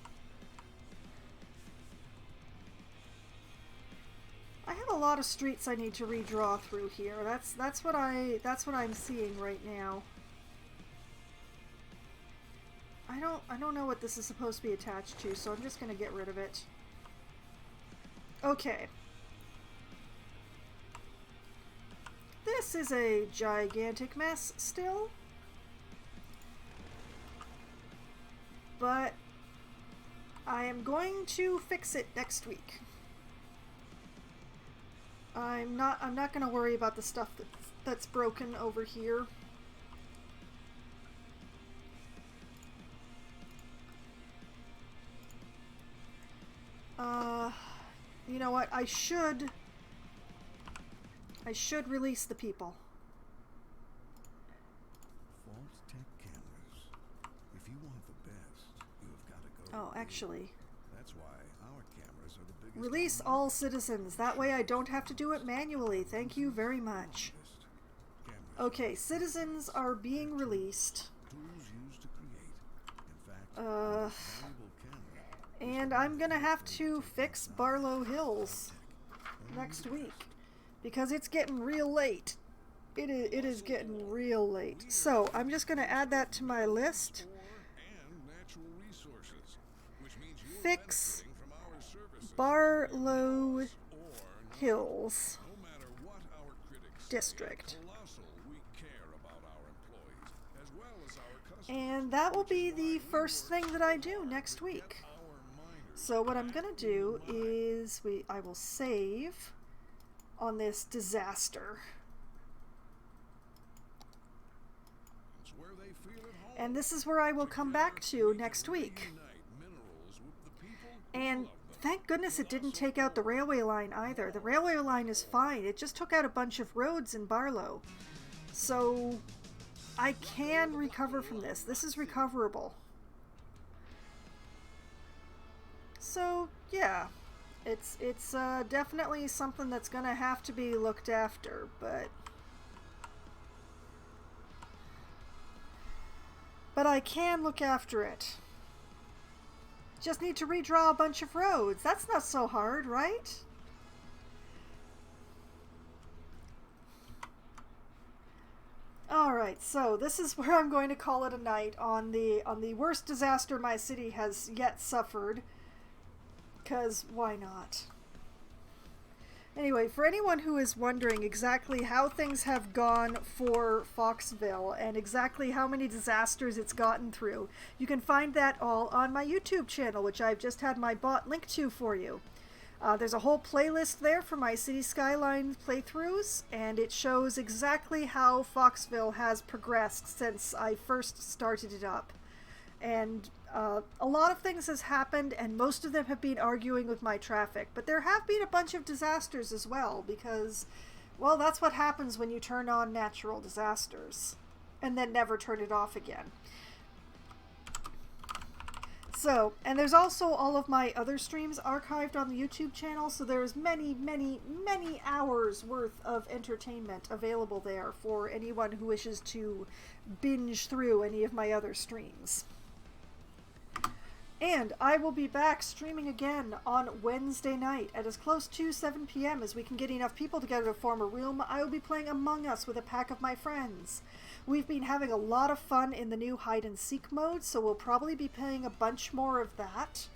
I have a lot of streets I need to redraw through here. That's what I'm seeing right now. I don't know what this is supposed to be attached to, so I'm just gonna get rid of it. Okay. This is a gigantic mess still. But I am going to fix it next week. I'm not gonna worry about the stuff that's broken over here. You know what? I should release the people. False tech cameras. If you want the best, you've got to go. Oh, actually. That's why our cameras are the biggest. Release all citizens. That way I don't have to do it manually. Thank you very much. Okay, citizens are being released. Tools used to create. In fact, And I'm gonna have to fix Barlow Hills next week because it's getting real late. It is getting real late. So I'm just gonna add that to my list. Fix Barlow Hills District. And that will be the first thing that I do next week. So what I'm gonna do is I will save on this disaster. And this is where I will come back to next week. And thank goodness it didn't take out the railway line either. The railway line is fine. It just took out a bunch of roads in Barlow. So I can recover from this. This is recoverable. So yeah, it's definitely something that's gonna have to be looked after, but I can look after it. Just need to redraw a bunch of roads. That's not so hard, right? Alright, so this is where I'm going to call it a night on the worst disaster my city has yet suffered. 'Cause why not? Anyway, for anyone who is wondering exactly how things have gone for Foxville and exactly how many disasters it's gotten through, you can find that all on my YouTube channel, which I've just had my bot link to for you. There's a whole playlist there for my City Skylines playthroughs, and it shows exactly how Foxville has progressed since I first started it up. And a lot of things has happened, and most of them have been arguing with my traffic. But there have been a bunch of disasters as well, because, well, that's what happens when you turn on natural disasters, and then never turn it off again. So, and there's also all of my other streams archived on the YouTube channel, so there's many, many, many hours worth of entertainment available there for anyone who wishes to binge through any of my other streams. And I will be back streaming again on Wednesday night at as close to 7 p.m. as we can get enough people together to form a room. I will be playing Among Us with a pack of my friends. We've been having a lot of fun in the new hide-and-seek mode, so we'll probably be playing a bunch more of that.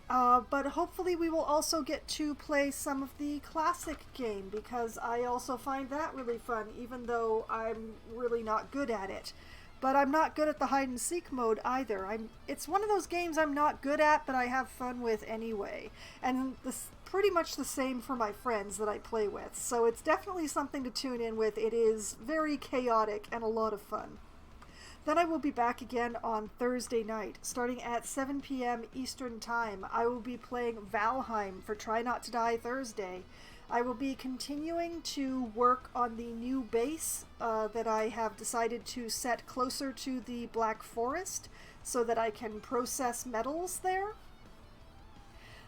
But hopefully we will also get to play some of the classic game, because I also find that really fun, even though I'm really not good at it. But I'm not good at the hide-and-seek mode either. It's one of those games I'm not good at, but I have fun with anyway. And this pretty much the same for my friends that I play with. So it's definitely something to tune in with. It is very chaotic and a lot of fun. Then I will be back again on Thursday night, starting at 7 p.m. Eastern Time. I will be playing Valheim for Try Not to Die Thursday. I will be continuing to work on the new base that I have decided to set closer to the Black Forest so that I can process metals there.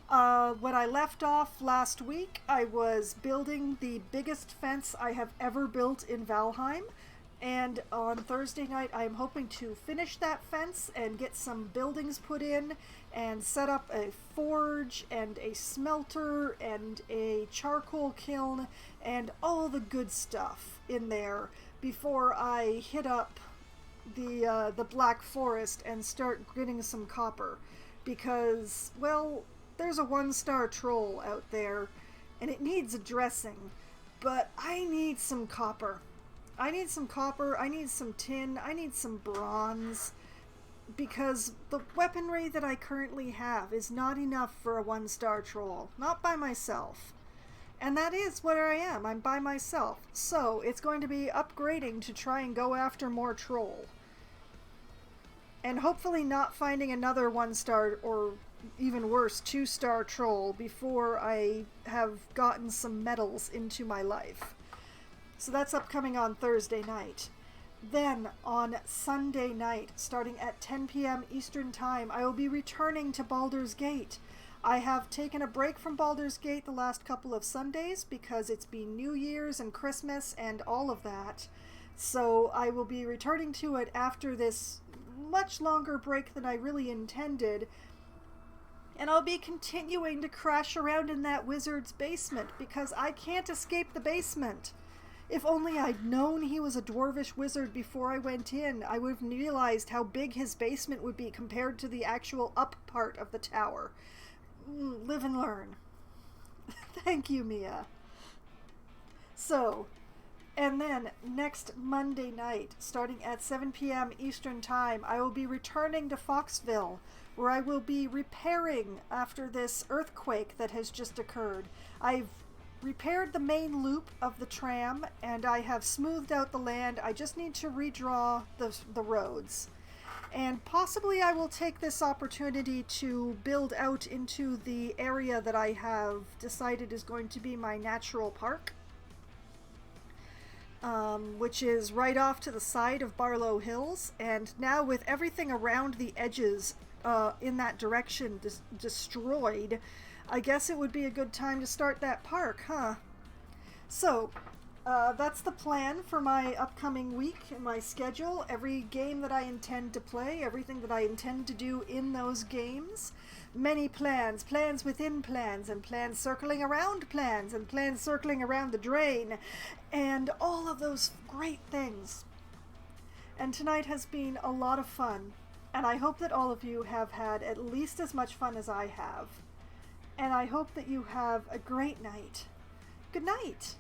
When I left off last week, I was building the biggest fence I have ever built in Valheim. And on Thursday night, I'm hoping to finish that fence and get some buildings put in and set up a forge and a smelter and a charcoal kiln and all the good stuff in there before I hit up the Black Forest and start getting some copper. Because, well, there's a one-star troll out there and it needs addressing, but I need some copper. I need some copper, I need some tin, I need some bronze, because the weaponry that I currently have is not enough for a one-star troll. Not by myself. And that is where I am. I'm by myself. So it's going to be upgrading to try and go after more troll. And hopefully not finding another one-star or even worse, two-star troll before I have gotten some medals into my life. So that's upcoming on Thursday night. Then, on Sunday night, starting at 10 p.m. Eastern Time, I will be returning to Baldur's Gate. I have taken a break from Baldur's Gate the last couple of Sundays because it's been New Year's and Christmas and all of that. So I will be returning to it after this much longer break than I really intended. And I'll be continuing to crash around in that wizard's basement because I can't escape the basement. If only I'd known he was a dwarvish wizard before I went in, I would have realized how big his basement would be compared to the actual up part of the tower. Live and learn. Thank you, Mia. So, and then next Monday night, starting at 7 p.m. Eastern Time, I will be returning to Foxville, where I will be repairing after this earthquake that has just occurred. I've repaired the main loop of the tram, and I have smoothed out the land. I just need to redraw the roads. And possibly I will take this opportunity to build out into the area that I have decided is going to be my natural park, which is right off to the side of Barlow Hills. And now with everything around the edges in that direction destroyed, I guess it would be a good time to start that park, huh? So, that's the plan for my upcoming week and my schedule. Every game that I intend to play, everything that I intend to do in those games. Many plans, plans within plans, and plans circling around plans, and plans circling around the drain, and all of those great things. and tonight has been a lot of fun, and I hope that all of you have had at least as much fun as I have. And I hope that you have a great night. Good night!